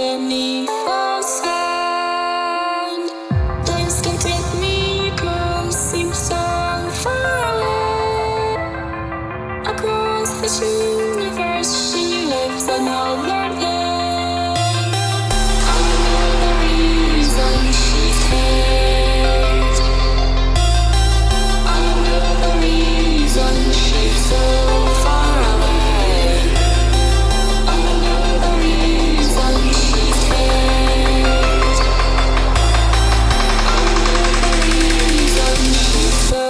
beneath the sand. Lives can take me across, seems so far away. Across this universe, she lives another day. I know the reason she's hate. I know the reason she's so far away. I know the reason she's hate. I know the reason she's so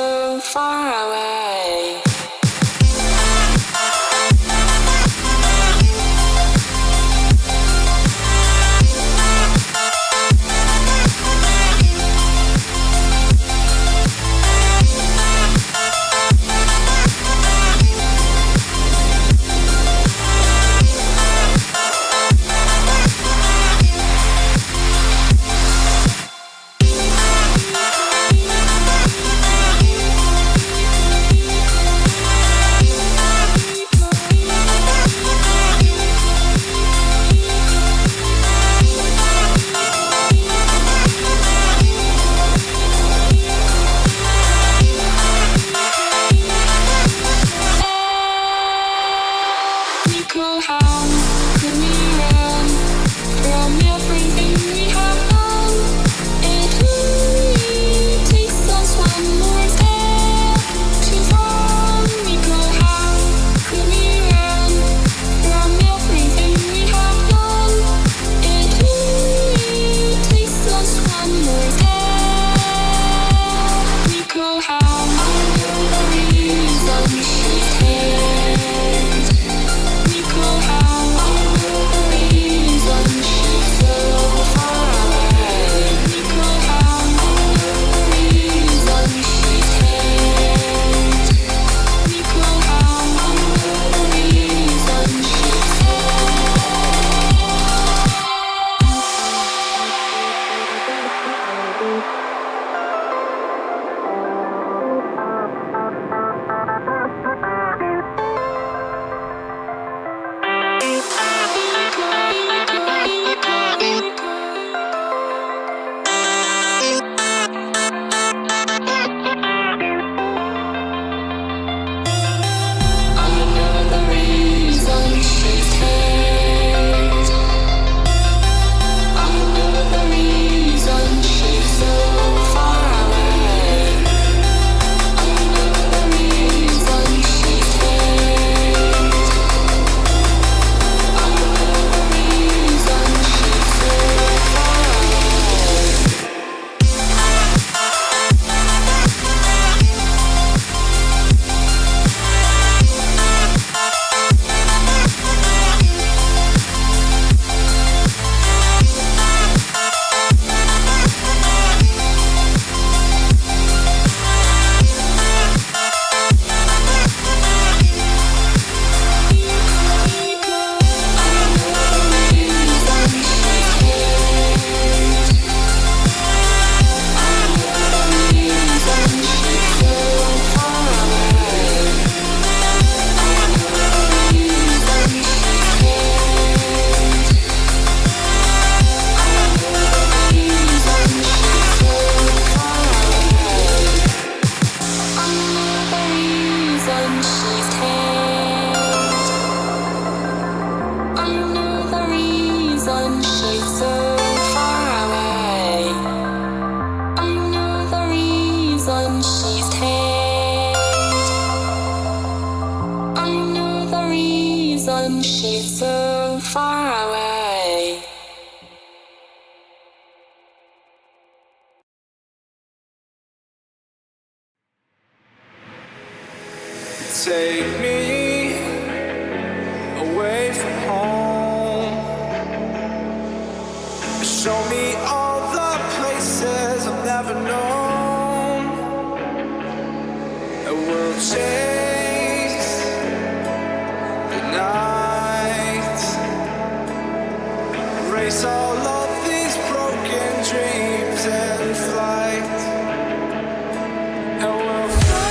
far away. Nico, how could we run from everything we have done? It only takes us one more step to fall. Nico, how could we run from everything we have done? It only takes us one more step. Nico, how I know the reason she's hate. Nico, how I know the reason she's so far away. Nico, how I know the reason she's hate. Nico, how I know the reason she's I know the reason she's hate. I know the reason she's so far away. I know the reason she's hate. I know the reason she's so far she's so far away. Take me away from home. Show me all the places I've never known. And we'll chase the night. Erase all of these broken dreams and flight. And we'll fly.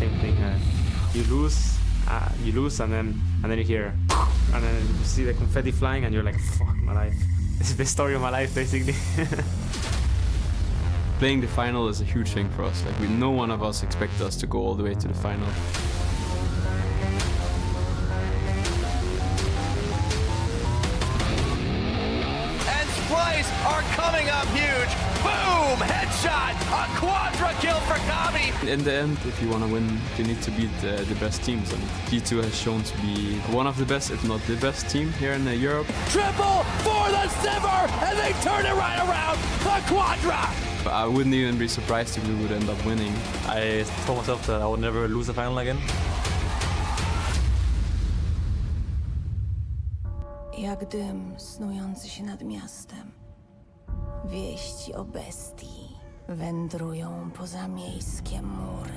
same thing. You lose, and then you hear, and then you see the confetti flying, and you're like, fuck my life. This is the story of my life, basically. Playing the final is a huge thing for us. Like, no one of us expected us to go all the way to the final. And Splyce are coming up huge. Boom! Headshot! A quadra kill for Kobbe! In the end, if you want to win, you need to beat the best teams. And G2 has shown to be one of the best, if not the best team here in Europe. Triple for the Sivir! And they turn it right around! The quadra! But I wouldn't even be surprised if we would end up winning. I told myself that I would never lose a final again. Jak dym snujący się nad miastem. Wieści o bestii wędrują poza miejskie mury.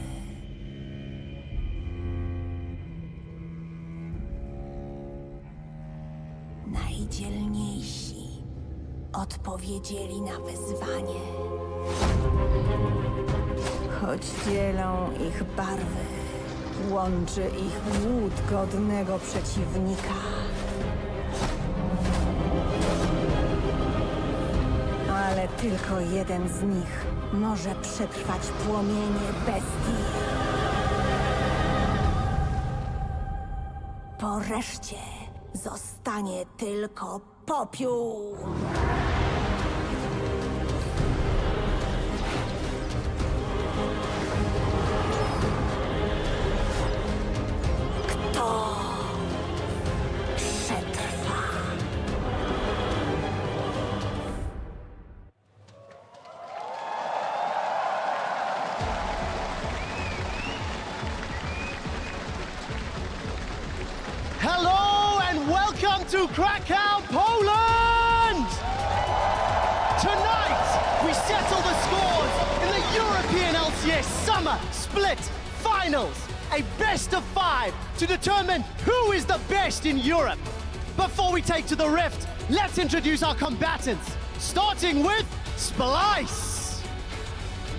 Najdzielniejsi odpowiedzieli na wezwanie. Choć dzielą ich barwy, łączy ich głód godnego przeciwnika. Ale tylko jeden z nich może przetrwać płomienie bestii. Po reszcie zostanie tylko popiół. Kto przetrwa? Hello and welcome to Krakow, Poland! Tonight, we settle the scores in the European LCS Summer Split Finals. A best of 5 to determine who is the best in Europe. Before we take to the Rift, let's introduce our combatants, starting with Splyce.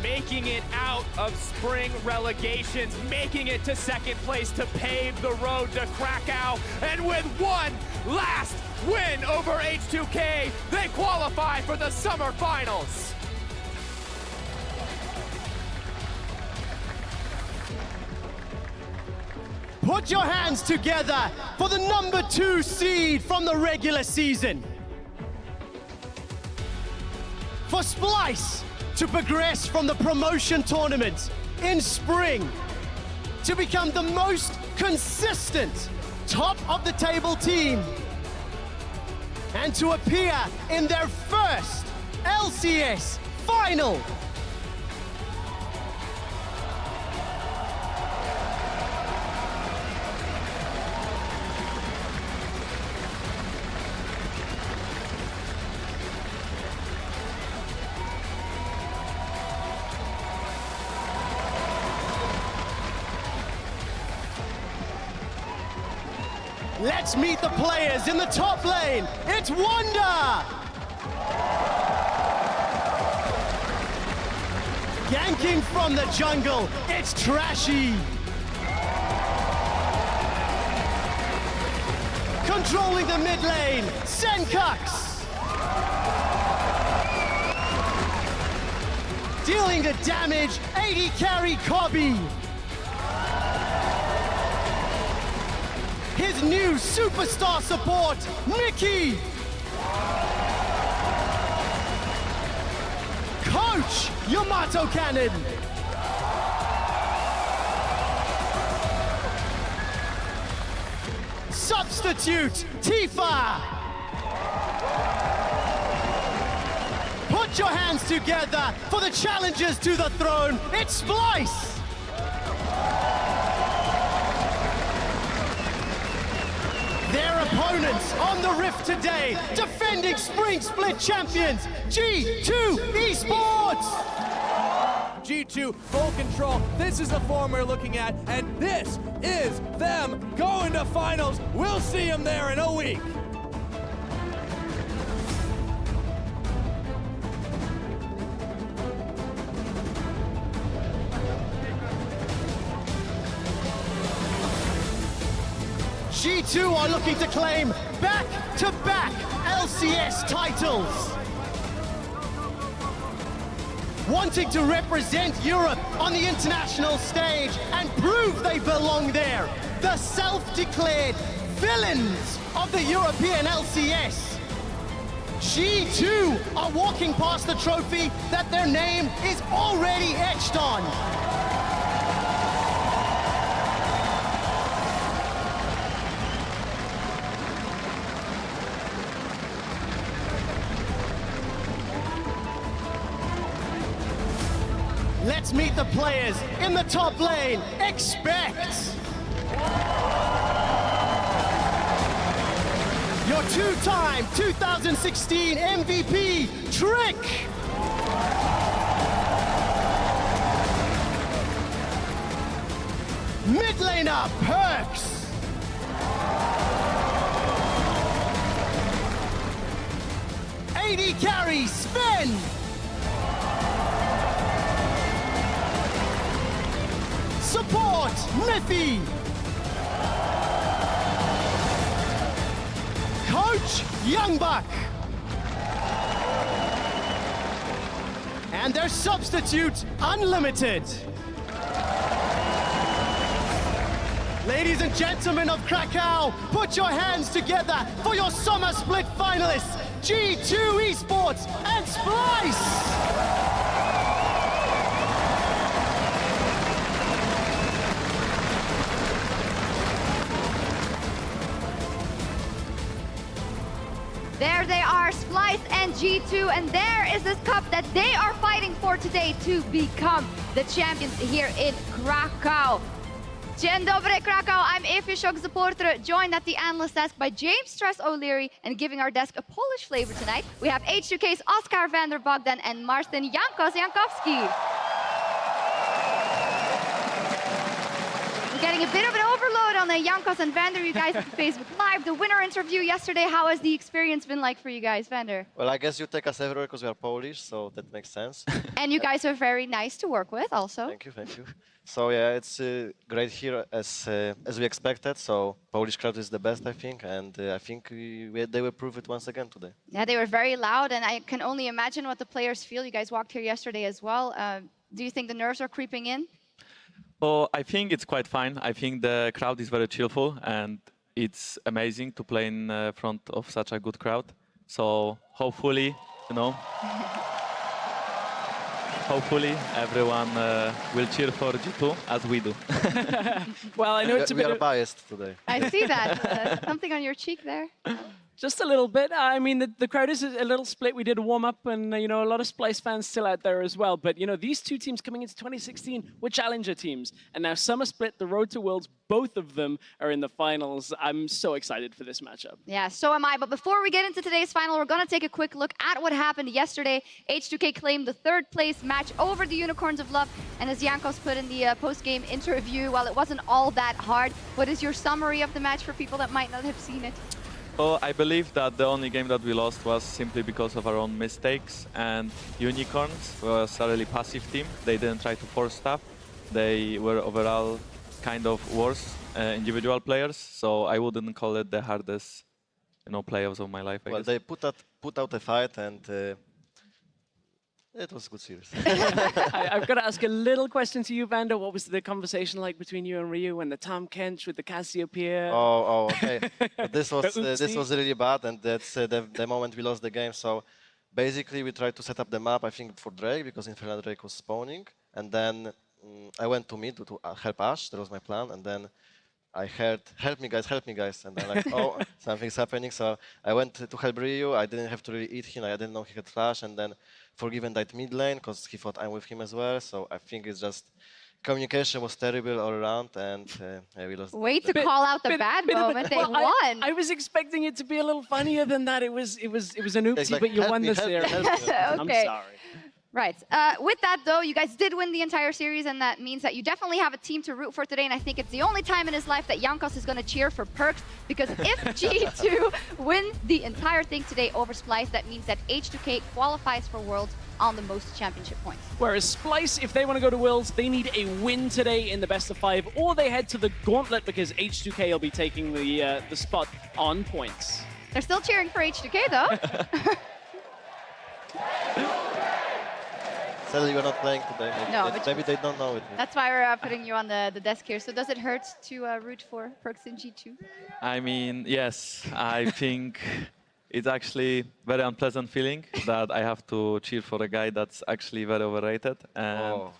Making it out of spring relegations, making it to second place to pave the road to Krakow, and with one last win over H2K, they qualify for the summer finals. Put your hands together for the number 2 seed from the regular season. For Splyce to progress from the promotion tournament in spring to become the most consistent top of the table team and to appear in their first LCS final. Let's meet the players in the top lane. It's Wunder! Ganking from the jungle, it's Trashy! Controlling the mid lane, Sencux! Dealing the damage, 80 carry Kobbe! His new superstar support, Mithy! Coach, Yamato Cannon! Substitute, Tifa! Put your hands together for the challengers to the throne, it's Splyce! Their opponents on the Rift today, defending Spring Split champions, G2 eSports! G2 full control. This is the form we're looking at, and this is them going to finals. We'll see them there in a week. G2 are looking to claim back-to-back LCS titles. Wanting to represent Europe on the international stage and prove they belong there. The self-declared villains of the European LCS. G2 are walking past the trophy that their name is already etched on. Let's meet the players in the top lane. Expect your two-time 2016 MVP, Trick. Mid laner, PerkZ. AD carry, Sven. Support, Mithy. Coach, Youngbuck. And their substitute, Unlimited. Ladies and gentlemen of Krakow, put your hands together for your summer split finalists, G2 eSports and Splyce. There they are, Splyce and G2, and there is this cup that they are fighting for today to become the champions here in Krakow. Dzień dobry, Krakow. I'm Epic supporter, joined at the analyst desk by James Tress O'Leary, and giving our desk a Polish flavor tonight, we have H2K's Oskar van der Bogdan and Marcin Jankowski. We're getting a bit of an overload on the Jankos and Vander, you guys at Facebook Live. The winner interview yesterday, how has the experience been like for you guys, Vander? Well, I guess you take us everywhere because we are Polish, so that makes sense. And you guys are very nice to work with also. Thank you, thank you. So yeah, it's great here as we expected. So Polish crowd is the best, I think, and I think they will prove it once again today. Yeah, they were very loud, and I can only imagine what the players feel. You guys walked here yesterday as well. Do you think the nerves are creeping in? Oh, I think it's quite fine. I think the crowd is very cheerful, and it's amazing to play in front of such a good crowd. So hopefully, you know, hopefully everyone will cheer for G2 as we do. Well, I know it's a bit. We are biased today. I see that. Something on your cheek there. Just a little bit. I mean, the crowd is a little split. We did a warm-up, and you know, a lot of Splyce fans still out there as well. But you know, these two teams coming into 2016 were challenger teams, and now Summer Split, the Road to Worlds, both of them are in the finals. I'm so excited for this matchup. Yeah, so am I. But before we get into today's final, we're going to take a quick look at what happened yesterday. H2K claimed the third-place match over the Unicorns of Love, and as Jankos put in the post-game interview, while it wasn't all that hard, what is your summary of the match for people that might not have seen it? Oh, I believe that the only game that we lost was simply because of our own mistakes, and Unicorns was a really passive team. They didn't try to force stuff. They were overall kind of worse individual players, so I wouldn't call it the hardest, you know, playoffs of my life, I guess. They put out a fight, and it was a good series. I've got to ask a little question to you, Vander. What was the conversation like between you and Ryu when the Tom Kench with the Cassiopeia? Oh, okay. This was really bad, and that's the moment we lost the game. So basically, we tried to set up the map, I think, for Drake, because Infernal Drake was spawning. And then I went to mid to help Ash. That was my plan. And then I heard, help me guys. And I'm like, oh, something's happening. So I went to help Ryu. I didn't have to really eat him. I didn't know he had flash. And then Forgiven died mid lane because he thought I'm with him as well. So I think it's just communication was terrible all around, and we lost. Way to call out the bad moment. They won. I was expecting it to be a little funnier than that. It was an oopsie, like, but you won the help series. Okay. I'm sorry. Right. With that, though, you guys did win the entire series, and that means that you definitely have a team to root for today. And I think it's the only time in his life that Jankos is going to cheer for PerkZ, because if G2 win the entire thing today over Splyce, that means that H2K qualifies for Worlds on the most championship points. Whereas Splyce, if they want to go to Worlds, they need a win today in the best of 5, or they head to the Gauntlet because H2K will be taking the spot on points. They're still cheering for H2K though. Sadly, you're not playing today. Maybe they don't know it. That's why we're putting you on the desk here. So does it hurt to root for PerkZ in G2? I mean, yes, I think it's actually very unpleasant feeling that I have to cheer for a guy that's actually very overrated. And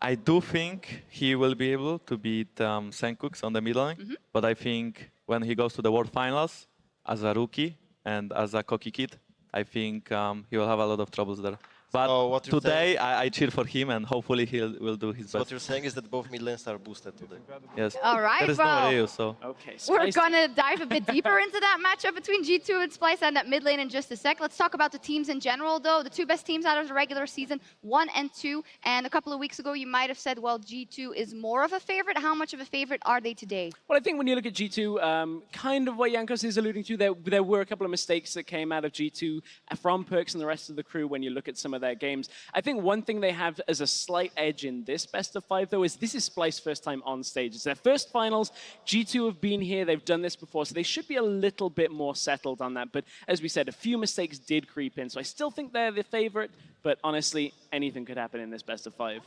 I do think he will be able to beat Sencux on the mid lane, but I think when he goes to the World Finals as a rookie and as a cocky kid, I think he will have a lot of troubles there. But today, I cheer for him, and hopefully he will do his best. What you're saying is that both mid lanes are boosted today. Yes. All right, there is well, no Ryu, so. Okay, we're going to dive a bit deeper into that matchup between G2 and Splyce and that mid lane in just a sec. Let's talk about the teams in general, though. The two best teams out of the regular season, 1 and 2. And a couple of weeks ago, you might have said, well, G2 is more of a favorite. How much of a favorite are they today? Well, I think when you look at G2, kind of what Jankos is alluding to, there were a couple of mistakes that came out of G2 from PerkZ and the rest of the crew when you look at some of their games. I think one thing they have as a slight edge in this best of 5, though, is this is Splyce's first time on stage. It's their first finals. G2 have been here. They've done this before, so they should be a little bit more settled on that. But as we said, a few mistakes did creep in, so I still think they're the favorite. But honestly, anything could happen in this best of 5.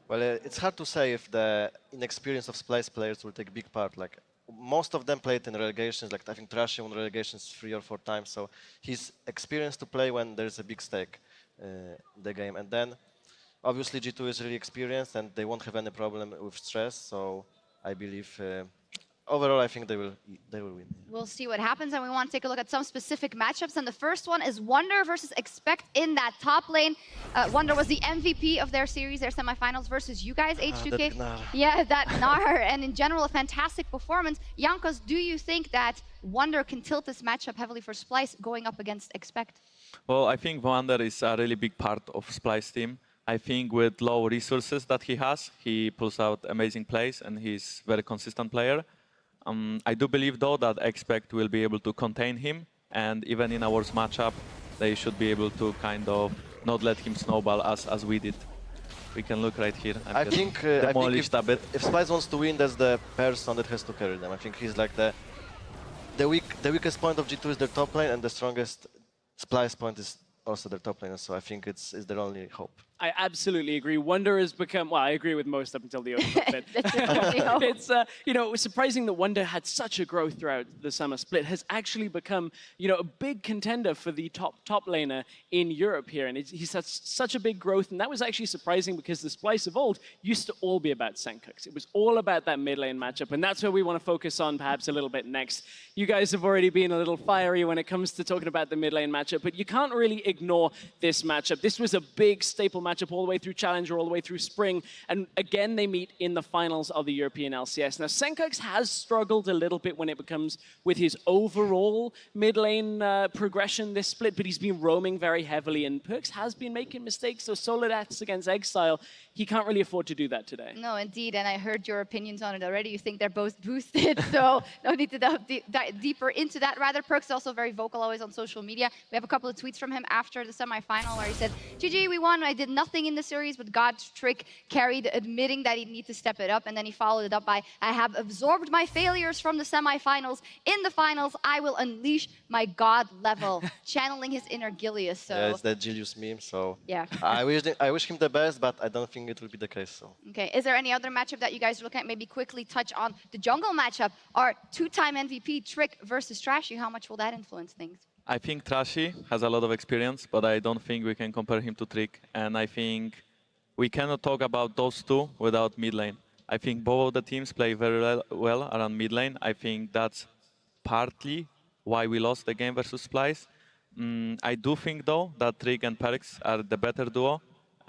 Well, it's hard to say if the inexperience of Splyce players will take a big part. Like, most of them played in relegations. Like, I think Trashy won relegations 3 or 4 times, so he's experienced to play when there's a big stake. The game, and then obviously G2 is really experienced and they won't have any problem with stress, so I believe overall I think they will win. We'll see what happens, and we want to take a look at some specific matchups, and the first one is Wunder versus Expect in that top lane. Wunder was the MVP of their series, their semifinals, versus you guys, H2K. That Gnar, and in general a fantastic performance. Jankos, do you think that Wunder can tilt this matchup heavily for Splyce going up against Expect? Well, I think Wunder is a really big part of Splyce team. I think with low resources that he has, he pulls out amazing plays and he's a very consistent player. I do believe, though, that Expect will be able to contain him, and even in our matchup, they should be able to kind of not let him snowball as we did. We can look right here. I think if Splyce wants to win, that's the person that has to carry them. I think he's like the weakest point of G2 is their top lane, and the strongest Splyce point is also their top laner, so I think it's their only hope. I absolutely agree. Wunder has become, well, I agree with most up until the Overcooked bit. It's, you know, it was surprising that Wunder had such a growth throughout the summer split, has actually become, you know, a big contender for the top laner in Europe here. And he's had such a big growth. And that was actually surprising because the Splyce of old used to all be about Sencux. It was all about that mid lane matchup. And that's where we want to focus on perhaps a little bit next. You guys have already been a little fiery when it comes to talking about the mid lane matchup, but you can't really ignore this matchup. This was a big staple matchup all the way through Challenger, all the way through Spring, and again they meet in the finals of the European LCS. Now Sencux has struggled a little bit when it comes with his overall mid lane progression this split, but he's been roaming very heavily, and PerkZ has been making mistakes, so solo deaths against Exile, he can't really afford to do that today. No, indeed, and I heard your opinions on it already. You think they're both boosted, so no need to dive deeper into that. Rather, PerkZ is also very vocal always on social media. We have a couple of tweets from him after the semi-final where he said, GG, we won, I did nothing in the series, but God's trick carried, admitting that he'd need to step it up, and then he followed it up by, I have absorbed my failures from the semi-finals. In the finals, I will unleash my God level, channeling his inner Gilius. So yeah, it's that Gilius meme, so yeah. I wish him the best, but I don't think it will be the case. So. Okay, is there any other matchup that you guys look at? Maybe quickly touch on the jungle matchup, our two-time MVP Trick versus Trashy. How much will that influence things? I think Trashy has a lot of experience, but I don't think we can compare him to Trick. And I think we cannot talk about those two without mid lane. I think both of the teams play very well around mid lane. I think that's partly why we lost the game versus Splyce. I do think, though, that Trick and PerkZ are the better duo.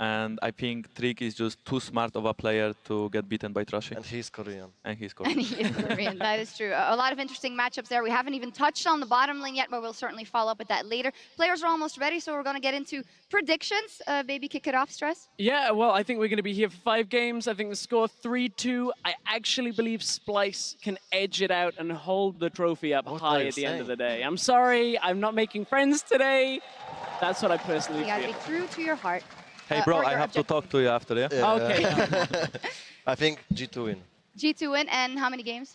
And I think Trick is just too smart of a player to get beaten by Trashy. And he's Korean. And he is Korean, that is true. A lot of interesting matchups there. We haven't even touched on the bottom lane yet, but we'll certainly follow up with that later. Players are almost ready, so we're going to get into predictions. Maybe kick it off, Stress? Yeah, well, I think we're going to be here for 5 games. I think the score 3-2. I actually believe Splyce can edge it out and hold the trophy up high at the end of the day. I'm sorry, I'm not making friends today. That's what I personally You gotta feel. be true to your heart. Hey, bro, or I your have to talk to you after, yeah? Yeah. Okay. I think G2 win. G2 win, and how many games?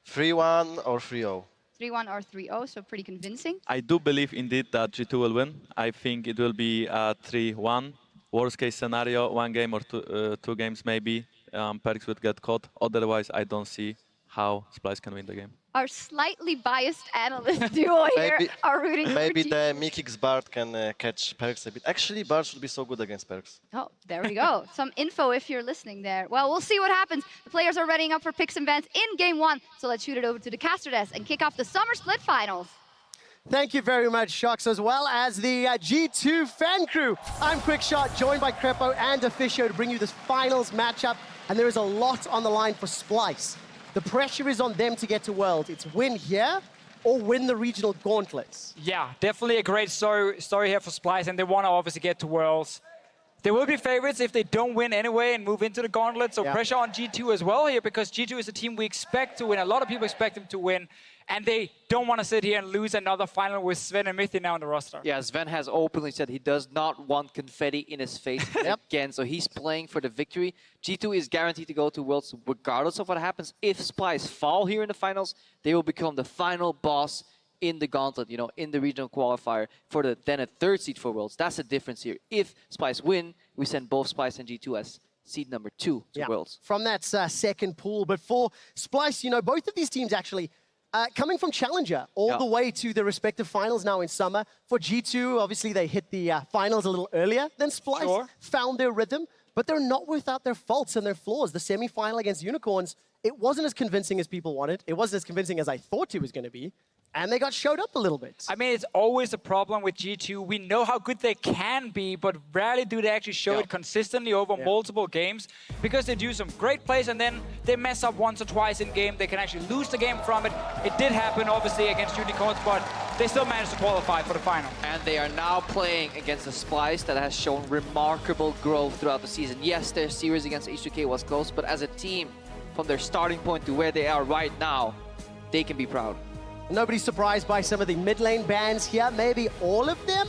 3-1 or 3-0. 3-1 or 3-0, so pretty convincing. I do believe indeed that G2 will win. I think it will be a 3-1. Worst case scenario, 1 game or 2 games maybe. PerkZ would get caught. Otherwise, I don't see how Splyce can win the game. Our slightly biased analyst duo here are rooting Maybe for the Mikyx Bard can catch PerkZ a bit. Actually, Bard should be so good against PerkZ. Oh, there we go. Some info if you're listening there. Well, we'll see what happens. The players are readying up for picks and bans in game 1. So let's shoot it over to the caster desk and kick off the Summer Split Finals. Thank you very much, Shox, as well as the G2 fan crew. I'm QuickShot, joined by Krepo and Deficio to bring you this finals matchup. And there is a lot on the line for Splyce. The pressure is on them to get to Worlds. It's win here or win the regional gauntlets. Yeah, definitely a great story here for Splyce, and they want to obviously get to Worlds. They will be favorites if they don't win anyway and move into the gauntlet, so pressure on G2 as well here, because G2 is a team we expect to win. A lot of people expect them to win, and they don't want to sit here and lose another final with Sven and Mithy now on the roster. Yeah, Sven has openly said he does not want confetti in his face again, so he's playing for the victory. G2 is guaranteed to go to Worlds regardless of what happens. If Splyce fall here in the finals, they will become the final boss in the gauntlet, you know, in the regional qualifier for the then a 3rd seed for Worlds. That's the difference here. If Splyce win, we send both Splyce and G2 as seed number 2 to Worlds. From that second pool. But for Splyce, you know, both of these teams actually coming from Challenger all the way to the respective finals now in summer. For G2, obviously they hit the finals a little earlier than Splyce, found their rhythm, but they're not without their faults and their flaws. The semi-final against Unicorns, it wasn't as convincing as people wanted. It wasn't as convincing as I thought it was going to be. And they got showed up a little bit. I mean, it's always a problem with G2. We know how good they can be, but rarely do they actually show it consistently over multiple games, because they do some great plays and then they mess up once or twice in game. They can actually lose the game from it. It did happen, obviously, against Unicorns, but they still managed to qualify for the final. And they are now playing against a Splyce that has shown remarkable growth throughout the season. Yes, their series against H2K was close, but as a team, from their starting point to where they are right now, they can be proud. Nobody's surprised by some of the mid lane bans here. Maybe all of them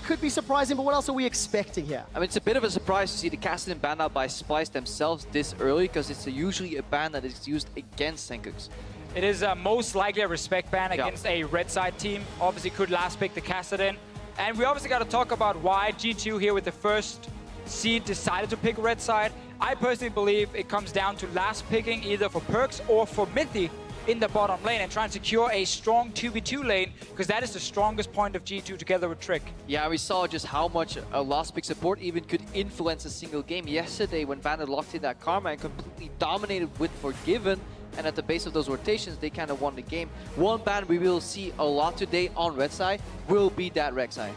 could be surprising, but what else are we expecting here? I mean, it's a bit of a surprise to see the Kassadin banned out by Splyce themselves this early, because it's usually a ban that is used against Sencux. It is most likely a respect ban against a red side team. Obviously could last pick the Kassadin. And we obviously got to talk about why G2 here with the 1st seed decided to pick red side. I personally believe it comes down to last picking either for PerkZ or for Mithy in the bottom lane and try and secure a strong 2v2 lane, because that is the strongest point of G2 together with Trick. Yeah, we saw just how much a last pick support even could influence a single game. Yesterday, when Vander locked in that Karma and completely dominated with Forgiven, and at the base of those rotations, they kind of won the game. One ban we will see a lot today on red side will be that Rek'Sai.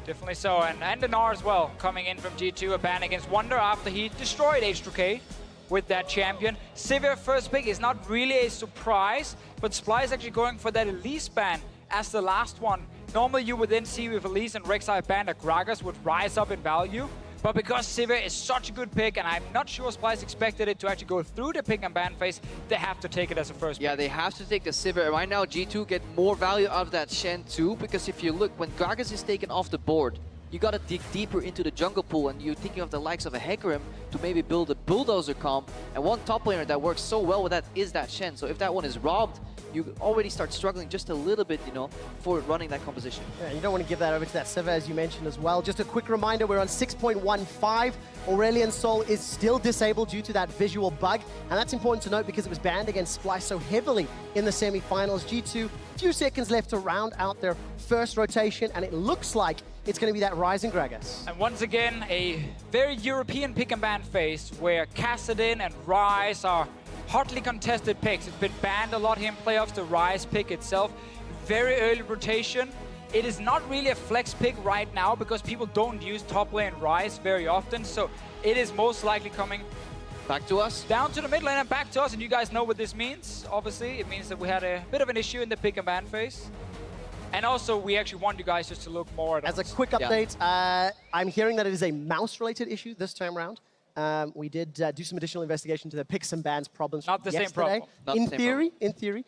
Definitely so, and Dinar as well, coming in from G2, a ban against Wunder after he destroyed H2K with that champion. Sivir first pick is not really a surprise, but Splyce actually going for that Elise ban as the last one. Normally you would then see with Elise and Rek'Sai ban that Gragas would rise up in value, but because Sivir is such a good pick, and I'm not sure Splyce expected it to actually go through the pick and ban phase, they have to take it as a first pick. Yeah, they have to take the Sivir. Right now, G2 get more value out of that Shen too, because if you look, when Gragas is taken off the board, you gotta dig deeper into the jungle pool, and you're thinking of the likes of a Hecarim to maybe build a Bulldozer comp, and one top laner that works so well with that is that Shen. So if that one is robbed, you already start struggling just a little bit, you know, for running that composition. Yeah, you don't want to give that over to that Sivir, as you mentioned as well. Just a quick reminder, we're on 6.15. Aurelion Sol is still disabled due to that visual bug, and that's important to note because it was banned against Splyce so heavily in the semi-finals. G2, few seconds left to round out their first rotation, and it looks like it's going to be that Rising Gragas. And once again, a very European pick and ban phase where Kassadin and Ryze are hotly contested picks. It's been banned a lot here in playoffs, the Ryze pick itself. Very early rotation. It is not really a flex pick right now because people don't use top lane Ryze very often, so it is most likely coming back to us. Down to the mid lane and back to us, and you guys know what this means. Obviously, it means that we had a bit of an issue in the pick and ban phase. And also, we actually want you guys just to look more at As a quick update, I'm hearing that it is a mouse-related issue this time around. We did do some additional investigation to the picks and bans problems Not the yesterday. same problem. Not the same In theory,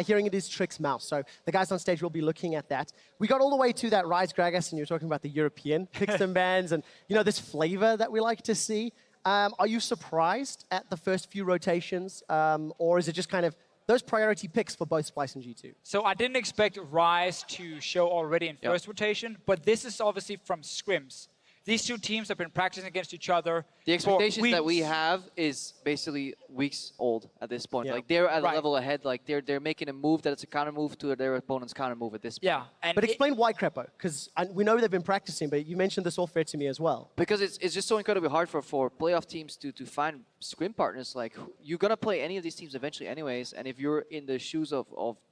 hearing it is Trick's mouse. So the guys on stage will be looking at that. We got all the way to that Rise Gragas, and you were talking about the European picks and bans, and this flavor that we like to see. Are you surprised at the first few rotations, or is it just kind of those priority picks for both Splyce and G2? So I didn't expect Rise to show already in first rotation, but this is obviously from scrims. These two teams have been practicing against each other. The expectations that we weeks. have is basically weeks old at this point. Like they're at a level ahead. Like they're making a move that it's a counter move to their opponent's counter move at this point. Yeah, but explain why Krepo, because we know they've been practicing, but you mentioned this all fair to me as well. Because it's just so incredibly hard for playoff teams to find scrim partners. Like you're gonna play any of these teams eventually, anyways. And if you're in the shoes of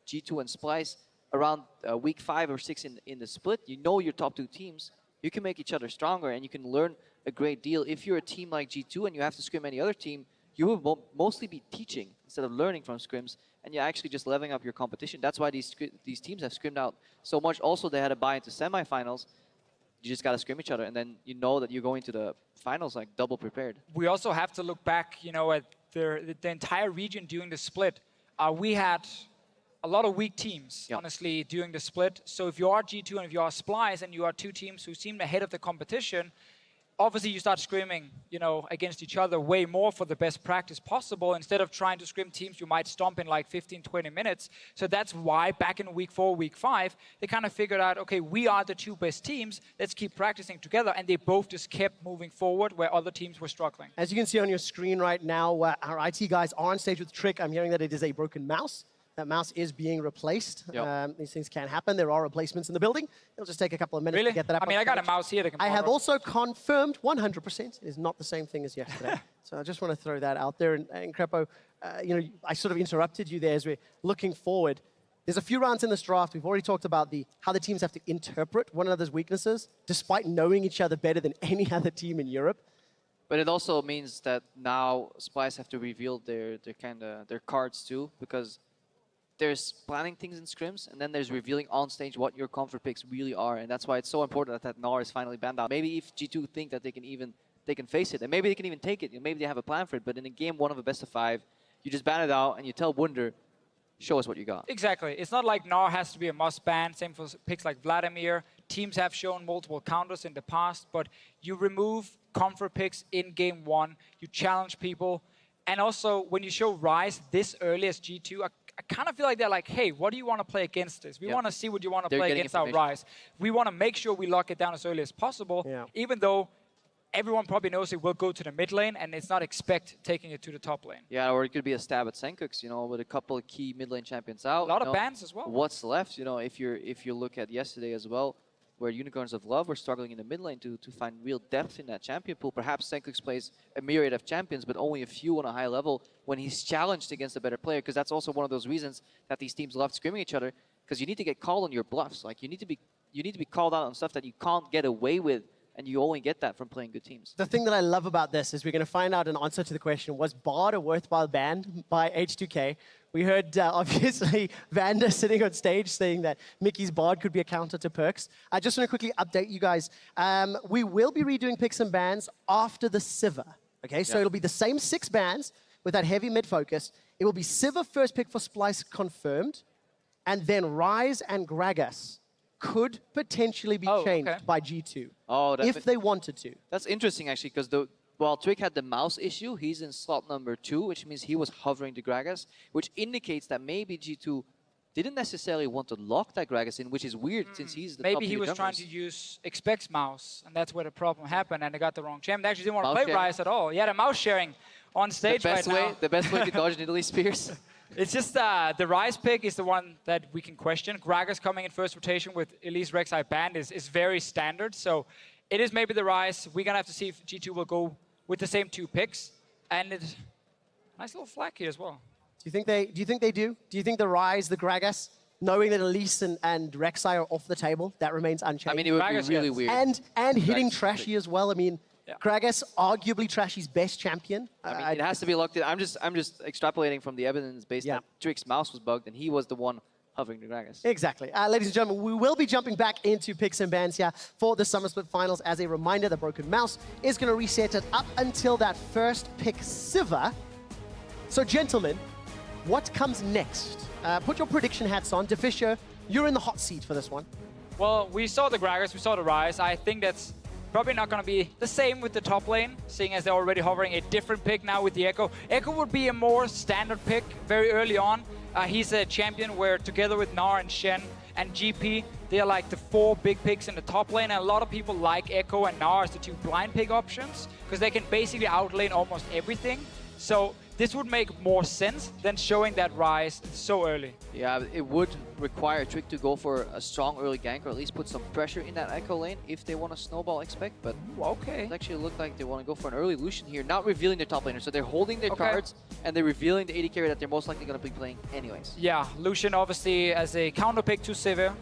G2 and Splyce around week 5 or 6 in the split, your top two teams. You can make each other stronger, and you can learn a great deal. If you're a team like G2 and you have to scrim any other team, you will mostly be teaching instead of learning from scrims, and you're actually just leveling up your competition. That's why these teams have scrimmed out so much. Also, they had a bye into semifinals. You just got to scrim each other, and then you know that you're going to the finals like double prepared. We also have to look back, at the entire region during the split. We had a lot of weak teams, honestly, during the split. So if you are G2 and if you are Splyce and you are two teams who seem ahead of the competition, obviously you start scrimming, against each other way more for the best practice possible instead of trying to scrim teams you might stomp in like 15, 20 minutes. So that's why back in week 4, week 5, they kind of figured out, okay, we are the two best teams. Let's keep practicing together. And they both just kept moving forward where other teams were struggling. As you can see on your screen right now, our IT guys are on stage with Trick. I'm hearing that it is a broken mouse. That mouse is being replaced. These things can happen. There are replacements in the building. It'll just take a couple of minutes to get that up. I mean, I got a mouse here. I have also confirmed 100% it is not the same thing as yesterday. So I just want to throw that out there. And Krepo, I sort of interrupted you there as we're looking forward. There's a few rounds in this draft. We've already talked about how the teams have to interpret one another's weaknesses, despite knowing each other better than any other team in Europe. But it also means that now Splyce have to reveal their cards too, because there's planning things in scrims, and then there's revealing on stage what your comfort picks really are, and that's why it's so important that Gnar is finally banned out. Maybe if G2 think that they can face it, and maybe they can even take it, maybe they have a plan for it, but in a game 1 of a best of 5, you just ban it out and you tell Wunder, show us what you got. Exactly. It's not like Gnar has to be a must ban. Same for picks like Vladimir. Teams have shown multiple counters in the past, but you remove comfort picks in game 1, you challenge people, and also when you show Rise this early as G2, I kind of feel like they're like, hey, what do you want to play against this? We want to see what you want to play against our Rise. We want to make sure we lock it down as early as possible, even though everyone probably knows it will go to the mid lane, and it's not expect taking it to the top lane. Yeah, or it could be a stab at Sencux, with a couple of key mid lane champions out. A lot of bans as well. What's left, if you look at yesterday as well, where Unicorns of Love were struggling in the mid lane to find real depth in that champion pool. Perhaps Sencux plays a myriad of champions, but only a few on a high level when he's challenged against a better player, because that's also one of those reasons that these teams love scrimming each other, because you need to get called on your bluffs. Like you need to be called out on stuff that you can't get away with, and you only get that from playing good teams. The thing that I love about this is we're going to find out an answer to the question, was Bard a worthwhile ban by H2K? We heard, obviously, Vander sitting on stage saying that Mickey's Bard could be a counter to Perks. I just want to quickly update you guys. We will be redoing picks and bans after the Sivir. Okay, so it'll be the same 6 bans with that heavy mid focus. It will be Sivir first pick for Splyce confirmed, and then Rise and Gragas could potentially be changed by G2 if they wanted to. That's interesting, actually, because while Trick had the mouse issue, he's in slot number 2, which means he was hovering the Gragas, which indicates that maybe G2 didn't necessarily want to lock that Gragas in, which is weird since he's the top Maybe he was trying to use Expect's mouse, and that's where the problem happened, and they got the wrong champ. They actually didn't want to play Rise at all. He had a mouse sharing on stage right now. The best way to dodge Nidalee Spears. It's just the Rise pick is the one that we can question. Gragas coming in first rotation with Elise Rek'Sai banned is very standard, so it is maybe the Rise. We're going to have to see if G2 will go with the same 2 picks, and it's nice little flag here as well. Do you think they do? Do you think the Rise, the Gragas, knowing that Elise and Rek'Sai are off the table, that remains unchanged? I mean, it would be really weird. And hitting Trashy as well. I mean, Gragas, arguably Trashy's best champion. I mean, it has to be locked in. I'm just extrapolating from the evidence based that Trick's mouse was bugged, and he was the one hovering the Gragas. Exactly. Ladies and gentlemen, we will be jumping back into picks and bans here for the Summer Split Finals. As a reminder, the Broken Mouse is going to reset it up until that first pick Siver. So, gentlemen, what comes next? Put your prediction hats on. Deficio, you're in the hot seat for this one. Well, we saw the Gragas, we saw the Rise. I think that's probably not going to be the same with the top lane, seeing as they're already hovering a different pick now with the Echo. Echo would be a more standard pick very early on. He's a champion where together with Gnar and Shen and GP, they're like the 4 big picks in the top lane. And a lot of people like Echo and Gnar as the 2 blind pick options because they can basically outlane almost everything. So this would make more sense than showing that Rise so early. Yeah, it would require Trick to go for a strong early gank or at least put some pressure in that Echo lane if they want to snowball expect. But okay, it actually looked like they want to go for an early Lucian here, not revealing their top laner. So they're holding their cards and they're revealing the AD carry that they're most likely going to be playing anyways. Yeah, Lucian obviously as a counter pick to Sivir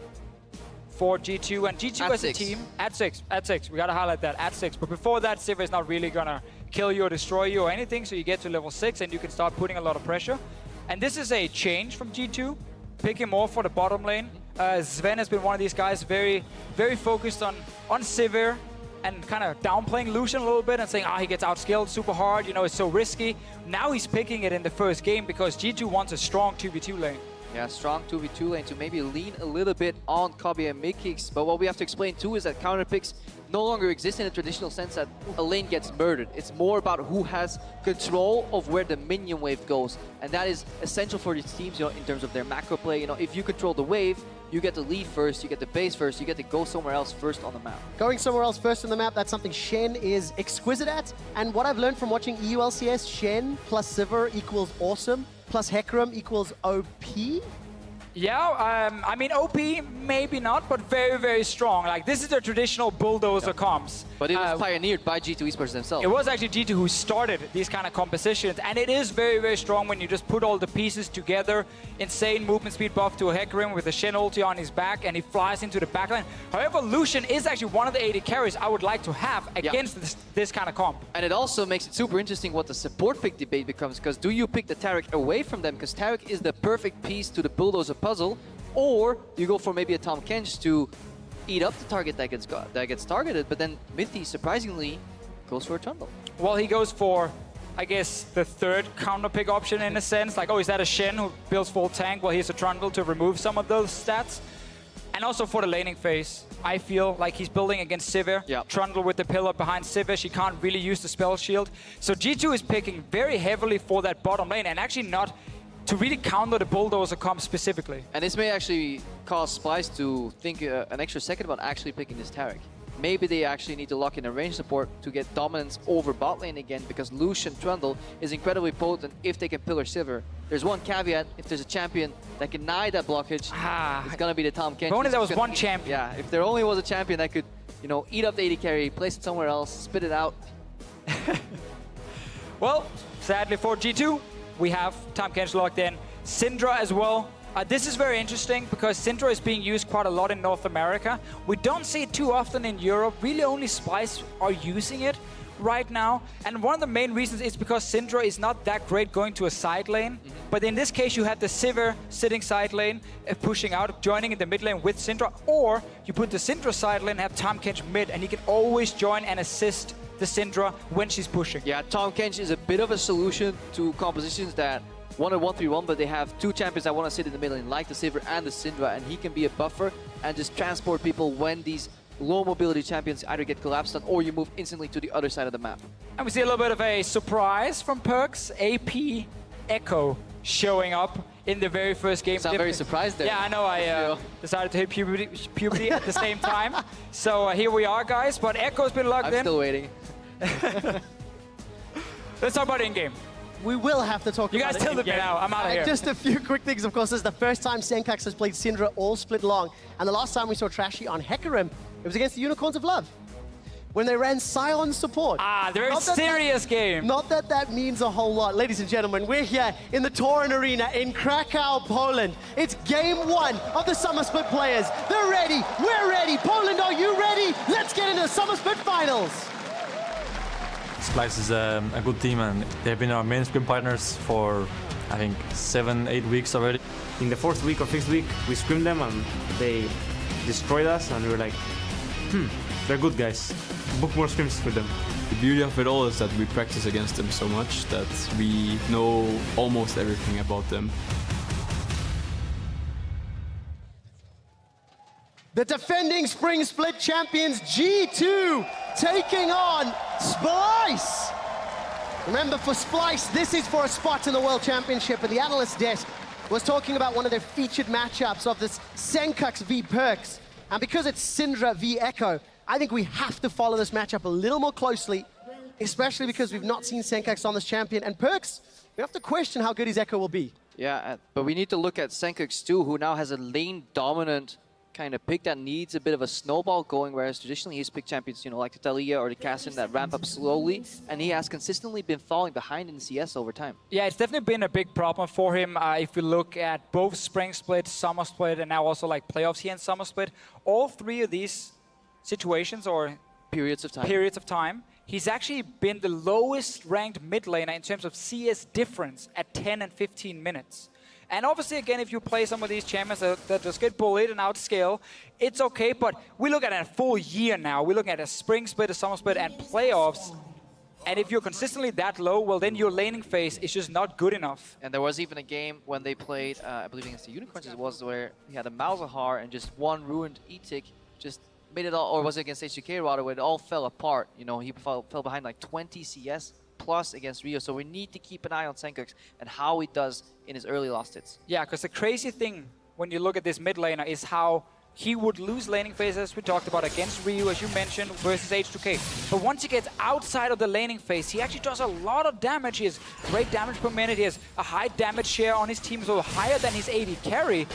for G2, and G2 as a team at 6. We gotta highlight that, at 6. But before that, Sivir is not really gonna kill you or destroy you or anything, so you get to level 6 and you can start putting a lot of pressure. And this is a change from G2, picking more for the bottom lane. Sven has been one of these guys very focused on Sivir and kind of downplaying Lucian a little bit and saying, he gets outskilled super hard, you know, it's so risky. Now he's picking it in the first game because G2 wants a strong 2v2 lane. Yeah, strong 2v2 lane to maybe lean a little bit on Kobbe and Mikyx. But what we have to explain too is that counter picks no longer exist in a traditional sense that a lane gets murdered. It's more about who has control of where the minion wave goes. And that is essential for these teams, you know, in terms of their macro play. You know, if you control the wave, you get to leave first, you get the base first, you get to go somewhere else first on the map. Going somewhere else first on the map, that's something Shen is exquisite at. And what I've learned from watching EU LCS, Shen plus Sivir equals awesome, plus Hecarim equals OP. Yeah, I mean, OP, maybe not, but very strong. Like, this is the traditional bulldozer comps. But it was pioneered by G2 eSports themselves. It was actually G2 who started these kind of compositions, and it is very strong when you just put all the pieces together. Insane movement speed buff to a Hecarim with a Shen ulti on his back, and he flies into the backline. However, Lucian is actually one of the AD carries I would like to have against this kind of comp. And it also makes it super interesting what the support pick debate becomes, because do you pick the Taric away from them, because Taric is the perfect piece to the bulldozer puzzle, or you go for maybe a Tahm Kench to eat up the target that gets targeted, but then Mithy surprisingly goes for a Trundle. Well, he goes for, I guess, the third counter pick option in a sense. Like, is that a Shen who builds full tank? Well, here's a Trundle to remove some of those stats. And also for the laning phase, I feel like he's building against Sivir. Trundle with the pillar behind Sivir. She can't really use the spell shield. So G2 is picking very heavily for that bottom lane and actually not to really counter the bulldozer comp specifically. And this may actually cause Splyce to think an extra second about actually picking this Taric. Maybe they actually need to lock in a range support to get dominance over bot lane again, because Lucian Trundle is incredibly potent if they can pillar Sivir. There's one caveat: if there's a champion that can deny that blockage, it's gonna be the Tahm Kench. If only there was one champion. Yeah, if there only was a champion that could, you know, eat up the AD carry, place it somewhere else, spit it out. Well, sadly for G2, we have Tahm Kench locked in. Syndra as well. This is very interesting because Syndra is being used quite a lot in North America. We don't see it too often in Europe. Really only Splyce are using it right now. And one of the main reasons is because Syndra is not that great going to a side lane. But in this case, you have the Sivir sitting side lane, pushing out, joining in the mid lane with Syndra. Or you put the Syndra side lane and have Tahm Kench mid, and he can always join and assist the Syndra when she's pushing. Yeah, Tahm Kench is a bit of a solution to compositions that want a 1-3-1, but they have two champions that want to sit in the middle lane, like the Sivir and the Syndra, and he can be a buffer and just transport people when these low mobility champions either get collapsed on or you move instantly to the other side of the map. And we see a little bit of a surprise from PerkZ. AP Echo showing up in the very first game. I'm very surprised there. Yeah, I know. I decided to hit puberty at the same time. So here we are, guys. But Echo's been locked in. I'm still waiting. Let's talk about in-game. We will have to talk about it. You guys tell me now. I'm out of here. Just a few quick things. Of course, this is the first time Sencux has played Syndra all split long. And the last time we saw Trashy on Hecarim, it was against the Unicorns of Love, when they ran Scion support. Very serious game. Not that that means a whole lot. Ladies and gentlemen, we're here in the Tauron Arena in Krakow, Poland. It's game one of the Summer Split players. They're ready. We're ready. Poland, are you ready? Let's get into the Summer Split finals. Splyce is a good team, and they've been our main scrim partners for, I think, 7-8 weeks already. in the 4th week or 5th week, we scrimmed them and they destroyed us, and we were like, they're good guys. Book more scrims with them. The beauty of it all is that we practice against them so much that we know almost everything about them. The defending Spring Split champions G2 taking on Splyce. Remember, for Splyce, this is for a spot in the World Championship, and the Analyst desk was talking about one of their featured matchups of this Sencux v PerkZ. And because it's Syndra v Echo, I think we have to follow this matchup a little more closely, especially because we've not seen Sencux on this champion. And PerkZ, we have to question how good his Echo will be. Yeah, but we need to look at Sencux too, who now has a lane-dominant kind of pick that needs a bit of a snowball going, whereas traditionally he's picked champions, you know, like the Talia or the Cassin that ramp up slowly, and he has consistently been falling behind in CS over time. Yeah, it's definitely been a big problem for him. If we look at both Spring Split, Summer Split, and now also like playoffs here in Summer Split, all 3 of these situations or periods of time, he's actually been the lowest ranked mid laner in terms of CS difference at 10 and 15 minutes. And obviously, again, if you play some of these champions that just get bullied and outscale, it's okay, but we look at a full year now. We're looking at a Spring Split, a Summer Split, and playoffs. And if you're consistently that low, well, then your laning phase is just not good enough. And there was even a game when they played, I believe against the Unicorns, it was where he had a Malzahar and just one ruined E-Tick just made it all, or was it against HGK rather, where it all fell apart. You know, he fell behind like 20 CS plus against Rio, so we need to keep an eye on Sencux and how he does in his early last hits. Yeah, because the crazy thing when you look at this mid laner is how he would lose laning phases, we talked about against Ryu, as you mentioned, versus H2K. But once he gets outside of the laning phase, he actually does a lot of damage. He has great damage per minute, he has a high damage share on his team, so higher than his AD carry.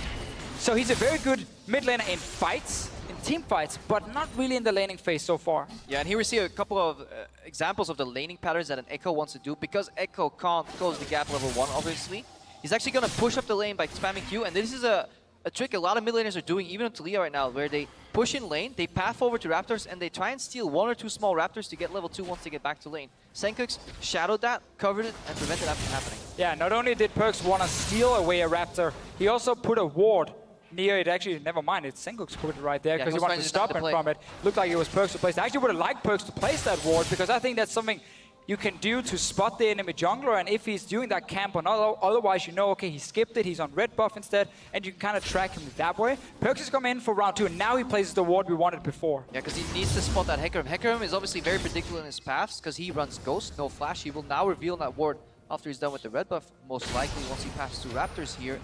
So he's a very good mid laner in fights, in team fights, but not really in the laning phase so far. Yeah, and here we see a couple of examples of the laning patterns that an Echo wants to do. Because Echo can't close the gap level 1, obviously, he's actually going to push up the lane by spamming Q, and this is a trick a lot of mid laners are doing, even on Talia right now, where they push in lane, they path over to Raptors, and they try and steal 1 or 2 small Raptors to get level 2 once they get back to lane. Sencux shadowed that, covered it, and prevented that from happening. Yeah, not only did PerkZ want to steal away a Raptor, he also put a ward near it. Actually, never mind, it's Sencux put it right there because he wanted to stop him from it. Looked like it was PerkZ to place. I actually would have liked PerkZ to place that ward because I think that's something you can do to spot the enemy jungler, and if he's doing that camp or not, otherwise you know, okay, he skipped it, he's on red buff instead, and you can kind of track him that way. PerkZ has come in for round 2, and now he places the ward we wanted before. Yeah, because he needs to spot that Hecarim. Hecarim is obviously very predictable in his paths because he runs Ghost, no flash. He will now reveal that ward after he's done with the red buff, most likely once he passes 2 Raptors here.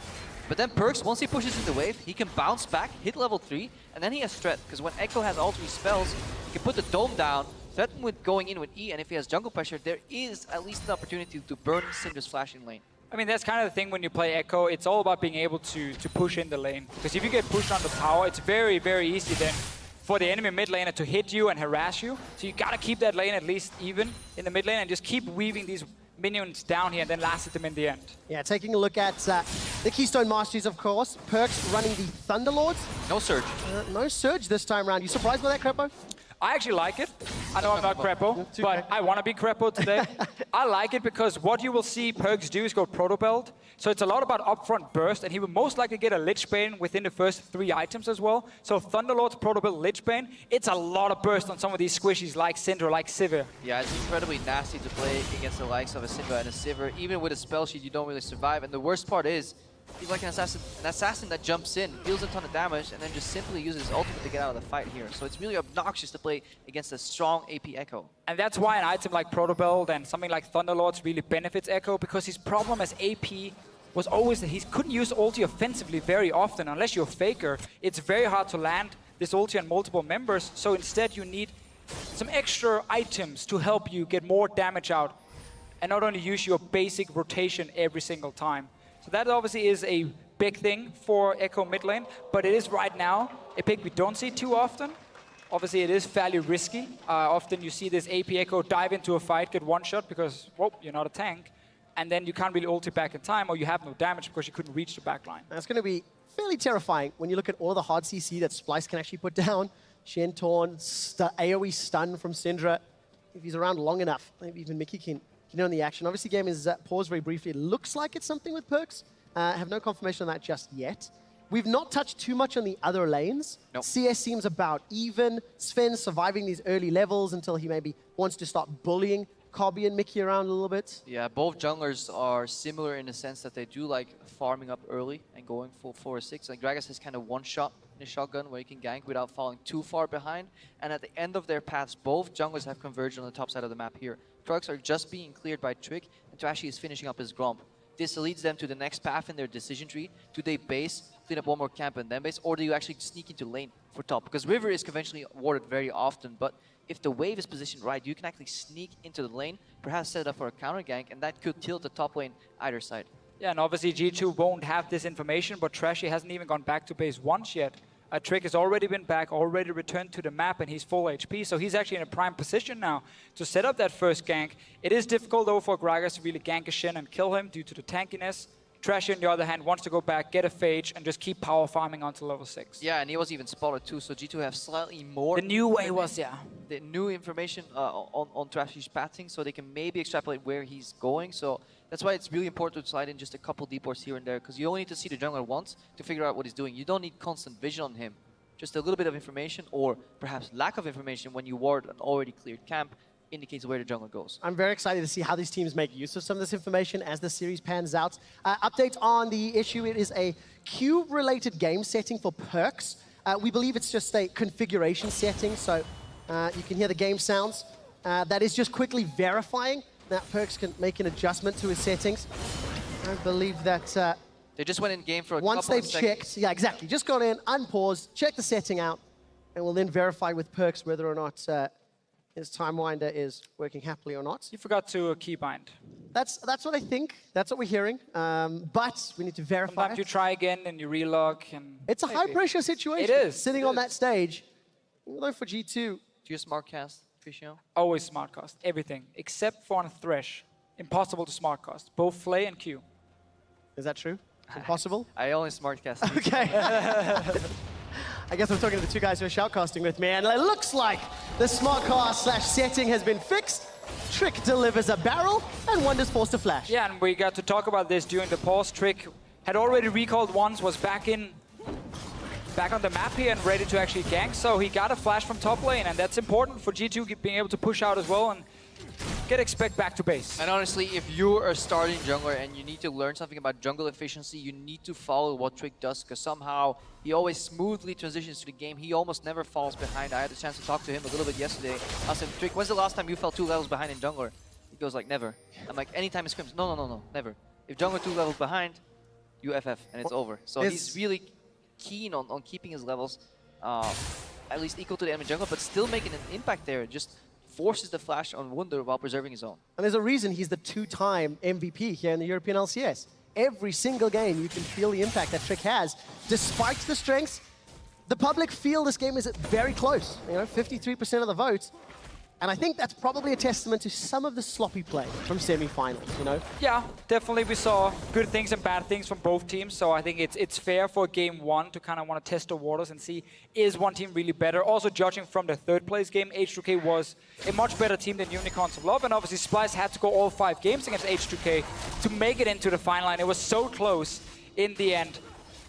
But then PerkZ, once he pushes in the wave, he can bounce back, hit level 3, and then he has threat, because when Echo has all 3 spells, he can put the dome down, threaten with going in with E, and if he has jungle pressure, there is at least an opportunity to burn Syndra's flash in lane. I mean, that's kind of the thing when you play Echo. It's all about being able to push in the lane. Because if you get pushed on the tower, it's very, very easy then for the enemy mid laner to hit you and harass you. So you gotta keep that lane at least even in the mid lane and just keep weaving these minions down here and then last at them in the end. Yeah, taking a look at the Keystone Masteries, of course. PerkZ running the Thunderlords. No Surge. No Surge this time around. You surprised by that, Krepo? I actually like it. I know I'm not Krepo, but I want to be Krepo today. I like it because what you will see PerkZ do is go Proto Belt. So it's a lot about upfront burst, and he will most likely get a Lich Bane within the first 3 items as well. So Thunderlord's Proto Belt Lich Bane, it's a lot of burst on some of these squishies like Syndra, like Sivir. Yeah, it's incredibly nasty to play against the likes of a Syndra and a Sivir. Even with a spell sheet, you don't really survive. And the worst part is, he's like an assassin that jumps in, deals a ton of damage, and then just simply uses his ultimate to get out of the fight here. So it's really obnoxious to play against a strong AP Echo. And that's why an item like Proto Belt and something like Thunderlords really benefits Echo, because his problem as AP was always that he couldn't use ulti offensively very often. Unless you're a Faker, it's very hard to land this ulti on multiple members. So instead you need some extra items to help you get more damage out and not only use your basic rotation every single time. So that obviously is a big thing for Echo mid lane, but it is right now a pick we don't see too often. Obviously it is fairly risky. Often you see this AP Echo dive into a fight, get one shot because, whoa, you're not a tank. And then you can't really ult it back in time, or you have no damage because you couldn't reach the backline. That's going to be fairly terrifying when you look at all the hard CC that Splyce can actually put down. Shen Torn, AoE stun from Syndra. If he's around long enough, maybe even Mikyx can get in on the action. Obviously, game is paused very briefly. It looks like it's something with PerkZ. Have no confirmation on that just yet. We've not touched too much on the other lanes. Nope. CS seems about even. Sven surviving these early levels until he maybe wants to start bullying Kobbe and Mikyx around a little bit. Yeah, both junglers are similar in the sense that they do like farming up early and going full 4 or 6. Like Gragas has kind of one shot in a shotgun where he can gank without falling too far behind. And at the end of their paths, both junglers have converged on the top side of the map here. PerkZ are just being cleared by Trick, and Trashy is finishing up his Gromp. This leads them to the next path in their decision tree. Do they base, clean up one more camp and then base, or do you actually sneak into lane for top? Because River is conventionally warded very often, but if the wave is positioned right, you can actually sneak into the lane, perhaps set it up for a counter gank, and that could tilt the top lane either side. Yeah, and obviously G2 won't have this information, but Trashy hasn't even gone back to base once yet. Trick has already been back, already returned to the map, and he's full HP, so he's actually in a prime position now to set up that first gank. It is difficult, though, for Gragas to really gank a Shen and kill him due to the tankiness. Trashy, on the other hand, wants to go back, get a Phage, and just keep power farming until level 6. Yeah, and he was even spotted too, so G2 have slightly more... The new way was, yeah. The new information on Trashy's pathing, so they can maybe extrapolate where he's going. So that's why it's really important to slide in just a couple deep wards here and there, because you only need to see the jungler once to figure out what he's doing. You don't need constant vision on him. Just a little bit of information, or perhaps lack of information when you ward an already cleared camp, indicates where the jungler goes. I'm very excited to see how these teams make use of some of this information as the series pans out. Update on the issue, it is a queue-related game setting for PerkZ. We believe it's just a configuration setting, so you can hear the game sounds. That is just quickly verifying that PerkZ can make an adjustment to his settings. I believe that... they just went in game for a once couple they've of seconds. checked, yeah, exactly. Just gone in, unpaused, check the setting out, and we'll then verify with PerkZ whether or not his time winder is working happily or not. You forgot to keybind. That's what I think. That's what we're hearing. But we need to verify. Sometimes you try again and you relog. And it's a high-pressure situation. It is. Sitting on that stage. Although for G2... Do you smartcast, Deficio? Always smartcast. Everything. Except for on Thresh. Impossible to smartcast. Both Flay and Q. Is that true? Impossible? I only smartcast. Okay. I guess I'm talking to the two guys who are shoutcasting with me, and it looks like the smartcast / setting has been fixed. Trick delivers a barrel, and Wunder's forced to flash. Yeah, and we got to talk about this during the pause. Trick had already recalled once, was back on the map here and ready to actually gank, so he got a flash from top lane, and that's important for G2 being able to push out as well and get expect back to base. And honestly, if you're a starting jungler and you need to learn something about jungle efficiency, you need to follow what Trick does, because somehow he always smoothly transitions to the game. He almost never falls behind. I had the chance to talk to him a little bit yesterday. I asked him, Trick, when's the last time you fell 2 levels behind in jungler? He goes like, never. I'm like, anytime it scrims. No, never. If jungler 2 levels behind, you FF and it's over. So he's really keen on keeping his levels at least equal to the enemy jungler, but still making an impact there. Just forces the flash on Wunder while preserving his own. And there's a reason he's the 2-time MVP here in the European LCS. Every single game, you can feel the impact that Trick has. Despite the strengths, the public feel this game is very close. 53% of the votes. And I think that's probably a testament to some of the sloppy play from semi-finals, Yeah, definitely we saw good things and bad things from both teams, so I think it's fair for game 1 to kind of want to test the waters and see, is one team really better? Also judging from the third place game, H2K was a much better team than Unicorns of Love, and obviously Splyce had to go all 5 games against H2K to make it into the final line. It was so close in the end.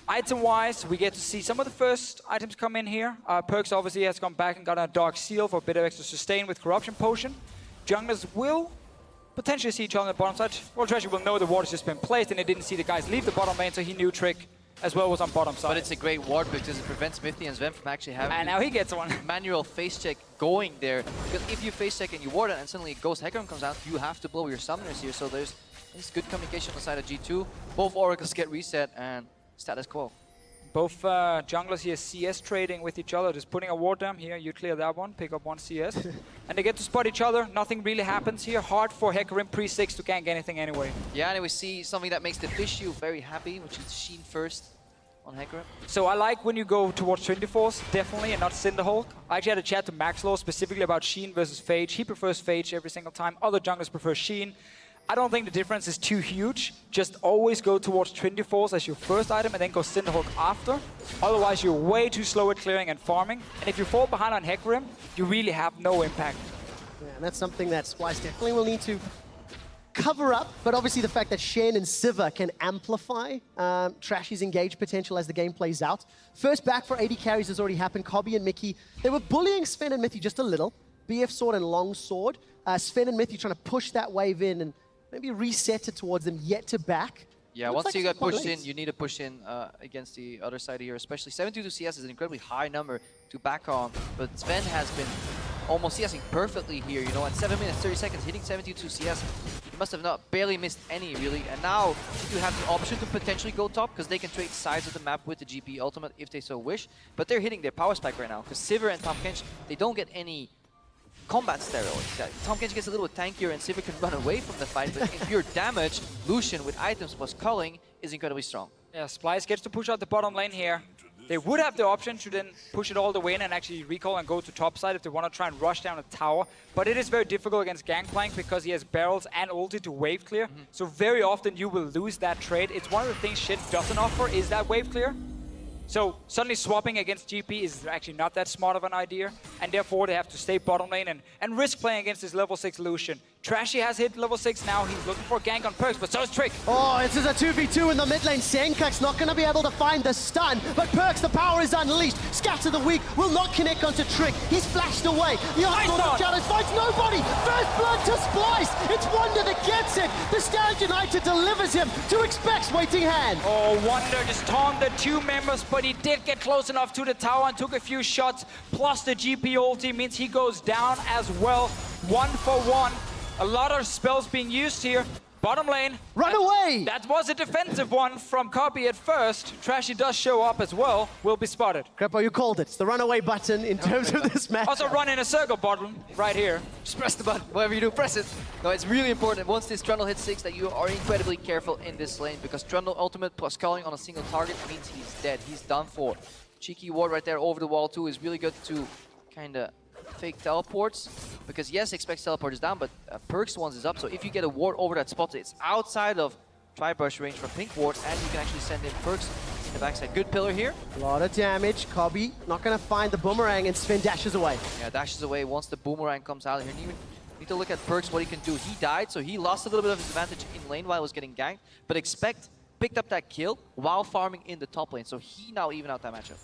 Item-wise, we get to see some of the first items come in here. PerkZ obviously has gone back and got a Dark Seal for a bit of extra sustain with Corruption Potion. Junglers will potentially see each other on the bottom side. Well, Trashy will know the ward has just been placed, and they didn't see the guys leave the bottom lane, so he knew Trick as well was on bottom side. But it's a great ward because it prevents Mithy and Zven from actually having and now he gets one. Manual face check going there. Because if you face check and you ward it and suddenly Ghost Hecarim comes out, you have to blow your summoners here. So there's good communication on the side of G2. Both Oracles get reset and status quo. Both junglers here CS trading with each other, just putting a ward down here. You clear that one, pick up one CS. And they get to spot each other. Nothing really happens here. Hard for Hecarim pre-6 to gank anything anyway. Yeah, and we see something that makes Deficio very happy, which is Sheen first on Hecarim. So I like when you go towards 24s, definitely, and not Cinderhulk. I actually had a chat to Maxlow specifically about Sheen versus Phage. He prefers Phage every single time. Other junglers prefer Sheen. I don't think the difference is too huge. Just always go towards 24s as your first item and then go Cinderhulk after. Otherwise, you're way too slow at clearing and farming. And if you fall behind on Hecarim, you really have no impact. Yeah, and that's something that Splyce definitely will need to cover up, but obviously the fact that Shen and Siva can amplify Trashy's engaged potential as the game plays out. First back for AD carries has already happened. Kobbe and Mikyx, they were bullying Sven and Mithy just a little. BF sword and long sword. Sven and Mithy trying to push that wave in and maybe reset it towards them, yet to back. Yeah, Looks once like you get some pushed late. in, you need to push in against the other side here, especially 72 CS is an incredibly high number to back on, but Sven has been almost CSing perfectly here, you know, at 7 minutes, 30 seconds, hitting 72 CS. He must have not barely missed any, really, and now G2 have the option to potentially go top because they can trade sides of the map with the GP ultimate if they so wish, but they're hitting their power spike right now because Sivir and Tom Kench, they don't get any combat steroids. Yeah, Tom Kench gets a little tankier and Sivir can run away from the fight, but in pure damage, Lucian with items plus culling is incredibly strong. Yeah, Splyce gets to push out the bottom lane here. They would have the option to then push it all the way in and actually recall and go to top side if they want to try and rush down a tower. But it is very difficult against Gangplank because he has barrels and ulti to wave clear. So very often you will lose that trade. It's one of the things Shen doesn't offer is that wave clear. So suddenly swapping against GP is actually not that smart of an idea, and therefore they have to stay bottom lane and risk playing against this level 6 Lucian. Trashy has hit level 6 now, he's looking for a gank on PerkZ, but so is Trick. Oh, this is a 2v2 in the mid lane. Sencux not going to be able to find the stun, but PerkZ, the power is unleashed. Scatter the weak, will not connect onto Trick. He's flashed away. The onslaught of shadows finds nobody. First blood to Splyce. It's Wunder that gets it. The Stand United delivers him to Expect's waiting hand. Oh, Wunder just taunted the 2 members, but he did get close enough to the tower and took a few shots. Plus the GP ulti means he goes down as well. 1 for 1. A lot of spells being used here. Bottom lane. Run away! That was a defensive one from Kobbe at first. Trashy does show up as well. Will be spotted. Krepo, you called it. It's the runaway button in terms of this match. Also run in a circle bottom right here. Just press the button, whatever you do, press it. No, it's really important once this Trundle hits 6 that you are incredibly careful in this lane because Trundle ultimate plus culling on a single target means he's dead. He's done for. Cheeky ward right there over the wall too is really good to kind of fake teleports because yes, Expect's teleport is down, but PerkZ one's is up. So if you get a ward over that spot, it's outside of Tri-Brush range from Pink Ward, and you can actually send in PerkZ in the backside. Good pillar here. A lot of damage. Kobbe not going to find the boomerang, and Sven dashes away. Yeah, dashes away once the boomerang comes out here. And even need to look at PerkZ, what he can do. He died, so he lost a little bit of his advantage in lane while he was getting ganked, but Expect picked up that kill while farming in the top lane, so he now even out that matchup.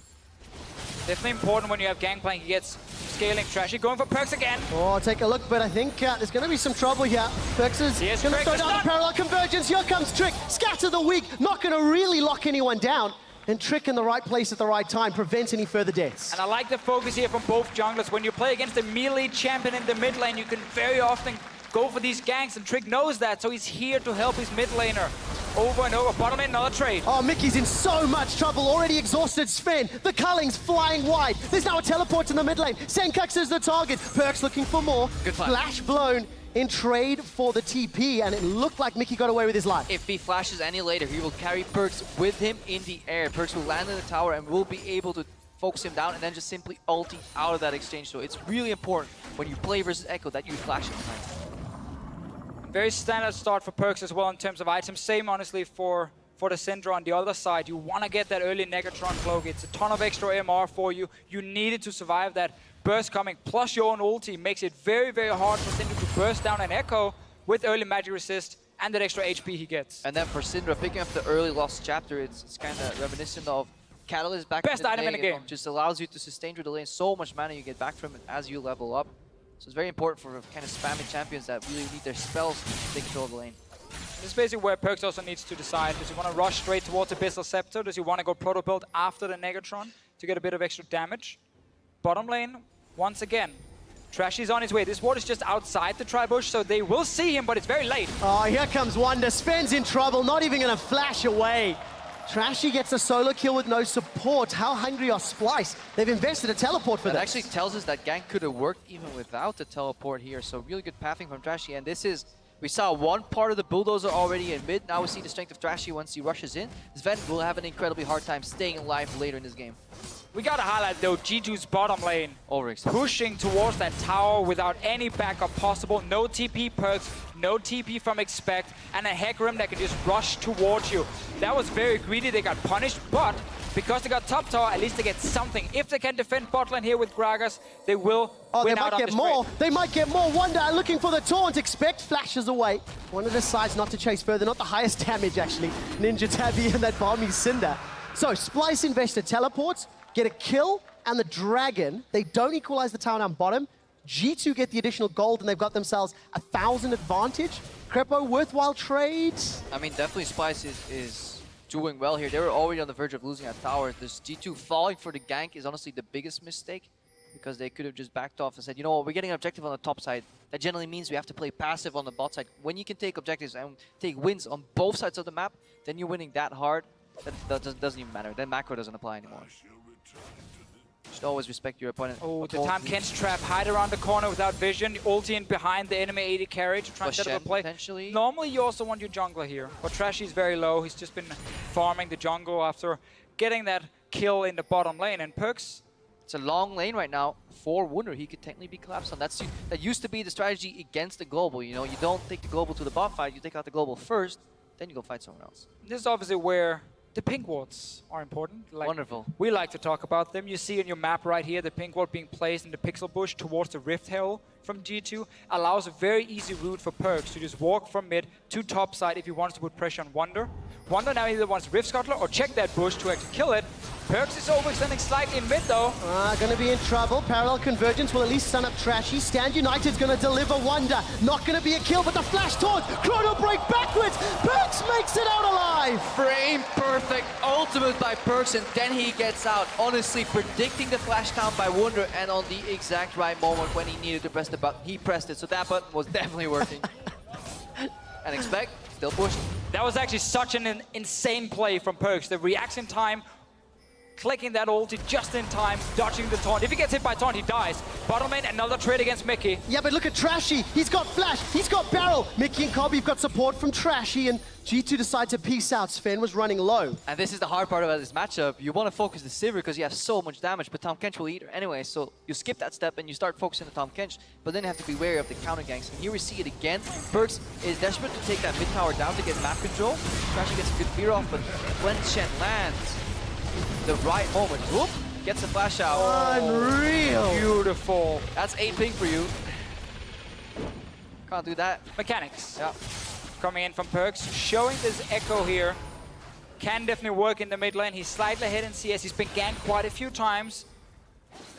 Definitely important when you have Gangplank. He gets scaling. Trashy going for PerkZ again. Oh, take a look, but I think there's going to be some trouble here. PerkZ is going to throw down the parallel convergence. Here comes Trick. Scatter the weak. Not going to really lock anyone down. And Trick in the right place at the right time prevents any further deaths. And I like the focus here from both junglers. When you play against a melee champion in the mid lane, you can very often go for these ganks, and Trick knows that, so he's here to help his mid laner. Over and over, bottom lane, another trade. Oh, Miky's in so much trouble, already exhausted Sven. The culling's flying wide. There's now a teleport in the mid lane. Sencux is the target. PerkZ looking for more. Good fight. Flash blown in trade for the TP, and it looked like Mikyx got away with his life. If he flashes any later, he will carry PerkZ with him in the air. PerkZ will land in the tower and will be able to focus him down and then just simply ulti out of that exchange. So it's really important when you play versus Echo that you flash him behind. Very standard start for PerkZ as well in terms of items. Same, honestly, for the Syndra on the other side. You want to get that early Negatron cloak. It's a ton of extra AMR for you. You need it to survive that burst coming. Plus your own ulti makes it very, very hard for Syndra to burst down an Echo with early magic resist and that extra HP he gets. And then for Syndra, picking up the early lost chapter, it's kind of reminiscent of Catalyst back Best in the item in the game. Just allows you to sustain through the lane. So much mana you get back from it as you level up. So it's very important for kind of spamming champions that really need their spells to take control of the lane. This is basically where PerkZ also needs to decide. Does he want to rush straight towards Abyssal Scepter? Does he want to go proto build after the Negatron to get a bit of extra damage? Bottom lane, once again, Trashy's on his way. This ward is just outside the tri-bush, so they will see him, but it's very late. Oh, here comes Wunder. Sven's in trouble, not even going to flash away. Trashy gets a solo kill with no support. How hungry are Splyce? They've invested a teleport for that. this. Actually tells us that gank could have worked even without the teleport here. So really good pathing from Trashy. And this is, we saw one part of the bulldozer already in mid. Now we see the strength of Trashy once he rushes in. Zven will have an incredibly hard time staying alive later in this game. We gotta highlight though, G2's bottom lane. Pushing towards that tower without any backup possible. No TP PerkZ, no TP from Expect, and a Hecarim that can just rush towards you. That was very greedy, they got punished, but because they got top tower, at least they get something. If they can defend bot lane here with Gragas, they will win out on this trade. They might get more. Wunder looking for the taunt. Expect flashes away. Wunder decides not to chase further. Not the highest damage, actually. Ninja Tabby and that Balmy Cinder. So Splyce investor teleports, get a kill, and the Dragon. They don't equalize the tower down bottom. G2 get the additional gold, and they've got themselves 1,000 advantage. Krepo, worthwhile trades? I mean, definitely Splyce is doing well here. They were already on the verge of losing at tower. This G2 falling for the gank is honestly the biggest mistake, because they could have just backed off and said, you know what, we're getting an objective on the top side. That generally means we have to play passive on the bot side. When you can take objectives and take wins on both sides of the map, then you're winning that hard. That doesn't even matter. Then macro doesn't apply anymore. Should always respect your opponent. Oh, the time Ken's trap, hide around the corner without vision, ulti in behind the enemy AD carry to try and set up a play. Normally you also want your jungler here, but Trashy is very low. He's just been farming the jungle after getting that kill in the bottom lane, and PerkZ. It's a long lane right now for Wunder. He could technically be collapsed on. That used to be the strategy against the global. You know, you don't take the global to the bot fight, you take out the global first, then you go fight someone else. This is obviously where the pink wards are important. Like, wonderful. We like to talk about them. You see in your map right here, the pink ward being placed in the pixel bush towards the rift hole from G2 allows a very easy route for PerkZ to just walk from mid to top side if he wants to put pressure on Wunder. Wunder now either wants Rift Scuttler or check that bush to actually kill it. PerkZ is overextending slightly in mid though. Gonna be in trouble. Parallel convergence will at least stun up Trashy. Stand United's gonna deliver Wunder. Not gonna be a kill, but the flash taunt. Chrono break backwards. PerkZ makes it out alive. Frame perfect ultimate by PerkZ, and then he gets out. Honestly, predicting the flash count by Wunder, and on the exact right moment when he needed to press the button, he pressed it. So that button was definitely working. And expect, still pushing. That was actually such an insane play from PerkZ. The reaction time, clicking that ulti just in time, dodging the taunt. If he gets hit by taunt, he dies. Bottom lane, another trade against Mithy. Yeah, but look at Trashy. He's got flash, he's got barrel. Mithy and Kobbe have got support from Trashy, and G2 decide to peace out. Sven was running low. And this is the hard part about this matchup. You want to focus the Sivir because you have so much damage, but Tahm Kench will eat her anyway, so you skip that step and you start focusing on Tahm Kench, but then you have to be wary of the counter ganks. And here we see it again. PerkZ is desperate to take that mid tower down to get map control. Trashy gets a good fear off, but when Shen lands, the right moment, whoop, gets a flash out. Unreal. Beautiful. That's 8 ping for you. Can't do that. Mechanics. Yeah. Coming in from PerkZ, showing this echo here. Can definitely work in the mid lane. He's slightly ahead in CS. He's been ganked quite a few times.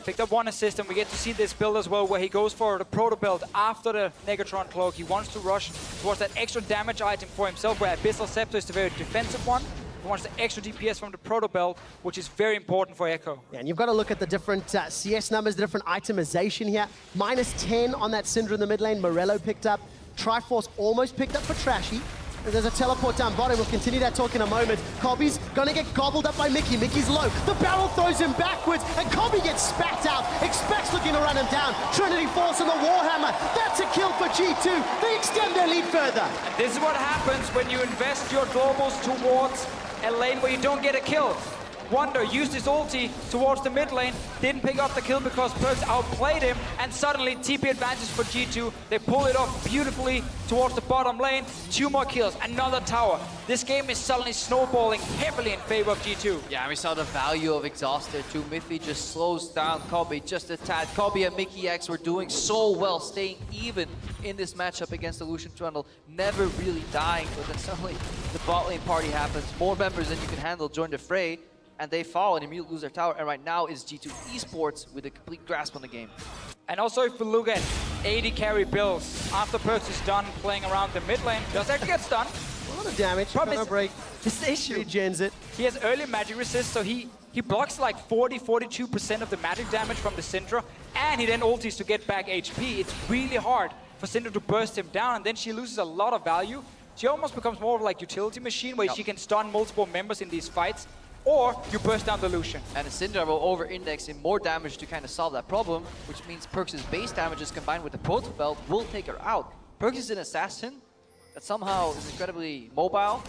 Picked up 1 assist, and we get to see this build as well, where he goes for the proto build after the Negatron cloak. He wants to rush towards that extra damage item for himself, where Abyssal Scepter is the very defensive one. He wants the extra DPS from the proto belt, which is very important for Echo. Yeah, and you've got to look at the different CS numbers, the different itemization here. -10 on that Syndra in the mid lane. Morello picked up. Triforce almost picked up for Trashy. And there's a teleport down bottom. We'll continue that talk in a moment. Kobbe's gonna get gobbled up by Mithy. Mithy's low. The barrel throws him backwards, and Kobbe gets spat out. Expects looking to run him down. Trinity falls on the Warhammer. That's a kill for G2. They extend their lead further. And this is what happens when you invest your globals towards a lane where you don't get a kill. Wunder used his ulti towards the mid lane, didn't pick up the kill because PerkZ outplayed him, and suddenly TP advantage for G2. They pull it off beautifully towards the bottom lane. 2 more kills, another tower. This game is suddenly snowballing heavily in favor of G2. Yeah, we saw the value of Exhausted too. Mithy just slows down Kobbe just a tad. Kobbe and Mikyx were doing so well, staying even in this matchup against the Lucian Trundle, never really dying, but then suddenly the bot lane party happens. More members than you can handle join the fray, and they fall and immediately lose their tower. And right now is G2 eSports with a complete grasp on the game. And also if we look at AD carry builds, after PerkZ is done playing around the mid lane, does actually get stunned. A lot of damage. Chrono break. This issue. Regens it. He has early magic resist, so he blocks like 40-42% of the magic damage from the Syndra, and he then ultis to get back HP. It's really hard for Syndra to burst him down, and then she loses a lot of value. She almost becomes more of like utility machine, where she can stun multiple members in these fights, or you burst down the Lucian. And the Syndra will over-index in more damage to kind of solve that problem, which means PerkZ's base damages combined with the Proto Belt will take her out. PerkZ is an assassin that somehow is incredibly mobile,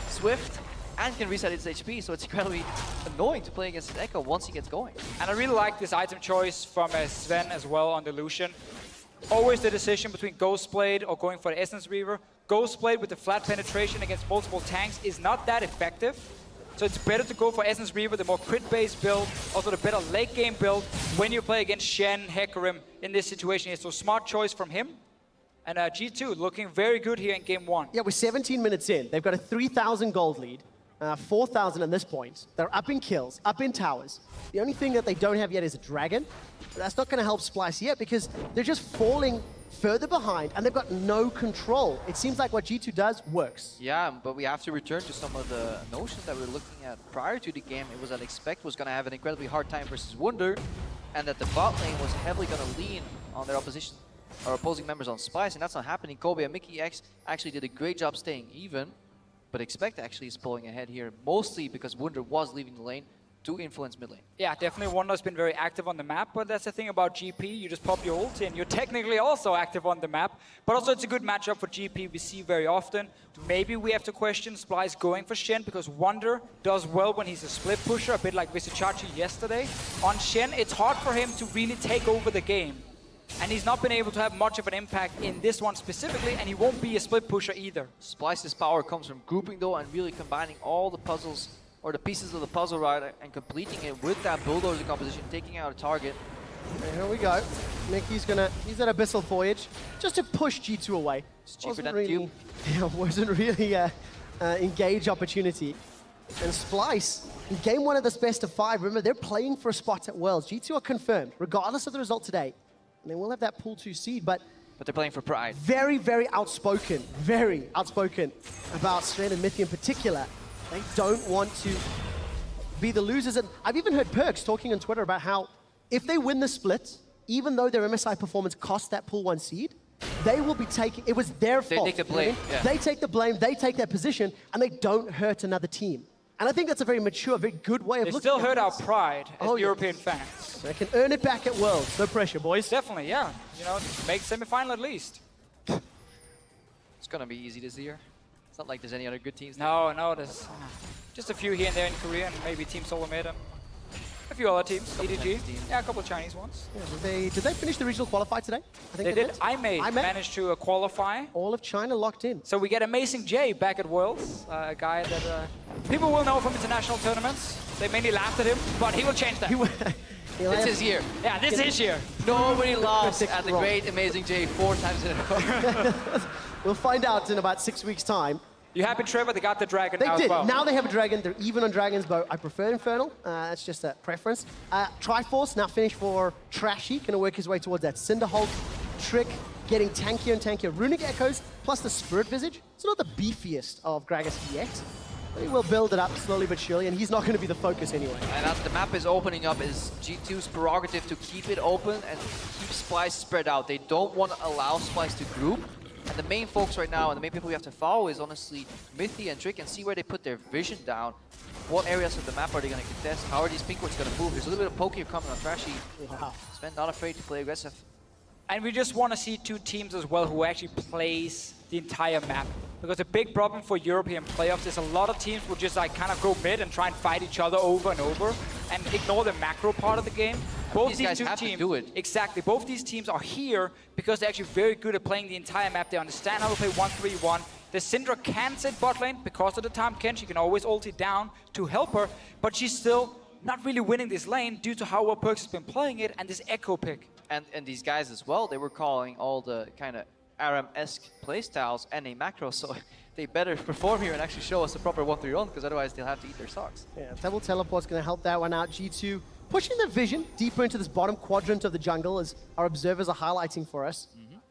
swift, and can reset its HP, so it's incredibly annoying to play against his Echo once he gets going. And I really like this item choice from Sven as well on the Lucian. Always the decision between Ghostblade or going for the Essence Reaver. Ghostblade with the flat penetration against multiple tanks is not that effective. So it's better to go for Essence Reaver, the more crit-based build, also the better late game build when you play against Shen, Hecarim in this situation here. So smart choice from him. And G2 looking very good here in game 1. Yeah, we're 17 minutes in. They've got a 3,000 gold lead, 4,000 at this point. They're up in kills, up in towers. The only thing that they don't have yet is a dragon. But that's not going to help Splyce yet because they're just falling further behind and they've got no control. It seems like what G2 does works. Yeah, but we have to return to some of the notions that we were looking at prior to the game. It was that Expect was going to have an incredibly hard time versus Wunder, and that the bot lane was heavily going to lean on their opposition or opposing members on Splyce, and that's not happening. Kobbe and Mikyx actually did a great job staying even, but Expect actually is pulling ahead here, mostly because Wunder was leaving the lane to influence mid lane. Yeah, definitely Wunder's been very active on the map, but that's the thing about GP. You just pop your ulti and you're technically also active on the map. But also it's a good matchup for GP we see very often. Maybe we have to question Splyce going for Shen because Wunder does well when he's a split pusher, a bit like Visichachi yesterday. On Shen, it's hard for him to really take over the game. And he's not been able to have much of an impact in this one specifically, and he won't be a split pusher either. Splyce's power comes from grouping though and really combining all the puzzles or the pieces of the puzzle right and completing it with that bulldozer composition, taking out a target. And here we go. Mickey's gonna use that Abyssal Voyage just to push G2 away. It's cheaper than Cube. Yeah, wasn't really engage opportunity. And Splyce, in game 1 of this best of 5, remember they're playing for a spot at Worlds. G2 are confirmed, regardless of the result today. And they will have that pool 2 seed, but they're playing for pride. Very outspoken about Sven and Mithy in particular. They don't want to be the losers. And I've even heard PerkZ talking on Twitter about how if they win the split, even though their MSI performance cost that pool 1 seed, they will be taking, it was their fault. They take the blame. Yeah. They take the blame, they take their position, and they don't hurt another team. And I think that's a very mature, very good way of looking at it. They still hurt our pride as European fans. They can earn it back at Worlds. No pressure, boys. Definitely, yeah. You know, make semi-final at least. It's gonna be easy this year. It's not like there's any other good teams. No, there's just a few here and there in Korea, and maybe Team Solomid. A few other teams, EDG. Yeah, a couple of Chinese ones. Yeah, did they finish the regional qualify today? I think they did. I managed to qualify. All of China locked in. So we get Amazing J back at Worlds, a guy that people will know from international tournaments. They mainly laughed at him, but he will change that. It's his year. Yeah, this is his year. Nobody laughs at the great Amazing J 4 times in a row. We'll find out in about 6 weeks' time. You happy, Trevor? They got the dragon now as well. Now they have a dragon. They're even on Dragon's Bow. I prefer Infernal. That's just a preference. Triforce now finished for Trashy. Going to work his way towards that Cinderhulk trick, getting tankier and tankier. Runic Echoes plus the Spirit Visage. It's not the beefiest of Gragas yet. But he will build it up slowly but surely, and he's not going to be the focus anyway. And as the map is opening up, it's G2's prerogative to keep it open and keep Splyce spread out. They don't want to allow Splyce to group. And the main folks right now, and the main people we have to follow is honestly Mithy and Trick, and see where they put their vision down. What areas of the map are they going to contest? How are these pink wards going to move? There's a little bit of poke here coming on Trashy. Wow. Sven not afraid to play aggressive. And we just want to see 2 teams as well who actually plays the entire map. Because a big problem for European playoffs is a lot of teams will just like kind of go mid and try and fight each other over and over and ignore the macro part of the game. Both these two teams do it. Exactly. Both these teams are here because they're actually very good at playing the entire map. They understand how to play 1-3-1. The Syndra can sit bot lane because of the time Ken. She can always ult it down to help her, but she's still not really winning this lane due to how well PerkZ has been playing it and this echo pick. And these guys as well, they were calling all the kind of Aram-esque playstyles and a macro, so they better perform here and actually show us a proper 1-3-1, because otherwise they'll have to eat their socks. Yeah, double teleport's going to help that one out. G2 pushing their vision deeper into this bottom quadrant of the jungle, as our observers are highlighting for us.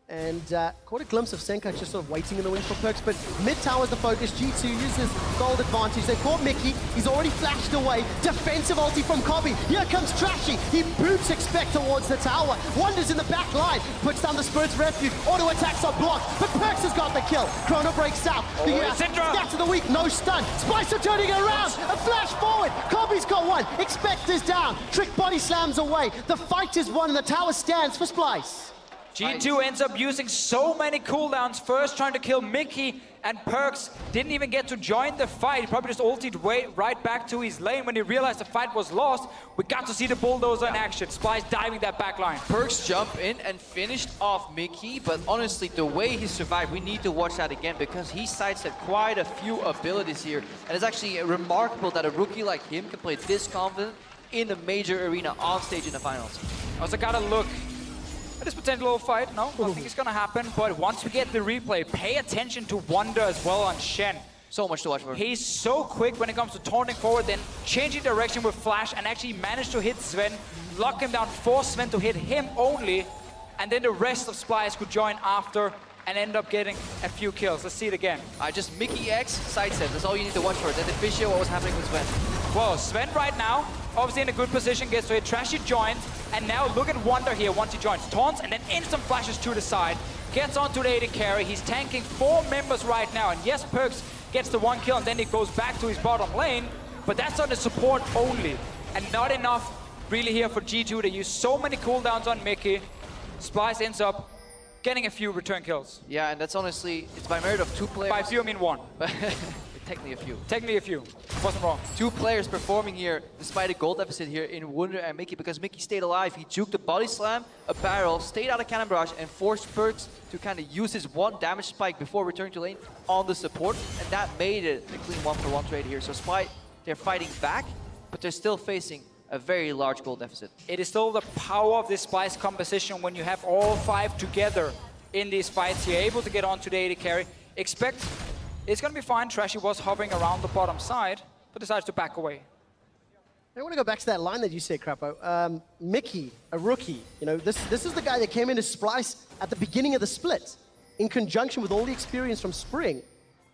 And caught a glimpse of Sencux just sort of waiting in the wings for PerkZ, but mid tower's the focus. G2 uses gold advantage. They caught Mickey. He's already flashed away. Defensive ulti from Kobbe. Here comes Trashy. He boots Expect towards the tower. Wunder's in the back line. Puts down the Spirit's Refuge. Auto attacks are blocked, but PerkZ has got the kill. Chrono breaks out. Stats of the week, no stun. Splyce are turning it around. A flash forward. Kobbe's got one. Expect is down. Trick body slams away. The fight is won and the tower stands for Splyce. G2 ends up using so many cooldowns, first trying to kill Mithy, and PerkZ didn't even get to join the fight. He probably just ulted right back to his lane when he realized the fight was lost. We got to see the bulldozer in action. Splyce diving that back line. PerkZ jumped in and finished off Mithy, but honestly, the way he survived, we need to watch that again because he sidestepped quite a few abilities here. And it's actually remarkable that a rookie like him can play this confident in a major arena on stage in the finals. Also gotta look at this potential little fight. No, I don't think it's gonna happen. But once we get the replay, pay attention to Wunder as well on Shen. So much to watch for. He's so quick when it comes to taunting forward, then changing direction with flash, and actually managed to hit Zven, lock him down, force Sven to hit him only, and then the rest of Splyce could join after and end up getting a few kills. Let's see it again. Just Mikyx sidestep. That's all you need to watch for. Then Deficio, what was happening with Sven. Well, Sven right now, obviously in a good position, gets to hit. Trashy joins, and now look at Wunder here once he joins. Taunts, and then instant flashes to the side. Gets onto the AD carry. He's tanking 4 members right now, and yes, PerkZ gets the 1 kill, and then he goes back to his bottom lane, but that's on the support only, and not enough really here for G2. They use so many cooldowns on Mithy. Splyce ends up getting a few return kills. Yeah, and that's honestly, it's by merit of 2 players. By few, I mean 1. Technically a few. Technically a few. Wasn't wrong. 2 players performing here, despite a gold deficit here in Wunder and Mithy, because Mithy stayed alive. He juked a body slam, a barrel, stayed out of cannon barrage, and forced PerkZ to kind of use his 1 damage spike before returning to lane on the support, and that made it a clean 1-for-1 trade here. So Splyce, they're fighting back, but they're still facing a very large gold deficit. It is still the power of this Splyce composition when you have all 5 together in these fights. You're able to get onto the AD carry. Expect it's going to be fine. Trashy was hovering around the bottom side, but decides to back away. I want to go back to that line that you said, Krepo. Mithy, a rookie, you know, this is the guy that came into Splyce at the beginning of the split, in conjunction with all the experience from Spring.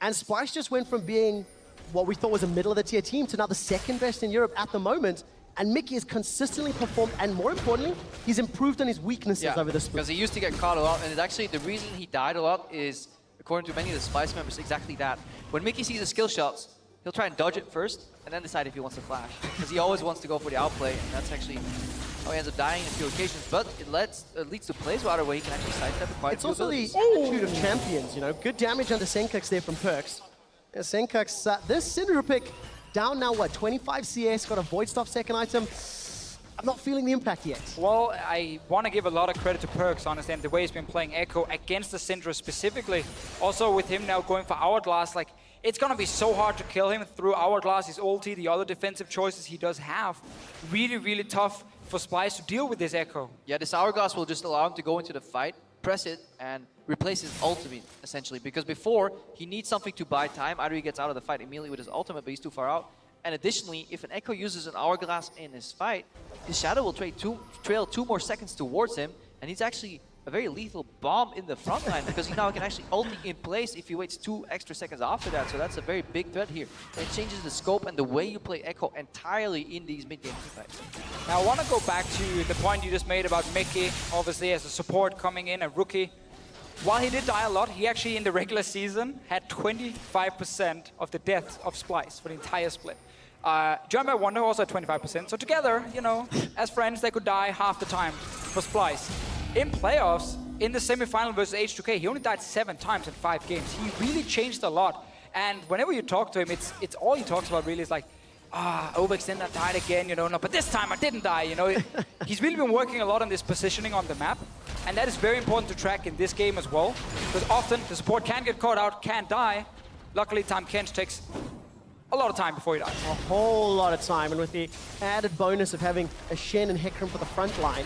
And Splyce just went from being what we thought was a middle of the tier team to now the 2nd best in Europe at the moment. And Mithy has consistently performed, and more importantly, he's improved on his weaknesses over the split. Because he used to get caught a lot, and it's actually the reason he died a lot is, according to many of the Splyce members, exactly that. When Mithy sees the skill shots, he'll try and dodge it first, and then decide if he wants to flash. Because he always wants to go for the outplay, and that's actually how he ends up dying in a few occasions. But it leads to plays where he can actually sidestep quite It's also the attitude of champions, you know. Good damage under Sencux there from PerkZ. Yeah, Sencux, this Syndra pick, down now, what, 25 CS, got a Void Stop 2nd item. I'm not feeling the impact yet. Well, I want to give a lot of credit to PerkZ, honestly, and the way he's been playing Echo against the Syndra specifically. Also with him now going for Hourglass, like, it's going to be so hard to kill him through Hourglass, his ulti, the other defensive choices he does have. Really, really tough for Splyce to deal with this Echo. Yeah, this Hourglass will just allow him to go into the fight, press it, and replace his ultimate, essentially. Because before, he needs something to buy time. Either he gets out of the fight immediately with his ultimate, but he's too far out. And additionally, if an Echo uses an Hourglass in his fight, his Shadow will trail 2 more seconds towards him, and he's actually a very lethal bomb in the front line because he now can actually ulti in place if he waits 2 extra seconds after that. So that's a very big threat here. And it changes the scope and the way you play Echo entirely in these mid-game teamfights. Now I want to go back to the point you just made about Mithy, obviously as a support coming in, a rookie. While he did die a lot, he actually in the regular season had 25% of the deaths of Splyce for the entire split. Joined by Wunder also at 25%. So together, you know, as friends, they could die half the time for Splyce. In playoffs, in the semifinal versus H2K, he only died 7 times in 5 games. He really changed a lot. And whenever you talk to him, it's all he talks about really is like, overextended, I died again, you know, no, but this time I didn't die, you know. He's really been working a lot on this positioning on the map, and that is very important to track in this game as well, because often the support can get caught out, can die. Luckily, Time Kench takes a lot of time before he dies. A whole lot of time, and with the added bonus of having a Shen and Hecarim for the front line,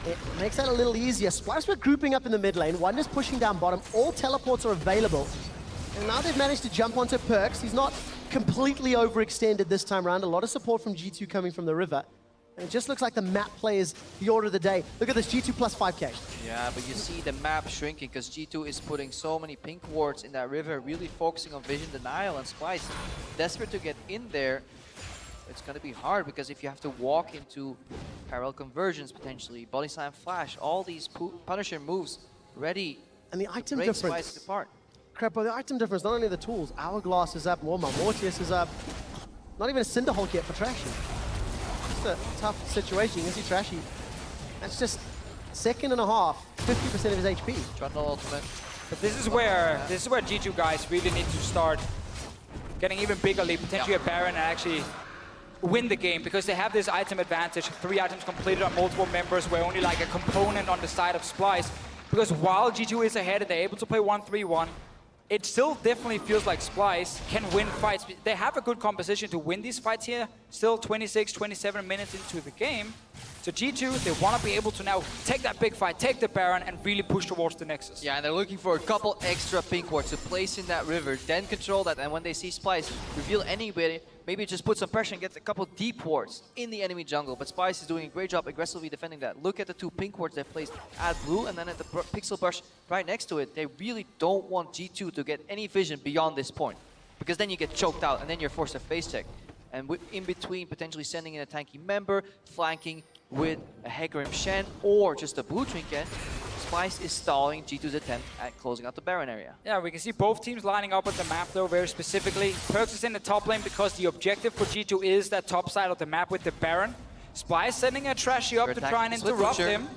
it makes that a little easier. Splyce were grouping up in the mid lane, Wunder's pushing down bottom, all teleports are available. And now they've managed to jump onto PerkZ. He's not completely overextended this time around. A lot of support from G2 coming from the river. And it just looks like the map play is the order of the day. Look at this, G2 plus 5k. Yeah, but you see the map shrinking because G2 is putting so many pink wards in that river, really focusing on vision denial, and Splyce desperate to get in there. It's going to be hard because if you have to walk into parallel conversions potentially, body slam flash, all these Punisher moves ready. And the item to break difference. Splyce apart. Krepo, the item difference, not only the tools, Hourglass is up, Mortius is up. Not even a Cinderhulk yet for Trashy. Just a tough situation. You can see Trashy. That's just second and a half, 50% of his HP. Trundle ultimate. But this is where G2 guys really need to start getting even bigger lead, potentially a Baron, and actually win the game, because they have this item advantage, 3 items completed on multiple members, where only like a component on the side of Splyce. Because while G2 is ahead and they're able to play 1-3-1, it still definitely feels like Splyce can win fights. They have a good composition to win these fights here. Still 26, 27 minutes into the game. So G2, they want to be able to now take that big fight, take the Baron, and really push towards the Nexus. Yeah, and they're looking for a couple extra pink wards to place in that river, then control that, and when they see Splyce reveal anybody, maybe just put some pressure and get a couple deep wards in the enemy jungle. But Splyce is doing a great job aggressively defending that. Look at the 2 pink wards they placed at blue, and then at the pixel brush right next to it. They really don't want G2 to get any vision beyond this point, because then you get choked out, and then you're forced to face check. And in between, potentially sending in a tanky member, flanking with a Hecarim Shen, or just a blue trinket, Splyce is stalling G2's attempt at closing out the Baron area. Yeah, we can see both teams lining up with the map though, very specifically. PerkZ is in the top lane because the objective for G2 is that top side of the map with the Baron. Splyce sending a Trashy up to try and interrupt him.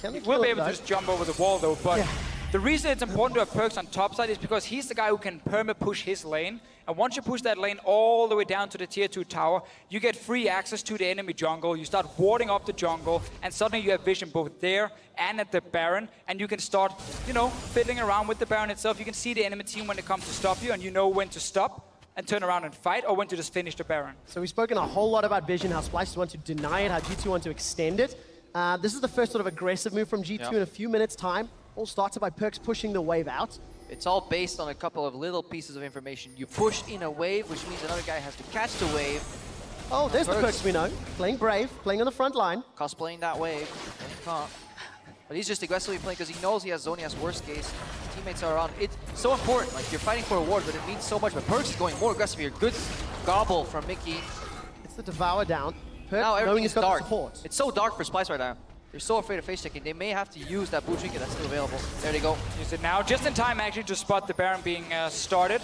He will be able to just jump over the wall though, but the reason it's important to have PerkZ on top side is because he's the guy who can perma-push his lane. And once you push that lane all the way down to the tier 2 tower, you get free access to the enemy jungle. You start warding up the jungle, and suddenly you have vision both there and at the Baron. And you can start, you know, fiddling around with the Baron itself. You can see the enemy team when it comes to stop you, and you know when to stop and turn around and fight, or when to just finish the Baron. So we've spoken a whole lot about vision, how Splyce want to deny it, how G2 want to extend it. This is the first sort of aggressive move from G2 in a few minutes' time. All started by PerkZ pushing the wave out. It's all based on a couple of little pieces of information. You push in a wave, which means another guy has to catch the wave. Oh, there's the PerkZ we know. Playing brave, playing on the front line. Cosplaying that wave. But he's just aggressively playing because he knows he has Zhonya's worst case. His teammates are around. It's so important. Like, you're fighting for a ward, but it means so much. But PerkZ is going more aggressive here. Good gobble from Mithy. It's the Devour down. PerkZ now everything is dark. It's so dark for Splyce right now. They're so afraid of face checking. They may have to use that blue trinket that's still available. There they go. Use it now, just in time actually to spot the Baron being started.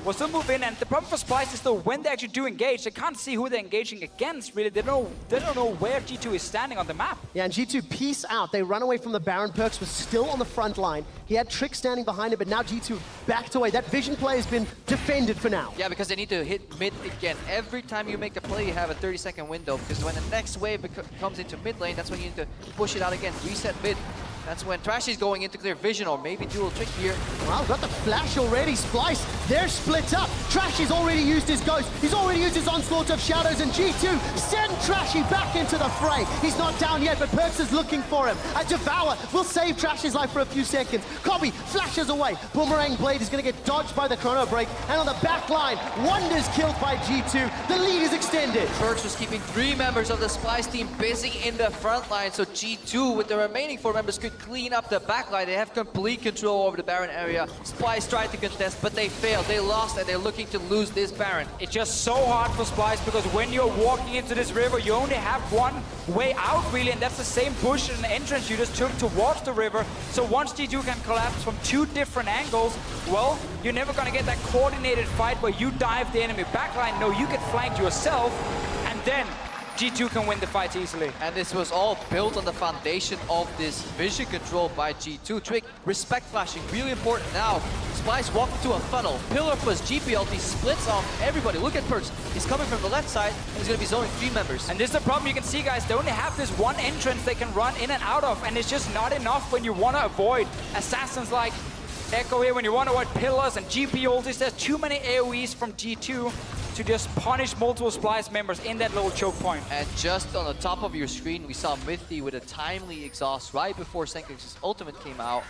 We'll still move in, and the problem for Splyce is though when they actually do engage, they can't see who they're engaging against, really. They don't know where G2 is standing on the map. Yeah, and G2 peace out. They run away from the Baron. PerkZ was still on the front line. He had Trick standing behind him, but now G2 backed away. That vision play has been defended for now. Yeah, because they need to hit mid again. Every time you make a play, you have a 30-second window, because when the next wave comes into mid lane, that's when you need to push it out again, reset mid. That's when Trashy's going into clear vision, or maybe dual trick here. Wow, got the flash already. Splyce, they're split up. Trashy's already used his ghost. He's already used his onslaught of shadows, and G2 send Trashy back into the fray. He's not down yet, but PerkZ is looking for him. A Devour will save Trashy's life for a few seconds. Kobbe flashes away. Boomerang Blade is going to get dodged by the chrono break, and on the back line, Wunder's killed by G2. The lead is extended. PerkZ was keeping 3 members of the Splyce team busy in the front line, so G2 with the remaining 4 members could clean up the back line. They have complete control over the Baron area. Splyce tried to contest, but they failed. They lost, and they're looking to lose this Baron. It's just so hard for Splyce, because when you're walking into this river, you only have one way out, really, and that's the same push and entrance you just took towards the river. So once G2 can collapse from 2 different angles, well, you're never going to get that coordinated fight where you dive the enemy backline. No, you get flanked yourself, and then G2 can win the fight easily. And this was all built on the foundation of this vision control by G2. Trick, respect flashing, really important now. Splyce walked into a funnel. Pillar plus GP ulti splits off everybody. Look at PerkZ. He's coming from the left side, and he's going to be zoning 3 members. And this is the problem you can see, guys. They only have this one entrance they can run in and out of, and it's just not enough when you want to avoid assassins like Echo here, when you want to avoid pillars and GP ultis. There's too many AoEs from G2 to just punish multiple Splyce members in that little choke point. And just on the top of your screen, we saw Mithy with a timely exhaust right before Sencux's ultimate came out.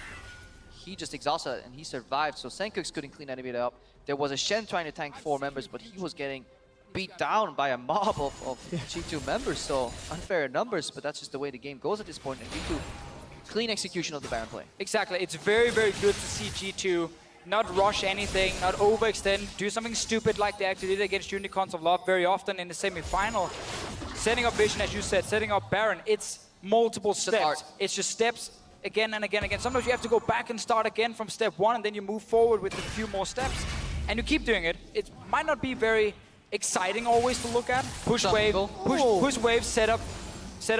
He just exhausted it and he survived, so Sencux couldn't clean anybody up. There was a Shen trying to tank 4 members, but he was getting beat down by a mob of G2 members, so unfair numbers, but that's just the way the game goes at this point. And G2, clean execution of the Baron play. Exactly, it's very, very good to see G2 not rush anything, not overextend, do something stupid like they actually did against Unicorns of Love very often in the semi-final. Setting up vision, as you said, setting up Baron, it's multiple steps. It's just steps again and again and again. Sometimes you have to go back and start again from step 1, and then you move forward with a few more steps. And you keep doing it. It might not be very exciting always to look at. Push wave, push wave, set up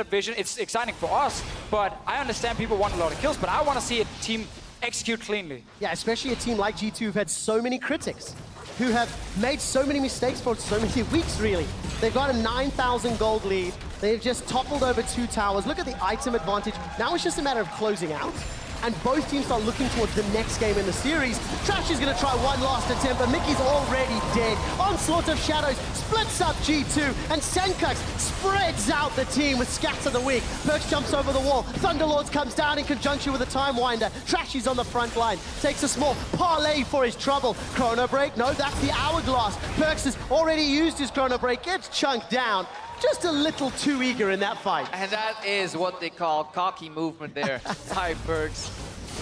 vision. It's exciting for us, but I understand people want a lot of kills, but I want to see a team execute cleanly. Yeah, especially a team like G2 who've had so many critics, who have made so many mistakes for so many weeks, really. They've got a 9,000 gold lead. They've just toppled over 2 towers. Look at the item advantage. Now it's just a matter of closing out. And both teams start looking towards the next game in the series. Trashy's gonna try one last attempt, but Miky's already dead. Onslaught of Shadows splits up G2, and Sencux spreads out the team with Scatter the Weak. PerkZ jumps over the wall. Thunderlords comes down in conjunction with a Time Winder. Trashy's on the front line, takes a small parlay for his trouble. Chrono Break, no, that's the Hourglass. PerkZ has already used his Chrono Break, gets chunked down. Just a little too eager in that fight. And that is what they call cocky movement there by PerkZ.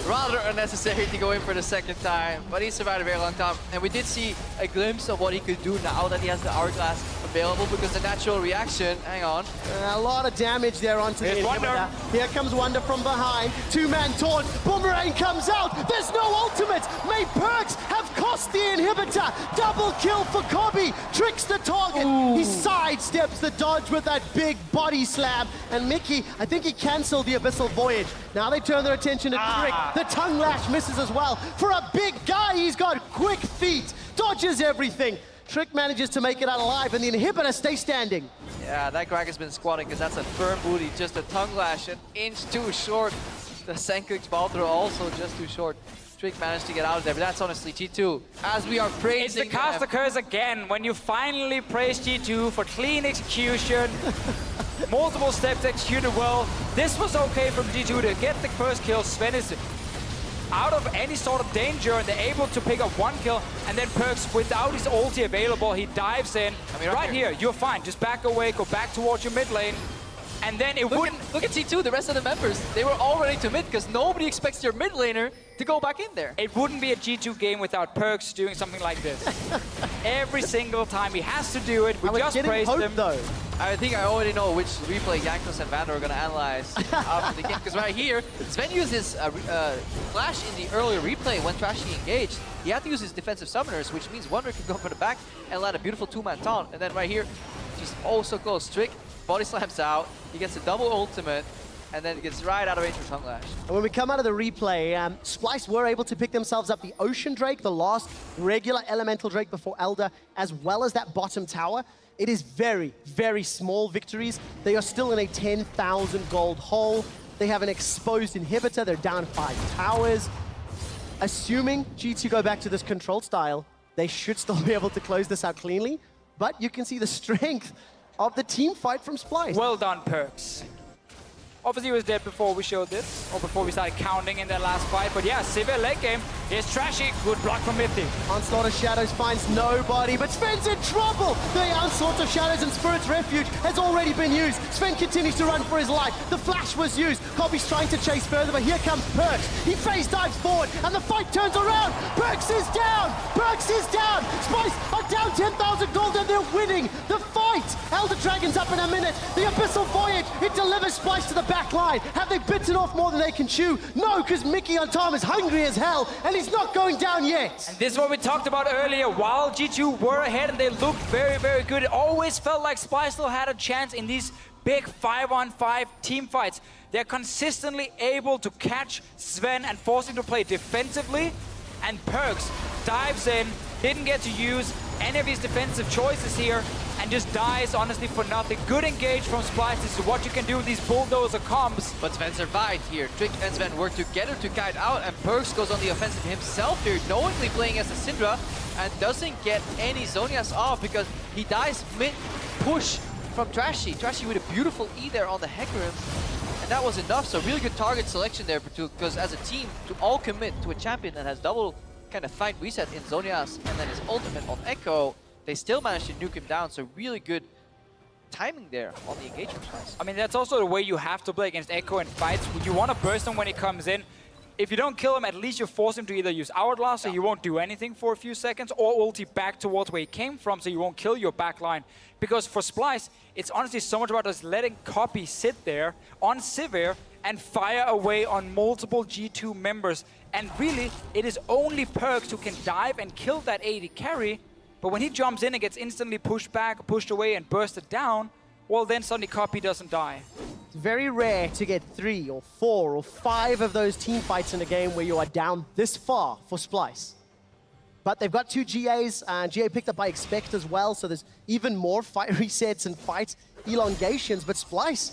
Rather unnecessary to go in for the second time, but he survived a very long time. And we did see a glimpse of what he could do now that he has the Hourglass available, because the natural reaction, hang on. A lot of damage there onto the inhibitor. Here comes Wunder from behind. 2-man taunt. Boomerang comes out. There's no ultimate. May PerkZ have cost the inhibitor. Double kill for Kobbe. Tricks the target. He sidesteps the dodge with that big body slam. And Mithy, I think he canceled the Abyssal Voyage. Now they turn their attention to Trick. The tongue lash misses as well. For a big guy, he's got quick feet. Dodges everything. Trick manages to make it out alive, and the inhibitor stays standing. Yeah, that Crack has been squatting because that's a firm booty. Just a tongue lash, an inch too short. The Sencux ball throw also just too short. Trick managed to get out of there, but that's honestly G2. As we are praising... It's the caster curse again, when you finally praise G2 for clean execution. Multiple steps executed well. This was okay from G2 to get the first kill. Sven is out of any sort of danger, and they're able to pick up 1 kill, and then PerkZ, without his ulti available, he dives in. I mean, right here, you're fine. Just back away, go back towards your mid lane. And then it wouldn't... Look at T2, the rest of the members. They were all ready to mid because nobody expects your mid laner to go back in there. It wouldn't be a G2 game without PerkZ doing something like this. Every single time he has to do it. We just praised him. Though. I think I already know which replay Jankos and Vander are going to analyze after the game. Because right here, Sven used his flash in the earlier replay when Trashy engaged. He had to use his defensive summoners, which means Wunder can go for the back and land a beautiful 2-man taunt. And then right here, just oh so close. Trick body slams out. He gets a double ultimate, and then it gets right out of range for Tongue Lash. And when we come out of the replay, Splyce were able to pick themselves up the Ocean Drake, the last regular Elemental Drake before Elder, as well as that bottom tower. It is very, very small victories. They are still in a 10,000 gold hole. They have an exposed inhibitor. They're down 5 towers. Assuming G2 go back to this control style, they should still be able to close this out cleanly. But you can see the strength of the team fight from Splyce. Well done, PerkZ. Obviously, he was dead before we showed this, or before we started counting in that last fight. But yeah, severe late game. Here's Trashy. Good block from Mithy. Onslaught of Shadows finds nobody, but Sven's in trouble! The Onslaught of Shadows and Spirit's Refuge has already been used. Sven continues to run for his life. The flash was used. Kobbe's trying to chase further, but here comes PerkZ. He phase dives forward, and the fight turns around. PerkZ is down! PerkZ is down! Splyce are down 10,000 gold, and they're winning the fight! Elder Dragon's up in a minute. The Abyssal Voyage, it delivers Splyce to the back line. Have they bitten off more than they can chew? No, because Miky on Tom is hungry as hell, and he's not going down yet. And this is what we talked about earlier. While G2 were ahead and they looked very, very good, it always felt like Splyce still had a chance in these big 5-on-5 team fights. They're consistently able to catch Sven and force him to play defensively, and PerkZ dives in, didn't get to use any of his defensive choices here, and just dies honestly for nothing. Good engage from Splyce. This is what you can do with these bulldozer comps. But Sven survived here. Trick and Sven work together to kite out, and PerkZ goes on the offensive himself here, knowingly playing as a Syndra, and doesn't get any Zhonya's off because he dies mid-push from Trashy. Trashy with a beautiful E there on the Hecarim, and that was enough. So really good target selection there, because as a team, to all commit to a champion that has double kind of fight reset in Zhonya's and then his ultimate on Echo, they still managed to nuke him down. So really good timing there on the engagement slice. I mean, that's also the way you have to play against Echo in fights. You want to burst him when he comes in. If you don't kill him, at least you force him to either use Hourglass, so he won't do anything for a few seconds, or ulti back towards where he came from, so you won't kill your backline. Because for Splyce, it's honestly so much about just letting Kobbe sit there on Sivir and fire away on multiple G2 members. And really, it is only PerkZ who can dive and kill that AD carry, but when he jumps in and gets instantly pushed back, pushed away, and bursted down, well, then suddenly Kobbe doesn't die. very rare to get 3 or 4 or 5 of those team fights in a game where you are down this far for Splyce. But they've got 2 GAs, and GA picked up by Expect as well, so there's even more fight resets and fight elongations, but Splyce,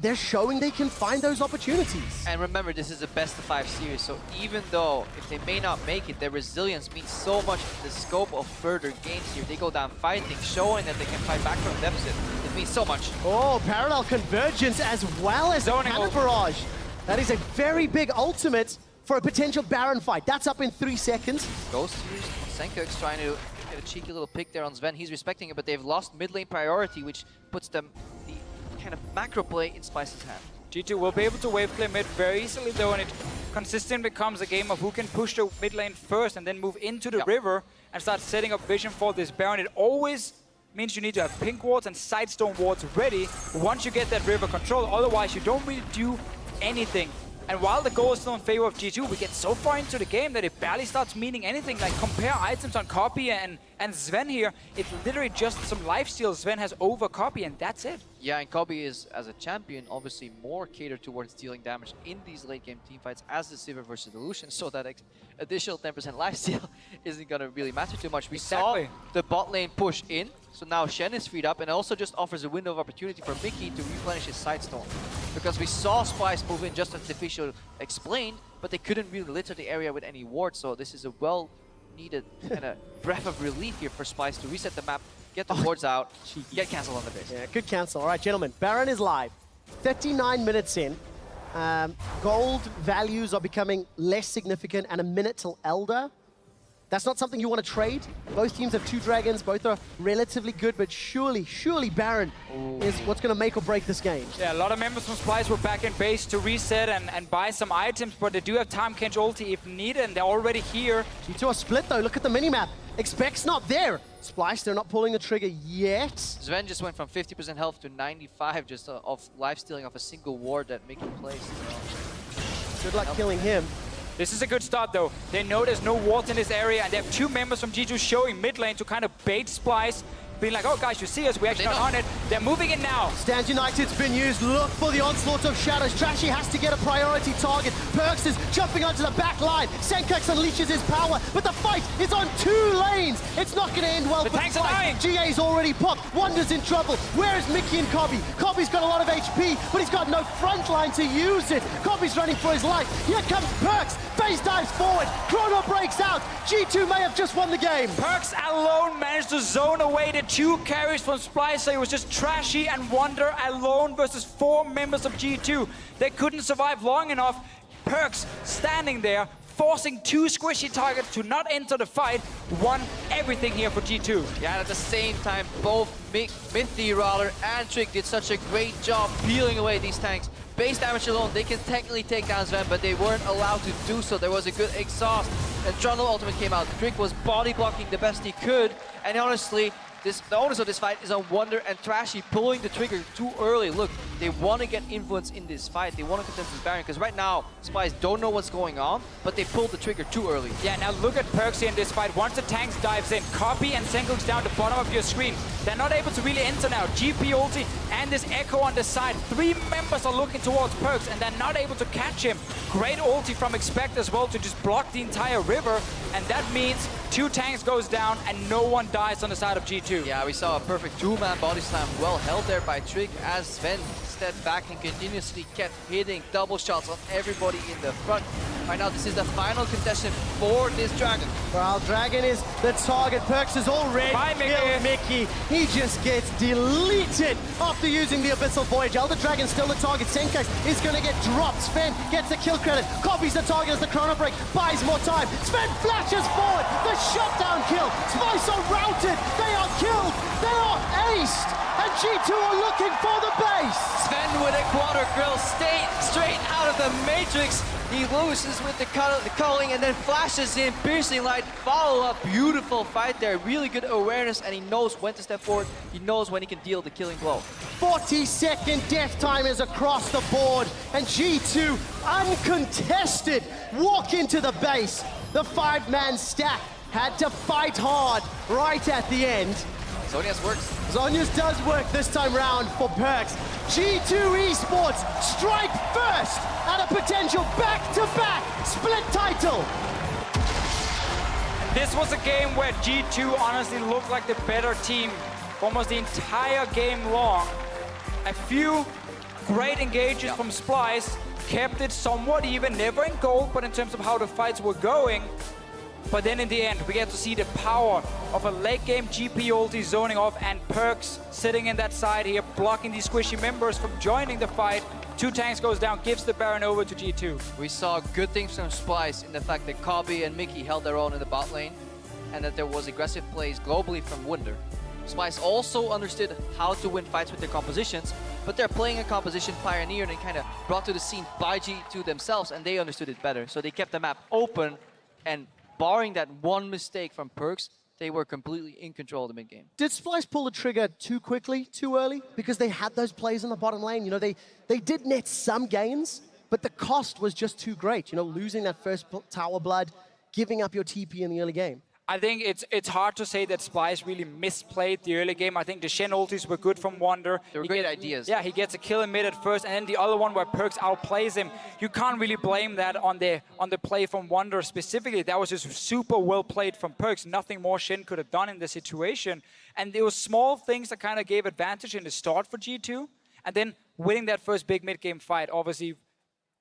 they're showing they can find those opportunities. And remember, this is a best-of-5 series, so even though if they may not make it, their resilience means so much in the scope of further games here. They go down fighting, showing that they can fight back from deficit. It means so much. Oh, parallel convergence as well as Cannon Barrage. That is a very big ultimate for a potential Baron fight. That's up in 3 seconds. Ghost used Sencux trying to get a cheeky little pick there on Zven. He's respecting it, but they've lost mid lane priority, which puts them the kind of macro play in Splyce's hand. G2 will be able to wave clear mid very easily though, and it consistently becomes a game of who can push the mid lane first and then move into the river and start setting up vision for this Baron. It always means you need to have pink wards and sidestone wards ready once you get that river control, otherwise you don't really do anything. And while the goal is still in favor of G2, we get so far into the game that it barely starts meaning anything. Like, compare items on Kobbe and Zven here. It's literally just some lifesteal Zven has over Kobbe, and that's it. Yeah, and Kobbe is, as a champion, obviously more catered towards dealing damage in these late-game teamfights as the Sivir versus Illusion, so that additional 10% lifesteal isn't going to really matter too much. We saw the bot lane push in, so now Shen is freed up, and also just offers a window of opportunity for Mithy to replenish his sidestone. Because we saw Splyce move in just as Deficio explained, but they couldn't really litter the area with any wards, so this is a well-needed kind of breath of relief here for Splyce to reset the map, get the wards out, get cancel on the base. Yeah, good cancel. All right, gentlemen, Baron is live. 39 minutes in. Gold values are becoming less significant, and a minute till Elder. That's not something you want to trade. Both teams have 2 dragons, both are relatively good, but surely Baron is what's going to make or break this game. Yeah, a lot of members from Splyce were back in base to reset and buy some items, but they do have time Kench ulti if needed, and they're already here. G2 are split though, look at the minimap. Expect's not there. Splyce, they're not pulling the trigger yet. Sven just went from 50% health to 95 just of life-stealing off a single ward that Mikyx placed. Good luck killing him. This is a good start though. They know there's no wards in this area, and they have 2 members from G2 showing mid lane to kind of bait Splyce. Being like, oh guys, you see us, we actually not on it. They're moving in now. Stand United's been used. Look for the onslaught of shadows. Trashy has to get a priority target. PerkZ is jumping onto the back line. Sencux unleashes his power, but the fight is on 2 lanes. It's not going to end well for tanks are dying. GA's already popped. Wunder's in trouble. Where is Mithy and Kobbe? Kobbe's got a lot of HP, but he's got no front line to use it. Kobbe's running for his life. Here comes PerkZ. Phase dives forward. Chrono breaks out. G2 may have just won the game. PerkZ alone managed to zone away the 2 carries from Splyce, so it was just Trashy and Wunder alone versus 4 members of G2. They couldn't survive long enough. PerkZ standing there, forcing 2 squishy targets to not enter the fight, won everything here for G2. Yeah, and at the same time, both Mithy and Trick did such a great job peeling away these tanks. Base damage alone, they can technically take down Sven, but they weren't allowed to do so. There was a good exhaust, and Trundle ultimate came out. Trick was body blocking the best he could, and honestly, the onus of this fight is on Wunder and Trashy pulling the trigger too early. Look, they want to get influence in this fight. They want to contest this Baron, because right now, Splyce don't know what's going on, but they pulled the trigger too early. Yeah, now look at PerkZ in this fight. Once the tanks dives in, Kobbe and Sencux down the bottom of your screen. They're not able to really enter now. GP ulti and this Echo on the side. 3 members are looking towards PerkZ, and they're not able to catch him. Great ulti from Expect as well to just block the entire river, and that means 2 tanks goes down and no one dies on the side of G2. Yeah, we saw a perfect 2-man body slam, well held there by Trick, as Sven stepped back and continuously kept hitting double shots on everybody in the front. Right now, this is the final contestant for this Dragon. Well, Dragon is the target. PerkZ is already killed Mithy. He just gets deleted after using the Abyssal Voyage. Elder Dragon's still the target. Sencux is going to get dropped. Sven gets the kill credit. Kobbe's the target as the Chrono Break buys more time. Sven flashes forward. The shutdown kill. Splyce are routed. They are killed. They are aced. And G2 are looking for the base. Sven with a quarter grill straight out of the Matrix. He loses with the culling and then flashes in, piercing light, follow-up, beautiful fight there. Really good awareness, and he knows when to step forward. He knows when he can deal the killing blow. 40-second death time is across the board, and G2, uncontested, walk into the base. The 5-man stack had to fight hard right at the end. Zonias works. Zhonya's does work this time round for PerkZ. G2 eSports strike first at a potential back-to-back split title. This was a game where G2 honestly looked like the better team almost the entire game long. A few great engages from Splyce kept it somewhat even, never in goal, but in terms of how the fights were going. But then in the end, we get to see the power of a late game GP ulti zoning off and PerkZ sitting in that side here, blocking these squishy members from joining the fight. 2 tanks goes down, gives the Baron over to G2. We saw good things from Splyce in the fact that Kobbe and Mithy held their own in the bot lane, and that there was aggressive plays globally from Wunder. Splyce also understood how to win fights with their compositions, but they're playing a composition pioneered and kind of brought to the scene by G2 themselves, and they understood it better. So they kept the map open, and barring that one mistake from PerkZ, they were completely in control of the mid game. Did Splyce pull the trigger too quickly, too early? Because they had those plays in the bottom lane. You know, they did net some gains, but the cost was just too great. You know, losing that first tower blood, giving up your TP in the early game. I think it's hard to say that Splyce really misplayed the early game. I think the Shen ultis were good from Wunder. They were great ideas. Yeah, he gets a kill in mid at first, and then the other one where PerkZ outplays him. You can't really blame that on the play from Wunder specifically. That was just super well played from PerkZ. Nothing more Shen could have done in the situation. And there were small things that kind of gave advantage in the start for G2. And then winning that first big mid-game fight obviously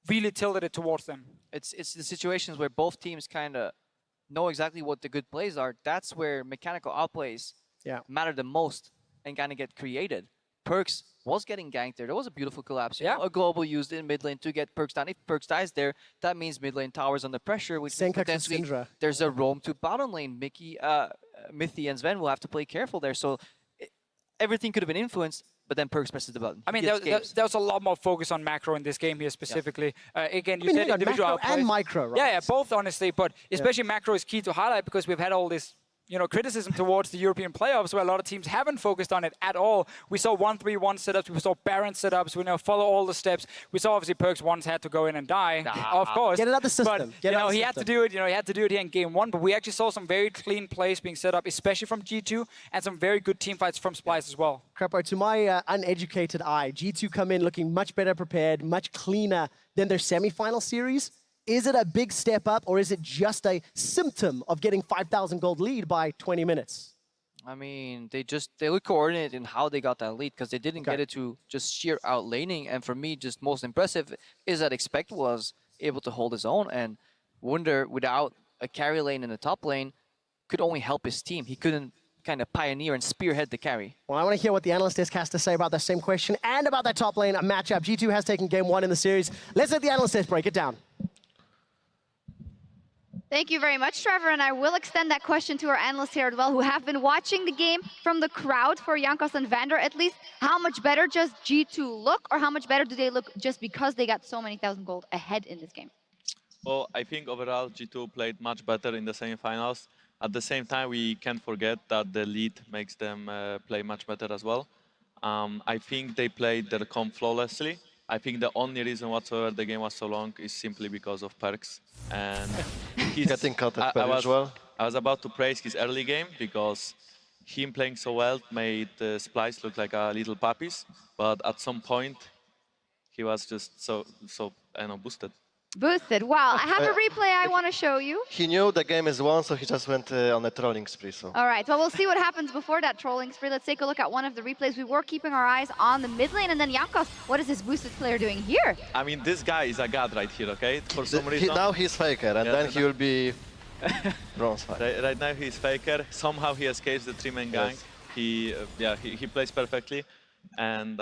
really tilted it towards them. It's the situations where both teams kind of know exactly what the good plays are. That's where mechanical outplays matter the most and kind of get created. PerkZ was getting ganked there. There was a beautiful collapse. You know, a global used in mid lane to get PerkZ down. If PerkZ dies there, that means mid lane towers under pressure, which means potentially there's a roam to bottom lane. Mithy and Sven will have to play careful there. So everything could have been influenced, but then PerkZ presses the button. I mean, there was a lot more focus on macro in this game here specifically. Again, you said individual macro and micro, right? Yeah, both honestly, but especially macro is key to highlight because we've had all this, you know, criticism towards the European playoffs where a lot of teams haven't focused on it at all. We saw 1-3-1 setups, we saw Baron setups, we now follow all the steps. We saw obviously PerkZ once had to go in and die, of course. Get it out the system. But, he had to do it, he had to do it here in game 1, but we actually saw some very clean plays being set up, especially from G2, and some very good team fights from Splyce as well. Krepo, to my uneducated eye, G2 come in looking much better prepared, much cleaner than their semi-final series. Is it a big step up, or is it just a symptom of getting 5,000 gold lead by 20 minutes? I mean, they look coordinated in how they got that lead because they didn't get it to just sheer out laning. And for me, just most impressive is that Expect was able to hold his own, and Wunder, without a carry lane in the top lane, could only help his team. He couldn't kind of pioneer and spearhead the carry. Well, I want to hear what the Analyst desk has to say about that same question and about that top lane matchup. G2 has taken game 1 in the series. Let's let the Analyst desk break it down. Thank you very much, Trevor, and I will extend that question to our analysts here as well, who have been watching the game from the crowd for Jankos and Vander. At least, how much better does G2 look, or how much better do they look just because they got so many thousand gold ahead in this game? Well, I think overall G2 played much better in the semifinals. At the same time, we can't forget that the lead makes them play much better as well. I think they played their comp flawlessly. I think the only reason whatsoever the game was so long is simply because of PerkZ. And he's getting cut as per usual. I was about to praise his early game because him playing so well made Splyce look like a little puppies. But at some point, he was just so I don't know, boosted. Boosted. Wow. I have a replay I want to show you. He knew the game is won, so he just went on a trolling spree. So. All right. Well, we'll see what happens before that trolling spree. Let's take a look at one of the replays. We were keeping our eyes on the mid lane, and then Jankos, what is this boosted player doing here? I mean, this guy is a god right here, okay? For some reason. Now he's Faker, and then he will be bronze 5. Right now he's Faker. Somehow he escapes the 3-man gank. He plays perfectly, and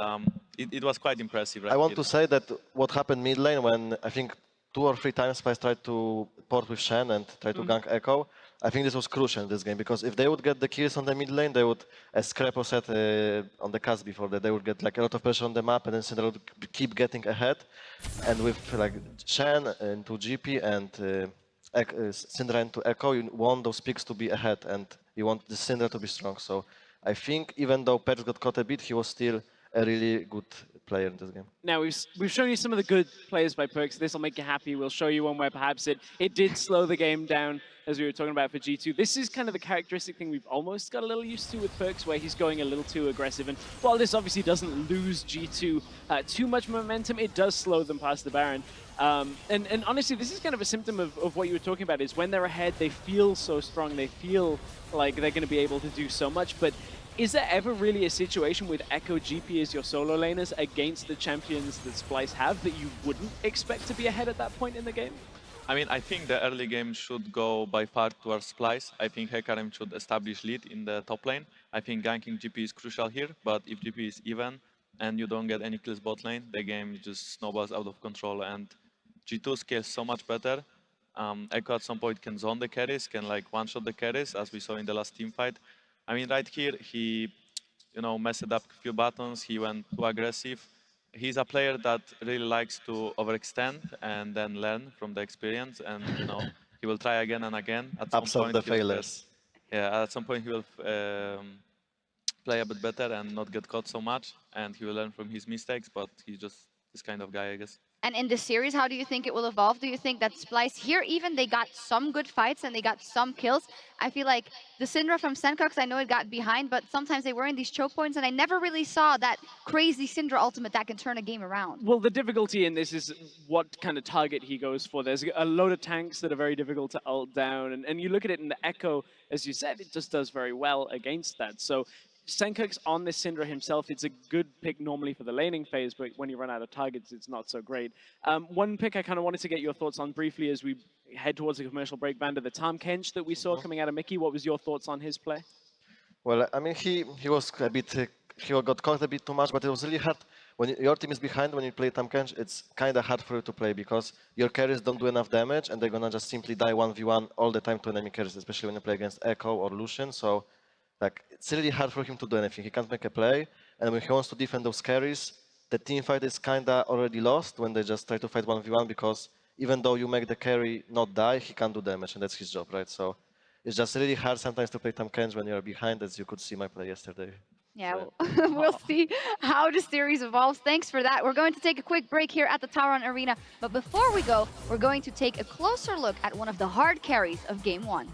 it was quite impressive. Right I want to say that what happened mid lane when I think 2 or 3 times Splyce tried to port with Shen and try to gank Echo. I think this was crucial in this game, because if they would get the kills on the mid lane, they would, as Krepo said on the cast before, that they would get like a lot of pressure on the map, and then Syndra would keep getting ahead. And with like Shen into GP and Syndra into Echo, you want those picks to be ahead, and you want the Syndra to be strong. So I think even though PerkZ got caught a bit, he was still a really good player in this game. Now, we've shown you some of the good players by PerkZ. This will make you happy. We'll show you one where perhaps it did slow the game down, as we were talking about for G2. This is kind of the characteristic thing we've almost got a little used to with PerkZ, where he's going a little too aggressive. And while this obviously doesn't lose G2 too much momentum, it does slow them past the Baron. And honestly, this is kind of a symptom of what you were talking about, is when they're ahead, they feel so strong. They feel like they're going to be able to do so much. But is there ever really a situation with Echo GP as your solo laners against the champions that Splyce have that you wouldn't expect to be ahead at that point in the game? I mean, I think the early game should go by far towards Splyce. I think Hecarim should establish lead in the top lane. I think ganking GP is crucial here, but if GP is even and you don't get any kills bot lane, the game just snowballs out of control, and G2 scales so much better. Echo at some point can zone the carries, can like one-shot the carries, as we saw in the last team fight. I mean, right here, he, messed up a few buttons, he went too aggressive. He's a player that really likes to overextend and then learn from the experience, and he will try again and again. At some Absorb point, the failures. Yeah, at some point he will play a bit better and not get caught so much, and he will learn from his mistakes, but he's just this kind of guy, I guess. And in this series, how do you think it will evolve? Do you think that Splyce here, even they got some good fights and they got some kills? I feel like the Syndra from Sencux, I know it got behind, but sometimes they were in these choke points, and I never really saw that crazy Syndra ultimate that can turn a game around. Well, the difficulty in this is what kind of target he goes for. There's a load of tanks that are very difficult to ult down, and you look at it in the Echo, as you said, it just does very well against that. So Sencux on this Syndra himself, it's a good pick normally for the laning phase, but when you run out of targets, it's not so great. One pick I kind of wanted to get your thoughts on briefly as we head towards the commercial break, Vander, the Tahm Kench that we saw coming out of Mithy. What was your thoughts on his play? Well, I mean, he was a bit, he got caught a bit too much, but it was really hard. When your team is behind, when you play Tahm Kench, it's kind of hard for you to play because your carries don't do enough damage, and they're gonna just simply die 1v1 all the time to enemy carries, especially when you play against Echo or Lucian. So, like, it's really hard for him to do anything. He can't make a play, and when he wants to defend those carries, the team fight is kinda already lost when they just try to fight 1v1, because even though you make the carry not die, he can't do damage, and that's his job, right? So it's just really hard sometimes to play Tahm Kench when you're behind, as you could see my play yesterday. Yeah, So, we'll see how the series evolves. Thanks for that. We're going to take a quick break here at the Tauron Arena, but before we go, we're going to take a closer look at one of the hard carries of Game 1.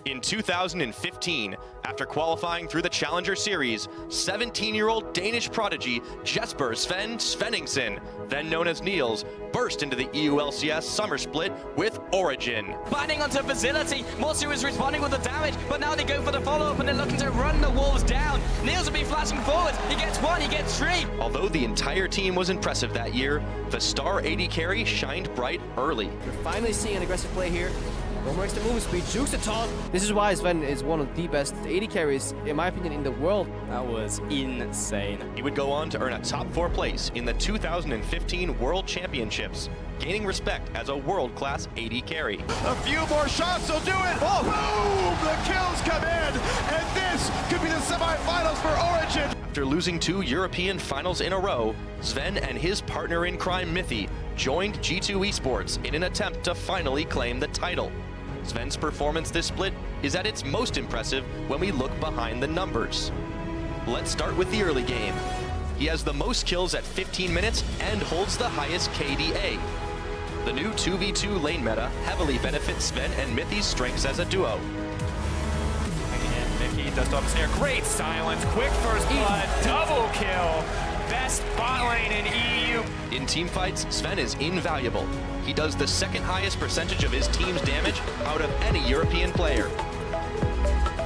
In 2015, after qualifying through the Challenger Series, 17-year-old Danish prodigy Jesper Sven Svenningsen, then known as Niels, burst into the EU LCS Summer Split with Origin. Binding onto Facility, Morsu is responding with the damage, but now they go for the follow-up and they're looking to run the Wolves down. Niels will be flashing forward, he gets one, he gets three. Although the entire team was impressive that year, the star AD carry shined bright early. You're finally seeing an aggressive play here. One more extra movement speed, jukes the taunt. This is why Sven is one of the best AD carries, in my opinion, in the world. That was insane. He would go on to earn a top 4 place in the 2015 World Championships, gaining respect as a world-class AD carry. A few more shots will do it. Oh, boom! The kills come in, and this could be the semifinals for Origin. After losing 2 European finals in a row, Sven and his partner in crime Mithy joined G2 eSports in an attempt to finally claim the title. Sven's performance this split is at its most impressive when we look behind the numbers. Let's start with the early game. He has the most kills at 15 minutes and holds the highest KDA. The new 2v2 lane meta heavily benefits Sven and Mithy's strengths as a duo. And Mithy does top snare. Great silence. Quick first blood. Double kill. Best bot lane in EU. In teamfights, Sven is invaluable. He does the second highest percentage of his team's damage out of any European player.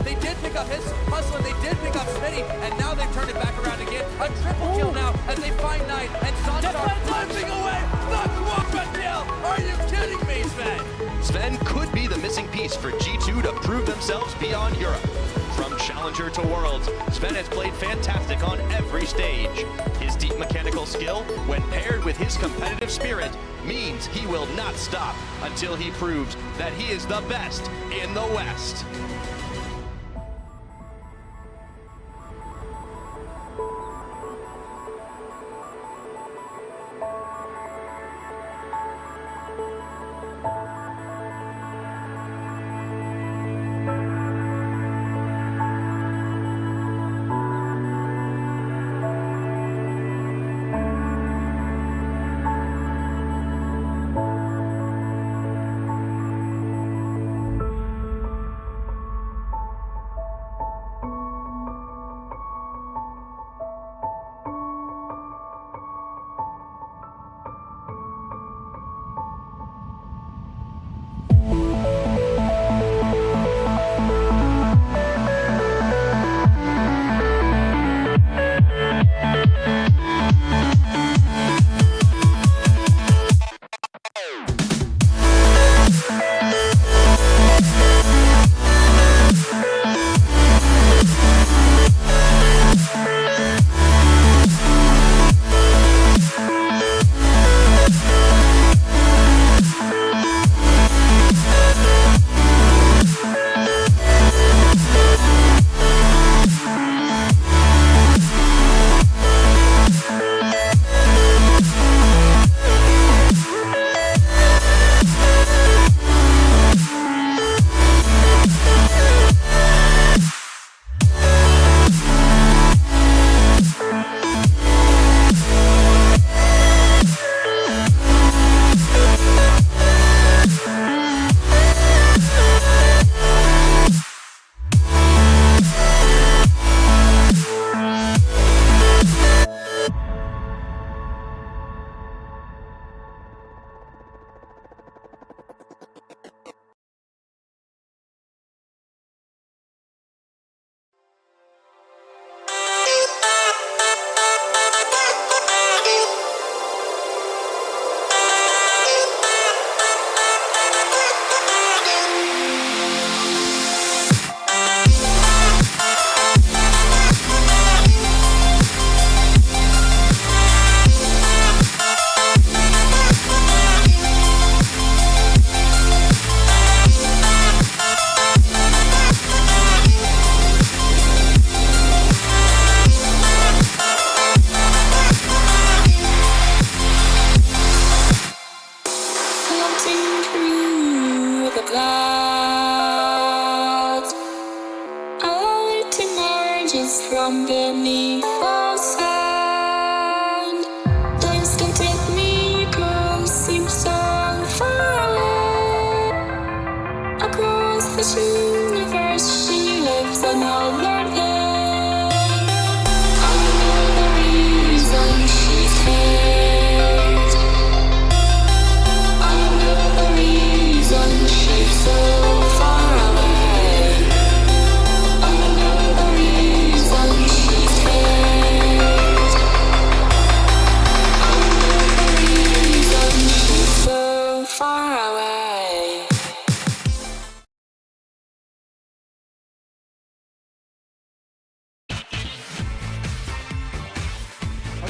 They did pick up his hustle, and they did pick up Smitty, and now they've turned it back around again. A triple kill now as they find Knight, and Sanchar punching away the quadra kill! Are you kidding me, Sven? Sven could be the missing piece for G2 to prove themselves beyond Europe. From Challenger to Worlds, Sven has played fantastic on every stage. His deep mechanical skill, when paired with his competitive spirit, means he will not stop until he proves that he is the best in the West.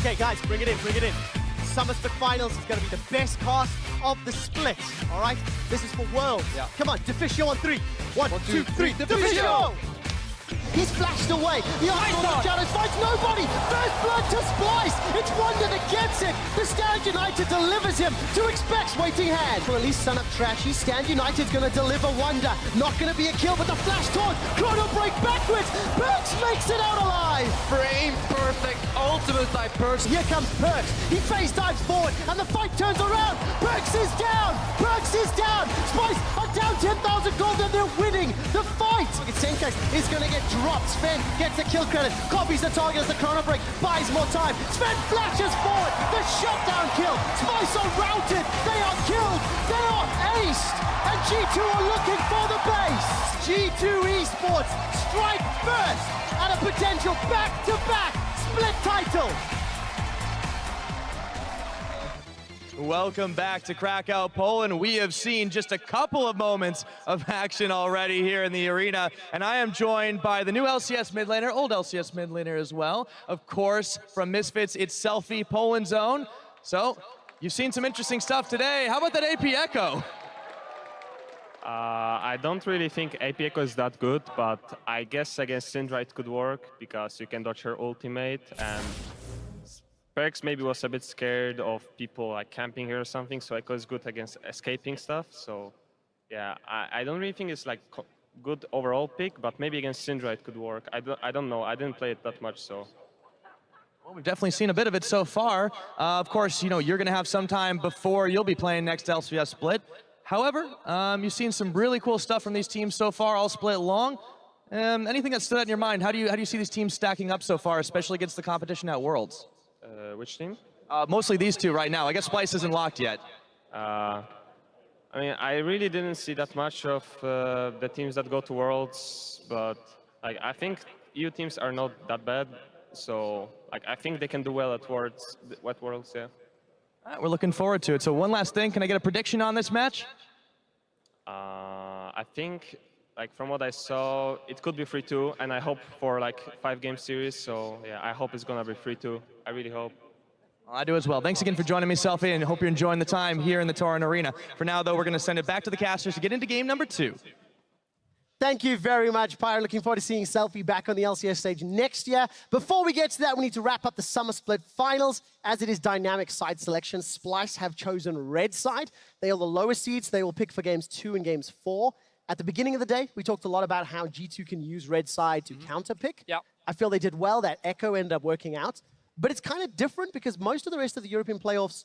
Okay, guys, bring it in, bring it in. Summer Split Finals is going to be the best cast of the split, all right? This is for Worlds. Yeah. Come on, Deficio on 3. 1, 2, 3, Deficio! He's flashed away. The Arsenal challenge finds nobody. First blood to Splyce. It's Wunder that gets it. The Stand United delivers him to Expect's waiting hand. For at least Sun Up Trashy, Stand United's going to deliver Wunder. Not going to be a kill, but the flash taunt. Chrono break backwards. PerkZ makes it out alive. Frame perfect ultimate by PerkZ. Here comes PerkZ. He face dives forward, and the fight turns around. PerkZ is down. PerkZ is down. Splyce are down 10,000 gold, and they're winning the fight. Sencux is going to get dropped. Sven gets a kill credit. Copies the target as the chrono break buys more time. Sven flashes forward. The shutdown kill. Splyce are routed. They are killed. They are aced. And G2 are looking for the base. G2 eSports strike first at a potential back-to-back split title. Welcome back to Krakow, Poland. We have seen just a couple of moments of action already here in the arena, and I am joined by the new LCS mid laner, old LCS mid laner as well. Of course, from Misfits, it's Selfie, Poland's own. So, you've seen some interesting stuff today. How about that AP Echo? I don't really think AP Echo is that good, but I guess against Syndra it could work because you can dodge her ultimate, and PerkZ maybe was a bit scared of people like camping here or something, so Echo is good against escaping stuff. So yeah, I don't really think it's like good overall pick, but maybe against Syndra it could work. I don't know. I didn't play it that much, so. Well, we've definitely seen a bit of it so far. Of course, you know, you're going to have some time before you'll be playing next LCS split. However, you've seen some really cool stuff from these teams so far, all split long. Anything that stood out in your mind? How do you see these teams stacking up so far, especially against the competition at Worlds? Which team? Mostly these two right now. I guess Splyce isn't locked yet. I mean, I really didn't see that much of the teams that go to Worlds, but like I think EU teams are not that bad. So like I think they can do well at Worlds. Yeah. All right, we're looking forward to it. So one last thing, can I get a prediction on this match? I think, like from what I saw, it could be 3-2, and I hope for like 5-game series. So yeah, I hope it's gonna be 3-2. I really hope. Well, I do as well. Thanks again for joining me, Selfie, and hope you're enjoying the time here in the Tauron Arena. For now, though, we're gonna send it back to the casters to get into game number 2. Thank you very much, Pyro. Looking forward to seeing Selfie back on the LCS stage next year. Before we get to that, we need to wrap up the Summer Split Finals. As it is dynamic side selection, Splyce have chosen red side. They are the lowest seeds. They will pick for games 2 and games 4. At the beginning of the day, we talked a lot about how G2 can use red side to counter-pick. Yep. I feel they did well. That Echo ended up working out. But it's kind of different because most of the rest of the European playoffs,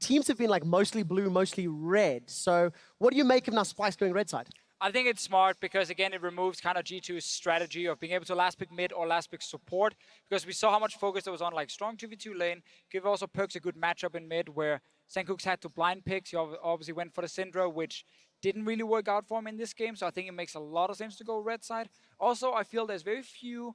teams have been like mostly blue, mostly red. So what do you make of now Splyce going red side? I think it's smart because, again, it removes kind of G2's strategy of being able to last pick mid or last pick support, because we saw how much focus there was on like strong 2v2 lane. Give also PerkZ a good matchup in mid where Sencux had to blind pick. He obviously went for the Syndra, which didn't really work out for him in this game, so I think it makes a lot of sense to go red side. Also, I feel there's very few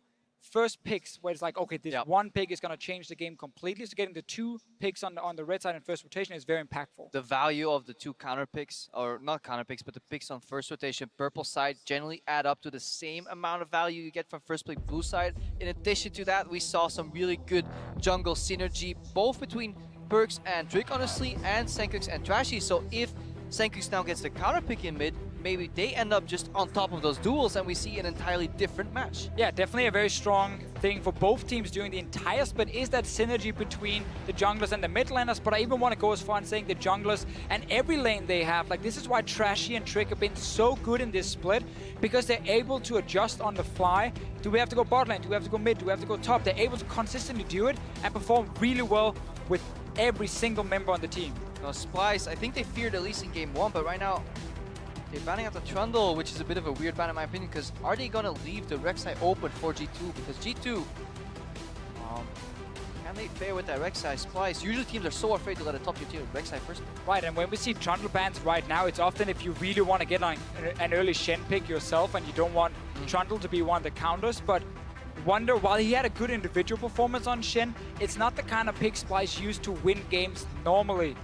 first picks where it's like, okay, this one pick is going to change the game completely. So getting the 2 picks on the red side in first rotation is very impactful. The value of the 2 counter picks, or not counter picks, but the picks on first rotation purple side generally add up to the same amount of value you get from first pick blue side. In addition to that, we saw some really good jungle synergy, both between PerkZ and Trick, honestly, and Sencux and Trashy. So if Sencux now gets the counter pick in mid, maybe they end up just on top of those duels and we see an entirely different match. Yeah, definitely a very strong thing for both teams during the entire split is that synergy between the junglers and the mid laners, but I even want to go as far as saying the junglers and every lane they have. Like, this is why Trashy and Trick have been so good in this split, because they're able to adjust on the fly. Do we have to go bot lane? Do we have to go mid? Do we have to go top? They're able to consistently do it and perform really well with every single member on the team. Now, Splyce, I think they feared at least in game 1, but right now, they're banning out the Trundle, which is a bit of a weird ban in my opinion, because are they going to leave the Rek'Sai open for G2? Because G2, can they fare with that Rek'Sai? Splyce, usually teams are so afraid to let a top tier team Rek'Sai first. Right, and when we see Trundle bans right now, it's often if you really want to get on an early Shen pick yourself and you don't want Trundle to be one of the counters, but Wunder, while he had a good individual performance on Shen, it's not the kind of pick Splyce used to win games normally.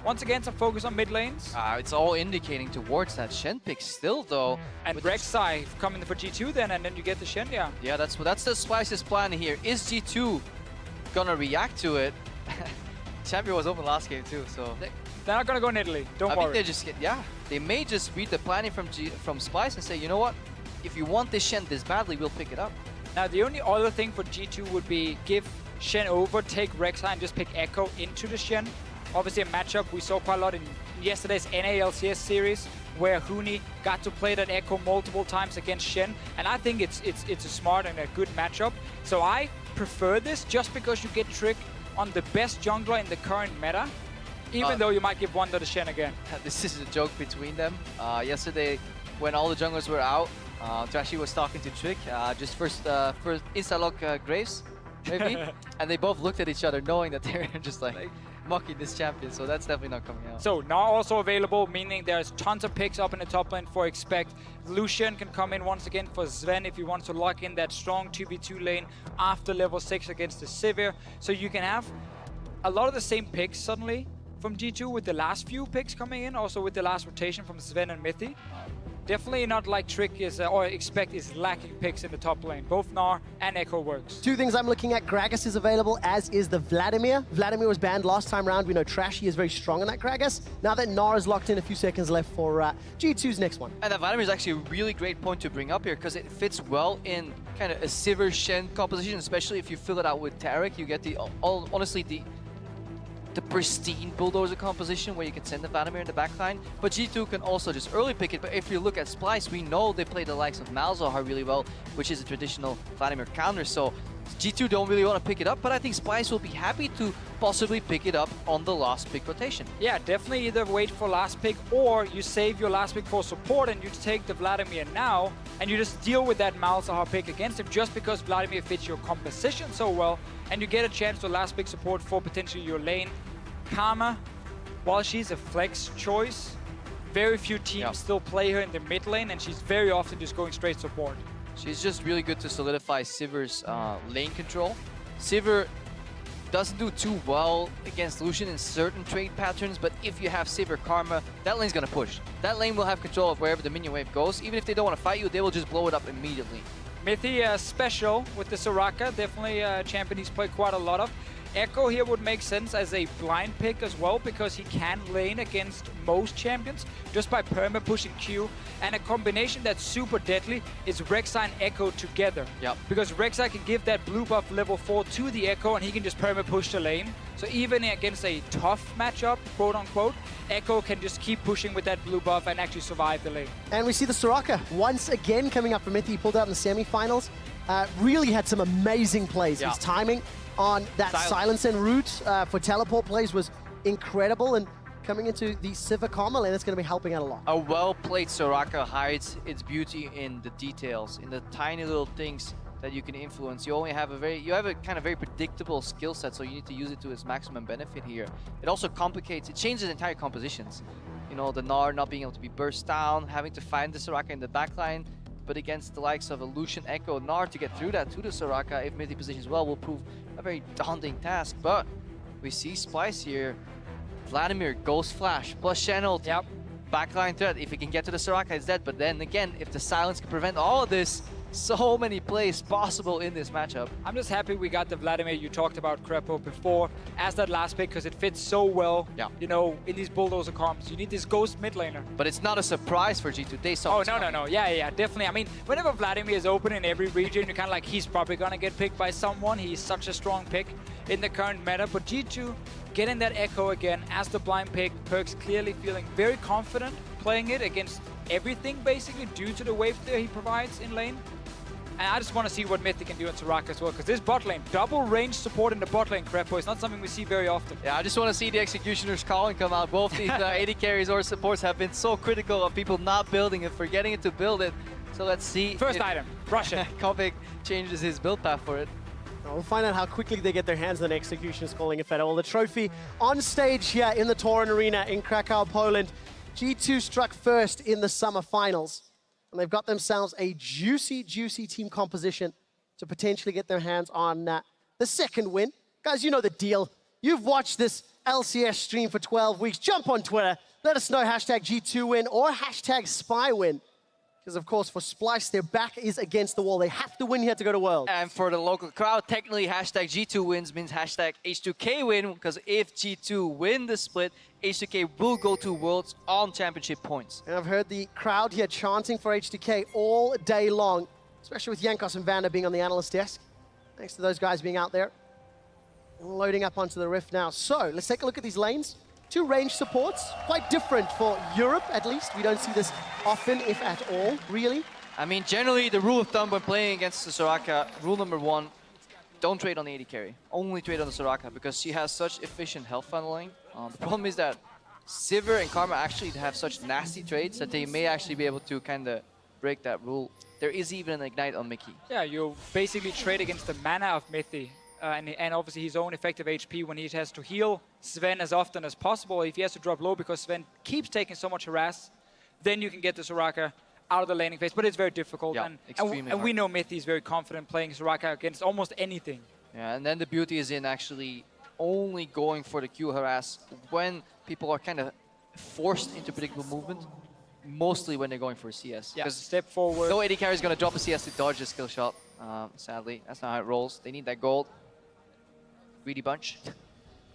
Once again, some focus on mid lanes. It's all indicating towards that Shen pick still, though. And Rek'Sai coming for G2 then, and then you get the Shen, yeah. Yeah, that's the Splyce's plan here. Is G2 gonna react to it. Champion was open last game too, so they're not gonna go in Italy. Don't worry. I think they just they may just read the planning from Splyce and say, you know what, if you want this Shen this badly, we'll pick it up. Now the only other thing for G2 would be give Shen over, take Rek'Sai and just pick Echo into the Shen. Obviously a matchup we saw quite a lot in yesterday's NA LCS series, where Huni got to play that Echo multiple times against Shen, and I think it's a smart and a good matchup. So I prefer this just because you get Trick on the best jungler in the current meta, even though you might give Wunder to Shen again. This is a joke between them. Yesterday, when all the junglers were out, Trashy was talking to Trick, just first insta-lock Graves, maybe, and they both looked at each other knowing that they're just like mocking this champion, so that's definitely not coming out. So now also available, meaning there's tons of picks up in the top lane for Expect. Lucian can come in once again for Zven if you want to lock in that strong 2v2 lane after level 6 against the Sivir. So you can have a lot of the same picks suddenly from G2 with the last few picks coming in, also with the last rotation from Sven and Mithy. Definitely not like Trick is, or Expect is lacking picks in the top lane. Both Gnar and Echo works. Two things I'm looking at. Gragas is available, as is the Vladimir. Vladimir was banned last time round. We know Trashy is very strong on that Gragas. Now that Gnar is locked in, a few seconds left for G2's next one. And that Vladimir is actually a really great point to bring up here, because it fits well in kind of a Sivir Shen composition, especially if you fill it out with Taric. You get the, honestly, the pristine Bulldozer composition where you can send the Vladimir in the backline. But G2 can also just early pick it. But if you look at Splyce, we know they play the likes of Malzahar really well, which is a traditional Vladimir counter. So G2 don't really want to pick it up, but I think Splyce will be happy to possibly pick it up on the last pick rotation. Yeah, definitely either wait for last pick or you save your last pick for support and you take the Vladimir now and you just deal with that Malzahar pick against him just because Vladimir fits your composition so well, and you get a chance to last pick support for potentially your lane. Karma, while she's a flex choice, very few teams still play her in the mid lane, and she's very often just going straight support. She's just really good to solidify Sivir's lane control. Sivir doesn't do too well against Lucian in certain trade patterns, but if you have Sivir Karma, that lane's gonna push. That lane will have control of wherever the minion wave goes. Even if they don't want to fight you, they will just blow it up immediately. Mithy special with the Soraka, definitely a champion he's played quite a lot of. Echo here would make sense as a blind pick as well, because he can lane against most champions just by perma pushing Q, and a combination that's super deadly is Rek'Sai and Echo together. Yep. Because Rek'Sai can give that blue buff level 4 to the Echo and he can just perma push the lane. So even against a tough matchup, quote unquote, Echo can just keep pushing with that blue buff and actually survive the lane. And we see the Soraka once again coming up for Mithy. He pulled out in the semi-finals. Really had some amazing plays. His timing on that silence en route for teleport plays was incredible, and coming into the Sivir Karma lane, that's going to be helping out a lot. A well-played Soraka hides its beauty in the details, in the tiny little things that you can influence. You only have a kind of very predictable skill set, so you need to use it to its maximum benefit here. It also complicates, it changes entire compositions. You know, the Gnar not being able to be burst down, having to find the Soraka in the backline, but against the likes of a Lucian, Echo, Gnar to get through that to the Soraka, if Mithy positions well, will prove a very daunting task. But we see Splyce here. Vladimir, Ghost Flash, plus Channel. Yep. Backline threat. If he can get to the Soraka, it's dead. But then again, if the silence can prevent all of this, so many plays possible in this matchup. I'm just happy we got the Vladimir. You talked about Krepo before as that last pick because it fits so well. You know, in these Bulldozer comps, you need this Ghost mid laner. But it's not a surprise for G2. They saw. Oh, no. Yeah, definitely. I mean, whenever Vladimir is open in every region, you're kind of like, he's probably going to get picked by someone. He's such a strong pick in the current meta. But G2 getting that Echo again as the blind pick. PerkZ clearly feeling very confident playing it against everything, basically, due to the wave that he provides in lane. And I just want to see what Mithy can do in Soraka as well, because this bot lane, double range support in the bot lane, Krepo, is not something we see very often. Yeah, I just want to see the Executioner's calling come out. Both these AD carries or supports have been so critical of people not building it, forgetting it to build it. So let's see. First item, rush it. Kobbe changes his build path for it. We'll find out how quickly they get their hands on the Executioner's calling, if at all. The trophy on stage here in the Tauron Arena in Krakow, Poland. G2 struck first in the summer finals. And they've got themselves a juicy, juicy team composition to potentially get their hands on the second win. Guys, you know the deal. You've watched this LCS stream for 12 weeks. Jump on Twitter. Let us know hashtag G2win or hashtag SpyWin. Because, of course, for Splyce, their back is against the wall. They have to win here to go to World. And for the local crowd, technically hashtag G2 wins means hashtag H2K win, because if G2 win the split, H2K will go to Worlds on championship points. And I've heard the crowd here chanting for H2K all day long, especially with Jankos and Wunder being on the analyst desk. Thanks to those guys being out there. Loading up onto the Rift now. So, let's take a look at these lanes. 2 range supports, quite different for Europe at least. We don't see this often, if at all, really. I mean, generally, the rule of thumb when playing against the Soraka, rule number 1, don't trade on the AD carry. Only trade on the Soraka, because she has such efficient health funneling. The problem is that Sivir and Karma actually have such nasty trades that they may actually be able to kind of break that rule. There is even an Ignite on Mikyx. Yeah, you basically trade against the mana of Mithy. And obviously his own effective HP when he has to heal Sven as often as possible. If he has to drop low because Sven keeps taking so much harass, then you can get the Soraka out of the laning phase. But it's very difficult. Yeah, and we know Mithy is very confident playing Soraka against almost anything. Yeah, and then the beauty is in actually only going for the Q harass when people are kind of forced into predictable movement. Mostly when they're going for a CS. Yeah, step forward. No AD carry is going to drop a CS to dodge a skill shot. Sadly, that's not how it rolls. They need that gold. Greedy bunch.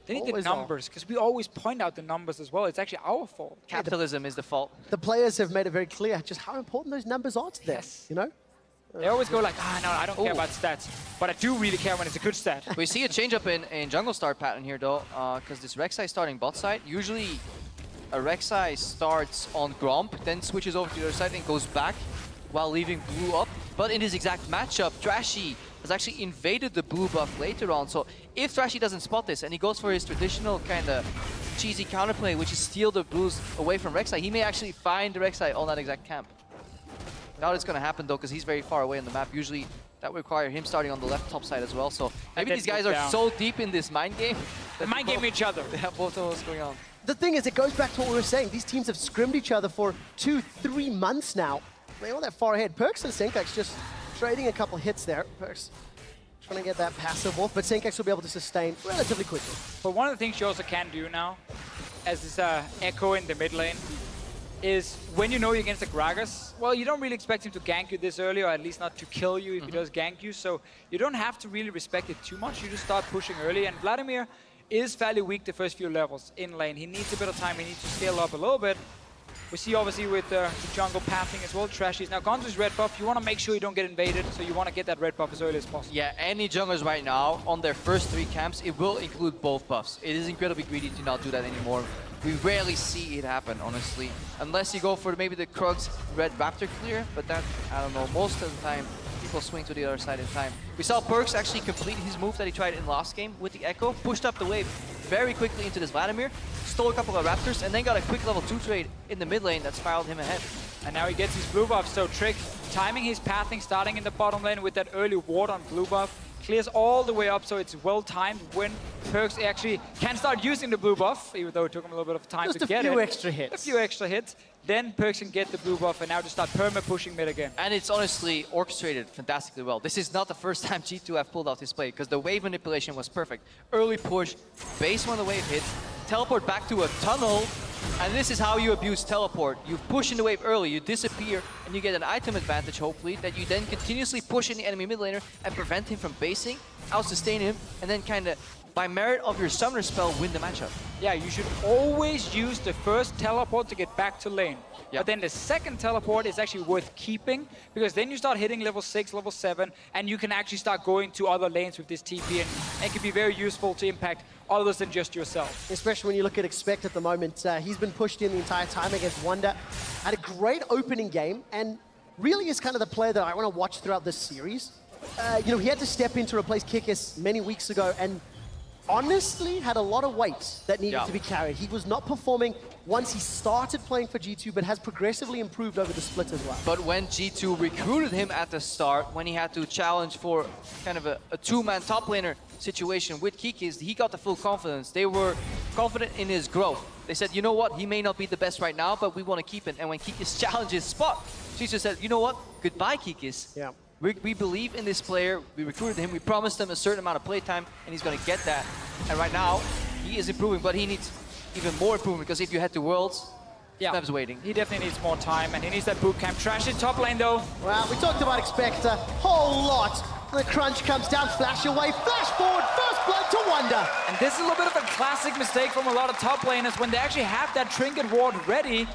They need the numbers, because we always point out the numbers as well. It's actually our fault. Capitalism is the fault. The players have made it very clear just how important those numbers are to them, Yes. you know? They always go like, no, I don't care about stats. But I do really care when it's a good stat. We see a change up in jungle start pattern here though, because this Rek'Sai starting bot side. Usually a Rek'Sai starts on Gromp, then switches over to the other side and goes back while leaving blue up. But in this exact matchup, Trashy has actually invaded the blue buff later on. So if Trashy doesn't spot this and he goes for his traditional kind of cheesy counterplay, which is steal the blues away from Rek'Sai, he may actually find the Rek'Sai on that exact camp. Now it's going to happen though, because he's very far away on the map. Usually that would require him starting on the left top side as well. So maybe these guys are so deep in this mind game. They mind game each other. They have both of what's going on. The thing is, it goes back to what we were saying. These teams have scrimmed each other for 2-3 months now. They're not that far ahead. PerkZ and Sencux just trading a couple hits there. PerkZ trying to get that passive off, but Sencux will be able to sustain relatively quickly. But one of the things you also can do now, as this Echo in the mid lane, is when you know you're against a Gragas, well, you don't really expect him to gank you this early, or at least not to kill you if he does gank you. So you don't have to really respect it too much. You just start pushing early. And Vladimir is fairly weak the first few levels in lane. He needs a bit of time. He needs to scale up a little bit. We see obviously with the jungle pathing as well, Trashy's now gone to his red buff. You want to make sure you don't get invaded, so you want to get that red buff as early as possible. Yeah, any junglers right now on their first 3 camps, it will include both buffs. It is incredibly greedy to not do that anymore. We rarely see it happen, honestly. Unless you go for maybe the Krug's red Raptor clear, but that, I don't know, most of the time, people swing to the other side in time. We saw PerkZ actually complete his move that he tried in last game with the Echo, pushed up the wave very quickly into this Vladimir, stole a couple of Raptors, and then got a quick level 2 trade in the mid lane that spiraled him ahead. And now he gets his blue buff, so Trick timing his pathing, starting in the bottom lane with that early ward on blue buff, clears all the way up, so it's well timed when PerkZ actually can start using the blue buff, even though it took him a little bit of time to get it. Just a few extra hits. A few extra hits. Then PerkZ can get the blue buff and now just start perma-pushing mid again. And it's honestly orchestrated fantastically well. This is not the first time G2 have pulled out this play, because the wave manipulation was perfect. Early push, base when the wave hits, teleport back to a tunnel, and this is how you abuse teleport. You push in the wave early, you disappear, and you get an item advantage, hopefully, that you then continuously push in the enemy mid laner and prevent him from basing, out-sustain him, and then kind of, by merit of your summoner spell, win the matchup. Yeah, you should always use the first teleport to get back to lane. But then the second teleport is actually worth keeping, because then you start hitting level 6, level 7, and you can actually start going to other lanes with this TP, and it can be very useful to impact others than just yourself. Especially when you look at Expect at the moment. He's been pushed in the entire time against Wunder. Had a great opening game, and really is kind of the player that I want to watch throughout this series. You know, he had to step in to replace Mikyx many weeks ago, and honestly had a lot of weight that needed to be carried. He was not performing once he started playing for G2, but has progressively improved over the split as well. But when G2 recruited him at the start, when he had to challenge for kind of a 2-man top laner situation with Mikyx, he got the full confidence. They were confident in his growth. They said, you know what, he may not be the best right now, but we want to keep it. And when Mikyx challenges Spot, G2 said, you know what, goodbye Mikyx. Yeah. We believe in this player, we recruited him, we promised him a certain amount of playtime, and he's going to get that. And right now, he is improving, but he needs even more improvement, because if you head to Worlds, Yeah. Snap's waiting. He definitely needs more time, and he needs that boot camp. Trashy top lane, though. Well, we talked about Expect a whole lot. The crunch comes down, flash away, flash forward, first blood to Wunder. And this is a little bit of a classic mistake from a lot of top laners. When they actually have that trinket ward ready,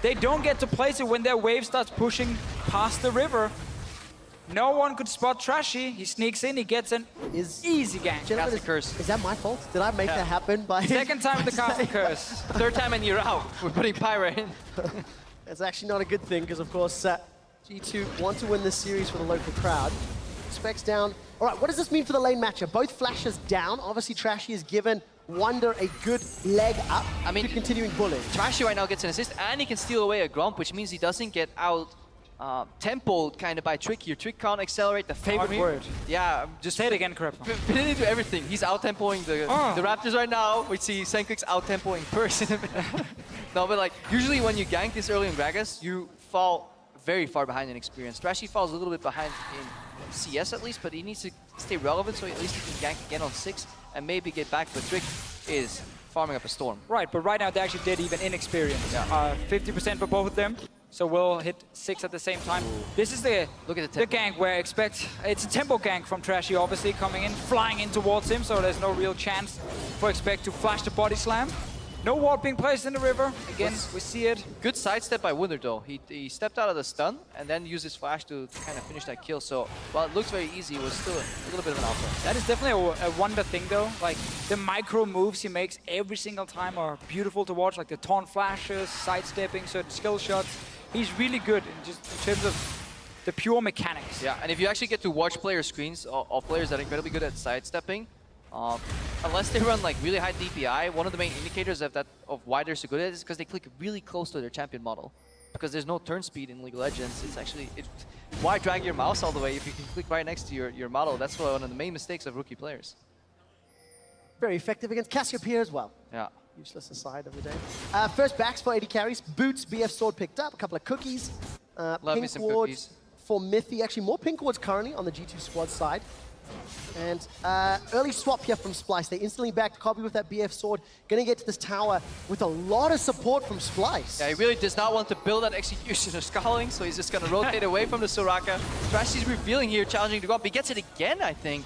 they don't get to place it when their wave starts pushing past the river. No one could spot Trashy. He sneaks in, he gets an easy gank. That's the curse. Is that my fault? Did I make that happen by... Second time with the castle curse. Third time and you're out. We're putting Pyra in. It's actually not a good thing because, of course, G2 want to win this series for the local crowd. Specs down. All right, what does this mean for the lane matchup? Both flashes down. Obviously, Trashy has given Wunder a good leg up to continuing bullying. Trashy right now gets an assist and he can steal away a Grump, which means he doesn't get out tempoed kind of by Trick. Your Trick can't accelerate the favorite word. Yeah, just say it again, Krepo. Fit it into everything. He's out-tempoing the Raptors right now. We see Sencux out-tempoing PerkZ. No, but like, usually when you gank this early in Gragas, you fall very far behind in experience. Trashy falls a little bit behind in CS at least, but he needs to stay relevant so at least he can gank again on 6 and maybe get back. But Trick is farming up a storm. Right, but right now they're actually dead even in experience. 50% for both of them. So we'll hit 6 at the same time. This is the gank where Expect, it's a tempo gank from Trashy obviously coming in, flying in towards him, so there's no real chance for Expect to flash the body slam. No ward being placed in the river. Again, we see it. Good sidestep by Wunder though. He stepped out of the stun and then used his flash to kind of finish that kill. So while it looks very easy, it was still a little bit of an alpha. That is definitely a Wunder thing though. Like the micro moves he makes every single time are beautiful to watch. Like the taunt flashes, sidestepping, certain skill shots. He's really good in terms of the pure mechanics. Yeah, and if you actually get to watch player screens of players that are incredibly good at sidestepping, unless they run like really high DPI, one of the main indicators of why they're so good at it is because they click really close to their champion model. Because there's no turn speed in League of Legends. It's actually, why drag your mouse all the way if you can click right next to your model? That's one of the main mistakes of rookie players. Very effective against Cassiopeia as well. Yeah. Useless aside of the day. First backs for AD carries. Boots, BF sword picked up. A couple of cookies. Love me some cookies. For Mithy. Actually, more pink wards currently on the G2 squad side. And early swap here from Splyce. They instantly backed Kobbe with that BF sword. Gonna get to this tower with a lot of support from Splyce. Yeah, he really does not want to build that execution of Scowling, so he's just gonna rotate away from the Soraka. Trashy's revealing here, challenging to go up. He gets it again, I think.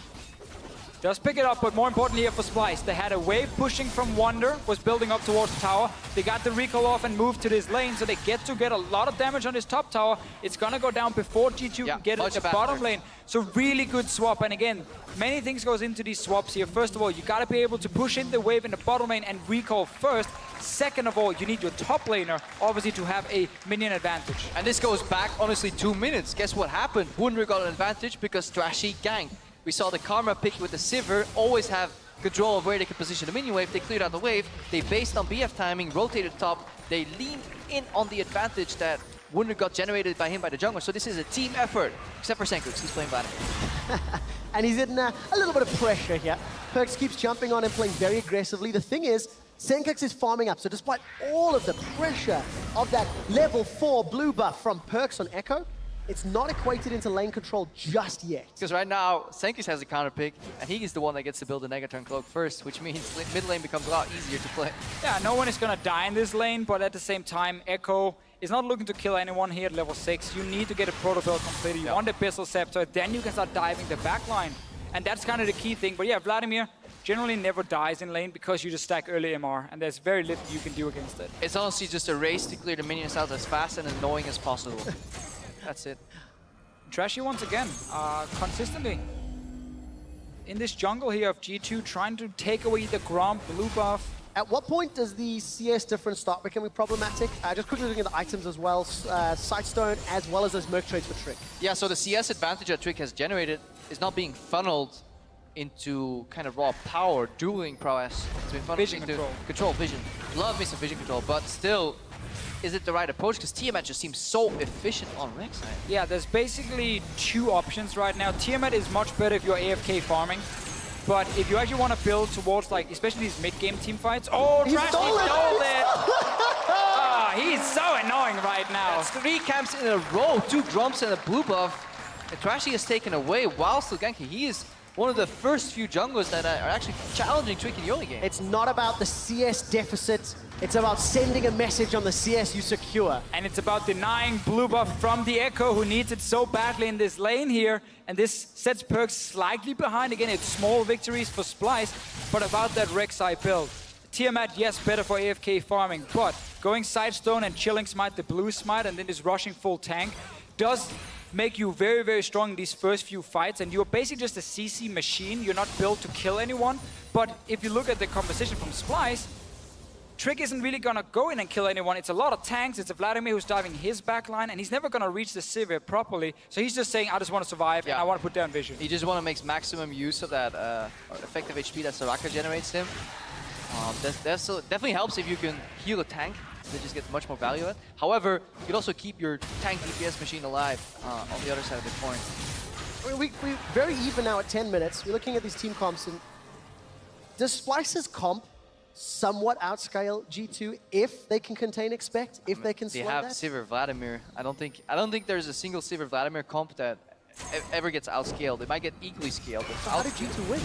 Does pick it up, but more importantly here for Splyce, they had a wave pushing from Wunder, was building up towards the tower. They got the recall off and moved to this lane, so they get a lot of damage on this top tower. It's gonna go down before G2 can get it to the bottom lane. So really good swap, and again, many things goes into these swaps here. First of all, you gotta be able to push in the wave in the bottom lane and recall first. Second of all, you need your top laner, obviously, to have a minion advantage. And this goes back, honestly, 2 minutes. Guess what happened? Wunder got an advantage because Trashy ganked. We saw the Karma pick with the Sivir always have control of where they can position the minion wave. They cleared out the wave. They based on BF timing, rotated top. They leaned in on the advantage that Wunder got generated by him by the jungler. So this is a team effort, except for Sencux. He's playing Vladimir. And he's in a little bit of pressure here. PerkZ keeps jumping on and playing very aggressively. The thing is, Sencux is farming up. So despite all of the pressure of that level 4 blue buff from PerkZ on Echo, it's not equated into lane control just yet. Because right now, Sencux has a counter pick, and he is the one that gets to build the Negaturn Cloak first, which means mid lane becomes a lot easier to play. Yeah, no one is gonna die in this lane, but at the same time, Echo is not looking to kill anyone here at level 6. You need to get a protocol completed. You want the Abyssal Scepter, then you can start diving the backline. And that's kind of the key thing. But yeah, Vladimir generally never dies in lane because you just stack early MR, and there's very little you can do against it. It's honestly just a race to clear the minions out as fast and annoying as possible. That's it. Trashy once again, consistently in this jungle here of G2, trying to take away the Gromp, blue buff. At what point does the CS difference start becoming problematic? Just quickly looking at the items as well, Sightstone as well as those Merc trades for Trick. Yeah, so the CS advantage that Trick has generated is not being funneled into kind of raw power, dueling prowess. It's been funneled into control, vision. Love me some vision control, but still, is it the right approach? Because Tiamat just seems so efficient on Rek'Sai. Yeah, there's basically 2 options right now. Tiamat is much better if you're AFK farming. But if you actually want to build towards, like, especially these mid-game team fights... Oh, Trashy stole it! Oh, he's so annoying right now. That's 3 camps in a row, 2 Grumps and a blue buff. And Trashy is taken away while still ganking. He is one of the first few junglers that are actually challenging Trick in the early game. It's not about the CS deficit It's about sending a message on the CS you secure. And it's about denying blue buff from the Echo, who needs it so badly in this lane here. And this sets PerkZ slightly behind. Again, it's small victories for Splyce, but about that Rek'Sai build. Tiamat, yes, better for AFK farming, but going Sidestone and chilling smite, the blue smite, and then just rushing full tank does make you very, very strong in these first few fights, and you're basically just a CC machine. You're not built to kill anyone. But if you look at the composition from Splyce, Trick isn't really gonna go in and kill anyone. It's a lot of tanks. It's a Vladimir who's diving his backline, and he's never gonna reach the Sivir properly. So he's just saying, I just want to survive, and I want to put down vision. He just want to make maximum use of that effective HP that Soraka generates him. That definitely helps if you can heal a tank. They just get much more value out. However, you can also keep your tank DPS machine alive on the other side of the coin. I mean, we're very even now at 10 minutes. We're looking at these team comps, and does Splyce's comp somewhat outscale G2 if they can contain Expect, if they can slow They have that? Sivir Vladimir. I don't think there's a single Sivir Vladimir comp that ever gets outscaled. They might get equally scaled. But so how did G2 win?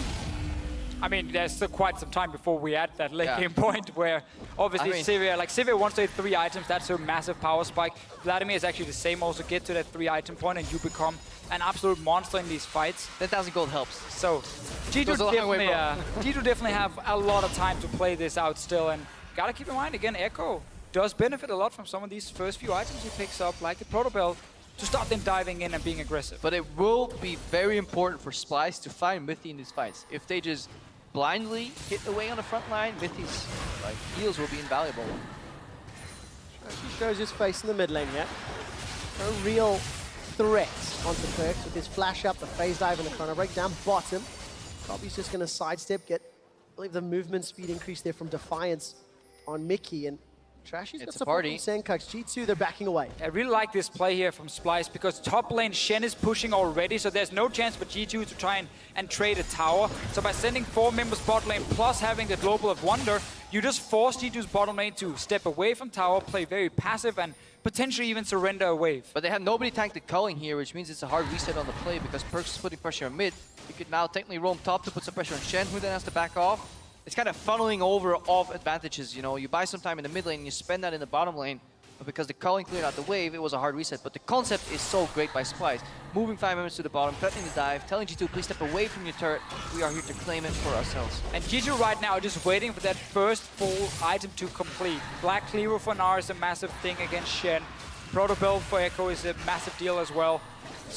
I mean, there's still quite some time before we at that late game point where obviously Sivir wants to hit 3 items, that's a massive power spike. Vladimir is actually the same, also get to that 3 item point and you become an absolute monster in these fights. 10,000 gold helps. So G2 definitely have a lot of time to play this out still, and gotta keep in mind, again, Echo does benefit a lot from some of these first few items he picks up, like the Proto Belt, to start them diving in and being aggressive. But it will be very important for Splyce to find Mithy in these fights. If they just blindly hit away on the front line, Mithy's heals will be invaluable. He shows his face in the mid lane yet. No real threat onto PerkZ with his flash up, the phase dive and the chrono break down bottom. Kobbe's just going to sidestep, get, I believe, the movement speed increase there from Defiance on Mikyx, and Trashy's got support from Sencux. G2, they're backing away. I really like this play here from Splyce because top lane Shen is pushing already, so there's no chance for G2 to try and trade a tower. So by sending 4 members bot lane plus having the global of Wunder, you just force G2's bottom lane to step away from tower, play very passive, and potentially even surrender a wave. But they have nobody tank the culling here, which means it's a hard reset on the play because PerkZ is putting pressure on mid. You could now technically roam top to put some pressure on Shen, who then has to back off. It's kind of funneling over of advantages, you know. You buy some time in the mid lane and you spend that in the bottom lane, but because the culling cleared out the wave, it was a hard reset. But the concept is so great by Splyce. Moving 5 members to the bottom, threatening the dive, telling G2, please step away from your turret. We are here to claim it for ourselves. And G2 right now are just waiting for that first full item to complete. Black Cleaver for Gnar is a massive thing against Shen. Proto Belt for Echo is a massive deal as well.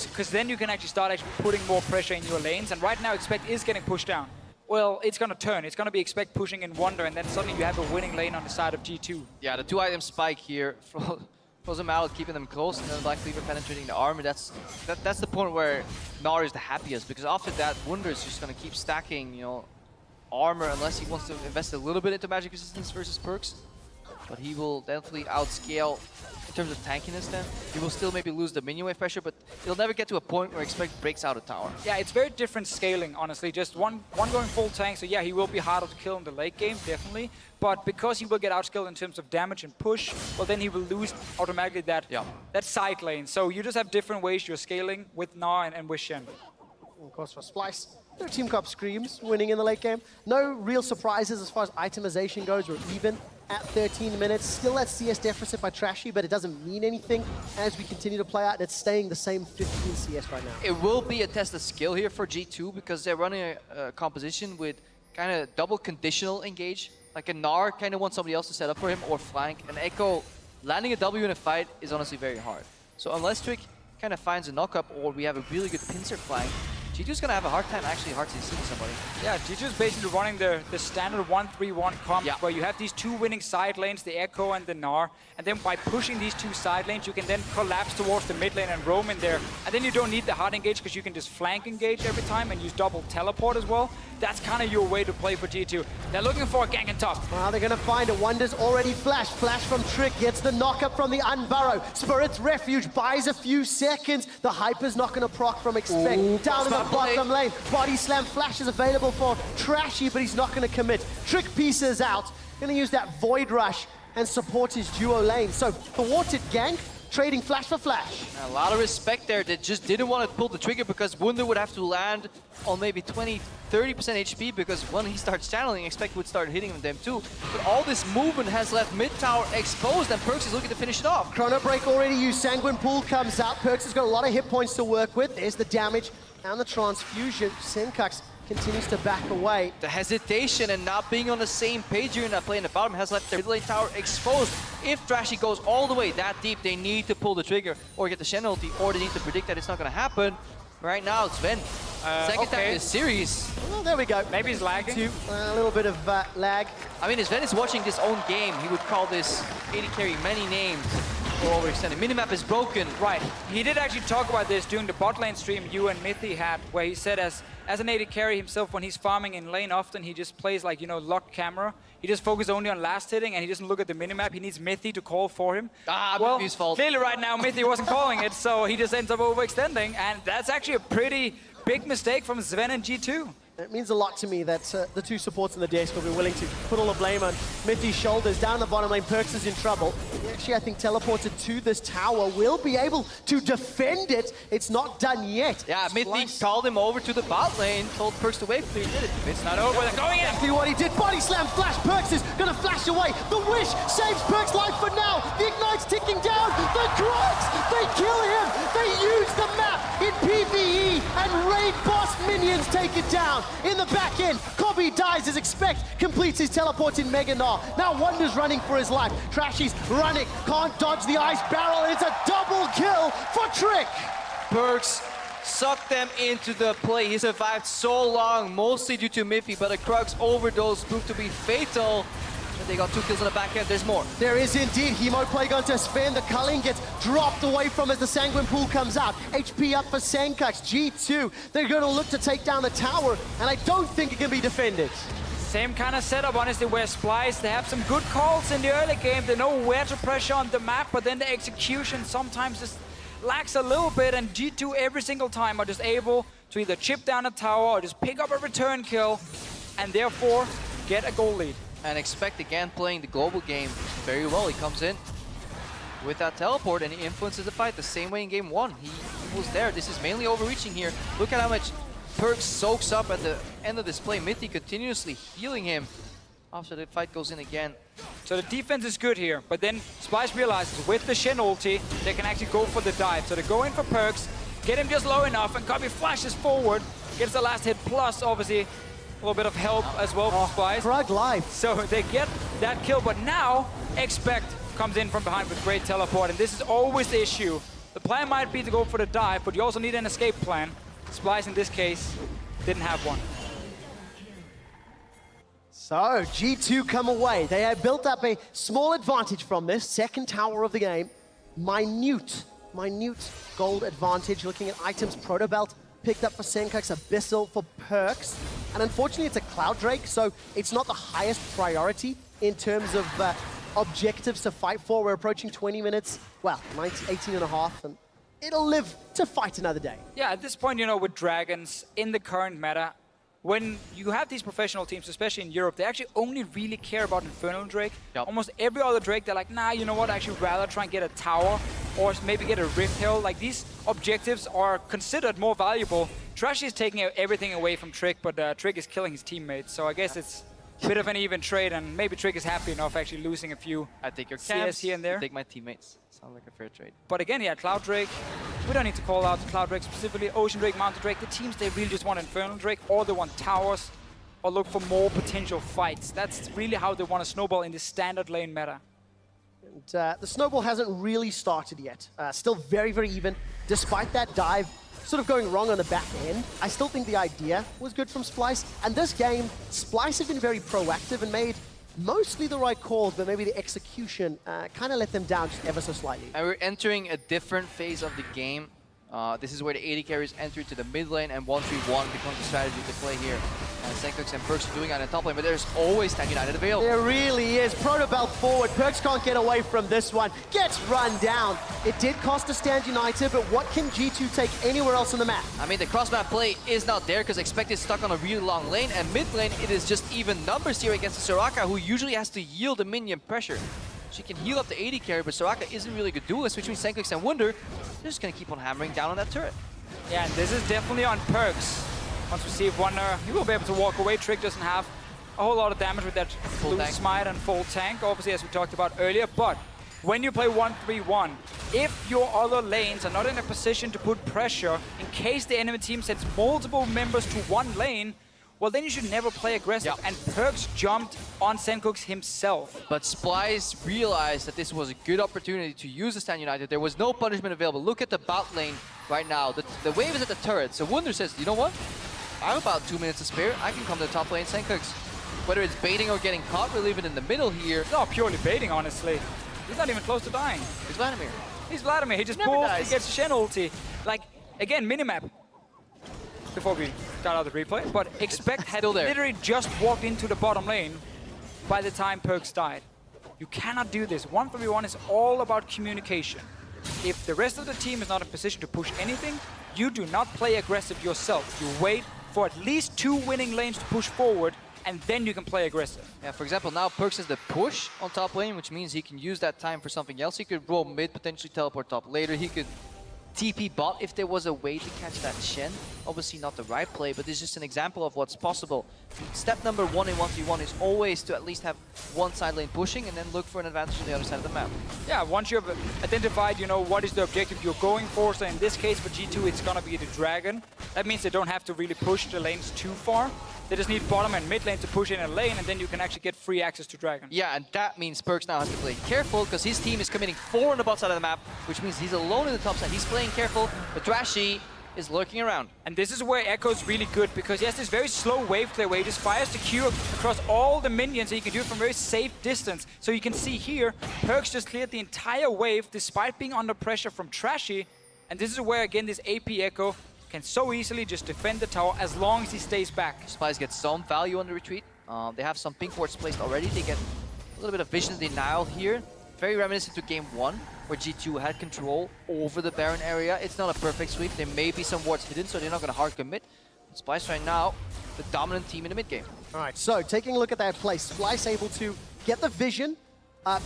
Because then you can actually start putting more pressure in your lanes. And right now, Expect is getting pushed down. Well, it's going to turn. It's going to be Expect pushing in Wunder, and then suddenly you have a winning lane on the side of G2. Yeah, the 2 item spike here throws them out, keeping them close, and then Black Cleaver penetrating the armor. That's the point where Gnar is the happiest, because after that, Wunder is just going to keep stacking, you know, armor unless he wants to invest a little bit into magic resistance versus PerkZ. But he will definitely outscale in terms of tankiness then. He will still maybe lose the minion wave pressure, but he'll never get to a point where Expect breaks out a tower. Yeah, it's very different scaling, honestly. Just one going full tank, so yeah, he will be harder to kill in the late game, definitely. But because he will get outscaled in terms of damage and push, well then he will lose automatically that side lane. So you just have different ways you're scaling with Gnar and with Shen. Of course, for Splyce, their team cup screams, winning in the late game. No real surprises as far as itemization goes. We're even at 13 minutes. Still at CS deficit by Trashy, but it doesn't mean anything as we continue to play out. It's staying the same 15 CS right now. It will be a test of skill here for G2 because they're running a composition with kind of double conditional engage. Like a Gnar kind of wants somebody else to set up for him or flank. And Echo landing a W in a fight is honestly very hard. So unless Trick kind of finds a knock-up or we have a really good pincer flank, G2's gonna have a hard time actually seeing somebody. Yeah, G2's basically running the standard 1-3-1 comp where you have these 2 winning side lanes, the Echo and the Gnar, and then by pushing these 2 side lanes, you can then collapse towards the mid lane and roam in there. And then you don't need the hard engage because you can just flank engage every time and use double teleport as well. That's kind of your way to play for G2. They're looking for a gank and top. Well, they're gonna find it. Wunder's already flashed. Flash from Trick, gets the knock-up from the Unburrow. Spirit's Refuge buys a few seconds. The Hyper's not gonna proc from Expect. Down in the bottom lane. Body Slam flash is available for Trashy, but he's not gonna commit. Trick pieces out. Gonna use that Void Rush and support his duo lane. So, thwarted gank, trading flash for flash. A lot of respect there. They just didn't want to pull the trigger because Wunder would have to land on maybe 20-30% HP because when he starts channeling, Expect would start hitting them too. But all this movement has left mid tower exposed and PerkZ is looking to finish it off. Chrono Break already used, Sanguine Pool comes out. PerkZ has got a lot of hit points to work with. There's the damage and the transfusion. Sencux continues to back away. The hesitation and not being on the same page during that play in the bottom has left their mid lane tower exposed. If Trashy goes all the way that deep, they need to pull the trigger or get the Shen ulti, or they need to predict that it's not going to happen. Right now, it's Sven. Second time in the series. Well, there we go. Maybe he's lagging. A little bit of lag. I mean, if Sven is watching his own game, he would call this AD carry many names or overextended. Minimap is broken. Right. He did actually talk about this during the bot lane stream you and Mithy had, where he said as an AD carry himself, when he's farming in lane, often he just plays like, locked camera. He just focuses only on last hitting and he doesn't look at the minimap. He needs Mithy to call for him. Well, Mithy's fault. Clearly right now Mithy wasn't calling it, so he just ends up overextending, and that's actually a pretty big mistake from Zven and G2. It means a lot to me that the two supports in the DS will be willing to put all the blame on Mithy's shoulders. Down the bottom lane, PerkZ is in trouble. He actually, I think, teleported to this tower. Will be able to defend it. It's not done yet. Yeah, Mithy called him over to the bot lane, told PerkZ to wait, but he did it. It's not over, they're going in! Exactly what he did. Body slam, flash, PerkZ is gonna flash away. The wish saves PerkZ life for now. The ignite's ticking down. The Crocs, they kill him. They use the map in PvE, and raid boss minions take it down. In the back end, Kobbe dies as Expect completes his teleport in Mega Gnar. Now Wunder's running for his life. Trashy's running, can't dodge the ice barrel. It's a double kill for Trick. PerkZ sucked them into the play. He survived so long, mostly due to Mithy, but a Crux overdose proved to be fatal. They got 2 kills on the back end. There's more. There is indeed. Hemo Plague onto Sven. The culling gets dropped away from as the Sanguine Pool comes out. HP up for Sencux. G2, they're going to look to take down the tower, and I don't think it can be defended. Same kind of setup, honestly, where Splyce, they have some good calls in the early game. They know where to pressure on the map, but then the execution sometimes just lacks a little bit, and G2 every single time are just able to either chip down a tower or just pick up a return kill, and therefore get a goal lead. And Expect again playing the global game very well. He comes in with that teleport and he influences the fight the same way in game 1. He was there. This is mainly overreaching here. Look at how much PerkZ soaks up at the end of this play. Mithy continuously healing him after the fight goes in again. So the defense is good here, but then Splyce realizes with the Shen ulti, they can actually go for the dive. So they go in for PerkZ, get him just low enough, and Kobbe flashes forward, gets the last hit, plus obviously a little bit of help as well from Splyce. Frog life. So they get that kill, but now Expect comes in from behind with great teleport, and this is always the issue. The plan might be to go for the dive, but you also need an escape plan. Splyce in this case didn't have one. So G2 come away. They have built up a small advantage from this second tower of the game. Minute gold advantage. Looking at items, Proto Belt picked up for Sencux, Abyssal for PerkZ. And unfortunately, it's a Cloud Drake, so it's not the highest priority in terms of objectives to fight for. We're approaching 20 minutes, well, 18 and a half, and it'll live to fight another day. Yeah, at this point, with Dragons in the current meta, when you have these professional teams, especially in Europe, they actually only really care about Infernal Drake. Yep. Almost every other Drake, they're like, nah, you know what, I'd actually rather try and get a tower or maybe get a Rift Hill. Like, these objectives are considered more valuable. Trashy is taking everything away from Trick, but Trick is killing his teammates. So I guess it's a bit of an even trade, and maybe Trick is happy enough actually losing a few I take your CS camps, here and there. I take my teammates. Sounds like a fair trade. But again, yeah, Cloud Drake, we don't need to call out Cloud Drake specifically, Ocean Drake, Mountain Drake. The teams, they really just want Infernal Drake, or they want towers, or look for more potential fights. That's really how they want to snowball in the standard lane meta. And the snowball hasn't really started yet. Still very, very even. Despite that dive sort of going wrong on the back end, I still think the idea was good from Splyce. And this game, Splyce have been very proactive and made mostly the right calls, but maybe the execution kind of let them down just ever so slightly. And we're entering a different phase of the game. This is where the AD carries enter to the mid lane, and 1-3-1 becomes the strategy to play here. Sencux and PerkZ are doing it on the top lane, but there's always Stand United available. There really is. Proto Belt forward. PerkZ can't get away from this one. Gets run down. It did cost a Stand United, but what can G2 take anywhere else on the map? I mean, the cross-map play is not there because Expect is stuck on a really long lane, and mid lane, it is just even numbers here against the Soraka, who usually has to yield the minion pressure. She can heal up the AD carry, but Soraka isn't really a good duelist, which means Sencux and Wunder, they're just going to keep on hammering down on that turret. Yeah, and this is definitely on PerkZ. Once we see Wunder, he will be able to walk away. Trick doesn't have a whole lot of damage with that blue smite and full tank, obviously, as we talked about earlier. But when you play 1-3-1, if your other lanes are not in a position to put pressure in case the enemy team sends multiple members to one lane, well, then you should never play aggressive. And PerkZ jumped on Sencux himself. But Splyce realized that this was a good opportunity to use the Stand United. There was no punishment available. Look at the bot lane right now. The wave is at the turret. So Wunder says, you know what? I have about 2 minutes to spare. I can come to the top lane, Sencux. Whether it's baiting or getting caught, we're leaving in the middle here. No, purely baiting, honestly. He's not even close to dying. He's Vladimir. He's Vladimir. He just pulls, he gets Shen ulti. Like, again, minimap. Before we got out the replay, but Expect had literally just walked into the bottom lane by the time PerkZ died. You cannot do this. 1-3-1 is all about communication. If the rest of the team is not in position to push anything, you do not play aggressive yourself. You wait for at least 2 winning lanes to push forward, and then you can play aggressive. Yeah, for example, now PerkZ has the push on top lane, which means he can use that time for something else. He could roll mid, potentially teleport top later. He could TP bot if there was a way to catch that Shen. Obviously not the right play, but this is just an example of what's possible. Step number 1 in 1v1 is always to at least have one side lane pushing and then look for an advantage on the other side of the map. Yeah, once you have identified, you know, what is the objective you're going for, so in this case for G2 it's gonna be the dragon. That means they don't have to really push the lanes too far. They just need bottom and mid lane to push in a lane, and then you can actually get free access to dragon. Yeah, and that means PerkZ now has to play careful because his team is committing 4 on the bot side of the map, which means he's alone in the top side. He's playing careful, but Trashy is lurking around. And this is where Echo's really good, because he has this very slow wave play where he just fires the Q across all the minions, and you can do it from very safe distance. So you can see here, PerkZ just cleared the entire wave despite being under pressure from Trashy. And this is where, again, this AP Echo can so easily just defend the tower as long as he stays back. Splyce gets some value on the retreat. They have some pink wards placed already. They get a little bit of vision denial here. Very reminiscent to game 1, where G2 had control over the Baron area. It's not a perfect sweep. There may be some wards hidden, so they're not going to hard commit. Splyce right now, the dominant team in the mid game. All right, so taking a look at that play, Splyce able to get the vision,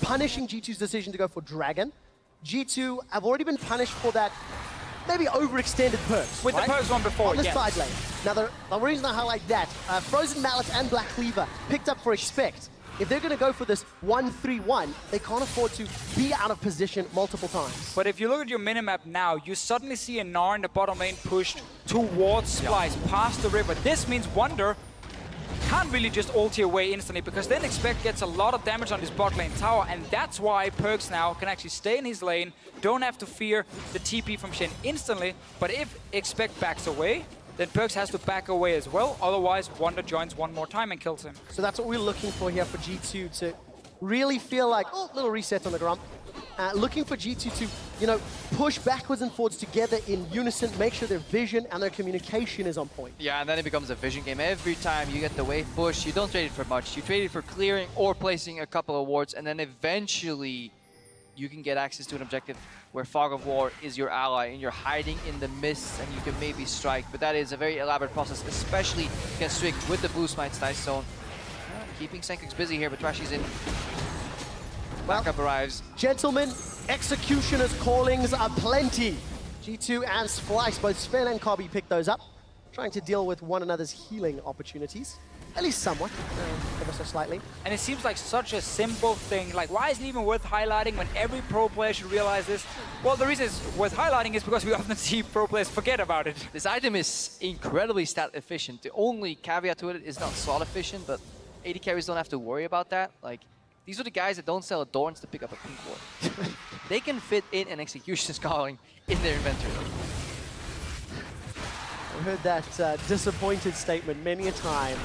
punishing G2's decision to go for Dragon. G2 have already been punished for that maybe overextended PerkZ. With right? the PerkZ one before, on the yes. side lane. Now, the reason I highlight that, Frozen Mallet and Black Cleaver picked up for Expect. If they're going to go for this 1-3-1, they can't afford to be out of position multiple times. But if you look at your minimap now, you suddenly see a Gnar in the bottom lane pushed towards Splyce, past the river. This means Wunder can't really just ulti away instantly, because then Expect gets a lot of damage on his bot lane tower, and that's why PerkZ now can actually stay in his lane, don't have to fear the TP from Shen instantly. But if Expect backs away, then PerkZ has to back away as well, otherwise Wunder joins one more time and kills him. So that's what we're looking for here for G2 to really feel like, oh, little reset on the grump. Looking for G2 to, you know, push backwards and forwards together in unison, make sure their vision and their communication is on point. Yeah, and then it becomes a vision game. Every time you get the wave push, you don't trade it for much. You trade it for clearing or placing a couple of wards, and then eventually you can get access to an objective where Fog of War is your ally and you're hiding in the mist and you can maybe strike. But that is a very elaborate process, especially against Strick with the blue smite dice zone. Keeping Sencux busy here, but Trashy's in. Backup arrives. Gentlemen, Executioner's callings are plenty. G2 and Splyce, both Sven and Kobbe picked those up, trying to deal with one another's healing opportunities. At least somewhat, ever so slightly. And it seems like such a simple thing. Like, why is it even worth highlighting when every pro player should realize this? Well, the reason it's worth highlighting is because we often see pro players forget about it. This item is incredibly stat efficient. The only caveat to it is not slot efficient, but AD carries don't have to worry about that. Like, these are the guys that don't sell Adorns to pick up a pink ward. They can fit in an Execution Scarring in their inventory. I've heard that disappointed statement many a time.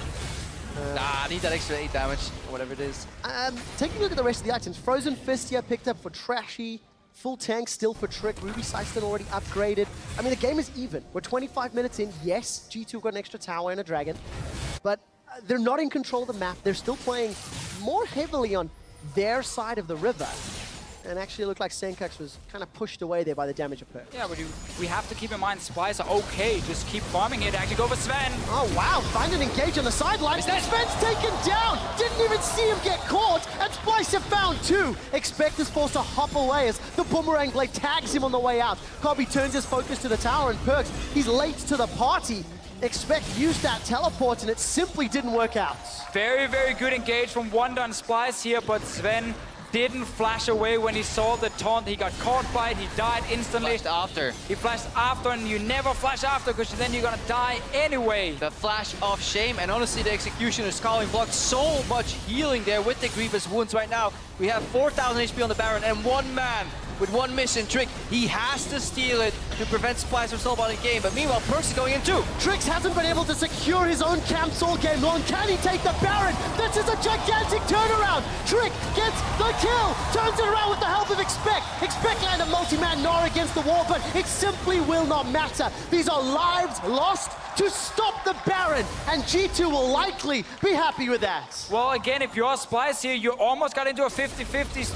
I need that extra 8 damage, or whatever it is. Taking a look at the rest of the items, Frozen Fist here picked up for Trashy, full tank still for Trick, Ruby Syston already upgraded. I mean, the game is even. We're 25 minutes in. Yes, G2 got an extra tower and a dragon, but they're not in control of the map. They're still playing more heavily on their side of the river. and actually it looked like Sencux was kind of pushed away there by the damage of PerkZ. Yeah, but we have to keep in mind Splyce are okay. Just keep farming it. Actually go for Sven. Oh, wow. Find an engage on the sideline. Sven's taken down. Didn't even see him get caught. And Splyce have found two. Expect is forced to hop away as the boomerang blade tags him on the way out. Kobbe turns his focus to the tower, and PerkZ, he's late to the party. Expect used that teleport, and it simply didn't work out. Very, very good engage from Wunder and Splyce here, but Sven didn't flash away when he saw the taunt. He got caught by it, he died instantly. Flashed after. He flashed after, and you never flash after because then you're gonna die anyway. The flash of shame, and honestly the executioner's calling blocked so much healing there with the grievous wounds right now. We have 4,000 HP on the Baron, and one man with one mission, Trick. He has to steal it to prevent Splyce from snowballing game, but meanwhile PerkZ is going in too. Trix hasn't been able to secure his own camps all game long. Can he take the Baron? This is a gigantic turnaround. Trick gets the kill, turns it around with the help of Expect. Expect land a multi-man Nora against the wall, but it simply will not matter. These are lives lost to stop the Baron, and G2 will likely be happy with that. Well, again, if you're Splyce here, you almost got into a 50-50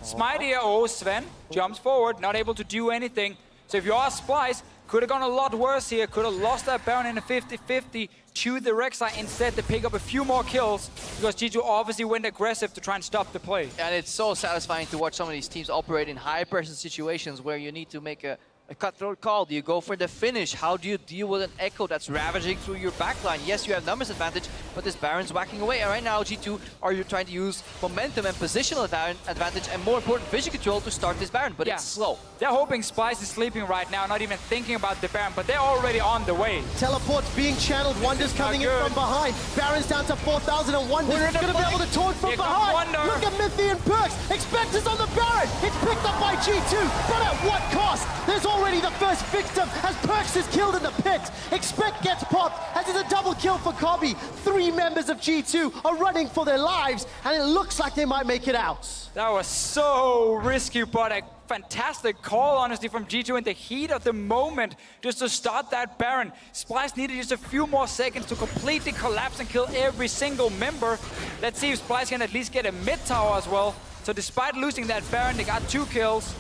smite here. Oh, Sven jumps forward, not able to do anything. So if you are Splyce, could have gone a lot worse here. Could have lost that Baron in a 50-50 to the Rek'Sai. Instead, they pick up a few more kills because G2 obviously went aggressive to try and stop the play. And it's so satisfying to watch some of these teams operate in high-pressure situations where you need to make a cutthroat call. Do you go for the finish? How do you deal with an Echo that's ravaging through your backline? Yes, you have numbers advantage, but this Baron's whacking away. And right now, G2 are you trying to use momentum and positional advantage and more important, vision control to start this Baron, but it's slow. They're hoping Splyce is sleeping right now, not even thinking about the Baron, but they're already on the way. Teleport's being channeled, Wunder's coming in from behind. Baron's down to 4,000 and Wunder's gonna be able to taunt from behind. Look at Mithy and PerkZ. Expect is on the Baron. It's picked up by G2, but at what cost? There's already the first victim as PerkZ is killed in the pit. Expect gets popped as it's a double kill for Kobbe. 3 members of G2 are running for their lives, and it looks like they might make it out. That was so risky, but a fantastic call, honestly, from G2 in the heat of the moment just to start that Baron. Splyce needed just a few more seconds to completely collapse and kill every single member. Let's see if Splyce can at least get a mid tower as well. So despite losing that Baron, they got 2 kills.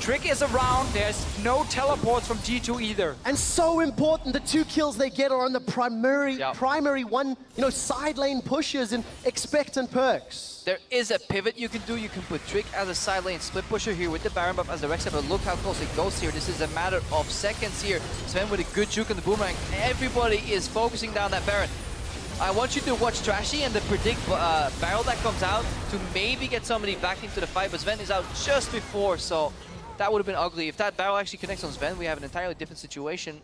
Trick is around, there's no teleports from G2 either. And so important, the 2 kills they get are on the primary one, side lane pushes and Expect and PerkZ. There is a pivot you can do. You can put Trick as a side lane split pusher here with the Baron buff as the Rek'Sai, but look how close it goes here. This is a matter of seconds here. Sven with a good juke on the boomerang. Everybody is focusing down that Baron. I want you to watch Trashy and the predict barrel that comes out to maybe get somebody back into the fight, but Sven is out just before, so that would have been ugly. If that barrel actually connects on Sven, we have an entirely different situation.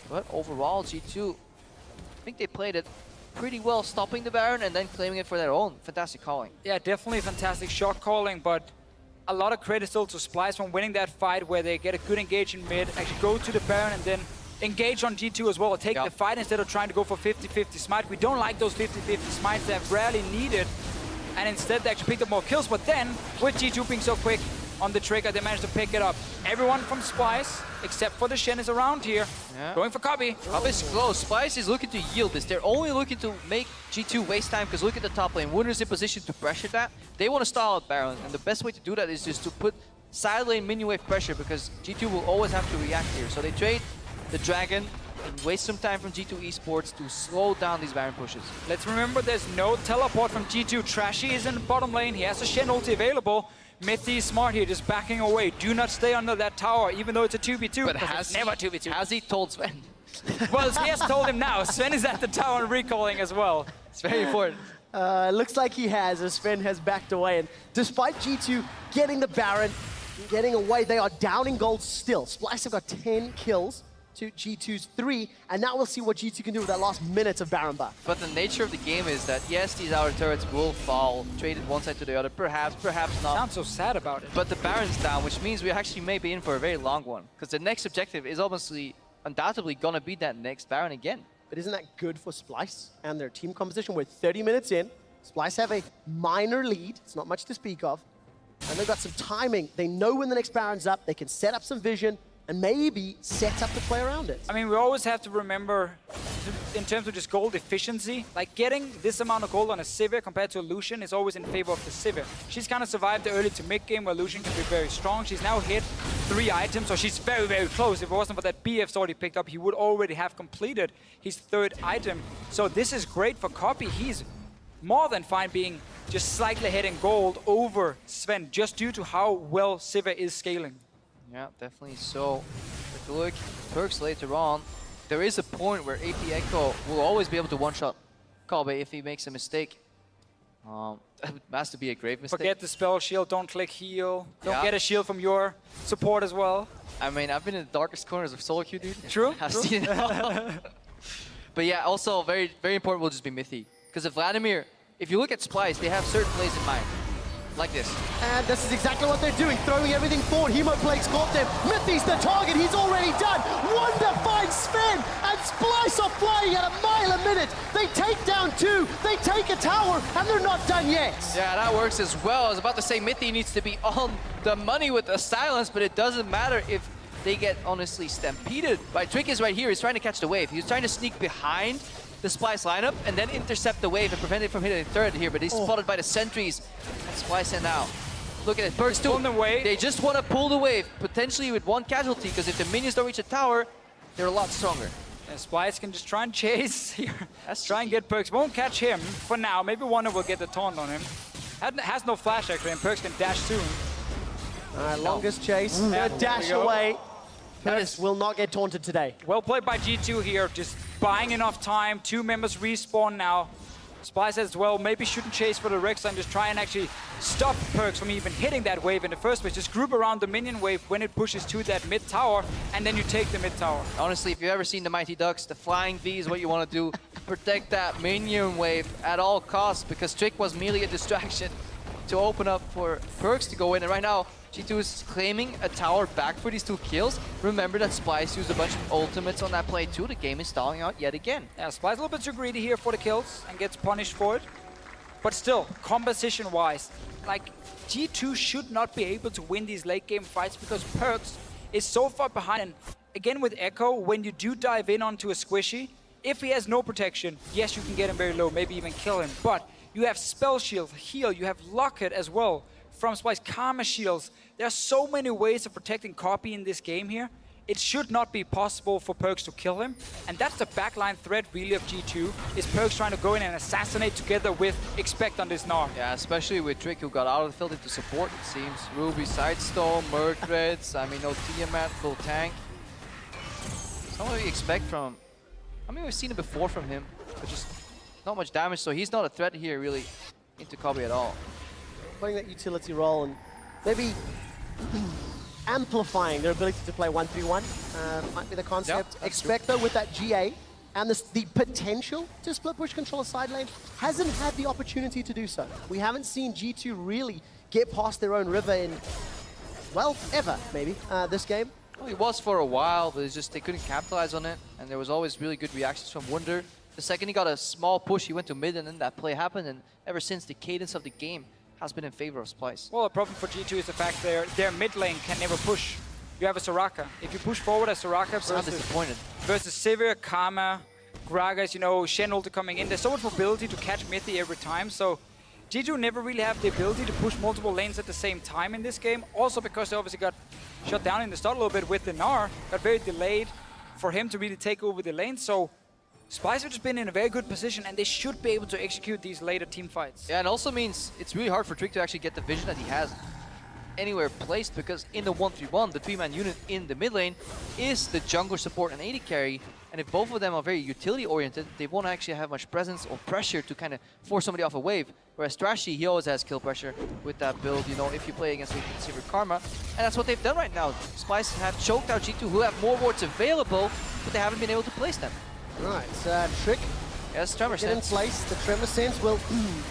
But overall, G2, I think they played it pretty well, stopping the Baron and then claiming it for their own. Fantastic calling. Yeah, definitely fantastic shot calling, but a lot of credit still to Splyce from winning that fight where they get a good engage in mid, actually go to the Baron and then engage on G2 as well, take the fight instead of trying to go for 50-50 smite. We don't like those 50-50 smites, they're rarely needed. And instead they actually picked up more kills, but then with G2 being so quick on the trigger, they managed to pick it up. Everyone from Splyce, except for the Shen, is around here. Going for Kobbe. Kobbe's close. Splyce is looking to yield this. They're only looking to make G2 waste time, because look at the top lane. Wunder's in position to pressure that. They want to stall out Baron, and the best way to do that is just to put side lane minion wave pressure, because G2 will always have to react here. So they trade the Dragon and waste some time from G2 eSports to slow down these Baron pushes. Let's remember there's no teleport from G2. Trashy is in the bottom lane. He has a Shen ulti available. Mithy is smart here, just backing away. Do not stay under that tower, even though it's a 2v2. But has he told Sven? Well, he has told him now. Sven is at the tower and recalling as well. It's very important. Looks like he has, as Sven has backed away. And despite G2 getting the Baron, getting away, they are down in gold still. Splyce have got 10 kills to G2's 3, and now we'll see what G2 can do with that last minute of Baron buff. But the nature of the game is that, yes, these outer turrets will fall, traded one side to the other, perhaps not. Sounds so sad about it. But the Baron's down, which means we actually may be in for a very long one, because the next objective is obviously, undoubtedly gonna be that next Baron again. But isn't that good for Splyce and their team composition? We're 30 minutes in. Splyce have a minor lead. It's not much to speak of. And they've got some timing. They know when the next Baron's up. They can set up some vision and maybe set up the play around it. I mean, we always have to remember in terms of just gold efficiency. Like getting this amount of gold on a Sivir compared to a Lucian is always in favor of the Sivir. She's kind of survived the early to mid game where Lucian can be very strong. She's now hit 3 items, so she's very, very close. If it wasn't for that BF sword he picked up, he would already have completed his 3rd item. So this is great for Kobbe. He's more than fine being just slightly ahead in gold over Sven, just due to how well Sivir is scaling. Yeah, definitely. So, if you look PerkZ later on, there is a point where AP Echo will always be able to one-shot Kobbe if he makes a mistake. That has to be a grave mistake. Forget the spell shield, don't click heal. Don't get a shield from your support as well. I mean, I've been in the darkest corners of solo queue, dude. True. I've seen it all. But yeah, also very, very important will just be Mithy. Because if Vladimir, if you look at Splyce, they have certain plays in mind. Like this. And this is exactly what they're doing, throwing everything forward. Hemoplague's caught them. Mithy's the target, he's already done. Wunder finds Sven, and Splyce are flying at a mile a minute. They take down 2, they take a tower, and they're not done yet. Yeah, that works as well. I was about to say Mithy needs to be on the money with the silence, but it doesn't matter if they get honestly stampeded. By Trick is right here, he's trying to catch the wave. He's trying to sneak behind the Splyce lineup and then intercept the wave and prevent it from hitting the 3rd here, but he's spotted by the sentries and Splyce sent out. Look at it, PerkZ too. They just want to pull the wave, potentially with 1 casualty, because if the minions don't reach the tower, they're a lot stronger. And Splyce can just try and chase here. Try and get PerkZ. Won't catch him for now. Maybe Wunder will get the taunt on him. Has no flash actually, and PerkZ can dash soon. Longest chase, dash away. PerkZ will not get taunted today. Well played by G2 here, just buying enough time. 2 members respawn now. Splyce as well, maybe shouldn't chase for the Rex and just try and actually stop PerkZ from even hitting that wave in the first place. Just group around the minion wave when it pushes to that mid tower, and then you take the mid tower. Honestly, if you've ever seen the Mighty Ducks, the flying V is what you want to do. Protect that minion wave at all costs, because Trick was merely a distraction to open up for PerkZ to go in. And right now, G2 is claiming a tower back for these 2 kills. Remember that Splyce used a bunch of ultimates on that play too. The game is stalling out yet again. Yeah, Splyce a little bit too greedy here for the kills and gets punished for it. But still, composition-wise, like G2 should not be able to win these late game fights because PerkZ is so far behind. And again with Echo, when you do dive in onto a squishy, if he has no protection, yes, you can get him very low, maybe even kill him. But you have spell shield, heal, you have locket as well from Splyce, karma shields. There are so many ways of protecting Kobbe in this game here. It should not be possible for PerkZ to kill him. And that's the backline threat really of G2, is PerkZ trying to go in and assassinate together with Expect on this Gnar. Yeah, especially with Trick, who got out of the field into support, it seems. Ruby, Sidestone, Murkreds, I mean, no Tiamat, full tank. Some of you expect from... I mean, we've seen it before from him, but just not much damage, so he's not a threat here really into Kobbe at all. Playing that utility role and maybe amplifying their ability to play 1-3-1 might be the concept. Yep, Expect though with that GA and the potential to split push control a side lane hasn't had the opportunity to do so. We haven't seen G2 really get past their own river in, well, ever maybe, this game. Well, it was for a while, but it's just they couldn't capitalize on it, and there was always really good reactions from Wunder. The second he got a small push, he went to mid, and then that play happened, and ever since, the cadence of the game has been in favor of Splyce. Well, the problem for G2 is the fact their mid lane can never push. You have a Soraka. If you push forward as Soraka versus Sivir, Karma, Gragas, you know, Shen ulti coming in, there's so much mobility to catch Mithy every time, so G2 never really have the ability to push multiple lanes at the same time in this game. Also because they obviously got shut down in the start a little bit with the Gnar, got very delayed for him to really take over the lane, so Splyce have just been in a very good position and they should be able to execute these later team fights. Yeah, and also means it's really hard for Trick to actually get the vision that he has anywhere placed, because in the 1-3-1, the 3-man unit in the mid lane is the jungler support and AD carry, and if both of them are very utility oriented, they won't actually have much presence or pressure to kind of force somebody off a wave. Whereas Trashy, he always has kill pressure with that build, you know, if you play against Sivir Karma. And that's what they've done right now. Splyce have choked out G2, who have more wards available, but they haven't been able to place them. Right, Trick. Yes, Tremor Get in place. The Tremor Sense will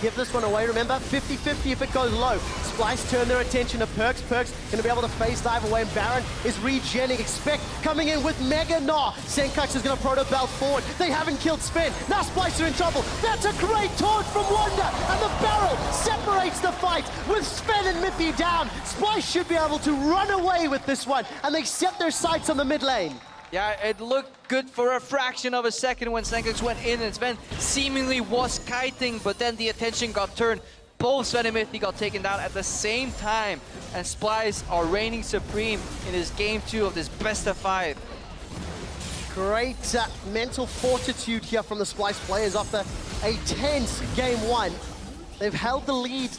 give this one away. Remember, 50-50 if it goes low. Splyce turn their attention to PerkZ. PerkZ going to be able to phase dive away, and Baron is regenning. Expect coming in with Mega Gnar. Sencux is going to proto belt forward. They haven't killed Sven. Now Splyce are in trouble. That's a great taunt from Wunder, and the barrel separates the fight with Sven and Mithy down. Splyce should be able to run away with this one, and they set their sights on the mid lane. Yeah, it looked good for a fraction of a second when Sencux went in and Sven seemingly was kiting, but then the attention got turned. Both Sven and Mithy got taken down at the same time, and Splyce are reigning supreme in this game 2 of this best of 5. Great mental fortitude here from the Splyce players after a tense game 1. They've held the lead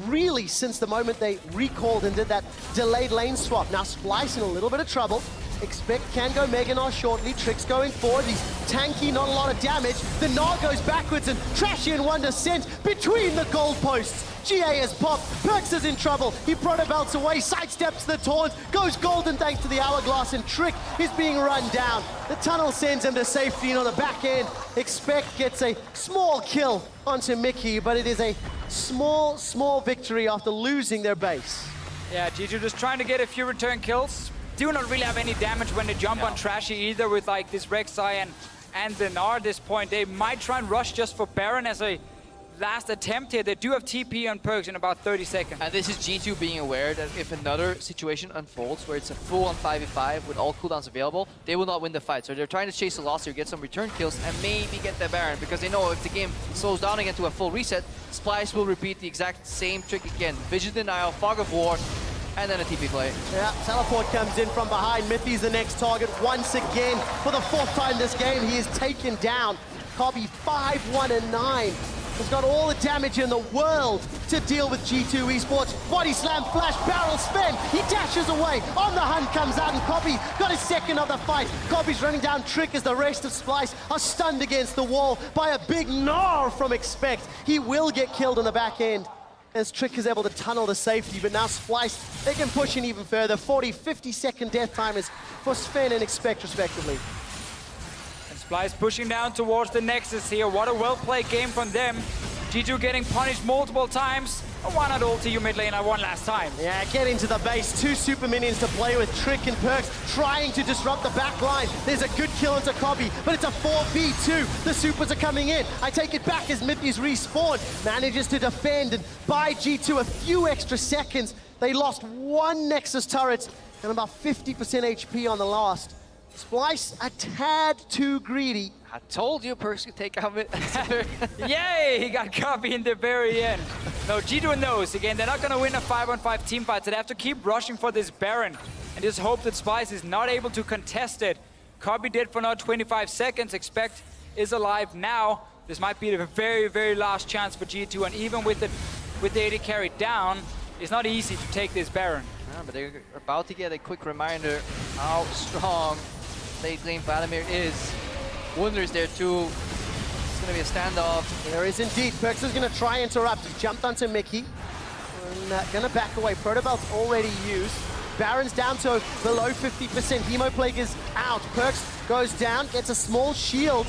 really since the moment they recalled and did that delayed lane swap. Now Splyce in a little bit of trouble. Expect can go Mega Gnar shortly. Tricks going forward. He's tanky, not a lot of damage. The Gnar goes backwards and Trashy and Wunder sent between the goalposts. GA has popped. PerkZ is in trouble. He protobelts away, sidesteps the taunt, goes golden thanks to the hourglass, and Trick is being run down. The tunnel sends him to safety, and on the back end, Expect gets a small kill onto Mikyx, but it is a small victory after losing their base. Yeah, G2 just trying to get a few return kills. Do not really have any damage when they jump on Trashy either with like this Rek'Sai and the Gnar at this point. They might try and rush just for Baron as a last attempt here. They do have TP on PerkZ in about 30 seconds. And this is G2 being aware that if another situation unfolds where it's a full-on 5v5 with all cooldowns available, they will not win the fight. So they're trying to chase the loss here, get some return kills, and maybe get the Baron, because they know if the game slows down again to a full reset, Splyce will repeat the exact same trick again. Vision Denial, Fog of War, and then a TP play. Yeah, teleport comes in from behind. Mithy's the next target once again. For the 4th time this game, he is taken down. Kobbe 5-1-9. Has got all the damage in the world to deal with G2 eSports. Body slam, flash, barrel, Sven. He dashes away. On the hunt comes out, and Kobbe got his second of the fight. Kobbe's running down Trick as the rest of Splyce are stunned against the wall by a big Gnar from Expect. He will get killed on the back end as Trick is able to tunnel to safety, but now Splyce, they can push in even further. 40, 50-second death timers for Sven and Expect, respectively. Splyce pushing down towards the Nexus here. What a well-played game from them. G2 getting punished multiple times. Why not ulti you mid laner one last time? Yeah, get into the base. 2 super minions to play with. Trick and PerkZ trying to disrupt the back line. There's a good kill into Kobbe, but it's a 4v2. The supers are coming in. I take it back as Mithy's respawn. Manages to defend and buy G2 a few extra seconds. They lost 1 Nexus turret and about 50% HP on the last. Splyce a tad too greedy. I told you PerkZ could take out Yay! He got Kobbe in the very end. No, G2 knows. Again, they're not going to win a 5-on-5 team fight, so they have to keep rushing for this Baron and just hope that Splyce is not able to contest it. Kobbe did for now 25 seconds. Expect is alive now. This might be the very, very last chance for G2, and even with the AD carry down, it's not easy to take this Baron. Yeah, but they're about to get a quick reminder how strong late lane Vladimir is. Wunder is there too. It's going to be a standoff. There is indeed. PerkZ is going to try and interrupt. He jumped onto Mikyx. And going to back away. Protobelt's already used. Baron's down to below 50%. Hemoplague is out. PerkZ goes down, gets a small shield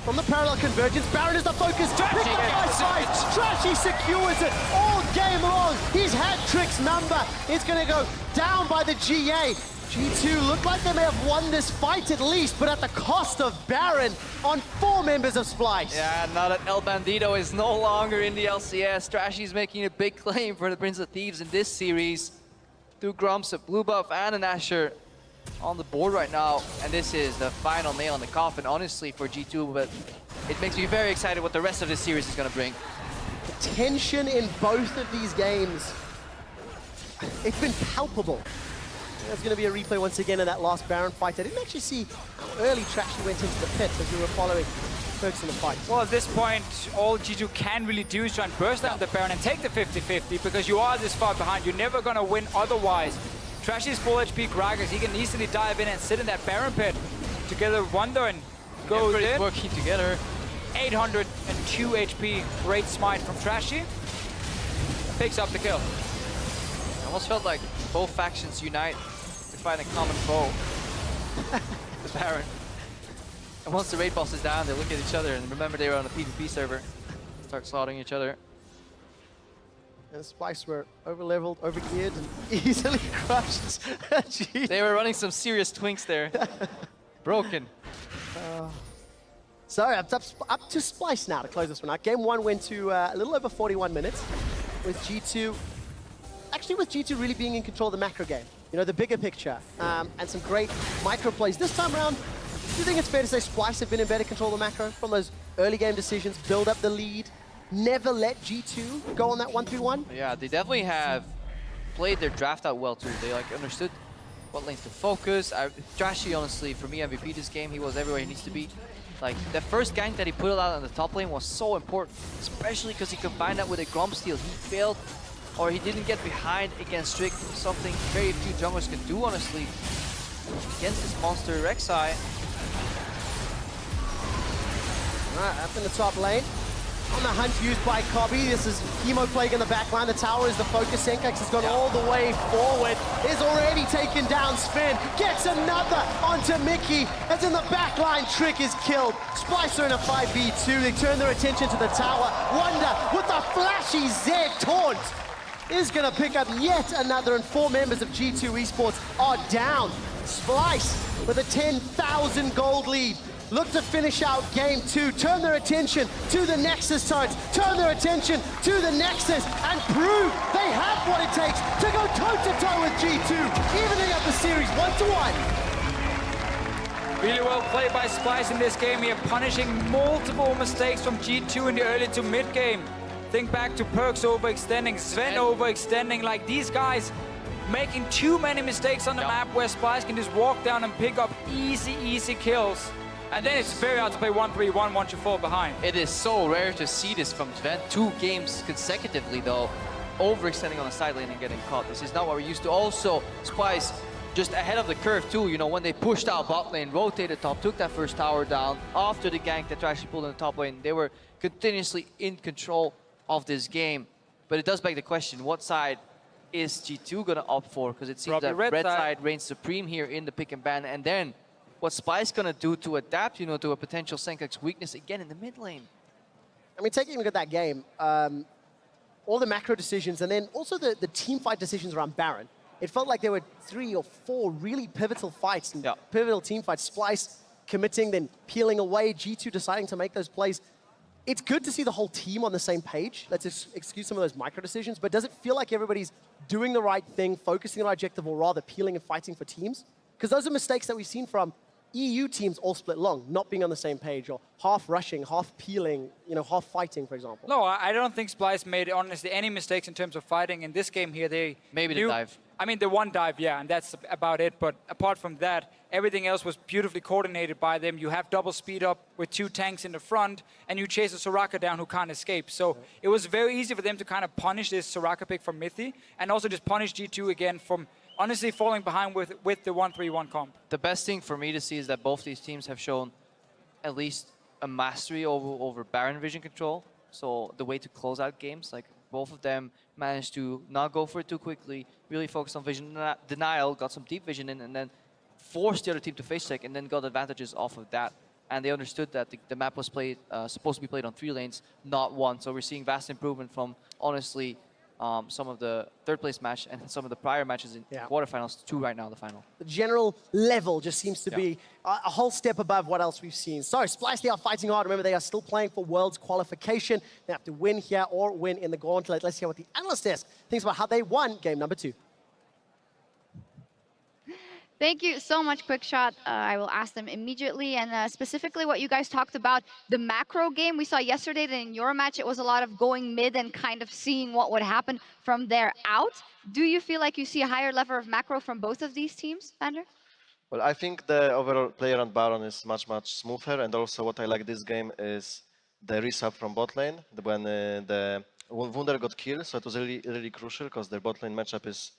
from the parallel convergence. Baron is the focus. Trashy secures it all game long. He's had Trick's number. It's going to go down by the GA. G2 look like they may have won this fight at least, but at the cost of Baron on 4 members of Splyce. Yeah, now that El Bandido is no longer in the LCS, Trashy's making a big claim for the Prince of Thieves in this series. 2 Grumps, a blue buff, and an Asher on the board right now. And this is the final nail in the coffin, honestly, for G2, but it makes me very excited what the rest of this series is going to bring. The tension in both of these games, it's been palpable. There's going to be a replay once again of that last Baron fight. I didn't actually see how early Trashy went into the pit as we were following PerkZ in the fight. Well, at this point, all G2 can really do is try and burst down the Baron and take the 50-50, because you are this far behind. You're never going to win otherwise. Trashy's full HP Gragas. He can easily dive in and sit in that Baron pit together with Wunder and go in. Working together. 802 HP. Great smite from Trashy. Picks up the kill. I almost felt like both factions unite to find a common foe. The Baron. And once the raid boss is down, they look at each other and remember they were on a PvP server. Start slaughtering each other. And Splyce were over-leveled, over-geared, and easily crushed. They were running some serious twinks there. Broken. So up to Splyce now to close this one out. Game 1 went to a little over 41 minutes with G2. Actually, with G2 really being in control of the macro game. you know, the bigger picture, and some great micro plays. This time around, do you think it's fair to say Splyce have been in better control of the macro from those early game decisions, build up the lead, never let G2 go on that 1-3-1? Yeah, they definitely have played their draft out well too. They like understood what lanes to focus. Trashy, honestly, for me, MVP this game. He was everywhere he needs to be. Like, the first gank that he put out on the top lane was so important, especially because he combined that with a Grom steal. He failed, or he didn't get behind against Strict, something very few junglers can do, honestly, against this monster Rek'Sai. Alright, up in the top lane. On the hunt used by Kobbe. This is Chemo Plague in the back line. The tower is the focus. Sencux has gone all the way forward. Is already taken down. Sven gets another onto Mithy. As in the back line, Trick is killed. Splyce are in a 5v2. They turn their attention to the tower. Wunder with a flashy Z taunt is going to pick up yet another, and 4 members of G2 Esports are down. Splyce with a 10,000 gold lead. Look to finish out game 2, turn their attention to the Nexus turrets, turn their attention to the Nexus, and prove they have what it takes to go toe-to-toe with G2, evening up the series 1-1. Really well played by Splyce in this game here, punishing multiple mistakes from G2 in the early to mid game. Think back to PerkZ overextending, Sven overextending, like these guys making too many mistakes on the map where Splyce can just walk down and pick up easy kills. And then it's very hard to play 1-3-1 once you fall behind. It is so rare to see this from Zven. 2 games consecutively, though, overextending on the side lane and getting caught. This is not what we're used to. Also, Splyce just ahead of the curve, too. You know, when they pushed out bot lane, rotated top, took that first tower down. After the gank that Trashy pulled in the top lane, they were continuously in control of this game. But it does beg the question, what side is G2 going to opt for? Because it seems that red side reigns supreme here in the pick and ban. And then what's Splyce gonna do to adapt, you know, to a potential Sencux weakness again in the mid lane? I mean, taking a look at that game, all the macro decisions, and then also the team fight decisions around Baron. It felt like there were 3 or 4 really pivotal fights, and pivotal team fights. Splyce committing, then peeling away, G2 deciding to make those plays. It's good to see the whole team on the same page. Let's excuse some of those micro decisions, but does it feel like everybody's doing the right thing, focusing on the right objective, or rather peeling and fighting for teams? Because those are mistakes that we've seen from EU teams all split long, not being on the same page, or half rushing, half peeling, you know, half fighting, for example. No, I don't think Splyce made, honestly, any mistakes in terms of fighting. In this game here, they maybe the dive. I mean, the one dive, yeah, and that's about it. But apart from that, everything else was beautifully coordinated by them. You have double speed up with 2 tanks in the front, and you chase a Soraka down who can't escape. So it was very easy for them to kind of punish this Soraka pick from Mithy, and also just punish G2 again from honestly falling behind with the 1-3-1 comp. The best thing for me to see is that both these teams have shown at least a mastery over Baron vision control. So the way to close out games, like both of them managed to not go for it too quickly, really focus on vision denial, got some deep vision in, and then forced the other team to face check, and then got advantages off of that. And they understood that the map was played supposed to be played on 3 lanes, not 1. So we're seeing vast improvement from, honestly, some of the third place match and some of the prior matches in quarterfinals to right now the final. The general level just seems to be a whole step above what else we've seen. So Splyce, they are fighting hard. Remember, they are still playing for Worlds qualification. They have to win here or win in the gauntlet. Let's hear what the Analyst desk thinks about how they won game number 2. Thank you so much, QuickShot. I will ask them immediately, and specifically what you guys talked about, the macro game. We saw yesterday that in your match, it was a lot of going mid and kind of seeing what would happen from there out. Do you feel like you see a higher level of macro from both of these teams, Vander? Well, I think the overall play around Baron is much smoother, and also what I like this game is the resub from bot lane when the Wunder got killed, so it was really crucial because their bot lane matchup is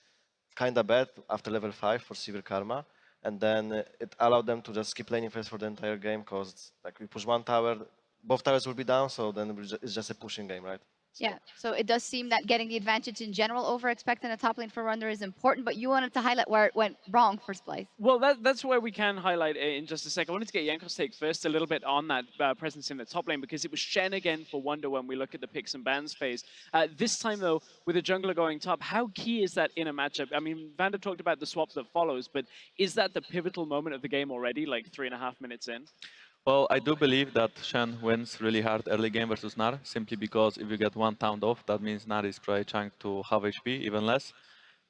kinda bad after level 5 for Severe Karma, and then it allowed them to just keep laning first for the entire game because like we push 1 tower, both towers will be down, so then it's just a pushing game, right? Yeah, so it does seem that getting the advantage in general over expecting a top lane for Wunder is important, but you wanted to highlight where it went wrong for Splyce. Well, that's where we can highlight in just a second. I wanted to get Yanko's take first a little bit on that presence in the top lane, because it was Shen again for Wunder when we look at the picks and bans phase. This time, though, with a jungler going top, how key is that in a matchup? I mean, Vander talked about the swap that follows, but is that the pivotal moment of the game already, like 3.5 minutes in? Well, I do believe that Shen wins really hard early game versus Gnar, simply because if you get 1 town off, that means Gnar is probably trying to half HP, even less.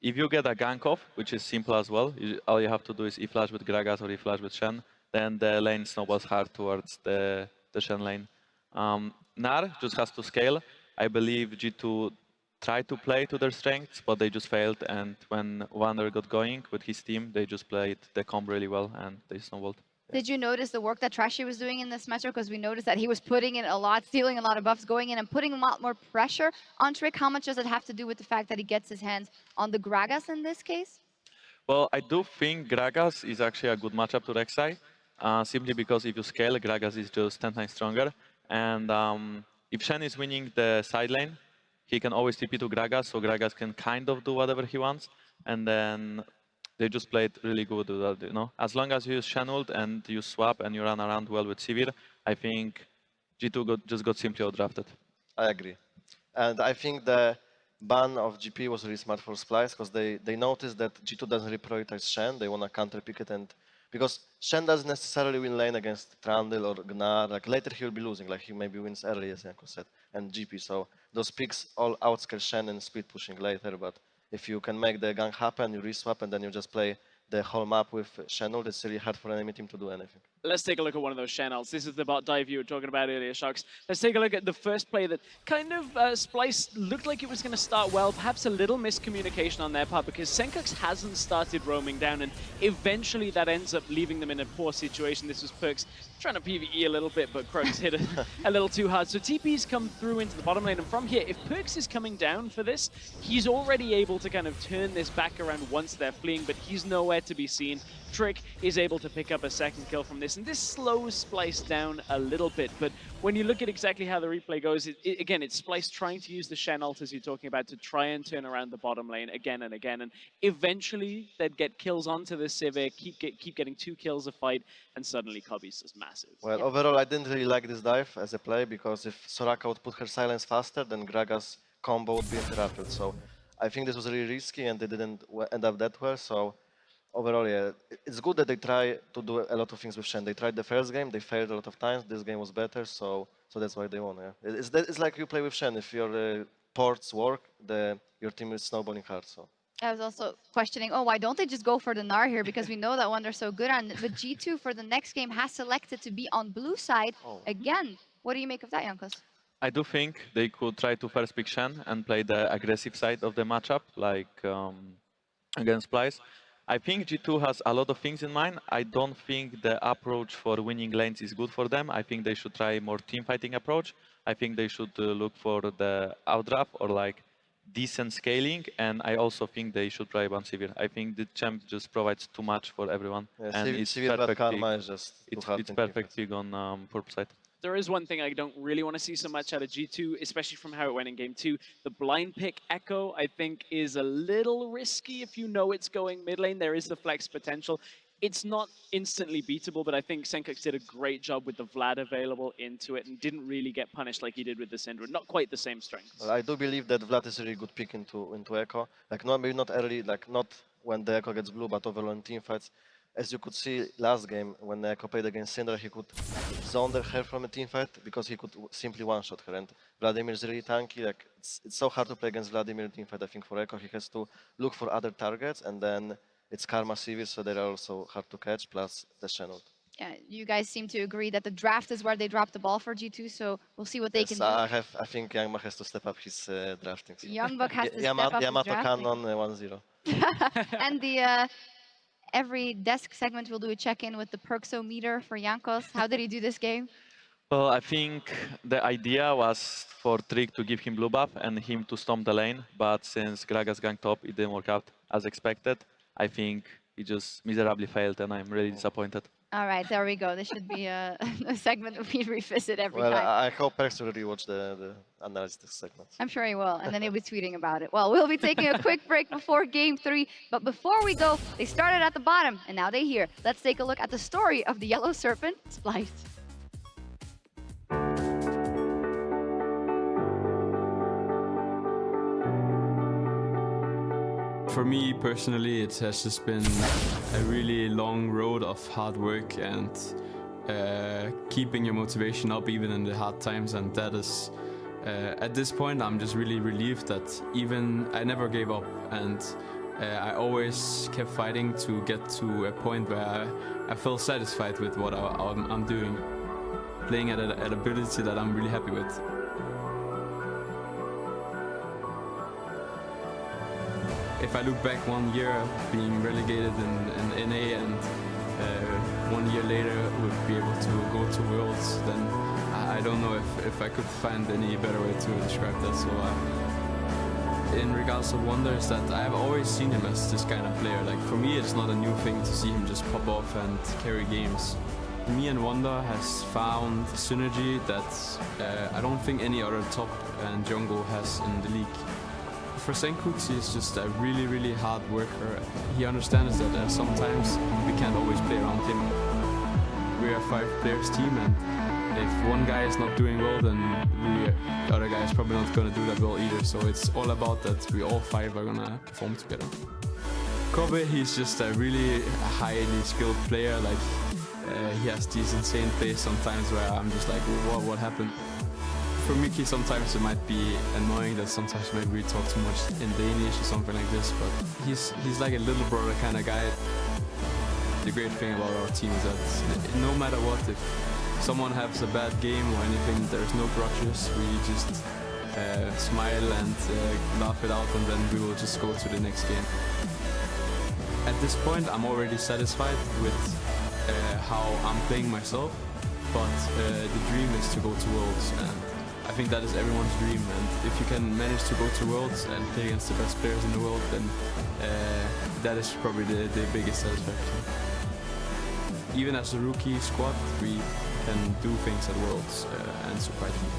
if you get a gank off, which is simple as well, all you have to do is E-flash with Gragas or E-flash with Shen, then the lane snowballs hard towards the Shen lane. Nar just has to scale. I believe G2 tried to play to their strengths, but they just failed. And when Wunder got going with his team, they just played the comp really well and they snowballed. Did you notice the work that Trashy was doing in this matchup? Because we noticed that he was putting in a lot, stealing a lot of buffs, going in and putting a lot more pressure on Trick. How much does it have to do with the fact that he gets his hands on the Gragas in this case? Well, I do think Gragas is actually a good matchup to Rek'Sai, simply because if you scale, Gragas is just 10 times stronger. And if Shen is winning the side lane, he can always TP to Gragas, so Gragas can kind of do whatever he wants. And then they just played really good with that, you know. As long as you use Shen ult and you swap and you run around well with Sivir, I think G2 just got simply outdrafted. I agree. And I think the ban of GP was really smart for Splyce, because they noticed that G2 doesn't really prioritize Shen. They want to counter pick it, and because Shen doesn't necessarily win lane against Trundle or Gnar, like later he'll be losing, like he maybe wins early, as Janko said, and GP. So those picks all outscale Shen and split pushing later, but if you can make the gank happen, you reswap, and then you just play the whole map with Shen ult, it's really hard for an enemy team to do anything. Let's take a look at one of those Shen ults. This is the bot dive you were talking about earlier, Shocks. Let's take a look at the first play that kind of Splyce looked like it was going to start well. Perhaps a little miscommunication on their part, because Sencux hasn't started roaming down, and eventually that ends up leaving them in a poor situation. This was PerkZ trying to PvE a little bit, but Krox hit it a little too hard. So TP's come through into the bottom lane, and from here, if PerkZ is coming down for this, he's already able to kind of turn this back around once they're fleeing, but he's nowhere to be seen. Trick is able to pick up a second kill from this, and this slows Splyce down a little bit. But when you look at exactly how the replay goes, again, it's Splyce trying to use the Shen ult, as you're talking about, to try and turn around the bottom lane again and again, and eventually they'd get kills onto the Sivir, keep getting 2 kills a fight, and suddenly Kobbe's just massive. Well, overall, I didn't really like this dive as a play, because if Soraka would put her silence faster, then Gragas' combo would be interrupted. So I think this was really risky, and they didn't end up that well. So overall, yeah, it's good that they try to do a lot of things with Shen. They tried the first game, they failed a lot of times. This game was better, so that's why they won. Yeah, it's like you play with Shen. If your ports work, your team is snowballing hard. So I was also questioning, why don't they just go for the Gnar here? Because we know that Wunder's so good on. But G2 for the next game has selected to be on blue side again. What do you make of that, Jankos? I do think they could try to first pick Shen and play the aggressive side of the matchup, like against Splyce. I think G2 has a lot of things in mind. I don't think the approach for winning lanes is good for them. I think they should try more team fighting approach. I think they should look for the outdraft or like decent scaling, and I also think they should try ban Sivir. I think the champ just provides too much for everyone, yeah, and Sivir perfect Karma is just it's perfect pick on purple side. There is one thing I don't really want to see so much out of G2, especially from how it went in Game 2. The blind pick Echo, I think, is a little risky if you know it's going mid lane. There is the flex potential. It's not instantly beatable, but I think Sencux did a great job with the Vlad available into it and didn't really get punished like he did with the Syndra. Not quite the same strength. Well, I do believe that Vlad is a really good pick into Echo. Like maybe not early, like not when the Echo gets blue, but overall in teamfights. As you could see last game, when Echo played against Syndra, he could zone her from a teamfight because he could simply one-shot her. And Vladimir is really tanky. Like it's so hard to play against Vladimir in teamfight. I think for Echo, he has to look for other targets, and then it's Karma Sivir, so they're also hard to catch. Plus the Shen ult. Yeah, you guys seem to agree that the draft is where they drop the ball for G2, so we'll see what they can do. I think Youngbuck has to step up his drafting. Youngbuck has to step up Yamato his drafting. Cannon 1-0. And the every desk segment we'll do a check-in with the PerkZ meter for Jankos. How did he do this game? Well, I think the idea was for Trick to give him blue buff and him to stomp the lane, but since Gragas ganked top, it didn't work out as expected. I think he just miserably failed, and I'm really disappointed. All right, there we go. This should be a segment that we revisit every time. Well, I hope PerkZ will rewatch the Analyst segment. I'm sure he will, and then he'll be tweeting about it. Well, we'll be taking a quick break before Game 3, but before we go, they started at the bottom, and now they're here. Let's take a look at the story of the Yellow Serpent, Splyce. For me personally, it has just been a really long road of hard work and keeping your motivation up even in the hard times, and that is at this point I'm just really relieved that even I never gave up, and I always kept fighting to get to a point where I felt satisfied with what I'm doing, playing at an ability that I'm really happy with. If I look back 1 year being relegated in NA and 1 year later would be able to go to Worlds, then I don't know if I could find any better way to describe that. So in regards to Wunder, is that I have always seen him as this kind of player. Like for me, it's not a new thing to see him just pop off and carry games. Me and Wunder has found synergy that I don't think any other top and jungle has in the league. For Sencux, he's just a really, really hard worker. He understands that sometimes we can't always play around him. We're a 5-players team, and if one guy is not doing well, then the other guy is probably not going to do that well either. So it's all about that we all 5 are going to perform together. Kobbe, he's just a really highly skilled player. Like he has these insane plays sometimes where I'm just like, what happened? For Mikyx, sometimes it might be annoying that sometimes maybe we talk too much in Danish or something like this, but he's like a little brother kind of guy. The great thing about our team is that no matter what, if someone has a bad game or anything, there's no grudges. We just smile and laugh it out, and then we will just go to the next game. At this point, I'm already satisfied with how I'm playing myself, but the dream is to go to Worlds, and I think that is everyone's dream. And if you can manage to go to Worlds and play against the best players in the world, then that is probably the biggest satisfaction. Even as a rookie squad, we can do things at Worlds and surprise people.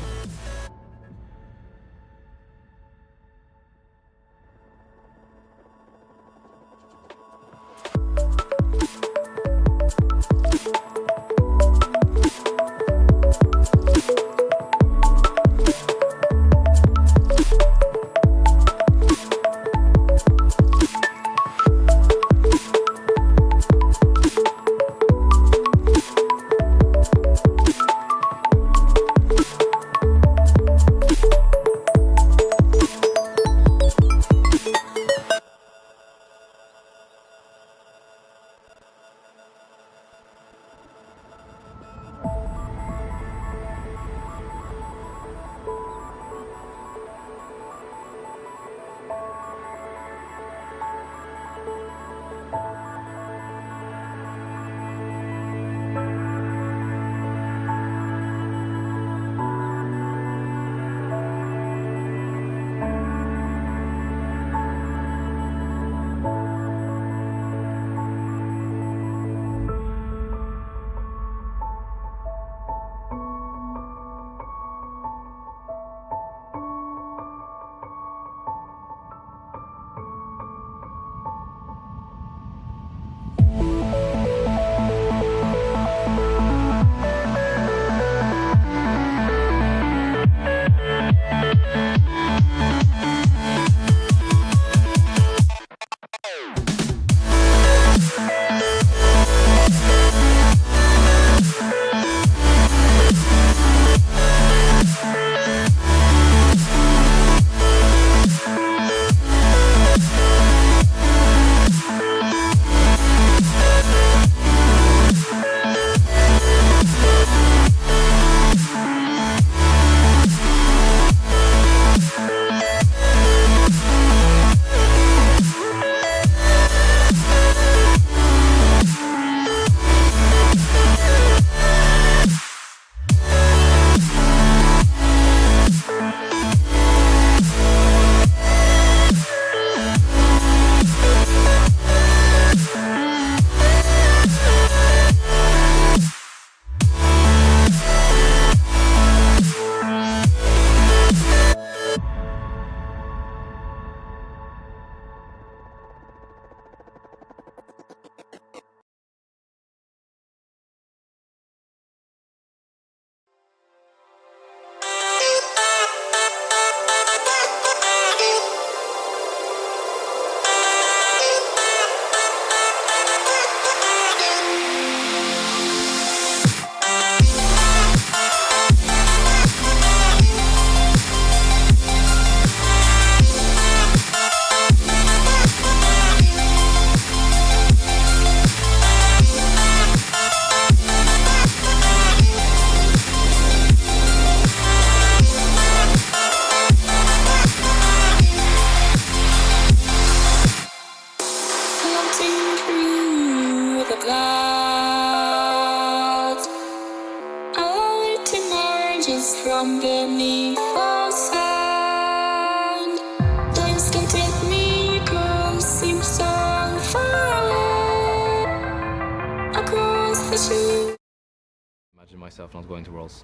Imagine myself not going to Worlds.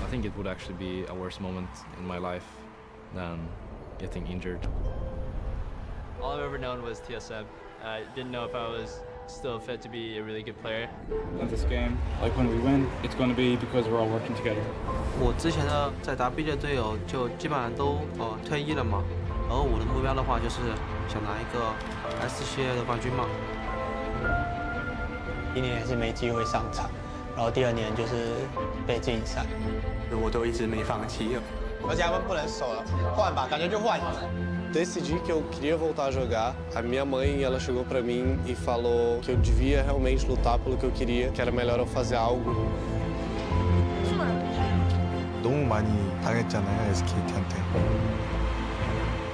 I think it would actually be a worse moment in my life than getting injured. All I've ever known was TSM. I didn't know if I was still fit to be a really good player. In this game, like when we win, it's going to be because we're all working together. 我之前的在打 B 的队友就基本上都退役了嘛，而我的目标的话就是想拿一个 S 系列的冠军嘛。一年也是没机会上场，然后第2年就是被禁赛，我都一直没放弃。而且他们不能守了，换吧，感觉就换。Decidi que eu queria voltar a jogar. A minha mãe, ela chegou pra mim e falou que eu devia realmente lutar pelo que eu queria, que era melhor eu fazer algo. 너무 많이 당했잖아요, SKT한테.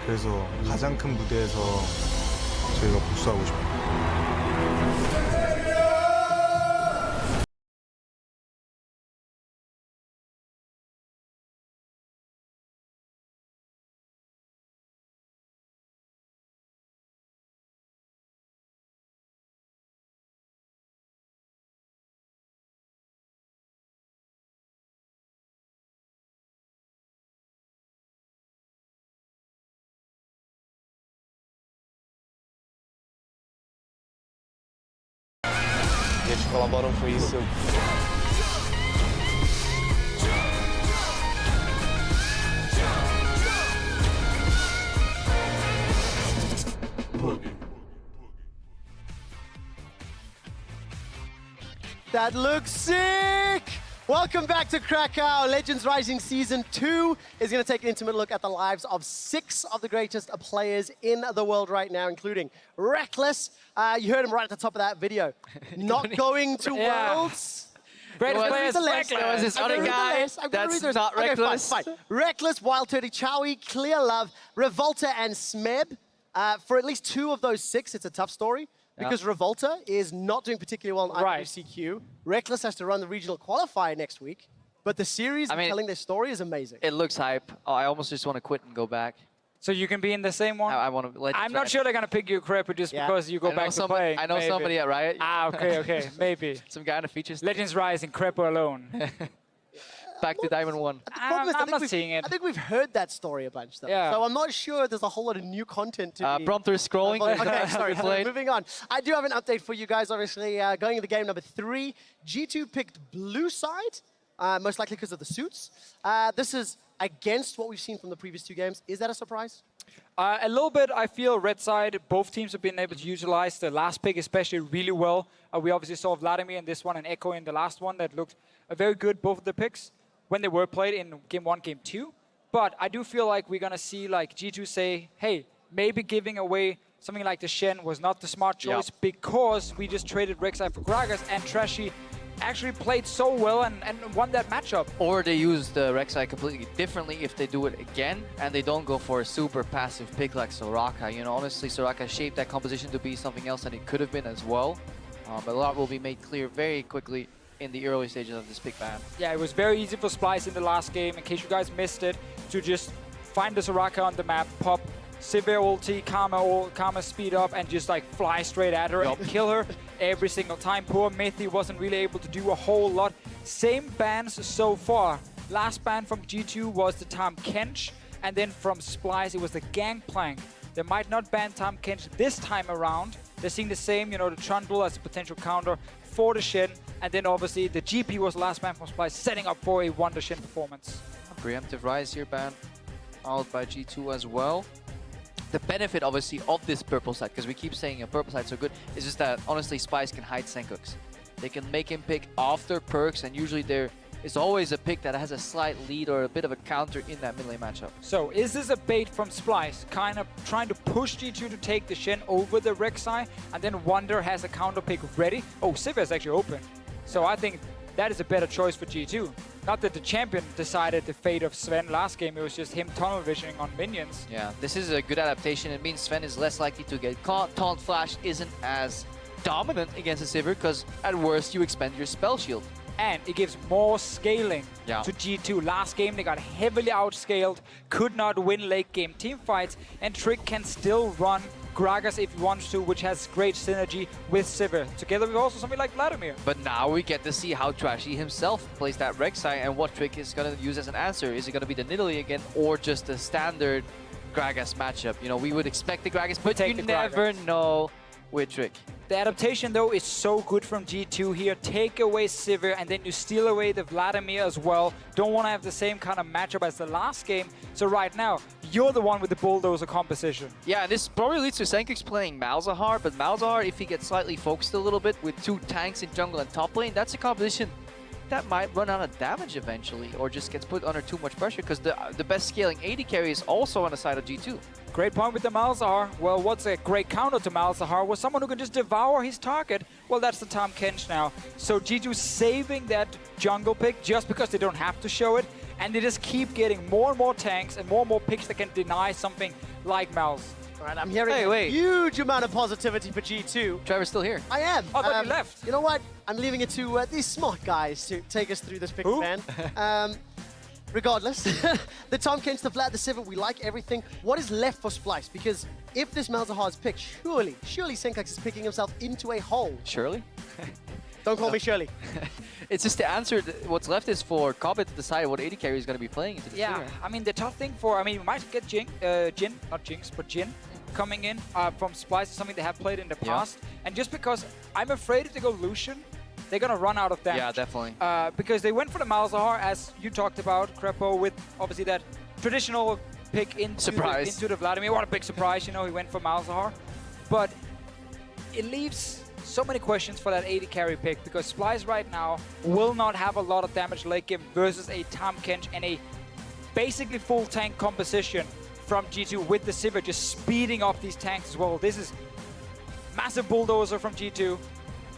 그래서 가장 큰 무대에서 저희가 복수하고 싶어요. Eles colaboram com isso. That looks sick! Welcome back to Krakow. Legends Rising Season 2 is going to take an intimate look at the lives of 6 of the greatest players in the world right now, including Rekkles. You heard him right at the top of that video. Not going to Worlds. Greatest player is Rekkles. There was this other guy that's not Rekkles. Okay, fine. Rekkles, Wild 30 Chowie, Clear Love, Revolta, and Smeb. For at least 2 of those 6, it's a tough story. Because Revolta is not doing particularly well in IWCQ. Rekkles has to run the regional qualifier next week. But the series telling their story is amazing. It looks hype. Oh, I almost just want to quit and go back. So you can be in the same one? I want to let I'm not sure they're going to pick you, Krepo, just because you go back to play. I know somebody at Riot. Ah, okay, maybe. Some guy in the features. Legends Rising, Krepo alone. Back to Diamond 1. I'm not seeing it. I think we've heard that story a bunch, though. Yeah. So I'm not sure there's a whole lot of new content to be... Prompter scrolling. Okay, sorry. Moving on. I do have an update for you guys, obviously. Going into game number 3, G2 picked blue side, most likely because of the suits. This is against what we've seen from the previous 2 games. Is that a surprise? A little bit. I feel red side, both teams have been able to utilize the last pick especially really well. We obviously saw Vladimir in this one and Echo in the last one that looked very good, both of the picks, when they were played in game 1, game 2. But I do feel like we're going to see like G2 say, hey, maybe giving away something like the Shen was not the smart choice because we just traded Rek'Sai for Gragas and Trashy actually played so well and won that matchup. Or they use the Rek'Sai completely differently if they do it again and they don't go for a super passive pick like Soraka. You know, honestly, Soraka shaped that composition to be something else than it could have been as well. But a lot will be made clear very quickly in the early stages of this pick ban. Yeah, it was very easy for Splyce in the last game, in case you guys missed it, to just find the Soraka on the map, pop Sivir ulti, Karma speed up, and just like fly straight at her and kill her every single time. Poor Mithy wasn't really able to do a whole lot. Same bans so far. Last ban from G2 was the Tahm Kench, and then from Splyce it was the Gangplank. They might not ban Tahm Kench this time around. They're seeing the same, you know, the Trundle as a potential counter for the Shen, and then obviously the GP was the last ban from Splyce, setting up for a Wunder Shen performance. A preemptive rise here ban out by G2 as well. The benefit, obviously, of this purple side, because we keep saying a purple side so good, is just that, honestly, Splyce can hide Sencux. They can make him pick after perks, and usually there is always a pick that has a slight lead or a bit of a counter in that mid lane matchup. So, is this a bait from Splyce, kind of trying to push G2 to take the Shen over the Rek'Sai, and then Wunder has a counter pick ready? Oh, Sivir is actually open. So I think that is a better choice for G2. Not that the champion decided the fate of Sven last game, it was just him tunnel visioning on minions. Yeah, this is a good adaptation. It means Sven is less likely to get caught. Taunt Flash isn't as dominant against a Sivir because at worst you expend your spell shield. And it gives more scaling to G2. Last game they got heavily outscaled, could not win late game team fights, and Trick can still run Gragas if he wants to, which has great synergy with Sivir. Together with also something like Vladimir. But now we get to see how Trashy himself plays that Rek'Sai and what trick is going to use as an answer. Is it going to be the Nidalee again or just a standard Gragas matchup? You know, we would expect the Gragas, but you never know with trick. The adaptation, though, is so good from G2 here. Take away Sivir, and then you steal away the Vladimir as well. Don't want to have the same kind of matchup as the last game. So right now, you're the one with the bulldozer composition. Yeah, and this probably leads to Sencux playing Malzahar, but Malzahar, if he gets slightly focused a little bit with 2 tanks in jungle and top lane, that's a composition that might run out of damage eventually, or just gets put under too much pressure, because the best scaling AD carry is also on the side of G2. Great point with the Malzahar. Well, what's a great counter to Malzahar was someone who can just devour his target. Well, that's the Tahm Kench now. So G2 saving that jungle pick just because they don't have to show it, and they just keep getting more and more tanks and more picks that can deny something like Malz. All right, I'm hearing a huge amount of positivity for G2. Trevor's still here. I am. Oh, but you left. You know what? I'm leaving it to these smart guys to take us through this pick ban. Regardless, the Tahm Kench, the Vlad, the Sivir, we like everything. What is left for Splyce? Because if this Malzahar is picked, surely Sencux is picking himself into a hole. Shirley? Don't call me Shirley. It's just the answer. What's left is for Kobbe to decide what AD carry is going to be playing into the Yeah, I mean, the tough thing for, we might get Jin, coming in from Splyce, something they have played in the past. And just because I'm afraid if they go Lucian, they're going to run out of damage. Yeah, definitely. Because they went for the Malzahar, as you talked about, Krepo, with obviously that traditional pick into the Vladimir. What a big surprise, you know, he went for Malzahar. But it leaves so many questions for that AD carry pick, because Splyce right now will not have a lot of damage late game versus a Tahm Kench and a basically full tank composition from G2 with the Sivir just speeding up these tanks as well. This is massive bulldozer from G2.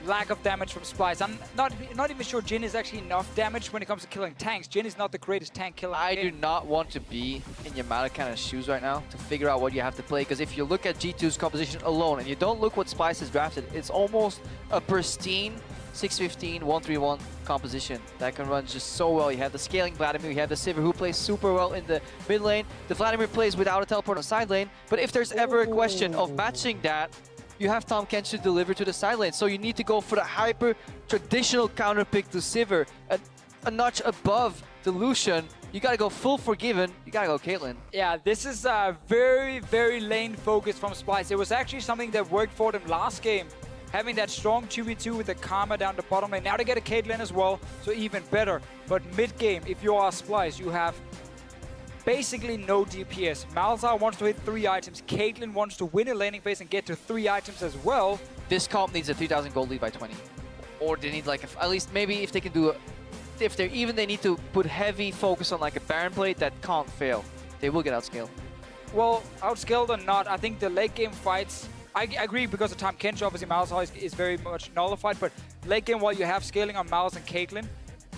Lack of damage from Splyce. I'm not even sure Jin is actually enough damage when it comes to killing tanks. Jin is not the greatest tank killer. I do not want to be in your Malakan's shoes right now to figure out what you have to play, because if you look at G2's composition alone and you don't look what Splyce has drafted, it's almost a pristine 6-15, 1-3-1 composition that can run just so well. You have the scaling Vladimir, you have the Sivir who plays super well in the mid lane. The Vladimir plays without a teleport on the side lane, but if there's ever a question of matching that, you have Tahm Kench to deliver to the side lane. So you need to go for the hyper traditional counter pick to Sivir, a notch above the Lucian. You gotta go full Forgiven, you gotta go Caitlyn. Yeah, this is very, very lane focused from Splyce. It was actually something that worked for them last game, having that strong 2v2 with the Karma down the bottom lane. Now they get a Caitlyn as well, so even better. But mid-game, if you are Splyce, you have basically no DPS. Malzahar wants to hit 3 items. Caitlyn wants to win a laning phase and get to 3 items as well. This comp needs a 3,000 gold lead by 20. Or they need like, at least maybe if they can do, they need to put heavy focus on like a Baron play that can't fail. They will get outscaled. Well, outscaled or not, I think the late game fights, I agree because of Tahm Kench, obviously Malzahar is very much nullified, but late game while you have scaling on Malz and Caitlyn,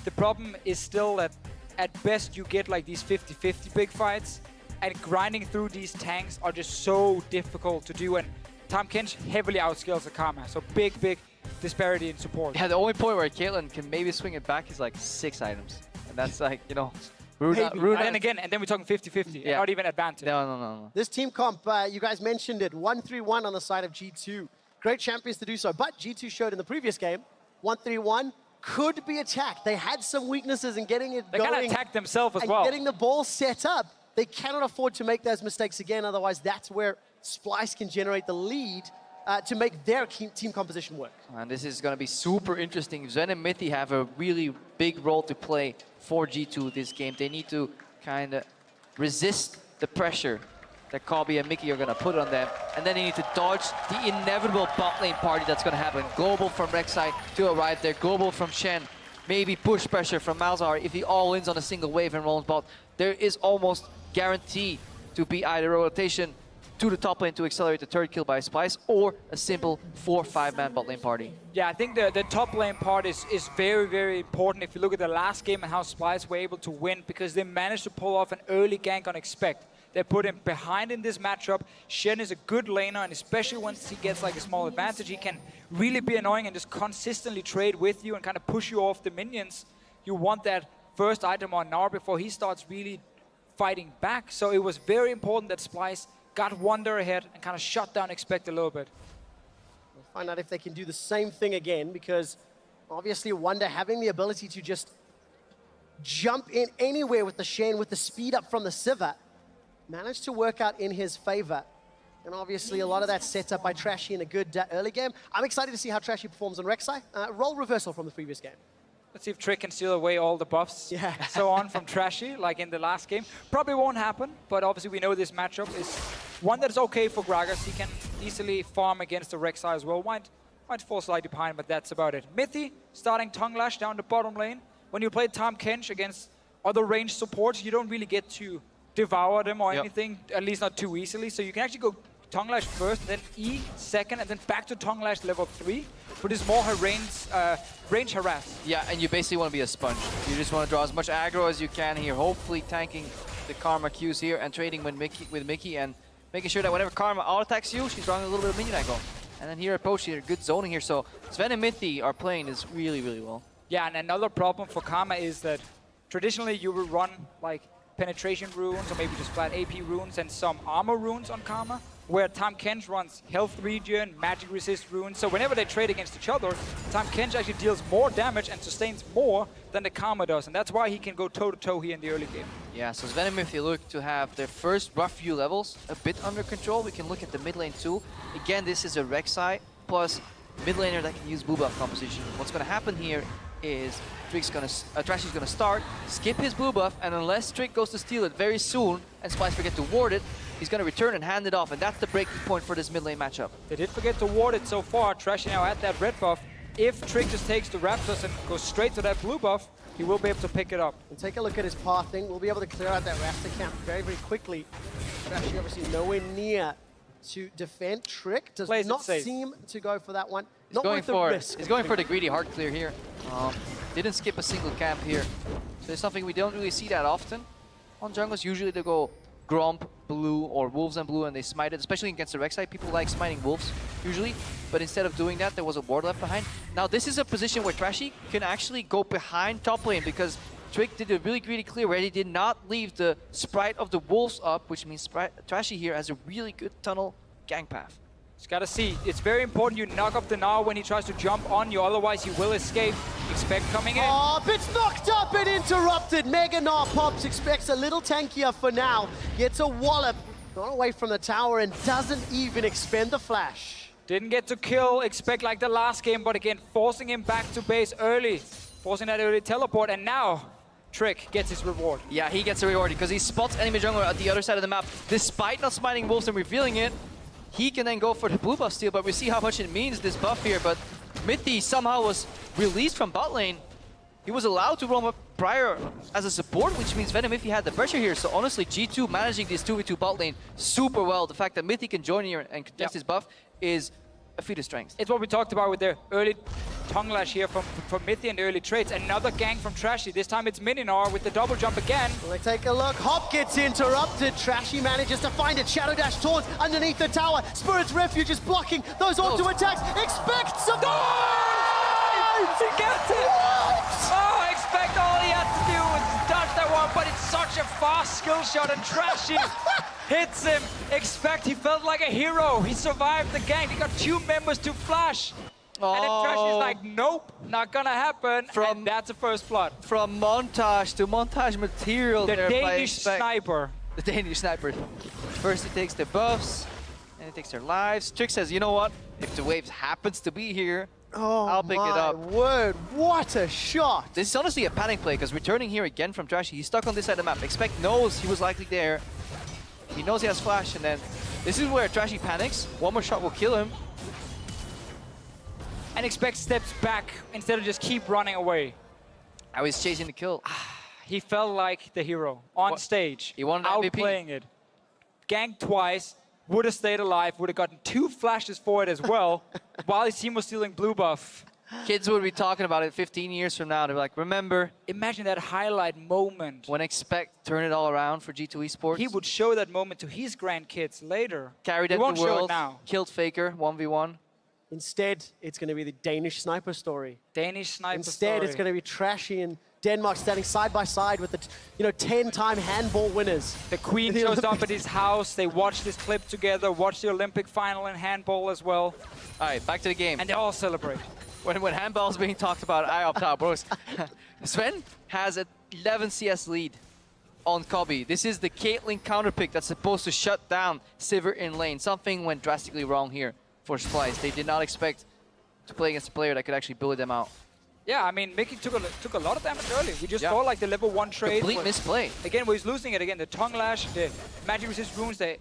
the problem is still that at best you get like these 50-50 big fights, and grinding through these tanks are just so difficult to do, and Tahm Kench heavily outscales the Karma, so big disparity in support. Yeah, the only point where Caitlyn can maybe swing it back is like 6 items, and that's like, you know, and then we're talking 50-50, yeah. not even advantage. No. This team comp, you guys mentioned it, 1-3-1 on the side of G2. Great champions to do so, but G2 showed in the previous game, 1-3-1, could be attacked. They had some weaknesses in getting it going. They kind of attacked themselves as well. Getting the ball set up. They cannot afford to make those mistakes again, otherwise that's where Splyce can generate the lead to make their team composition work. And this is going to be super interesting. Zven and Mithy have a really big role to play for G2 this game. They need to kind of resist the pressure that Kobbe and Mikyx are going to put on them. And then they need to dodge the inevitable bot lane party that's going to happen. Global from Rek'Sai to arrive there. Global from Shen. Maybe push pressure from Malzahar if he all-ins on a single wave and rolls bot. There is almost guaranteed to be either a rotation to the top lane to accelerate the third kill by Splyce, or a simple 4-5-man bot lane party. Yeah, I think the top lane part is very, very important if you look at the last game and how Splyce were able to win, because they managed to pull off an early gank on Expect. They put him behind in this matchup. Shen is a good laner, and especially once he gets like a small advantage, he can really be annoying and just consistently trade with you and kind of push you off the minions. You want that first item on Gnar before he starts really fighting back. So it was very important that Splyce got Wunder ahead and kind of shut down Expect a little bit. We'll find out if they can do the same thing again, because obviously Wunder having the ability to just jump in anywhere with the Shen, with the speed up from the Sivir, managed to work out in his favor. And obviously a lot of that set up by Trashy in a good early game. I'm excited to see how Trashy performs on Rek'Sai. Role reversal from the previous game. Let's see if Trick can steal away all the buffs so on from Trashy, like in the last game. Probably won't happen, but obviously we know this matchup is one that's okay for Gragas. He can easily farm against the Rek'Sai as well. Might fall slightly behind, but that's about it. Mithy starting Tongue Lash down the bottom lane. When you play Tahm Kench against other ranged supports, you don't really get to devour them or anything, at least not too easily. So you can actually go Tongue Lash first, then E second, and then back to Tongue Lash level 3. But it's more her range harass. Yeah, and you basically want to be a sponge. You just want to draw as much aggro as you can here, hopefully tanking the Karma Qs here and trading with Mikyx and making sure that whenever Karma auto-attacks you, she's drawing a little bit of minion aggro. And then here at Poach, here, good zoning here. So Sven and Mithy are playing this really, really well. Yeah, and another problem for Karma is that traditionally you will run like penetration runes or maybe just flat AP runes and some armor runes on Karma, where Tahm Kench runs health regen, magic resist runes. So whenever they trade against each other, Tahm Kench actually deals more damage and sustains more than the Karma does. And that's why he can go toe-to-toe here in the early game. Yeah, so Sven and Mithy look to have their first rough few levels a bit under control. We can look at the mid lane too. Again, this is a Rek'Sai plus mid laner that can use blue buff composition. What's going to happen here is Trashy's gonna start, skip his blue buff, and unless Trick goes to steal it very soon and Splyce forget to ward it, he's gonna return and hand it off, and that's the breaking point for this mid lane matchup. They did forget to ward it so far. Trashy now at that red buff. If Trick just takes the Raptors and goes straight to that blue buff, he will be able to pick it up. And take a look at his pathing. We'll be able to clear out that Raptor camp very, very quickly. Trashy obviously nowhere near to defend. Trick does not seem to go for that one. Not worth the risk. He's going for the greedy heart clear here. Didn't skip a single camp here. So it's something we don't really see that often on jungles. Usually they go Gromp, blue, or Wolves and blue, and they smite it, especially against the Rek'Sai. People like smiting Wolves, usually. But instead of doing that, there was a ward left behind. Now this is a position where Trashy can actually go behind top lane, because Trick did a really greedy clear where he did not leave the Sprite of the Wolves up, which means Trashy here has a really good tunnel gang path. Just gotta see. It's very important you knock up the Gnar when he tries to jump on you, otherwise he will escape. Expect coming in. Oh, it's knocked up and interrupted. Mega Gnar pops, Expects a little tankier for now. Gets a wallop, not away from the tower, and doesn't even expend the flash. Didn't get to kill Expect like the last game, but again, forcing him back to base early. Forcing that early teleport, and now Trick gets his reward. Yeah, he gets a reward because he spots enemy jungler at the other side of the map. Despite not smiting Wolves and revealing it, he can then go for the blue buff steal, but we see how much it means, this buff here. But Mithy somehow was released from bot lane. He was allowed to roam up prior as a support, which means Sven and Mithy had the pressure here. So honestly, G2 managing this 2v2 bot lane super well. The fact that Mithy can join here and contest his buff is a feat of strength. It's what we talked about with the early tongue lash here from Mithy and the early trades. Another gang from Trashy. This time it's Mininar with the double jump again. Let's take a look. Hop gets interrupted. Trashy manages to find it. Shadow Dash taunt underneath the tower. Spirit's Refuge is blocking those auto attacks. Expect survive! He gets it! Oh, Expect all he had to do was dodge that one, but it's such a fast skill shot, and Trashy hits him. Expect, he felt like a hero. He survived the gang. He got 2 members to flash. And then Trashy's like, nope, not gonna happen. And that's a first blood. From montage to montage material. The Danish sniper. The Danish sniper. First he takes the buffs, and he takes their lives. Trick says, you know what? If the waves happens to be here, I'll pick it up. Word, what a shot! This is honestly a panic play, because returning here again from Trashy, he's stuck on this side of the map. Expect knows he was likely there. He knows he has flash, and then this is where Trashy panics. One more shot will kill him. And Expect steps back instead of just keep running away. Now he's chasing the kill. He felt like the hero on stage. He wanted outplaying it. Ganked twice, would have stayed alive, would have gotten 2 flashes for it as well, while his team was stealing blue buff. Kids would be talking about it 15 years from now. They're like, remember? Imagine that highlight moment. When Expect turned it all around for G2 eSports. He would show that moment to his grandkids later. Carried them to world, killed Faker, 1v1. Instead, it's going to be the Danish sniper story. Danish sniper Instead, story. it's going to be Trashy and Denmark standing side by side with the 10-time handball winners. The Queen shows up at his house. They watch this clip together, watch the Olympic final in handball as well. All right, back to the game. And they all celebrate. When handball is being talked about, I opt out, bros. Sven has an 11 CS lead on Kobbe. This is the Caitlyn counter pick that's supposed to shut down Sivir in lane. Something went drastically wrong here for Splyce. They did not expect to play against a player that could actually bully them out. Yeah, I mean, Mikyx took a lot of damage early. We just saw like the level 1 trade. Complete misplay. Again, where he's losing it again. The tongue lash, the magic resist runes, the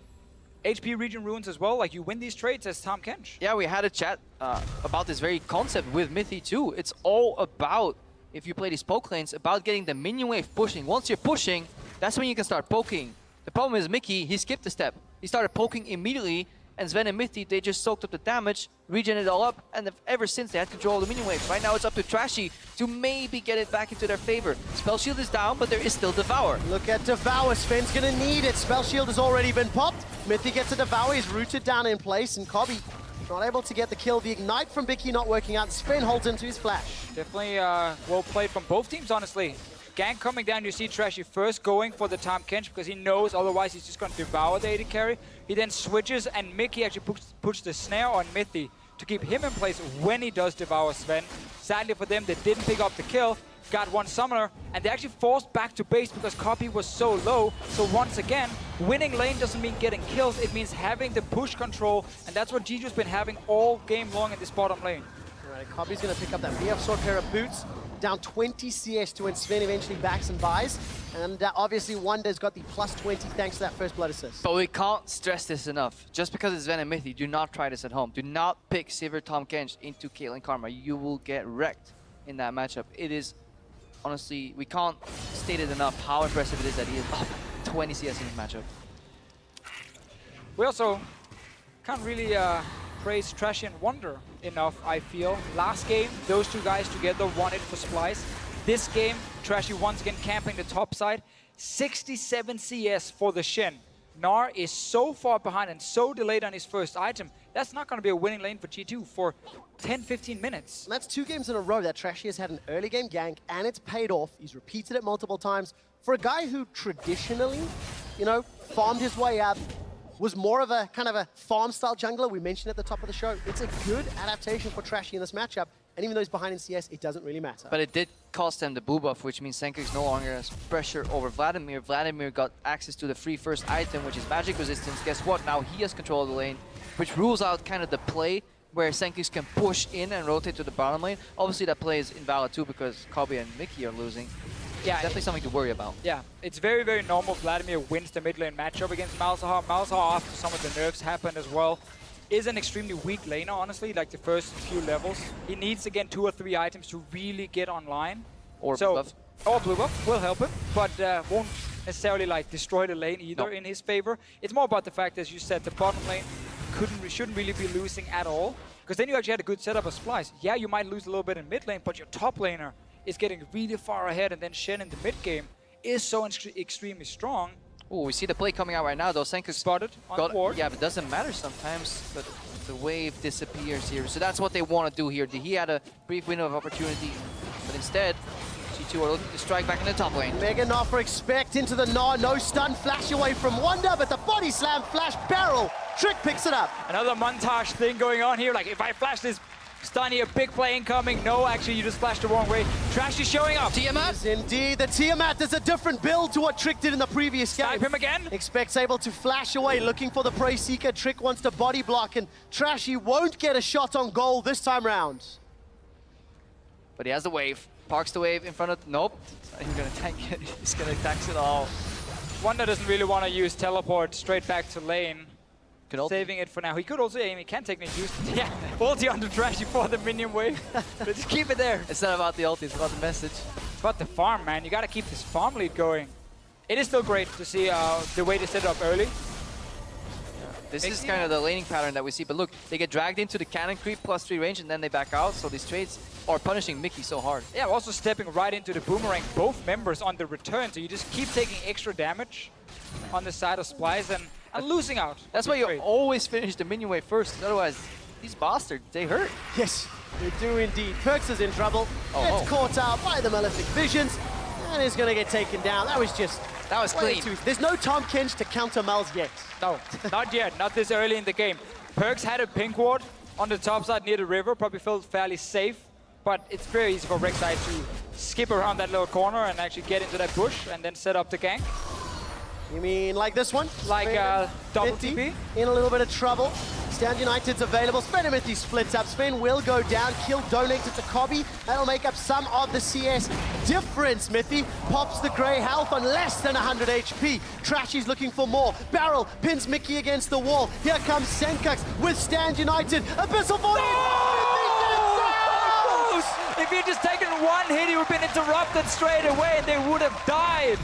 HP regen runes as well. Like, you win these trades as Tahm Kench. Yeah, we had a chat about this very concept with Mithy too. It's all about, if you play these poke lanes, about getting the minion wave pushing. Once you're pushing, that's when you can start poking. The problem is Mikyx, he skipped a step. He started poking immediately, and Sven and Mithy, they just soaked up the damage, regen it all up, and ever since they had control of the minion waves. Right now it's up to Trashy to maybe get it back into their favor. Spell Shield is down, but there is still Devour. Look at Devour, Sven's gonna need it. Spell Shield has already been popped. Mithy gets a Devour, he's rooted down in place, and Kobbe not able to get the kill. The Ignite from Mikyx not working out. Sven holds into his flash. Definitely well played from both teams, honestly. Gank coming down, you see Trashy first going for the Tahm Kench because he knows otherwise he's just going to devour the AD carry. He then switches, and Mikyx actually puts the snare on Mithy to keep him in place when he does devour Sven. Sadly for them, they didn't pick up the kill, got one summoner, and they actually forced back to base because Kobbe was so low. So once again, winning lane doesn't mean getting kills, it means having the push control, and that's what Giju's been having all game long in this bottom lane. All right, Kobbe's going to pick up that VF Sword pair of boots. Down 20 CS to when Sven eventually backs and buys. And obviously Wunder's got the plus 20 thanks to that first blood assist. But we can't stress this enough. Just because it's Zven and Mithy, do not try this at home. Do not pick Sivir Tahm Kench into Caitlyn Karma. You will get wrecked in that matchup. It is, honestly, we can't state it enough how impressive it is that he is up 20 CS in this matchup. We also can't really praise Trashy and Wunder enough, I feel. Last game, those two guys together won it for Splyce. This game, Trashy once again camping the top side. 67 CS for the Shen. Gnar is so far behind and so delayed on his first item. That's not going to be a winning lane for G2 for 10-15 minutes. And that's 2 games in a row that Trashy has had an early game gank, and it's paid off. He's repeated it multiple times. For a guy who traditionally, farmed his way up, was more of a kind of a farm-style jungler, we mentioned at the top of the show. It's a good adaptation for Trashy in this matchup, and even though he's behind in CS, it doesn't really matter. But it did cost them the blue buff, which means Sencux no longer has pressure over Vladimir. Vladimir got access to the free first item, which is magic resistance. Guess what? Now he has control of the lane, which rules out kind of the play where Sencux can push in and rotate to the bottom lane. Obviously that play is invalid too because Kobbe and Mikyx are losing. Yeah, definitely something to worry about. Yeah, it's very, very normal. Vladimir wins the mid lane matchup against Malzahar. Malzahar, after some of the nerfs happened as well, is an extremely weak laner, honestly, like the first few levels. He needs, again, 2 or 3 items to really get online. Or blue buff. Or blue buff will help him, but won't necessarily like destroy the lane either in his favor. It's more about the fact, as you said, the bottom lane shouldn't really be losing at all. Because then you actually had a good setup of Splyce. Yeah, you might lose a little bit in mid lane, but your top laner is getting really far ahead, and then Shen in the mid game is so extremely strong. Oh, we see the play coming out right now though. Sencux spotted on the board. Yeah, but it doesn't matter sometimes, but the wave disappears here. So that's what they want to do here. He had a brief window of opportunity, but instead, G2 are looking to strike back in the top lane. Mega Noffer expect into the Gnar, no stun flash away from Wunder, but the body slam flash barrel. Trick picks it up. Another montage thing going on here, like if I flash this stun here, big play incoming. No, actually, you just flashed the wrong way. Trashy showing up. Tiamat? Indeed, the Tiamat is a different build to what Trick did in the previous game. Snipe him again. Expect's able to flash away, looking for the Prey Seeker. Trick wants to body block, and Trashy won't get a shot on goal this time round. But he has the wave. Parks the wave in front of... Nope. He's going to tank it. He's going to tax it all. Wunder doesn't really want to use teleport straight back to lane. Saving it for now. He could also aim. He can technically use it. Yeah, ulti on the Trashy for the minion wave. But just keep it there. It's not about the ulti, it's about the message. It's about the farm, man. You got to keep this farm lead going. It is still great to see the way they set it up early. Yeah. This is kind of the laning pattern that we see. But look, they get dragged into the cannon creep +3 range and then they back out. So these trades are punishing Mikyx so hard. Yeah, also stepping right into the boomerang. Both members on the return. So you just keep taking extra damage on the side of Splyce and losing out. That's why you always finish the minion wave first. Otherwise, these bastards, they hurt. Yes. They do indeed. PerkZ is in trouble. Gets caught out by the Malefic Visions and is going to get taken down. That was clean. There's no Tahm Kench to counter Mal's yet. No, not yet. Not this early in the game. PerkZ had a pink ward on the top side near the river. Probably felt fairly safe. But it's very easy for Rek'Sai to skip around that little corner and actually get into that bush and then set up the gank. You mean like this one? Like double Mithy TP? in a little bit of trouble. Stand United's available. Sven and Mithy splits up. Sven will go down. Kill donated to Kobbe. That'll make up some of the CS difference. Mithy pops the grey health on less than 100 HP. Trashy's looking for more. Barrel pins Mikyx against the wall. Here comes Sencux with Stand United. Abyssal Void! If he'd just taken one hit, he would have been interrupted straight away and they would have died.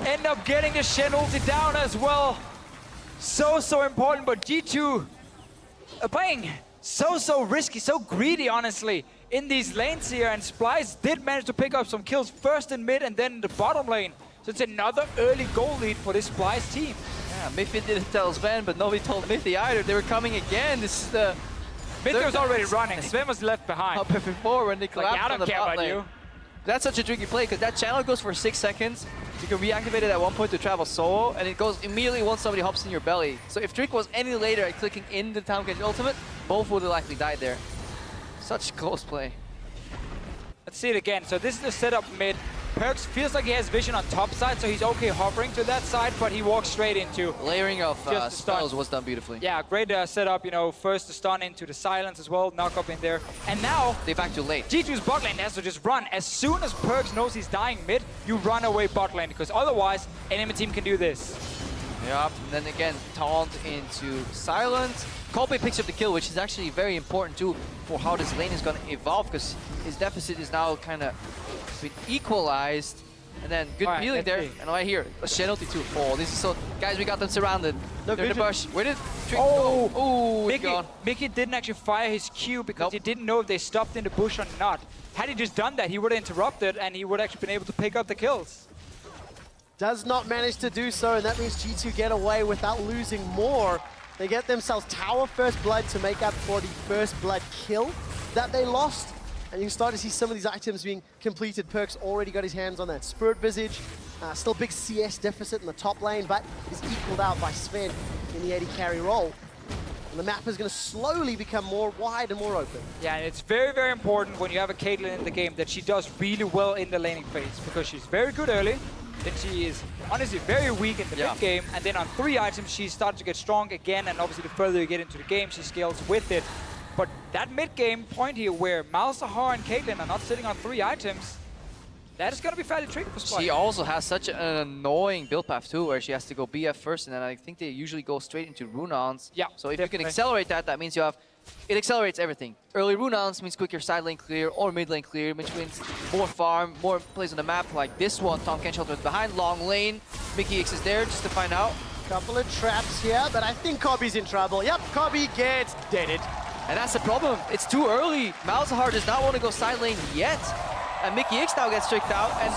End up getting the Shen ulti down as well. So important, but G2 are playing so risky, so greedy, honestly, in these lanes here. And Splyce did manage to pick up some kills first in mid and then in the bottom lane. So it's another early goal lead for this Splyce team. Yeah, Mithy didn't tell Sven, but nobody told Mithy either. They were coming again. This is the... Mithy was already running. Sven was left behind. Up before when they collapsed I on don't the care bot about lane. you. That's such a tricky play because that channel goes for 6 seconds. You can reactivate it at one point to travel solo, and it goes immediately once somebody hops in your belly. So if Trick was any later at clicking in the Tahm Kench ultimate, both would have likely died there. Such close play. Let's see it again. So this is the setup mid. PerkZ feels like he has vision on top side, so he's okay hovering to that side, but he walks straight into layering of spells was done beautifully. Yeah, great setup, you know, first the stun into the silence as well, knock up in there. And now they back to late. G2's bot lane has to just run. As soon as PerkZ knows he's dying mid, you run away bot lane, because otherwise enemy team can do this. Yep, and then again, taunt into silence. Kobbe picks up the kill, which is actually very important too for how this lane is going to evolve, because his deficit is now kind of been equalized. And then good peeling there. And right here, a Shen ulti too. Oh, this is so... Guys, we got them surrounded. They're in the bush. Where did Trick go? Oh, Mikyx didn't actually fire his Q because he didn't know if they stopped in the bush or not. Had he just done that, he would have interrupted and he would have actually been able to pick up the kills. Does not manage to do so, and that means G2 get away without losing more. They get themselves Tower First Blood to make up for the First Blood kill that they lost. And you can start to see some of these items being completed. PerkZ already got his hands on that Spirit Visage. Still big CS deficit in the top lane, but it is equaled out by Sven in the AD carry role. And the map is going to slowly become more wide and more open. Yeah, and it's very important when you have a Caitlyn in the game that she does really well in the laning phase, because she's very good early. Then she is honestly very weak in the mid game, and then on 3 items she starts to get strong again, and obviously the further you get into the game, she scales with it. But that mid game point here where Malzahar and Caitlyn are not sitting on 3 items, that is going to be fairly tricky for Splyce. She also has such an annoying build path too, where she has to go BF first, and then I think they usually go straight into Runons. Yeah, so if you can accelerate that, that means you have... It accelerates everything. Early Runons means quicker side lane clear or mid lane clear, which means more farm, more plays on the map like this one. Tahm Kench shelter behind, long lane. Mikyx is there just to find out. Couple of traps here, but I think Kobbe's in trouble. Yep, Kobbe gets deaded. And that's the problem. It's too early. Malzahar does not want to go side lane yet. And Mikyx now gets tricked out. And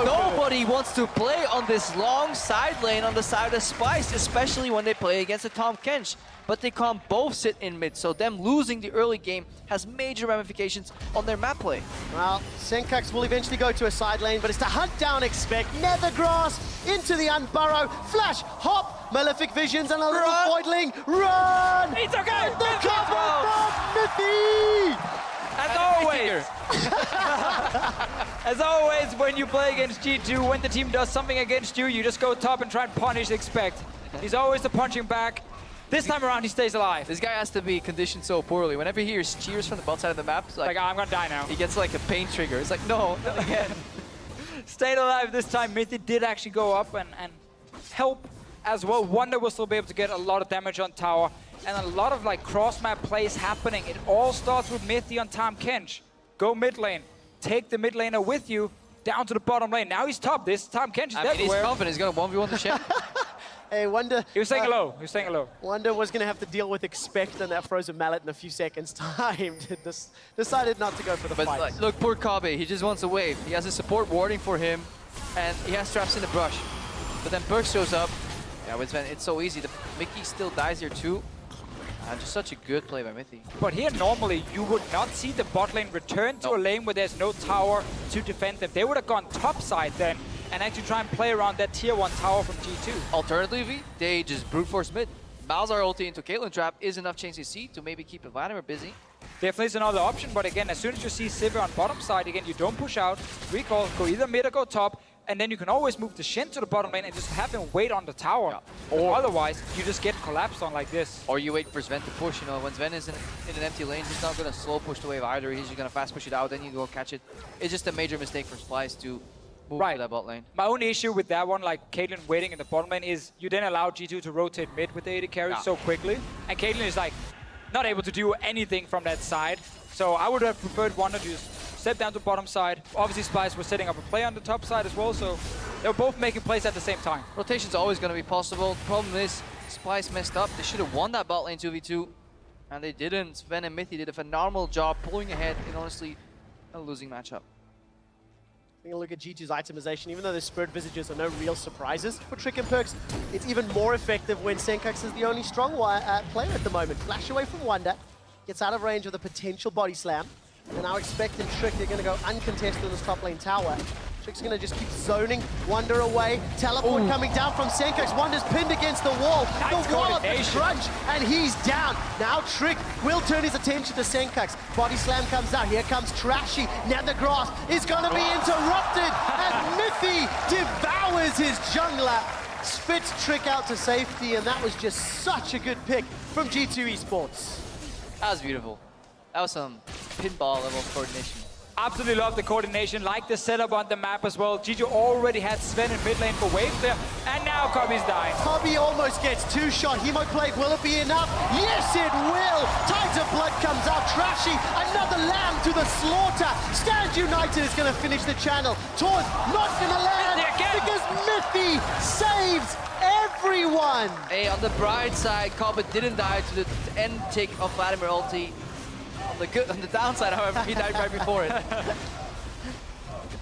nobody wants to play on this long side lane on the side of Splyce, especially when they play against the Tahm Kench. But they can't both sit in mid, so them losing the early game has major ramifications on their map play. Well, Sencux will eventually go to a side lane, but it's to hunt down Expect, Nethergrass, into the Unburrow, Flash, Hop, Malefic Visions, and a little Voidling. Run! It's okay! And the cover from Mithy! As always, when you play against G2, when the team does something against you, you just go top and try and punish Expect. He's always the punching back. This time around, he stays alive. This guy has to be conditioned so poorly. Whenever he hears cheers from the bot side of the map, it's like I'm gonna die now. He gets like a pain trigger. It's like, no, not again. Stayed alive this time. Mithy did actually go up and help as well. Wunder will still be able to get a lot of damage on tower. And a lot of like cross-map plays happening. It all starts with Mithy on Tahm Kench. Go mid lane. Take the mid laner with you down to the bottom lane. Now he's top. This Tahm Kench is everywhere. He's confident. He's going to 1v1 the champ. Hey, Wunder. He was saying hello. He was saying hello. Wunder was going to have to deal with Expect and that Frozen Mallet in a few seconds' time. Decided not to go for the fight. Like, look, poor Kobbe. He just wants a wave. He has a support warding for him, and he has traps in the brush. But then PerkZ shows up. Yeah, with Sven, it's so easy. The Mikyx still dies here too. Just such a good play by Mithy. But here, normally, you would not see the bot lane return to a lane where there's no tower to defend them. They would have gone top side then and actually try and play around that tier 1 tower from G2. Alternatively, they just brute force mid. Balzar ulti into Caitlyn trap is enough change to see to maybe keep Vladimir busy. Definitely is another option, but again, as soon as you see Sivir on bottom side, again, you don't push out, recall, go either mid or go top, and then you can always move the Shen to the bottom lane and just have him wait on the tower. Or otherwise, you just get collapsed on like this. Or you wait for Sven to push, you know, when Sven is in an empty lane, he's not going to slow push the wave either, he's just going to fast push it out, then you go catch it. It's just a major mistake for Splyce to move to that bot lane. My only issue with that one, like Caitlyn waiting in the bottom lane, is you then allow G2 to rotate mid with the AD carry so quickly, and Caitlyn is like not able to do anything from that side. So I would have preferred Wunder to just step down to bottom side. Obviously Splyce was setting up a play on the top side as well, so they were both making plays at the same time. Rotation's always going to be possible. The problem is Splyce messed up. They should have won that bot lane 2v2, and they didn't. Sven and Mithy did a phenomenal job pulling ahead in honestly a losing matchup. Taking a look at G2's itemization, even though the Spirit Visages are no real surprises for Trick and PerkZ, it's even more effective when Sencux is the only strong player at the moment. Flash away from Wunder, gets out of range of the potential body slam, and now expecting Trick, they're going to go uncontested in this top lane tower. Trick's going to just keep zoning Wunder away. Teleport coming down from Sencux. Wunder's pinned against the wall. Nice the wall of the crunch, and he's down. Now Trick will turn his attention to Sencux. Body slam comes out. Here comes Trashy. Nether Grass is going to be interrupted as Mithy devours his jungler. Spits Trick out to safety, and that was just such a good pick from G2 Esports. That was beautiful. That was some pinball level coordination. Absolutely love the coordination, like the setup on the map as well. G2 already had Sven in mid lane for wave clear, and now Kobbe's dying. Kobbe almost gets 2-shot. Hemoplague, will it be enough? Yes, it will! Tides of Blood comes out. Trashy, another lamb to the slaughter. Stand United is going to finish the channel. Taunt not going to land because Mithy saves everyone. Hey, on the bright side, Kobbe didn't die to the end tick of Vladimir ulti. On the downside, however, he died right before it.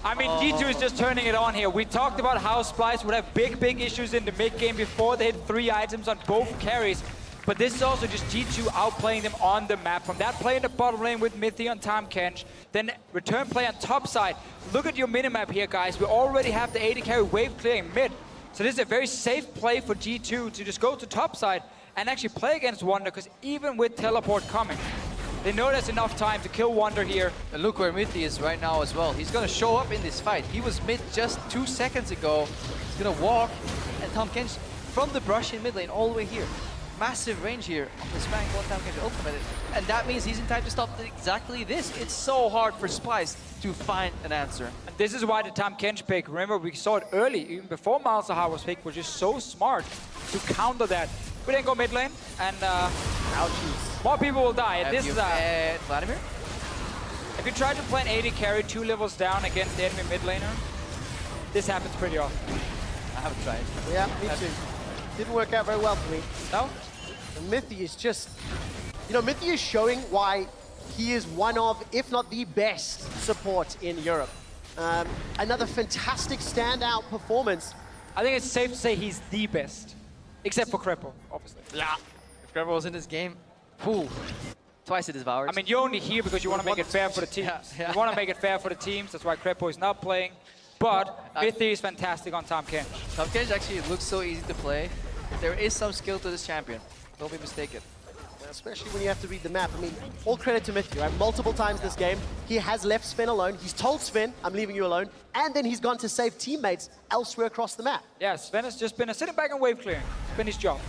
I mean, G2 is just turning it on here. We talked about how Splyce would have big issues in the mid game before they hit 3 items on both carries. But this is also just G2 outplaying them on the map. From that play in the bottom lane with Mithy on Tahm Kench, then return play on top side. Look at your minimap here, guys. We already have the AD carry wave clearing mid. So this is a very safe play for G2 to just go to top side and actually play against Wunder, because even with teleport coming, they know there's enough time to kill Wunder here. And look where Mithy is right now as well. He's going to show up in this fight. He was mid just 2 seconds ago. He's going to walk, and Tahm Kench from the brush in mid lane all the way here. Massive range here on this rank one Tahm Kench ultimate. And that means he's in time to stop exactly this. It's so hard for Splyce to find an answer. And this is why the Tahm Kench pick, remember we saw it early, even before Malzahar was picked, was just so smart to counter that. We then go mid lane, and more people will die. This is Vladimir? If you try to play an AD carry 2 levels down against the enemy mid laner, this happens pretty often. I haven't tried. Yeah, me too. Didn't work out very well for me. No? And Mithy is just, you know, Mithy is showing why he is one of, if not the best support in Europe. Another fantastic standout performance. I think it's safe to say he's the best. Except for Krepo, obviously. Yeah. If Krepo was in this game, twice it devoured. I mean, you're only here because you want to make it fair for the teams. You want to make it fair for the teams. That's why Krepo is not playing. But Mithy is fantastic on Tahm Kench. Tahm Kench actually looks so easy to play. There is some skill to this champion. Don't be mistaken. Especially when you have to read the map. I mean, all credit to Mithy, right? Multiple times this game, he has left Sven alone. He's told Sven, I'm leaving you alone. And then he's gone to save teammates elsewhere across the map. Yeah, Sven has just been sitting back and wave clearing. It's been his job.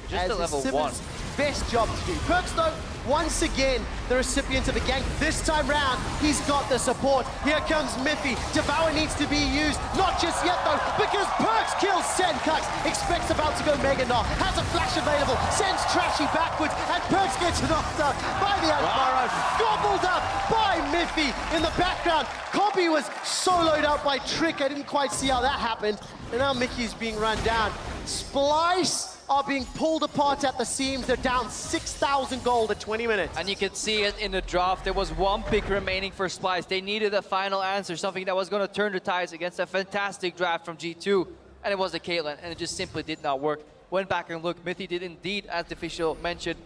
Just a level 1. Best job to do. PerkZ, though, once again, the recipient of the gank. This time round, he's got the support. Here comes Mithy. Devour needs to be used. Not just yet, though, because PerkZ kills Sencux. Expects about to go Mega Knock. Has a flash available. Sends Trashy backwards. And PerkZ gets knocked up by the Alvaro. Gobbled up by Mithy in the background. Kobbe was soloed out by Trick. I didn't quite see how that happened. And now Mikyx being run down. Splyce are being pulled apart at the seams. They're down 6,000 gold at 20 minutes. And you can see it in the draft. There was 1 pick remaining for Splyce. They needed a final answer, something that was going to turn the tides against a fantastic draft from G2. And it was the Caitlyn, and it just simply did not work. Went back and looked. Mithy did indeed, as Deficio mentioned,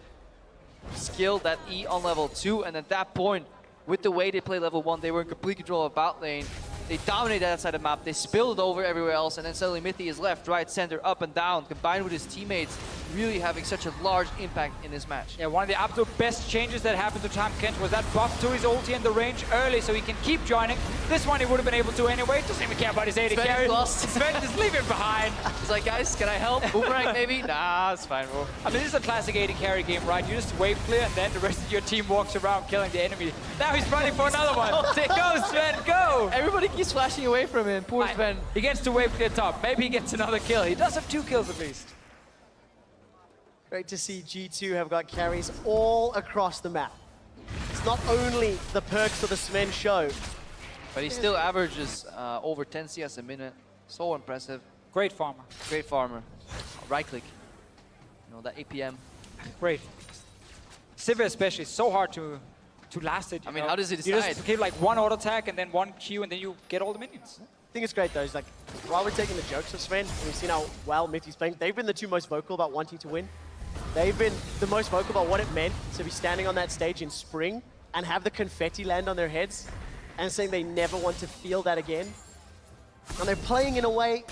kill, that E on level 2, and at that point, with the way they play level 1, they were in complete control of bot lane. They dominated that side of the map, they spilled it over everywhere else, and then suddenly Mithy is left, right, center, up and down, combined with his teammates, really having such a large impact in this match. Yeah, one of the absolute best changes that happened to Tom Kent was that buff to his ulti and the range early so he can keep joining. This one he would have been able to anyway, doesn't even care about his AD carry. Sven just leave him behind. He's like, guys, can I help? Boomerang maybe? Nah, it's fine, bro. I mean, this is a classic AD carry game, right? You just wave clear and then the rest of your team walks around killing the enemy. Now he's running for another one. Go, Sven, go! Everybody keeps flashing away from him, poor Sven. He gets to wave clear top. Maybe he gets another kill. He does have 2 kills at least. Great to see G2 have got carries all across the map. It's not only the perks of the Sven show. But he still averages over 10 CS a minute. So impressive. Great farmer. Great farmer. Right click. You know, that APM. Great. Sivir especially, so hard to last it. I mean, how does he decide? You just give like 1 auto attack and then 1 Q and then you get all the minions. I think it's great though, it's like, while we're taking the jokes of Sven, and we've seen how well Mithy's playing, they've been the 2 most vocal about wanting to win. They've been the most vocal about what it meant to be standing on that stage in spring and have the confetti land on their heads and saying they never want to feel that again. And they're playing in a way...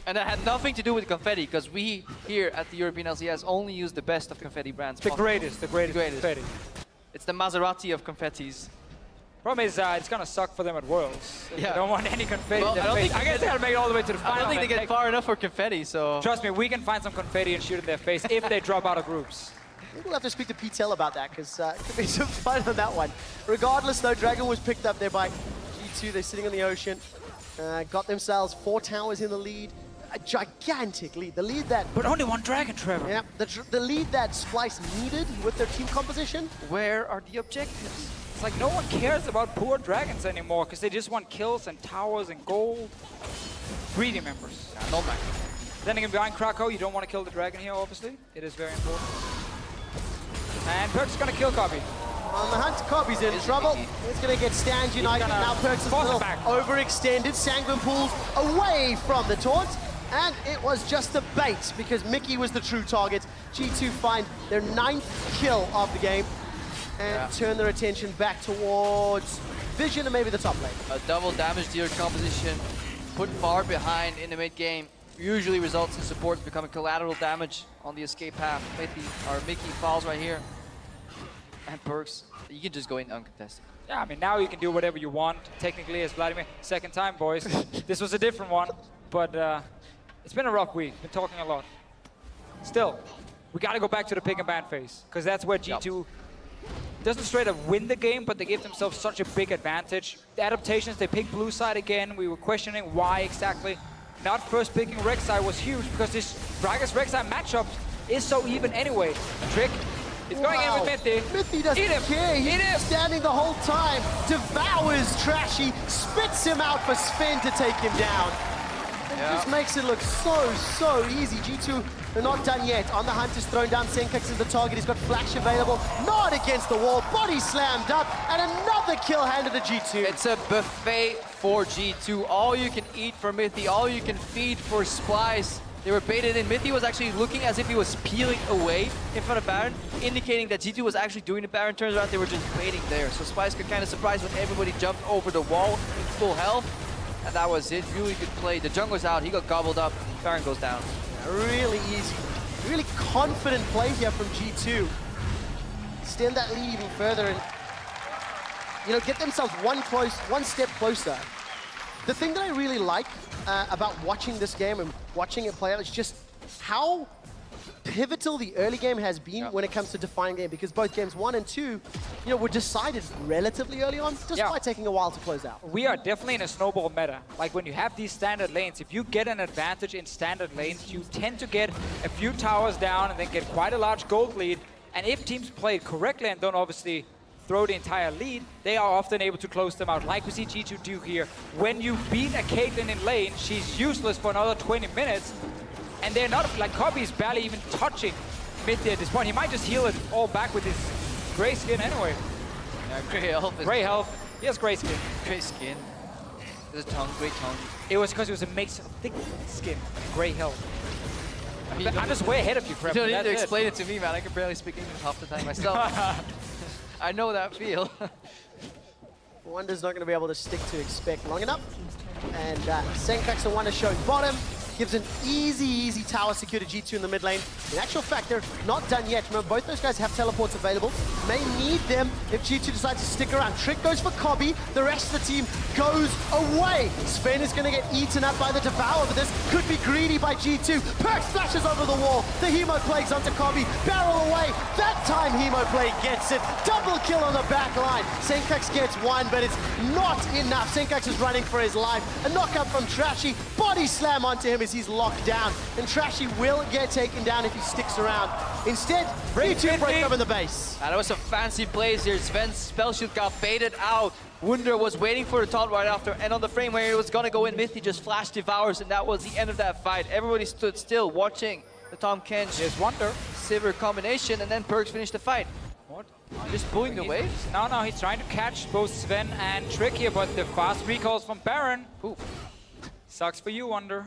And that had nothing to do with confetti, because we here at the European LCS only use the best of confetti brands. The greatest confetti. It's the Maserati of confettis. Problem is, it's gonna suck for them at Worlds. Yeah. They don't want any confetti. Well, I guess they gotta make it all the way to the final. I don't think they get far enough for confetti, so... Trust me, we can find some confetti and shoot in their face if they drop out of groups. We'll have to speak to PTL about that, because it could be some fun on that one. Regardless, though, Dragon was picked up there by G2. They're sitting on the ocean. Got themselves 4 towers in the lead. A gigantic lead. The lead that... But only 1 dragon, Trevor. Yeah, the lead that Splyce needed with their team composition. Where are the objectives? It's like no one cares about poor dragons anymore because they just want kills and towers and gold. Greedy members. Yeah, no back. Then again, behind Krakow, you don't want to kill the dragon here, obviously. It is very important. And PerkZ is going to kill Kobbe. On the hunt, Kobbe's in trouble. He's going to get stand united. Now PerkZ is a little overextended. Sanguine pulls away from the taunt. And it was just a bait because Mikyx was the true target. G2 find their 9th kill of the game and turn their attention back towards Vision and maybe the top lane. A double damage dealer composition put far behind in the mid game usually results in supports becoming collateral damage on the escape path. Mikyx falls right here. And PerkZ, you can just go in uncontested. Yeah, I mean, now you can do whatever you want. Technically, as Vladimir, second time, boys. This was a different one, but it's been a rough week. Been talking a lot. Still, we got to go back to the pick and ban phase, because that's where G2 doesn't straight up win the game, but they give themselves such a big advantage. The adaptations, they pick blue side again. We were questioning why exactly. Not first picking Rek'Sai was huge, because this Gragas-Rek'Sai matchup is so even anyway. Trick is going in with Mithy. Mithy doesn't care. He's standing the whole time. Devours Trashy, spits him out for Sven to take him down. It just makes it look so easy. G2 are not done yet. On the hunt is thrown down. Sencux is the target. He's got flash available. Not against the wall. Body slammed up. And another kill handed to G2. It's a buffet for G2. All you can eat for Mithy. All you can feed for Splyce. They were baited in. Mithy was actually looking as if he was peeling away in front of Baron, indicating that G2 was actually doing the Baron. Turns out they were just baiting there. So Splyce got kind of surprised when everybody jumped over the wall in full health. And that was it. Really good play. The jungler's out. He got gobbled up. Baron goes down. Really easy. Really confident play here from G2. Extend that lead even further and, you know, get themselves one step closer. The thing that I really like about watching this game and watching it play out is just how pivotal the early game has been when it comes to defining game, because both games 1 and 2, you know, were decided relatively early on, despite taking a while to close out. We are definitely in a snowball meta. Like when you have these standard lanes, if you get an advantage in standard lanes, you tend to get a few towers down and then get quite a large gold lead. And if teams play it correctly and don't obviously throw the entire lead, they are often able to close them out, like we see G2 do here. When you beat a Caitlyn in lane, she's useless for another 20 minutes. And they're not, like Kobbe is barely even touching Mithy at this point. He might just heal it all back with his gray skin anyway. Yeah, gray health. Gray health. He has gray skin. Gray skin. There's a tongue, great tongue. It was because it was a mix of thick skin and gray health. I'm just way ahead of you, Krepo. You don't need That's to it. explain it to me, man. I can barely speak English half the time myself. I know that feel. Wunder's not going to be able to stick to expect long enough. And Sencux and Wunder showing bottom. Gives an easy tower secure to G2 in the mid lane. In actual fact, they're not done yet. Remember, both those guys have teleports available. May need them if G2 decides to stick around. Trick goes for Kobbe. The rest of the team goes away. Sven is going to get eaten up by the Devour, but this could be greedy by G2. PerkZ flashes over the wall. The Hemo Plague's onto Kobbe. Barrel away. That time Hemo Plague gets it. Double kill on the back line. Sencux gets one, but it's not enough. Sencux is running for his life. A knockup from Trashy. Body slam onto him as he's locked down. And Trashy will get taken down if he sticks around. Instead, G2 break up in the base. And there was some fancy plays here. Sven's spell shield got baited out. Wunder was waiting for the taunt right after, and on the frame where he was gonna go in, Mithy just flash devours, and that was the end of that fight. Everybody stood still watching the Tom Kench. There's Wunder. Sivir combination, and then PerkZ finished the fight. What? Just pulling the wave? No, he's trying to catch both Sven and Trick here, but the fast recalls from Baron. Ooh. Sucks for you, Wunder.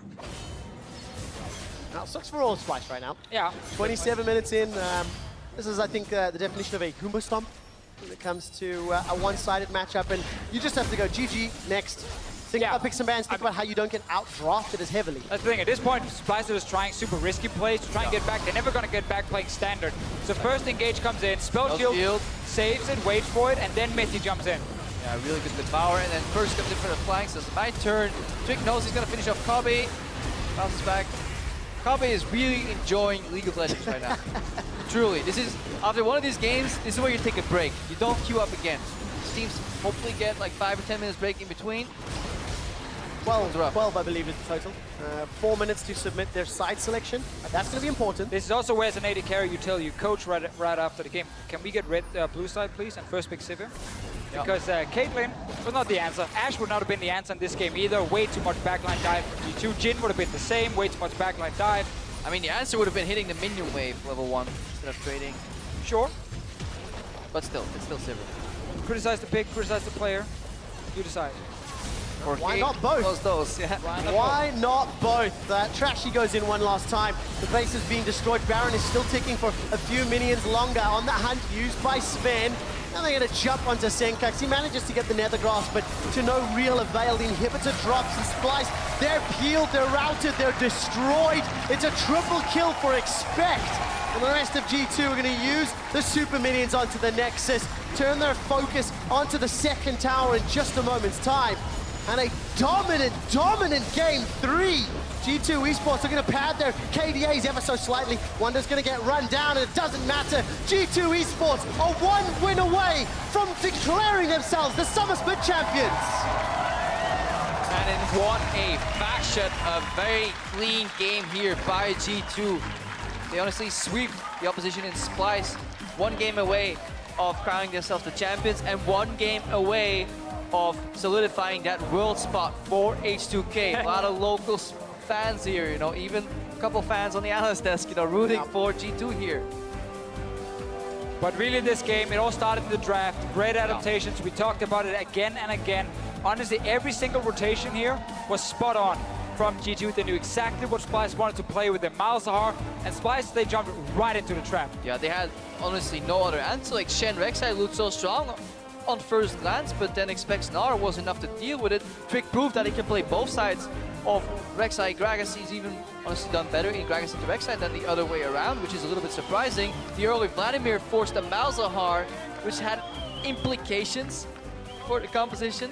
Now, sucks for all Splyce right now. Yeah. 27 minutes in. This is, I think, the definition of a Goomba Stomp when it comes to a one-sided matchup. And you just have to go GG next. Think about picks and bans. Think about how you don't get out-drafted as heavily. That's the thing. At this point, Splyce is trying super risky plays to try and get back. They're never going to get back playing standard. So first engage comes in. Spell shield saves it, waits for it, and then Mithy jumps in. Yeah, really good Devour, and then PerkZ comes in for the flanks. So it's my turn. Trick knows he's going to finish off Kobbe. Bounces back. Kobbe is really enjoying League of Legends right now. Truly, this is, after one of these games, this is where you take a break. You don't queue up again. Teams hopefully get like 5 or 10 minutes break in between. 12, I believe, is the total. 4 minutes to submit their side selection. That's going to be important. This is also where, as an AD carry, you tell your coach right after the game, can we get blue side, please, and first pick Sivir? Because Caitlyn was not the answer. Ashe would not have been the answer in this game either. Way too much backline dive from G2. Jhin would have been the same. Way too much backline dive. I mean, the answer would have been hitting the minion wave level 1 instead of trading. Sure. But still, it's still Sivir. Criticize the pick, criticize the player. You decide. Or why not both? Those, yeah. Why not both? Trashy goes in one last time. The base is being destroyed. Baron is still ticking for a few minions longer on the hunt used by Sven. Now they're going to jump onto Sencux. He manages to get the Nether Grass, but to no real avail. The inhibitor drops and Splyce. They're peeled, they're routed, they're destroyed. It's a triple kill for Expect. And the rest of G2 are going to use the super minions onto the Nexus, turn their focus onto the second tower in just a moment's time. And a dominant game 3. G2 eSports are going to pad their KDAs ever so slightly. Wunder's going to get run down, and it doesn't matter. G2 eSports are 1 win away from declaring themselves the Summer Split champions. And in what a fashion, a very clean game here by G2. They honestly sweep the opposition in Splyce. 1 game away of crowning themselves the champions, and 1 game away of solidifying that world spot for H2K. A lot of local fans here, you know, even a couple fans on the analyst desk, you know, rooting for G2 here. But really this game, it all started in the draft. Great adaptations. We talked about it again and again. Honestly, every single rotation here was spot on from G2. They knew exactly what Splyce wanted to play with their Malzahar, and Splyce, they jumped right into the trap. Yeah, they had honestly no other answer. Like Shen Rek'Sai looked so strong on first glance, but then Expect Gnar was enough to deal with it. Trick proved that he can play both sides of Rek'Sai. Gragas, he's even honestly done better in Gragas into Rek'Sai than the other way around, which is a little bit surprising. The early Vladimir forced a Malzahar, which had implications for the composition.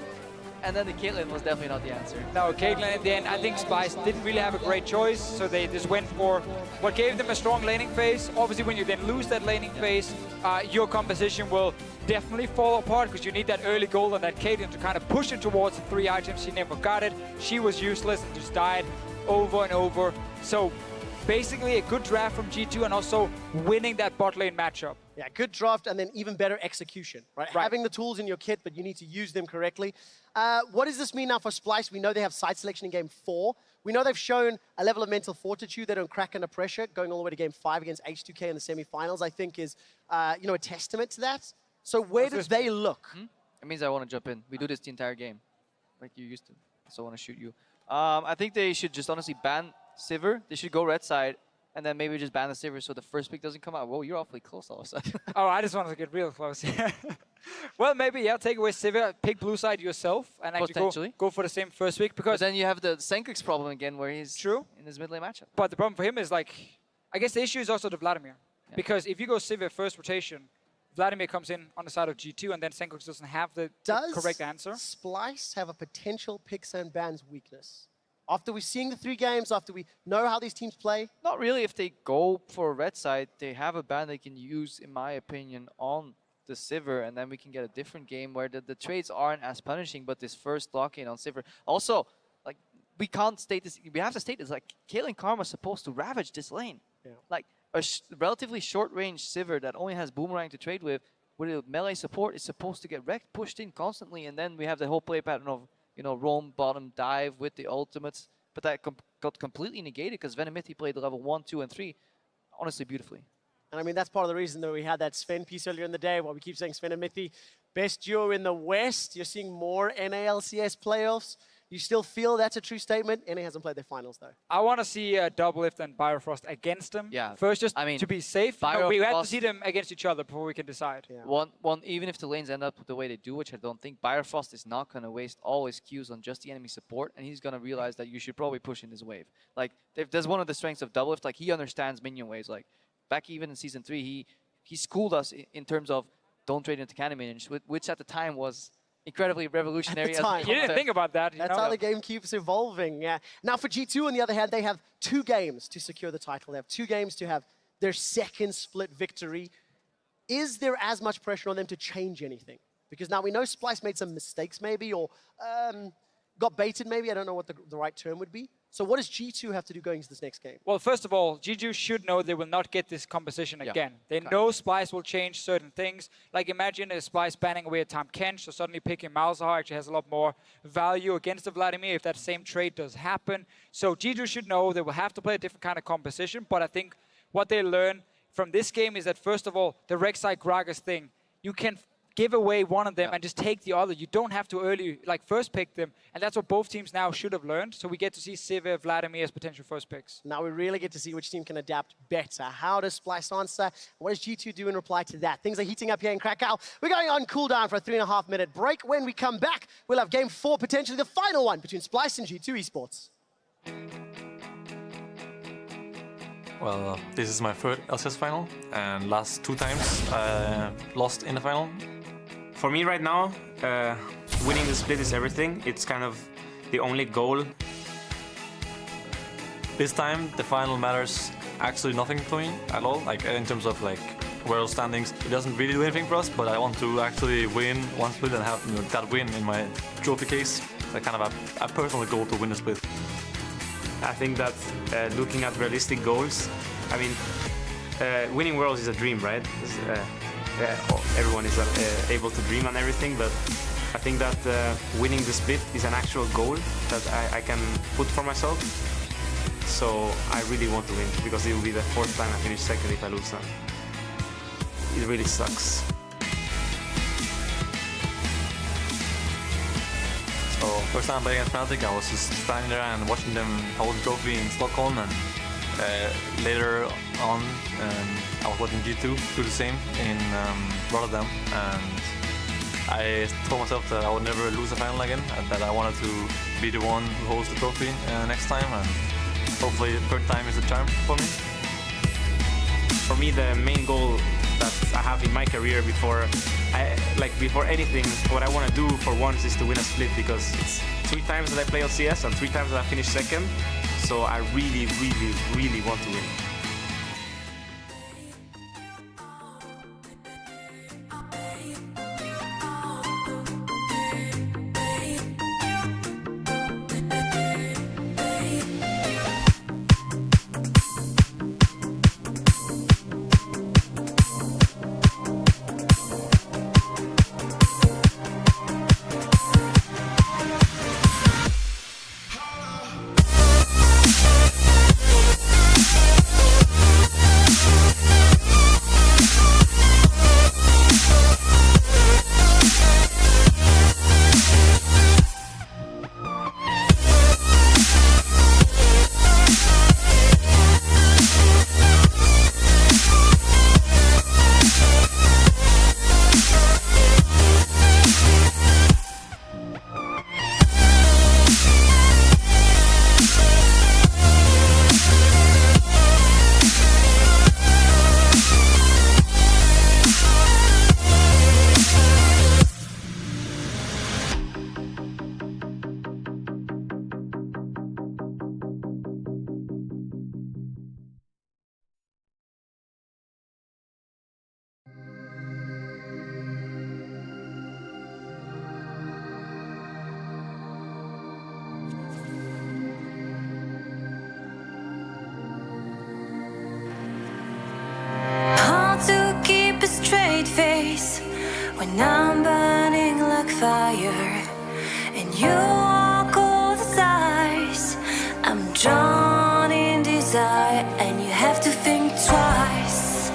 And then the Caitlyn was definitely not the answer. No, Caitlyn at the end, I think Splyce didn't really have a great choice, so they just went for what gave them a strong laning phase. Obviously, when you then lose that laning phase, your composition will definitely fall apart because you need that early gold on that Caitlyn to kind of push it towards the 3 items. She never got it. She was useless and just died over and over. So basically a good draft from G2 and also winning that bot lane matchup. Yeah, good draft and then even better execution, right? Having the tools in your kit, but you need to use them correctly. What does this mean now for Splyce? We know they have side selection in game 4. We know they've shown a level of mental fortitude. They don't crack under pressure. Going all the way to game 5 against H2K in the semifinals, I think is, you know, a testament to that. So where do they look? It means I want to jump in. We do this the entire game, like you used to. So I want to shoot you. I think they should just honestly ban Sivir. They should go red side and then maybe just ban the Sivir so the first pick doesn't come out. Whoa, you're awfully close all of a sudden. Oh, I just wanted to get real close. Well, maybe, yeah, take away Sivir, pick blue side yourself, and actually go for the same first pick. Because but then you have the Sencux problem again, where he's in his mid lane matchup. But the problem for him is, like, I guess the issue is also the Vladimir. Yeah. Because if you go Sivir first rotation, Vladimir comes in on the side of G2, and then Sencux doesn't have the correct answer. Does Splyce have a potential picks and bans weakness? After we've seen the 3 games, after we know how these teams play? Not really. If they go for a red side, they have a ban they can use, in my opinion, on the Sivir, and then we can get a different game where the trades aren't as punishing, but this first lock-in on Sivir. Also, like, we can't state this, we have to state this, like, Kayle Karma's supposed to ravage this lane. Yeah. Like, a relatively short-range Sivir that only has Boomerang to trade with a melee support is supposed to get wrecked, pushed in constantly, and then we have the whole play pattern of, you know, roam, bottom, dive with the ultimates. But that got completely negated because Zven and Mithy played level 1, 2, and 3 honestly beautifully. And I mean, that's part of the reason that we had that Sven piece earlier in the day, why we keep saying Sven and Mithy, best duo in the West. You're seeing more NA LCS playoffs. You still feel that's a true statement? NA hasn't played their finals, though. I want to see Doublelift and Bifrost against them. Yeah. First, just to be safe. No, we have to see them against each other before we can decide. Yeah. One, even if the lanes end up the way they do, which I don't think, Bifrost is not going to waste all his Qs on just the enemy support, and he's going to realize that you should probably push in this wave. Like, there's one of the strengths of Doublelift, like, he understands minion waves. Like, back even in Season 3, he schooled us in terms of don't trade into cannon minions, which at the time was incredibly revolutionary. You didn't think about that. That's how the game keeps evolving. Yeah. Now for G2, on the other hand, they have 2 games to secure the title. They have 2 games to have their second split victory. Is there as much pressure on them to change anything? Because now we know Splyce made some mistakes maybe, or got baited maybe. I don't know what the right term would be. So what does G2 have to do going into this next game? Well, first of all, G2 should know they will not get this composition again. They know Splyce will change certain things. Like, imagine a Splyce banning away a Tahm Kench, so suddenly picking Malzahar actually has a lot more value against the Vladimir if that same trade does happen. So G2 should know they will have to play a different kind of composition, but I think what they learn from this game is that, first of all, the Rek'Sai Gragas thing, you can give away one of them and just take the other. You don't have to early, like, first pick them. And that's what both teams now should have learned. So we get to see Sivir, Vladimir as potential first picks. Now we really get to see which team can adapt better. How does Splyce answer? What does G2 do in reply to that? Things are heating up here in Krakow. We're going on cooldown for a 3.5-minute break. When we come back, we'll have game 4, potentially the final one between Splyce and G2 eSports. Well, this is my 3rd LCS final, and last 2 times I lost in the final. For me right now, winning the split is everything. It's kind of the only goal. This time, the final matters actually nothing to me at all. Like, in terms of like world standings, it doesn't really do anything for us. But I want to actually win one split and have that win in my trophy case. Like, kind of a personal goal to win the split. I think that looking at realistic goals, I mean, winning Worlds is a dream, right? Everyone is able to dream on everything, but I think that winning the split is an actual goal that I can put for myself. So I really want to win, because it will be the 4th time I finish 2nd if I lose now. It really sucks. So first time playing against Fnatic, I was just standing there and watching them hold the trophy in Stockholm, and later on I was watching G2 do the same in Rotterdam, and I told myself that I would never lose a final again, and that I wanted to be the one who holds the trophy next time, and hopefully the 3rd time is a charm for me. For me, the main goal that I have in my career before anything, what I want to do for once is to win a split, because it's 3 times that I play LCS and 3 times that I finish 2nd. So I really, really, really want to win. when I'm burning like fire, and you are cold as ice. I'm drawn in desire, and you have to think twice.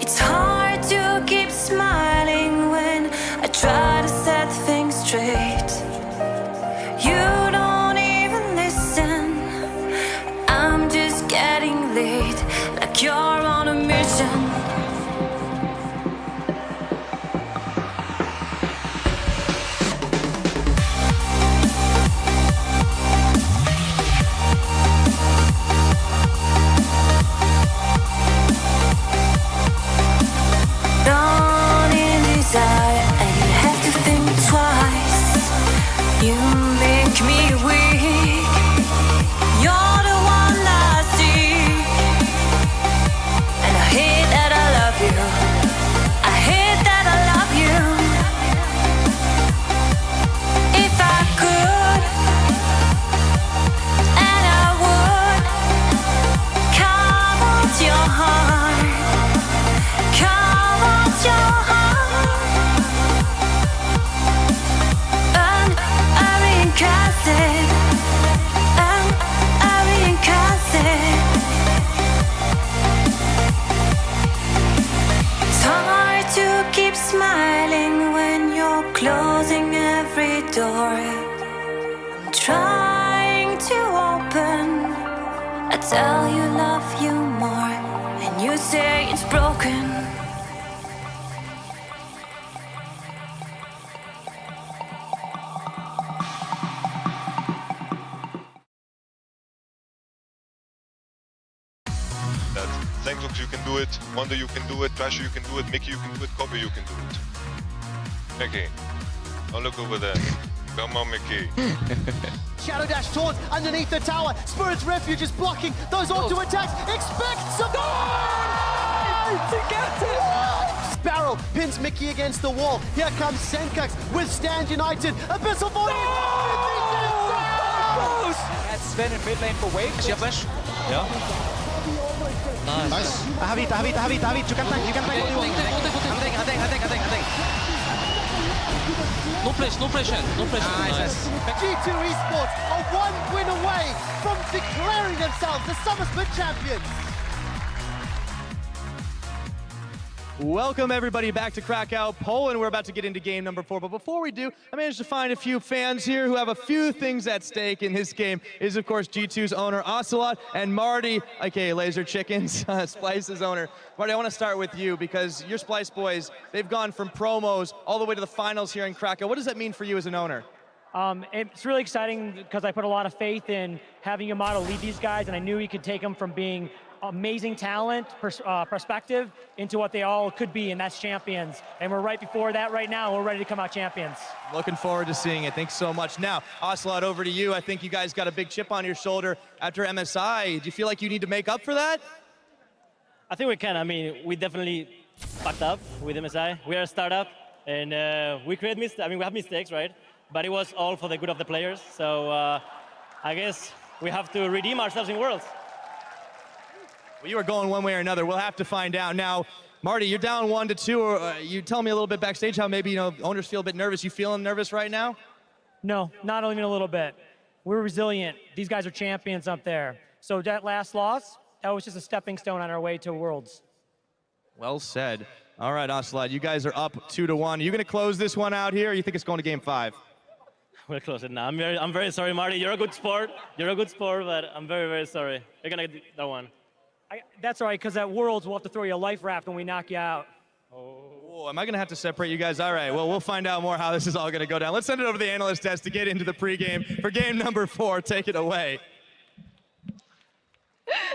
It's hard to keep smiling when I try to set things straight. You don't even listen. I'm just getting late, like you're on a mission. Drawn in desire, and you have to think twice. You make me weak. You're the one I see, and I hate that I love you. I hate that I love you. If I could, and I would, carve out your heart, carve out your heart, and I reincarnate it, and I reincarnate it. It's hard to keep smiling when you're closing every door. I'm trying to open. I tell you love you more, and you say it's broken. That Sencux you can do it, Wunder you can do it, Trashy you can do it, Mikyx you can do it, Kobbe you can do it. Mikyx, oh look over there. Come on Mikyx. Shadow Dash taunts underneath the tower. Spirit's Refuge is blocking those auto attacks. Expect some... To get it! Sparrow pins Mikyx against the wall. Here comes Sencux with Stand United. Abyssal Void! That's Sven in mid lane for Wave. Is your flash? Yeah. Nice. I have it. You can tank what you want. I think. No pressure. Nice. G2 eSports are one win away from declaring themselves the Summer Split champions. Welcome everybody back to Krakow, Poland. We're about to get into game number 4, but before we do, I managed to find a few fans here who have a few things at stake in this game. Is of course G2's owner Ocelot and Marty, aka Laser Chickens, Splyce's owner. Marty, I want to start with you because your Splyce boys, they've gone from promos all the way to the finals here in Krakow. What does that mean for you as an owner? It's really exciting because I put a lot of faith in having Yamato lead these guys, and I knew he could take them from being amazing talent perspective into what they all could be, and that's champions. And we're right before that right now. We're ready to come out champions. Looking forward to seeing it. Thanks so much. Now, Ocelot, over to you. I think you guys got a big chip on your shoulder after MSI. Do you feel like you need to make up for that? I think we can. I mean, we definitely fucked up with MSI. We are a startup, and we create mistakes. I mean, we have mistakes, right? But it was all for the good of the players. So I guess we have to redeem ourselves in Worlds. Well, you are going one way or another. We'll have to find out. Now, Marty, you're down 1-2. You tell me a little bit backstage how maybe owners feel a bit nervous. You feeling nervous right now? No, not even a little bit. We're resilient. These guys are champions up there. So that last loss, that was just a stepping stone on our way to Worlds. Well said. All right, Ocelot, you guys are up 2-1. Are you going to close this one out here, or you think it's going to game 5? We'll close it now. I'm very sorry, Marty. You're a good sport. But I'm very, very sorry. You're going to get that one. That's all right, because at Worlds, we'll have to throw you a life raft when we knock you out. Oh, am I going to have to separate you guys? All right, well, we'll find out more how this is all going to go down. Let's send it over to the analyst desk to get into the pregame for game number 4. Take it away.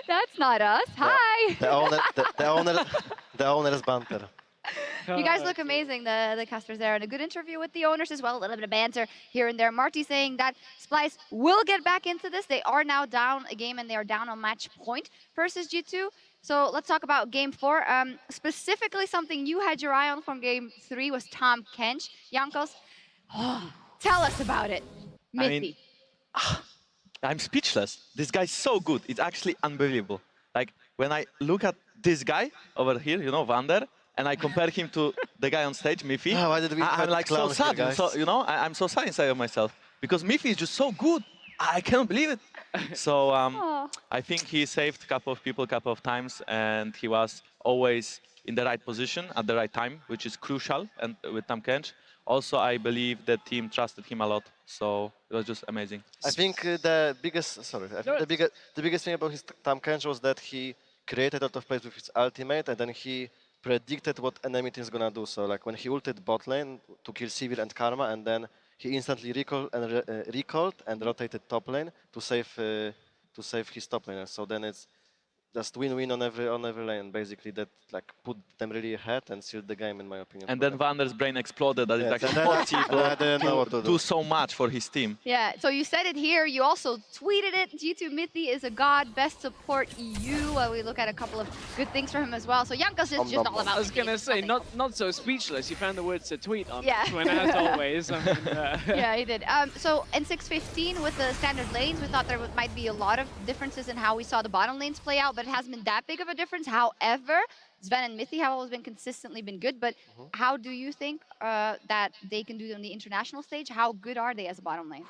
That's not us. Hi. The owner is banter. You guys look amazing, the casters there, and a good interview with the owners as well. A little bit of banter here and there. Marty saying that Splyce will get back into this. They are now down a game, and they are down on match point versus G2. So let's talk about game 4. Specifically, something you had your eye on from game 3 was Tom Kench. Jankos, tell us about it. Mithy. I'm speechless. This guy's so good. It's actually unbelievable. Like, when I look at this guy over here, you know, Wunder, and I compare him to the guy on stage, Mithy, Why did we I'm like so sad. So, you know, I'm so sad inside of myself because Mithy is just so good. I cannot believe it. So I think he saved a couple of people a couple of times, and he was always in the right position at the right time, which is crucial. And with Tam Kench, also I believe the team trusted him a lot. So it was just amazing. I think the biggest thing about his Tam Kench was that he created a lot of plays with his ultimate, and then he predicted what enemy team is gonna do. So like when he ulted bot lane to kill Sivir and Karma, and then he instantly recalled and rotated top lane to save his top laner. So then it's just win-win on every lane, basically. That like put them really ahead and sealed the game, in my opinion. And then Wunder's brain exploded. That Yes, it's and like possible to do so much for his team. Yeah, so you said it here. You also tweeted it. G2 Mithy is a god, best support EU. We look at a couple of good things for him as well. So Yankas is just all about. I was gonna say, not so speechless. You found the words to tweet on. Yeah. Twitter, as always. I mean, Yeah, he did. So in 6-15 with the standard lanes, we thought there might be a lot of differences in how we saw the bottom lanes play out, but it hasn't been that big of a difference. However, Sven and Mithy have always been consistently good, but how do you think that they can do on the international stage? How good are they as a bottom lane?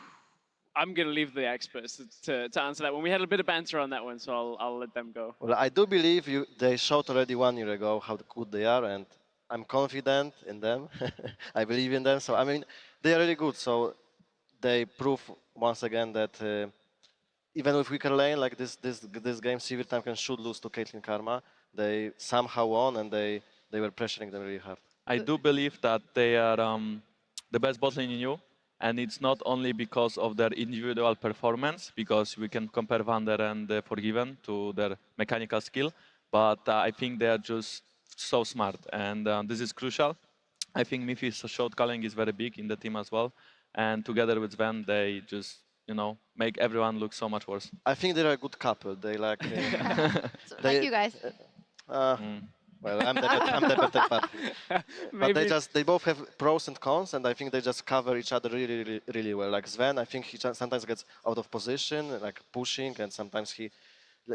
I'm gonna leave the experts to answer that one. We had a bit of banter on that one, so I'll let them go. Well, I do believe they showed already 1 year ago how good they are, and I'm confident in them. I believe in them. So I mean, they are really good. So they prove once again that even with weaker lane like this game, Sivir Tam Kench should lose to Caitlyn Karma. They somehow won, and they were pressuring them really hard. I do believe that they are the best bot lane in EU, and it's not only because of their individual performance, because we can compare Wunder and Forgiven to their mechanical skill, but I think they are just so smart, and this is crucial. I think Mithy's shot calling is very big in the team as well, and together with Sven, they just, you know, make everyone look so much worse. I think they're a good couple. They like. Like you guys. Well, I'm the better part. But they both have pros and cons, and I think they just cover each other really well. Like Sven, I think he sometimes gets out of position, like pushing, and sometimes he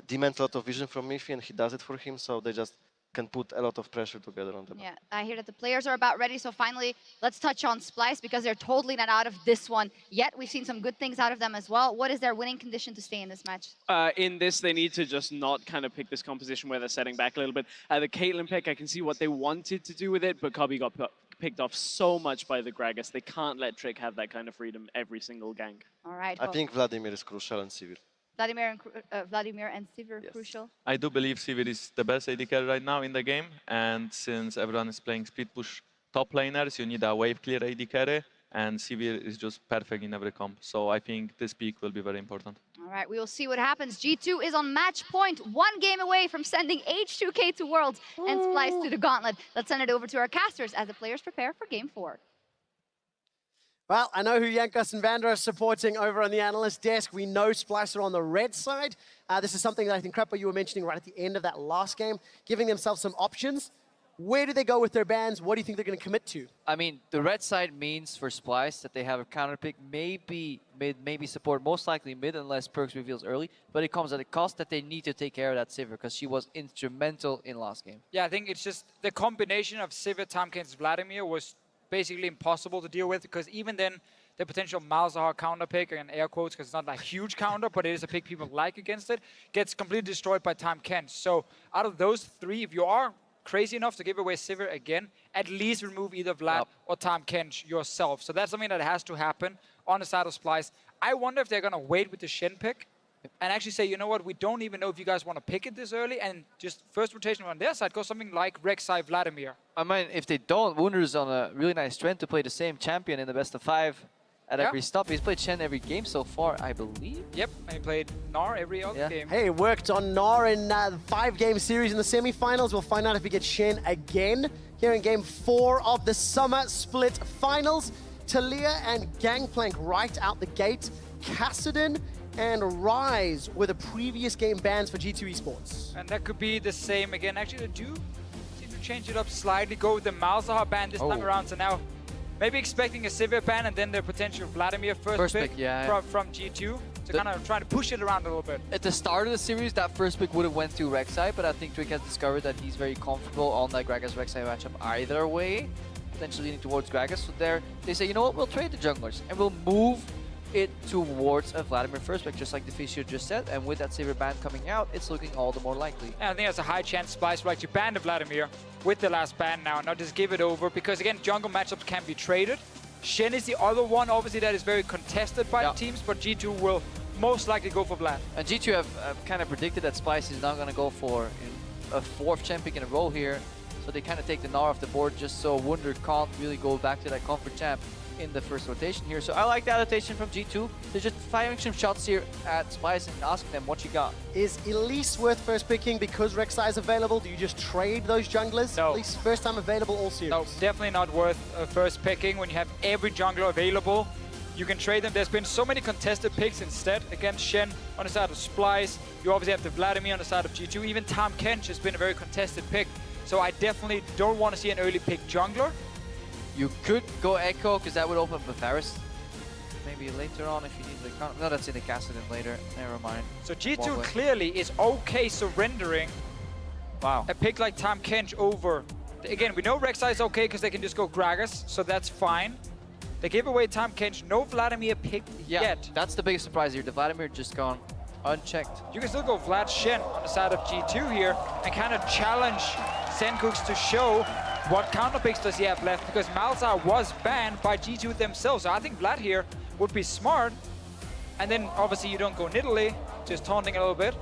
demands a lot of vision from Mithy, and he does it for him. So they just can put a lot of pressure together on them. Yeah, I hear that the players are about ready. So finally, let's touch on Splyce, because they're totally not out of this one yet. We've seen some good things out of them as well. What is their winning condition to stay in this match? In this, they need to just not kind of pick this composition where they're setting back a little bit. The Caitlyn pick, I can see what they wanted to do with it, but Kobbe got picked off so much by the Gragas. They can't let Trick have that kind of freedom every single gank. All right. I think Vladimir is crucial, and Sivir. Vladimir and Sivir crucial. I do believe Sivir is the best AD carry right now in the game, and since everyone is playing split push top laners, you need a wave clear AD carry, and Sivir is just perfect in every comp. So I think this pick will be very important. All right, we will see what happens. G2 is on match point, 1 game away from sending H2K to Worlds and Splyce to the Gauntlet. Let's send it over to our casters as the players prepare for Game 4. Well, I know who Yankas and Vander are supporting over on the analyst desk. We know Splyce are on the red side. This is something that I think, Krepo, you were mentioning right at the end of that last game, giving themselves some options. Where do they go with their bans? What do you think they're going to commit to? I mean, the red side means for Splyce that they have a counter pick, maybe mid, maybe support, most likely mid, unless PerkZ reveals early. But it comes at a cost that they need to take care of that Sivir, because she was instrumental in last game. Yeah, I think it's just the combination of Sivir, Tam Kench, Vladimir was basically impossible to deal with, because even then the potential Malzahar counter pick, and air quotes because it's not like huge counter, but it is a pick people like against it, gets completely destroyed by Tam Kench. So out of those 3, if you are crazy enough to give away Sivir again, at least remove either Vlad or Tam Kench yourself. So that's something that has to happen on the side of Splyce. I wonder if they're going to wait with the Shen pick and actually say, you know what, we don't even know if you guys want to pick it this early, and just first rotation on their side, go something like Rek'Sai Vladimir. I mean, if they don't, Wunder's on a really nice trend to play the same champion in the best of 5 at every stop. He's played Shen every game so far, I believe. Yep, and he played Gnar every other game. Hey, it worked on Gnar in the 5-game series in the semifinals. We'll find out if he gets Shen again here in Game 4 of the Summer Split Finals. Talia and Gangplank right out the gate. Kassadin and Rise were the previous game bans for G2 eSports. And that could be the same again. Actually, they do seem to change it up slightly, go with the Malzahar ban this time around. So now maybe expecting a Sivir ban and then the potential Vladimir first pick from G2. to kind of try to push it around a little bit. At the start of the series, that first pick would have went to Rek'Sai, but I think Trick has discovered that he's very comfortable on that Gragas-Rek'Sai matchup either way, potentially leaning towards Gragas. So there, they say, you know what, we'll trade the junglers, and we'll move it towards a Vladimir first pick, just like Deficio just said, and with that Sivir ban coming out, it's looking all the more likely. And I think there's a high chance Splyce will actually ban the Vladimir with the last ban now, and not just give it over, because again, jungle matchups can be traded. Shen is the other one, obviously, that is very contested by teams, but G2 will most likely go for Vlad. And G2 have kind of predicted that Splyce is not going to go for a 4th champ pick in a row here, so they kind of take the Gnar off the board just so Wunder can't really go back to that comfort champ in the first rotation here. So I like the adaptation from G2. They're just firing some shots here at Splyce and asking them what you got. Is Elise worth first picking because Rek'Sai is available? Do you just trade those junglers? No. At least first time available all series. No, definitely not worth first picking when you have every jungler available. You can trade them. There's been so many contested picks instead. Against Shen on the side of Splyce. You obviously have the Vladimir on the side of G2. Even Tahm Kench has been a very contested pick. So I definitely don't want to see an early pick jungler. You could go Echo, because that would open up Varus. Maybe later on if you need the... No, that's in the Kassadin later. Never mind. So G2 clearly is okay surrendering a pick like Tahm Kench over. Again, we know Rek'Sai is okay because they can just go Gragas, so that's fine. They gave away Tahm Kench, no Vladimir picked yet. That's the biggest surprise here. The Vladimir just gone unchecked. You can still go Vlad Shen on the side of G2 here and kind of challenge Sencux to show what counter picks does he have left, because Malzahar was banned by G2 themselves. So I think Vlad here would be smart. And then obviously you don't go Nidalee, just taunting a little bit.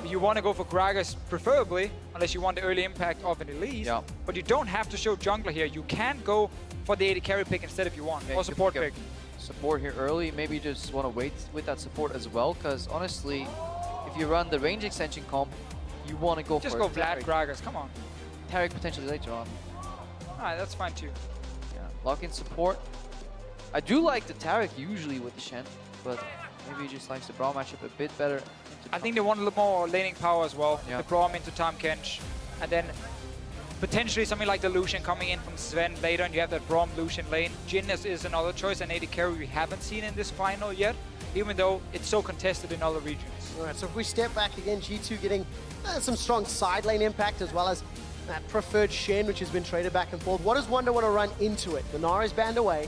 You want to go for Gragas preferably, unless you want the early impact of an Elise. But you don't have to show jungler here. You can go for the AD carry pick instead if you want, or support pick. Support here early, maybe you just want to wait with that support as well, because honestly, if you run the range extension comp, you want to go just for go Vlad Gragas, come on. Taric potentially later on. Alright, that's fine too. Yeah, lock-in support. I do like the Taric usually with the Shen, but maybe he just likes the Brawl matchup a bit better. I think they want a little more laning power as well. The Braum into Tahm Kench, and then potentially something like the Lucian coming in from Sven later, and you have that Braum Lucian lane. Jhin is another choice, an AD carry we haven't seen in this final yet, even though it's so contested in other regions. Alright, so if we step back again, G2 getting some strong side lane impact as well as that preferred Shen, which has been traded back and forth. What does Wunder want to run into it? The Gnar is banned away.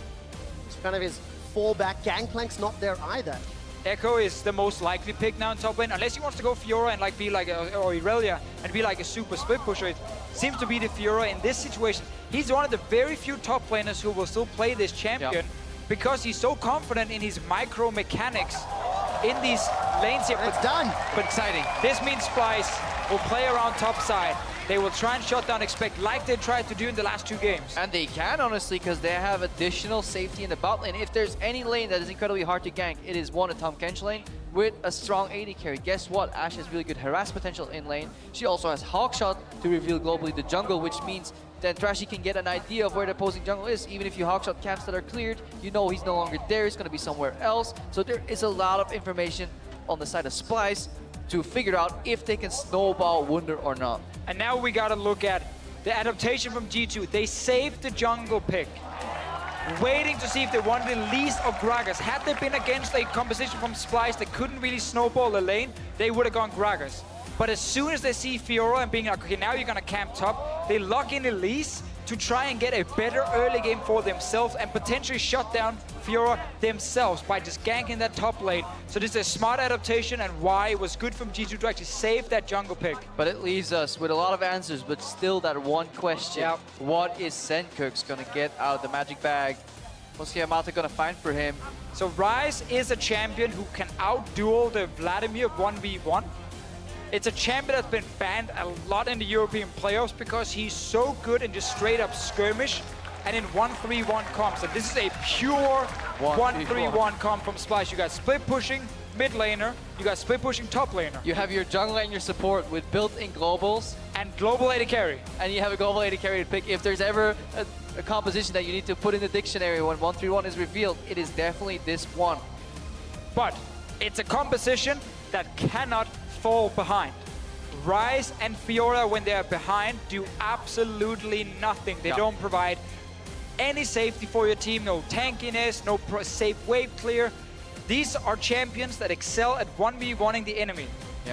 It's kind of his fallback. Gangplank's not there either. Echo is the most likely pick now in top lane, unless he wants to go Fiora and like be like or Irelia and be like a super split pusher. It seems to be the Fiora in this situation. He's one of the very few top laners who will still play this champion because he's so confident in his micro mechanics in these lanes here. It's done. But exciting. This means Splyce will play around top side. They will try and shut down Expect like they tried to do in the last 2 games. And they can, honestly, because they have additional safety in the bot lane. If there's any lane that is incredibly hard to gank, it is one, a Tahm Kench lane with a strong AD carry. Guess what? Ashe has really good harass potential in lane. She also has Hawkshot to reveal globally the jungle, which means that Trashy can get an idea of where the opposing jungle is. Even if you Hawkshot camps that are cleared, you know he's no longer there. He's going to be somewhere else. So there is a lot of information on the side of Splyce to figure out if they can snowball Wunder or not. And now we gotta look at the adaptation from G2. They saved the jungle pick, waiting to see if they wanted the least of Gragas. Had they been against a composition from Splyce that couldn't really snowball the lane, they would have gone Gragas. But as soon as they see Fiora and being like, okay, now you're gonna camp top, they lock in Elise to try and get a better early game for themselves and potentially shut down Fiora themselves by just ganking that top lane. So this is a smart adaptation and why it was good from G2 to actually save that jungle pick. But it leaves us with a lot of answers, but still that one question. What is Sencux gonna get out of the magic bag? What's Yamato gonna find for him? So Ryze is a champion who can outduel the Vladimir 1v1. It's a champion that's been banned a lot in the European playoffs because he's so good in just straight up skirmish and in 1-3-1 comps. And this is a pure 1-3-1 comp from Splyce. You got split pushing mid laner, you got split pushing top laner. You have your jungler and your support with built-in globals. And global AD carry. And you have a global AD carry to pick. If there's ever a composition that you need to put in the dictionary when 1-3-1 is revealed, it is definitely this one. But it's a composition that cannot fall behind. Ryze and Fiora, when they're behind, do absolutely nothing. They don't provide any safety for your team, no tankiness, no safe wave clear. These are champions that excel at 1v1ing the enemy,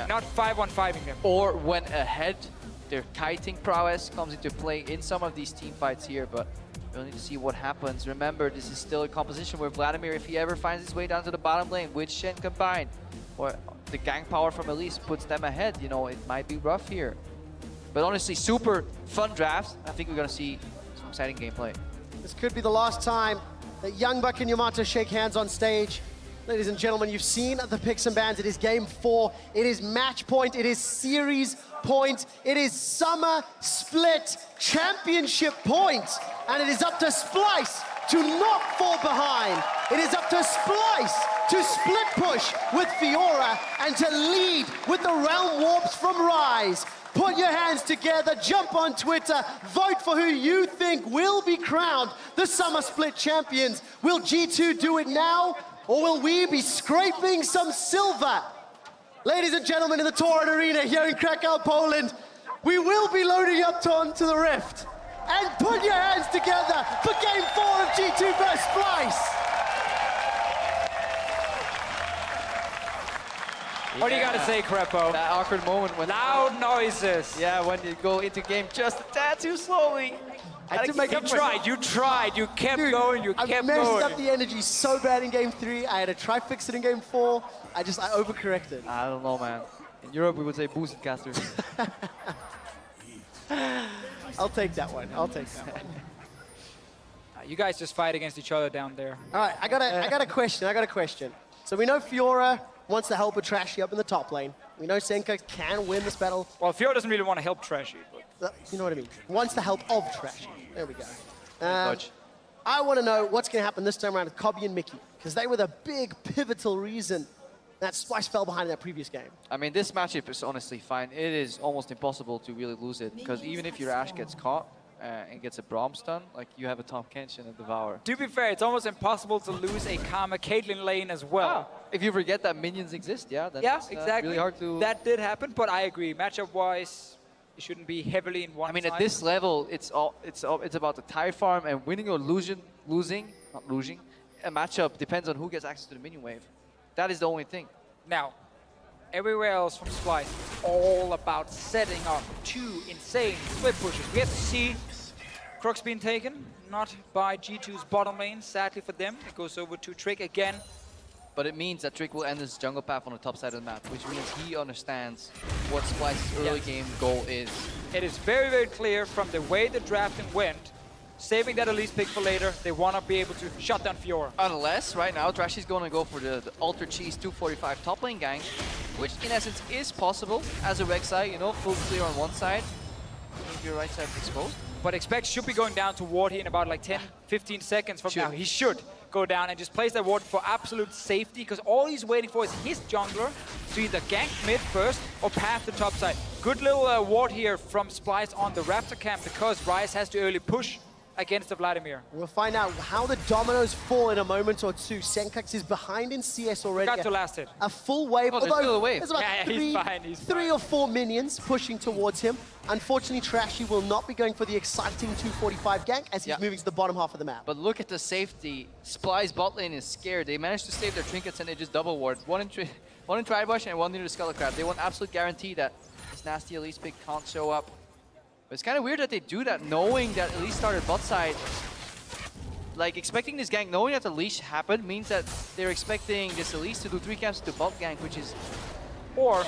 not 5-on-5ing them. Or when ahead, their kiting prowess comes into play in some of these team fights here, but we'll need to see what happens. Remember, this is still a composition where Vladimir, if he ever finds his way down to the bottom lane with Shen combined, or the gank power from Elise puts them ahead, you know, it might be rough here. But honestly, super fun draft. I think we're going to see some exciting gameplay. This could be the last time that Young Buck and Yamato shake hands on stage. Ladies and gentlemen, you've seen the picks and bans. It is game 4. It is match point. It is series point. It is summer split championship point. And it is up to Splyce to not fall behind. It is up to Splyce to split push with Fiora and to lead with the Realm Warps from Rise. Put your hands together, jump on Twitter, vote for who you think will be crowned the Summer Split champions. Will G2 do it now, or will we be scraping some silver? Ladies and gentlemen, in the Tauron Arena here in Krakow, Poland, we will be loading up onto the Rift. And put your hands together for Game 4 of G2 vs Splyce. What do you got to say, Krepo? That awkward moment when... Loud noises. Yeah, when you go into game just a tad too slowly. You tried, you kept going, you kept going. I messed up the energy so bad in Game 3. I had to try fix it in Game 4. I overcorrected. I don't know, man. In Europe, we would say boosted caster. I'll take that one. I'll take that one. You guys just fight against each other down there. All right, I got a question. So we know Fiora wants to help with Trashy up in the top lane. We know Sencux can win this battle. Well, Fiora doesn't really want to help Trashy. But... You know what I mean. Wants the help of Trashy. There we go. I want to know what's going to happen this time around with Kobbe and Mithy, because they were the big pivotal reason that Splyce fell behind in that previous game. I mean, this matchup is honestly fine. It is almost impossible to really lose it, because even if your Ashe gets caught and gets a Braum stun, like, you have a Tom Kench and a Devour. To be fair, it's almost impossible to lose a Karma Caitlyn lane as well. If you forget that minions exist, then it's exactly. really hard to... That did happen, but I agree. Matchup-wise, it shouldn't be heavily in one I mean, side. at this level, it's about the tire farm, and winning or losing a matchup depends on who gets access to the minion wave. That is the only thing. Now, everywhere else from Splyce, it's all about setting up 2 insane split pushes. We have to see Crux being taken, not by G2's bottom lane, sadly for them. It goes over to Trick again. But it means that Trick will end his jungle path on the top side of the map, which means he understands what Splyce's early game goal is. It is very, very clear from the way the drafting went, saving that Elise pick for later, they want to be able to shut down Fiora. Unless, right now, Trashy's going to go for the Ultra Cheese 245 top lane gank, which in essence is possible as a Rek'Sai, you know, full clear on one side, if your right side is exposed. But expect should be going down to ward here in about like 10-15 seconds from now. He should go down and just place that ward for absolute safety, because all he's waiting for is his jungler to either gank mid first or path the top side. Good little ward here from Splyce on the Raptor camp, because Rise has to early push against the Vladimir. We'll find out how the dominoes fall in a moment or two. Sencux is behind in CS already. Got to last hit. A full wave, although still a wave. There's about three or four minions pushing towards him. Unfortunately, Trashy will not be going for the exciting 245 gank as he's moving to the bottom half of the map. But look at the safety. Splyce bot lane is scared. They managed to save their trinkets and they just double ward. One in Tribush and one near the Skull Crab. They want absolute guarantee that this nasty Elise pick can't show up. But it's kind of weird that they do that, knowing that Elise started bot side. Like, expecting this gank, knowing that the leash happened, means that they're expecting this Elise to do 3 camps to bot gank, which is or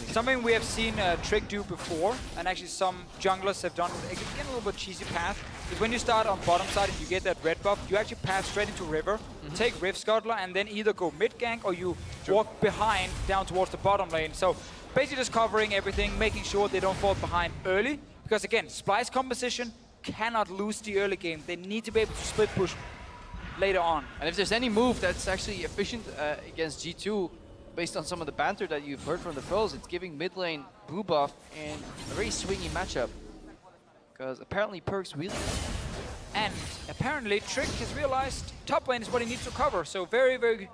something we have seen Trick do before, and actually some junglers have done, again a little bit cheesy path, is when you start on bottom side and you get that red buff, you actually pass straight into River, take Rift Scuttler, and then either go mid gank or you walk behind down towards the bottom lane. So basically just covering everything, making sure they don't fall behind early. Because again, Splyce composition cannot lose the early game. They need to be able to split push later on. And if there's any move that's actually efficient against G2, based on some of the banter that you've heard from the pros, it's giving mid lane blue buff in a very swingy matchup. Because apparently PerkZ really... And apparently Trick has realized top lane is what he needs to cover. So very, very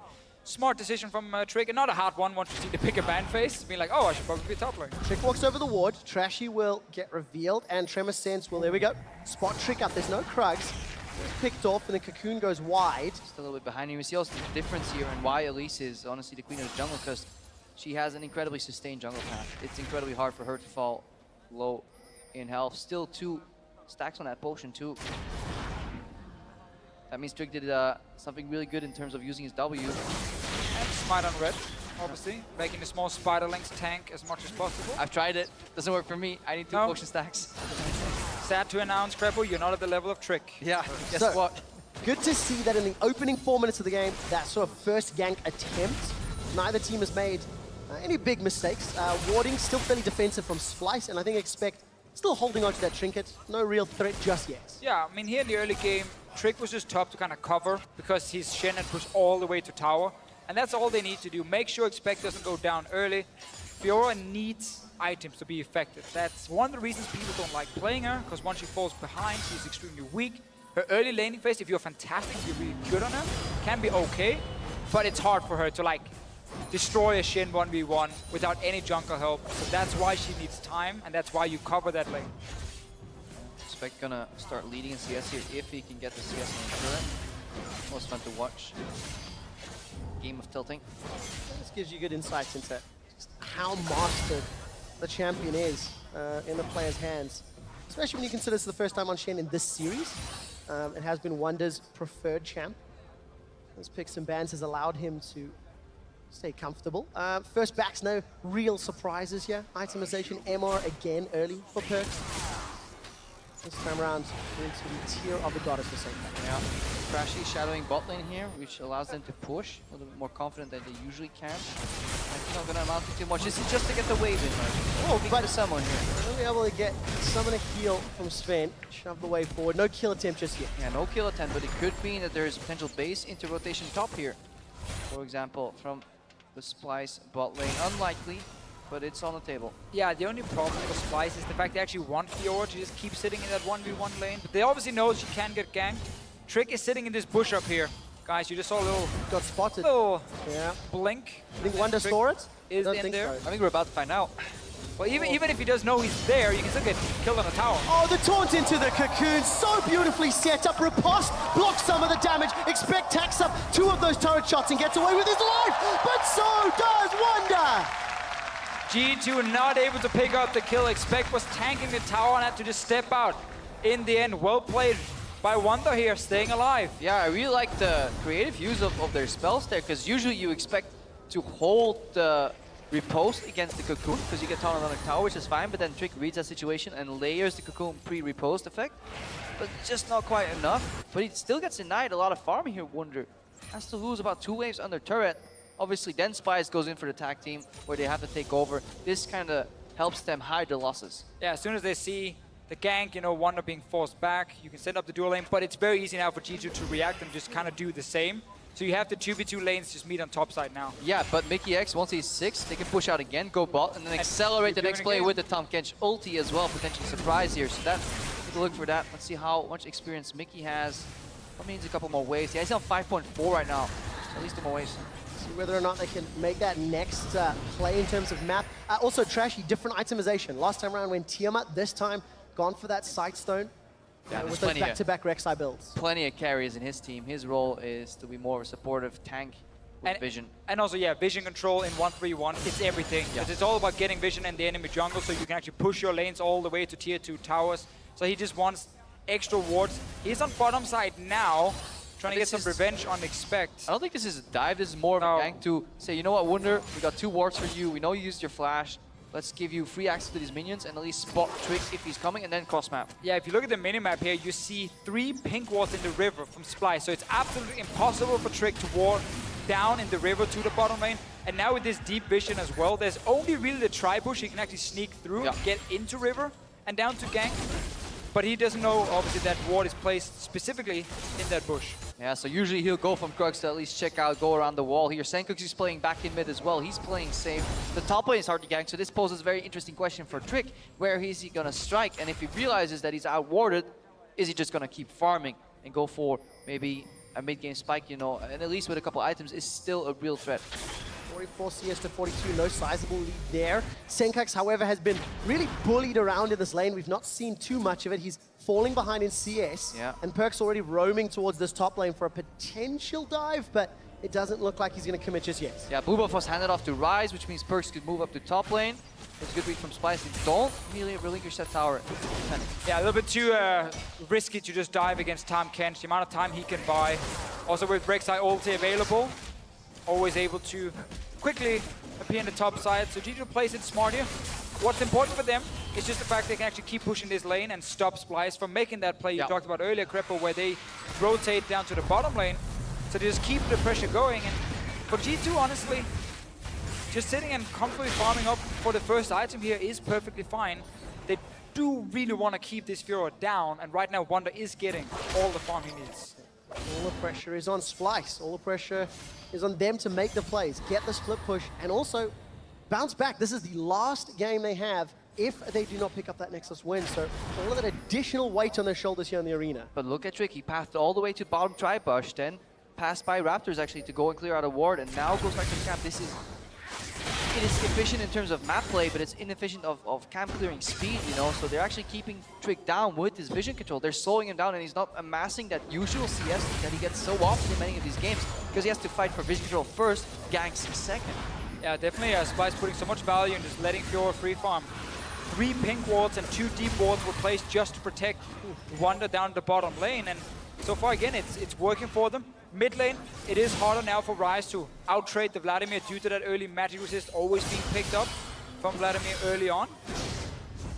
smart decision from Trick, and not a hard one once you see the pick a ban face, being like, oh, I should probably be top lane. Trick walks over the ward, Trashy will get revealed, and Tremor Sense will, there we go, spot Trick up, there's no Krugs. It's picked off and the Cocoon goes wide. Just a little bit behind him. You see also the difference here and why Elise is honestly the queen of the jungle, because she has an incredibly sustained jungle path. It's incredibly hard for her to fall low in health. Still 2 stacks on that potion too. That means Trick did something really good in terms of using his W. And smite on red, obviously. Making the small spider length tank as much as possible. I've tried it. Doesn't work for me. I need 2 potion stacks. Sad to announce, Krepo, you're not at the level of Trick. Yeah, guess So, what? Good to see that in the opening 4 minutes of the game, that sort of first gank attempt, neither team has made any big mistakes. Warding still fairly defensive from Splyce, and I think Expect still holding on to that trinket. No real threat just yet. Yeah, I mean, here in the early game, Trick was just tough to kind of cover because his Shen had pushed all the way to tower. And that's all they need to do. Make sure Expect doesn't go down early. Fiora needs items to be effective. That's one of the reasons people don't like playing her, because once she falls behind, she's extremely weak. Her early laning phase, if you're fantastic, you're really good on her, can be okay, but it's hard for her to like destroy a Shen 1v1 without any jungle help. So that's why she needs time, and that's why you cover that lane. Expect gonna start leading in CS here if he can get the CS on the turret. Most fun to watch. Game of tilting. This gives you good insights into just how mastered the champion is in the player's hands. Especially when you consider this is the first time on Shen in this series. It has been Wunder's preferred champ. His picks and bans has allowed him to stay comfortable. First backs, no real surprises here. Itemization, MR again early for PerkZ. This time around into the tier of the goddess for Senpai. Yeah, Trashy shadowing bot lane here, which allows them to push a little bit more confident than they usually can. It's not going to amount to too much. This is just to get the wave in. Oh, but someone here. We'll be able to get summon a heal from Sven, shove the way forward. No kill attempt just yet. Yeah, no kill attempt, but it could mean that there is potential base into rotation top here. For example, from the Splyce bot lane. Unlikely, but it's on the table. Yeah, the only problem for Splyce is the fact they actually want Fiora to just keep sitting in that 1v1 lane. But they obviously know she can get ganked. Trick is sitting in this bush up here. Guys, you just saw a little... Got spotted. Little yeah. blink. I think Wunder saw it? Is in there. So. I think we're about to find out. Well, even if he does know he's there, you can still get killed on the tower. Oh, the taunt into the Cocoon, so beautifully set up. Riposte blocks some of the damage. Expect tacks up 2 of those turret shots and gets away with his life, but so does Wunder. G2 not able to pick up the kill. Expect was tanking the tower and had to just step out. In the end, well played by Wunder here, staying alive. Yeah, I really like the creative use of their spells there, because usually you expect to hold the riposte against the Cocoon, because you get Tauron on the tower, which is fine, but then Trick reads that situation and layers the Cocoon pre-riposte effect. But just not quite enough. But he still gets denied a lot of farming here, Wunder. Has to lose about 2 waves under turret. Obviously, then Splyce goes in for the tag team, where they have to take over. This kind of helps them hide the losses. Yeah, as soon as they see the gank, you know, Wunder being forced back, you can set up the dual lane, but it's very easy now for G2 to react and just kind of do the same. So you have the 2v2 lanes just meet on top side now. Yeah, but Mikyx, once he's 6, they can push out again, go bot, and then accelerate the next play with the Tahm Kench ulti as well, potentially surprise here. So that's, take a look for that. Let's see how much experience Miky has. Probably needs a couple more waves. Yeah, he's on 5.4 right now. So at least 2 more waves. See whether or not they can make that next play in terms of map. Also, Trashy, different itemization. Last time around went Tiamat, this time gone for that Sightstone. Yeah, with those back-to-back Rek'Sai builds. Plenty of carries in his team. His role is to be more of a supportive tank with vision. And also, yeah, vision control in 1-3-1, it's everything. Because it's all about getting vision in the enemy jungle, so you can actually push your lanes all the way to tier 2 towers. So he just wants extra wards. He's on bottom side now, trying to get some revenge on Expect. I don't think this is a dive. This is more of a gank to say, you know what, Wunder, we got 2 wards for you. We know you used your flash. Let's give you free access to these minions and at least spot Trick if he's coming, and then cross map. Yeah, if you look at the minimap here, you see 3 pink wards in the river from Splyce. So it's absolutely impossible for Trick to ward down in the river to the bottom lane. And now with this deep vision as well, there's only really the tri-bush he can actually sneak through, get into river and down to gank. But he doesn't know, obviously, that ward is placed specifically in that bush. Yeah, so usually he'll go from Krux to at least check out, go around the wall here. Sencux is playing back in mid as well. He's playing safe. The top lane is hard to gank, so this poses a very interesting question for Trick. Where is he going to strike? And if he realizes that he's outwarded, is he just going to keep farming and go for maybe a mid-game spike, you know? And at least with a couple items, is still a real threat. 44 CS to 42, no sizable lead there. Sencux, however, has been really bullied around in this lane. We've not seen too much of it. He's falling behind in CS, and PerkZ already roaming towards this top lane for a potential dive, but it doesn't look like he's going to commit just yet. Yeah, blue buff was handed off to Rise, which means PerkZ could move up to top lane. It's a good read from Splyce. They don't really relinquish that tower. Yeah, a little bit too risky to just dive against Tahm Kench. The amount of time he can buy. Also with Breakside ulti available, always able to quickly appear in the top side. So G2 plays it smart here. What's important for them is just the fact they can actually keep pushing this lane and stop Splyce from making that play you talked about earlier, Krepo, where they rotate down to the bottom lane. So they just keep the pressure going. And for G2, honestly, just sitting and comfortably farming up for the first item here is perfectly fine. They do really want to keep this Furor down, and right now Wunder is getting all the farm he needs. All the pressure is on Splyce. All the pressure is on them to make the plays, get the split push, and also bounce back. This is the last game they have if they do not pick up that Nexus win. So all of that additional weight on their shoulders here in the arena. But look at Trick. He pathed all the way to bottom tri-bush, then passed by Raptors actually to go and clear out a ward, and now goes back to the camp. It is efficient in terms of map play, but it's inefficient of camp clearing speed, you know? So they're actually keeping Trick down with his vision control. They're slowing him down, and he's not amassing that usual CS that he gets so often in many of these games, because he has to fight for vision control first, ganks second. Yeah, definitely. Splyce putting so much value in just letting Furor free farm. 3 pink wards and 2 deep wards were placed just to protect Wunder down the bottom lane, and so far, again, it's working for them. Mid lane, it is harder now for Rise to out-trade the Vladimir due to that early magic resist always being picked up from Vladimir early on.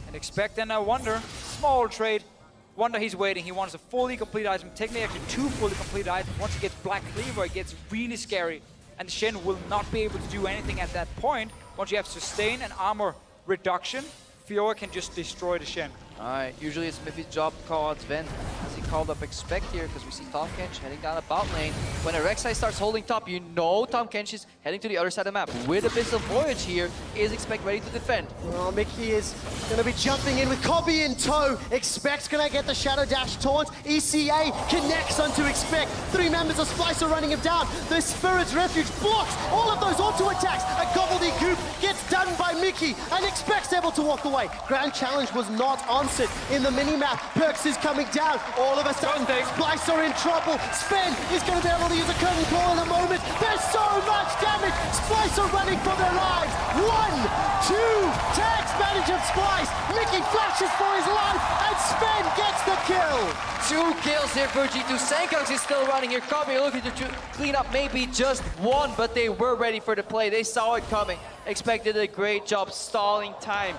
And expect then a Wunder, small trade. Wunder, he's waiting. He wants a fully complete item, technically actually 2 fully complete items. Once he gets Black Cleaver, it gets really scary. And Shen will not be able to do anything at that point. Once you have sustain and armor reduction, Furor can just destroy the Shen. Alright, usually it's Mithy's job to call out Zven, as he called up Expect here, because we see Tahm Kench heading down a bot lane. When a Rek'Sai starts holding top, you know Tahm Kench is heading to the other side of the map. With Abyssal Voyage here, is Expect ready to defend? Well, Mithy is going to be jumping in with Kobbe in tow. Expect's going to get the Shadow Dash taunt. ECA connects onto Expect. 3 members of Splyce are running him down. The Spirit's Refuge blocks all of those auto attacks. A gobbledygook gets done by Mikyx, and Expect's able to walk away. Grand Challenge was not answered in the mini-map. PerkZ is coming down. All of a sudden, Splyce are in trouble. Sven is going to be able to use a curtain call in a moment. There's so much damage. Splyce are running for their lives. 1, 2, tags manage of Splyce. Mikyx flashes for his life, and Sven gets the kill. 2 kills here for G2. Sencux is still running here. Kobbe looking to clean up maybe just 1, but they were ready for the play. They saw it coming. Expected a great job stalling time.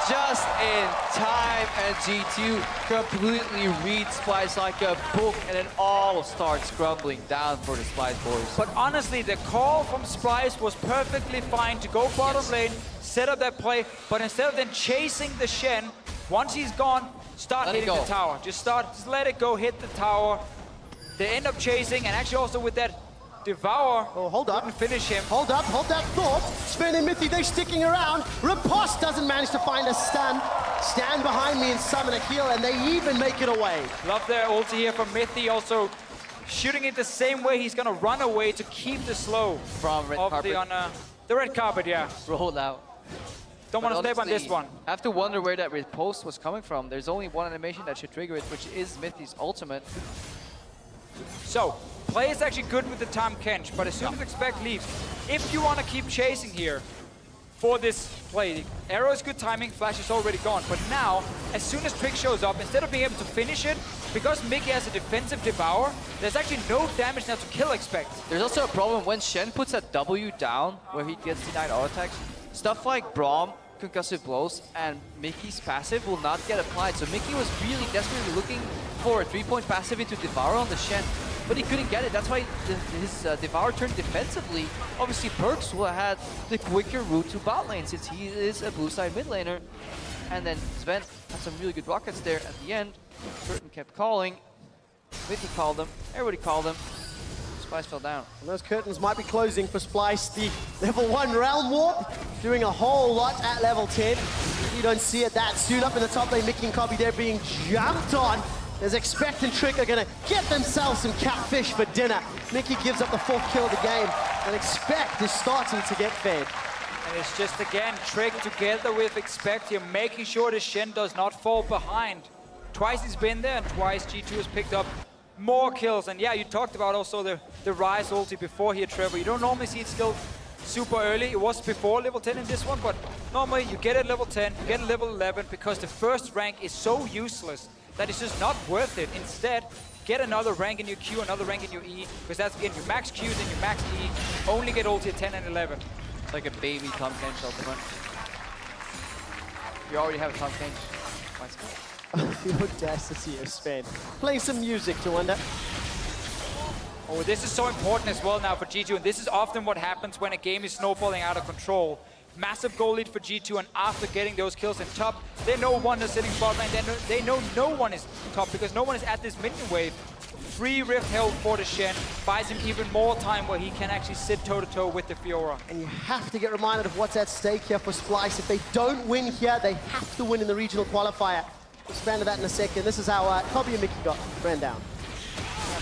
Just in time, and G2 completely reads Splyce like a book, and it all starts crumbling down for the Splyce boys. But honestly, the call from Splyce was perfectly fine to go bottom lane, set up that play, but instead of then chasing the Shen, once he's gone, start hitting the tower. Just let it go, hit the tower. They end up chasing, and actually also with that Devour, hold up, finish him. Hold that thought. Sven and Mithy, they're sticking around. Riposte doesn't manage to find a stun. Stand behind me and summon a heal, and they even make it away. Love their ulti here from Mithy, also shooting it the same way. He's gonna run away to keep the slow from red carpet. The red carpet, yeah. Roll out. Don't want to step on this one. I have to wonder where that riposte was coming from. There's only one animation that should trigger it, which is Mithy's ultimate. So, play is actually good with the Tahm Kench, but as soon as Expect leaves, if you want to keep chasing here for this play, arrow is good timing, flash is already gone, but now, as soon as Trick shows up, instead of being able to finish it, because Mikyx has a defensive Devour, there's actually no damage now to kill Expect. There's also a problem when Shen puts a W down, where he gets denied auto attacks, stuff like Braum, concussive blows, and Mikyx's passive will not get applied, so Mikyx was really desperately looking for a 3-point passive into Devour on the Shen, but he couldn't get it. That's why his Devour turned defensively. Obviously, PerkZ will have had the quicker route to bot lane since he is a blue side mid laner. And then Zven had some really good rockets there at the end. Curtain kept calling. Mithy called him. Everybody called him. Splyce fell down. And those curtains might be closing for Splyce. The level 1 Realm Warp doing a whole lot at level 10. You don't see it that soon. Up in the top lane, Mikyx and Kobbe there being jumped on. as Expect and Trick are gonna get themselves some catfish for dinner. Mithy gives up the 4th kill of the game, and Expect is starting to get fed. And it's just, again, Trick together with Expect here, making sure the Shen does not fall behind. Twice he's been there, and twice G2 has picked up more kills. And yeah, you talked about also the Rise ulti before here, Trevor. You don't normally see it still super early. It was before level 10 in this one, but normally you get it level 10, you get it level 11, because the first rank is so useless that it's just not worth it. Instead, get another rank in your Q, another rank in your E, because that's, again, your max Q, then your max E. Only get ulti at 10 and 11. It's like a baby Tom Kench ultimate. You already have a Tom Kench. The audacity of Sven. Playing some music to Wunder. Oh, this is so important as well now for G2, and this is often what happens when a game is snowballing out of control. Massive goal lead for G2, and after getting those kills in top, they know Wunder sitting bot lane, they know no one is top, because no one is at this minion wave. Free Rift held for the Shen, buys him even more time where he can actually sit toe-to-toe with the Fiora. And you have to get reminded of what's at stake here for Splyce. If they don't win here, they have to win in the regional qualifier. We'll expand to that in a second. This is how Kobbe and Mikyx ran down.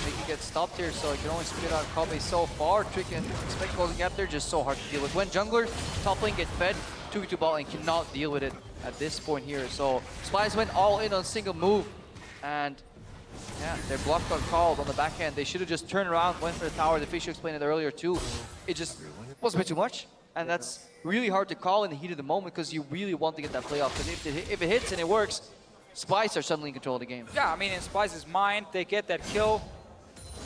Mikyx gets stopped here, so he can only spit out Kobbe so far. Trick and Expect closing up there, just so hard to deal with. When junglers, top lane get fed, 2v2 bot lane cannot deal with it at this point here. So Splyce went all in on single move, and yeah, their block got called on the backhand. They should have just turned around, went for the tower. Deficio explained it earlier too. It just was a bit too much, and that's really hard to call in the heat of the moment, because you really want to get that play off. Because if it hits and it works, Splyce are suddenly in control of the game. Yeah, I mean, in Splyce's mind, they get that kill.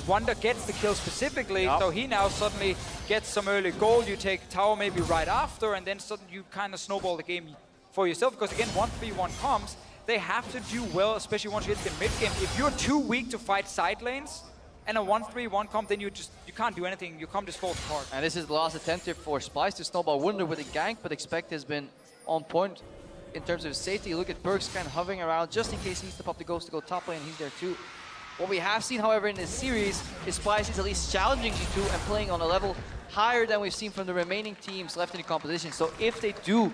Wunder gets the kill specifically, so he now suddenly gets some early gold. You take tower maybe right after, and then suddenly you kind of snowball the game for yourself. Because again, 1v1 comes, they have to do well, especially once you hit the mid game. If you're too weak to fight side lanes, and a 1-3-1 comp, then you can't do anything. Your comp just falls apart. And this is the last attempt here for Splyce to snowball Wunder with a gank, but Expect has been on point in terms of safety. Look at PerkZ kind of hovering around just in case he needs to pop the ghost to go top lane. He's there too. What we have seen, however, in this series is Splyce is at least challenging G2 and playing on a level higher than we've seen from the remaining teams left in the competition. So if they do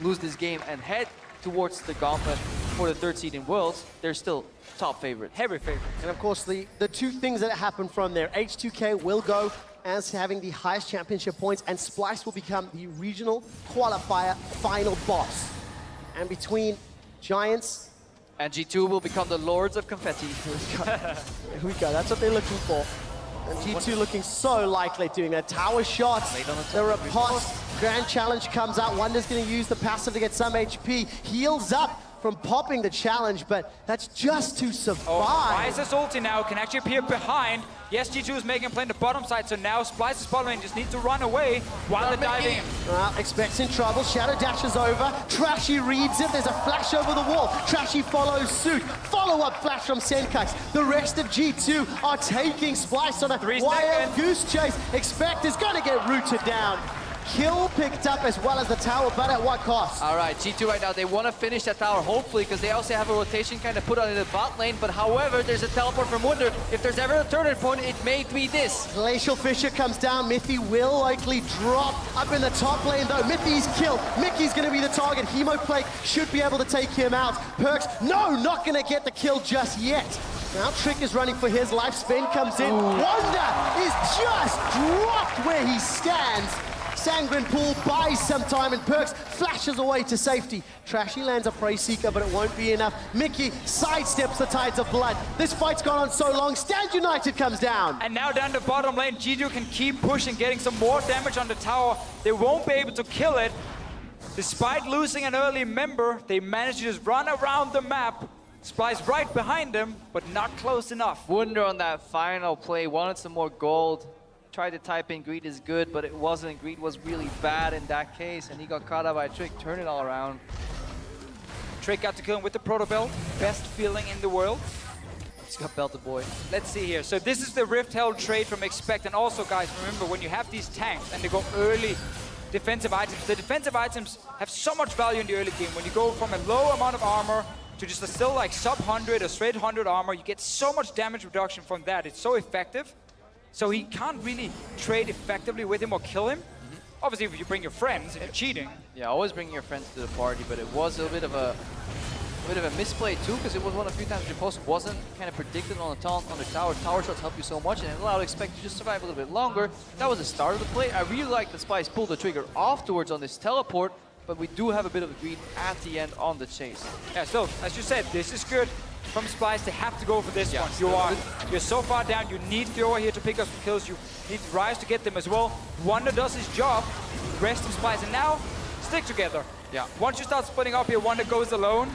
lose this game and head towards the gauntlet for the 3rd seed in Worlds, they're still top favorite. Heavy favorite. And of course, the two things that happen from there, H2K will go as having the highest championship points, and Splyce will become the regional qualifier final boss. And between Giants and G2 will become the Lords of Confetti. Here we go. That's what they're looking for. And G2 looking so likely doing their tower shots. The riposte. Grand challenge comes out. Wunder's going to use the passive to get some HP. Heals up from popping the challenge, but that's just to survive. Splyce's ulti now can actually appear behind. Yes, G2 is making a play in the bottom side, so now Splyce's bottom lane just needs to run away while they're diving in. Well, Expect's in trouble. Shadow dashes over. Trashy reads it. There's a flash over the wall. Trashy follows suit. Follow-up flash from Sencux. The rest of G2 are taking Splyce on a wild goose chase. Expect is going to get rooted down. Kill picked up as well as the tower, but at what cost? All right, G2 right now, they want to finish that tower, hopefully, because they also have a rotation kind of put on in the bot lane, but however, there's a teleport from Wunder. If there's ever a turning point, it may be this. Glacial Fissure comes down. Mithy will likely drop up in the top lane, though. Mithy's killed. Mikyx's going to be the target. Hemoplague should be able to take him out. PerkZ, no, not going to get the kill just yet. Now Trick is running for his life. Sven comes in. Wunder is just dropped where he stands. Sanguine Pool buys some time, and PerkZ flashes away to safety. Trashy lands a Prey Seeker, but it won't be enough. Mithy sidesteps the tides of blood. This fight's gone on so long. Stand United comes down. And now down the bottom lane, G2 can keep pushing, getting some more damage on the tower. They won't be able to kill it. Despite losing an early member, they managed to just run around the map. Splyce right behind them, but not close enough. Wunder on that final play wanted some more gold. Tried to type in greed is good, but it wasn't. Greed was really bad in that case, and he got caught out by Trick. Turn it all around. Trick got to kill him with the Proto Belt. Best feeling in the world. He's got belted, boy. Let's see here. So this is the Rift Held trade from Expect. And also, guys, remember, when you have these tanks and they go early defensive items, the defensive items have so much value in the early game. When you go from a low amount of armor to just a still like sub 100 or straight 100 armor, you get so much damage reduction from that. It's so effective. So he can't really trade effectively with him or kill him. Obviously, if you bring your friends, if you're cheating. Yeah, always bring your friends to the party, but it was a bit of a a bit of a misplay too, because it was one of the few times your post wasn't kind of predicted on the taunt on the tower. Tower shots help you so much, and it allowed Expect to just survive a little bit longer. That was the start of the play. I really like that Splyce pulled the trigger afterwards on this teleport, but we do have a bit of a green at the end on the chase. Yeah, so as you said, this is good from Splyce. They have to go for this one. You're so far down. You need Fiora here to pick up some kills. You need Rise to get them as well. Wunder does his job. Rest of Splyce, and now stick together. Yeah. Once you start splitting up here, Wunder goes alone.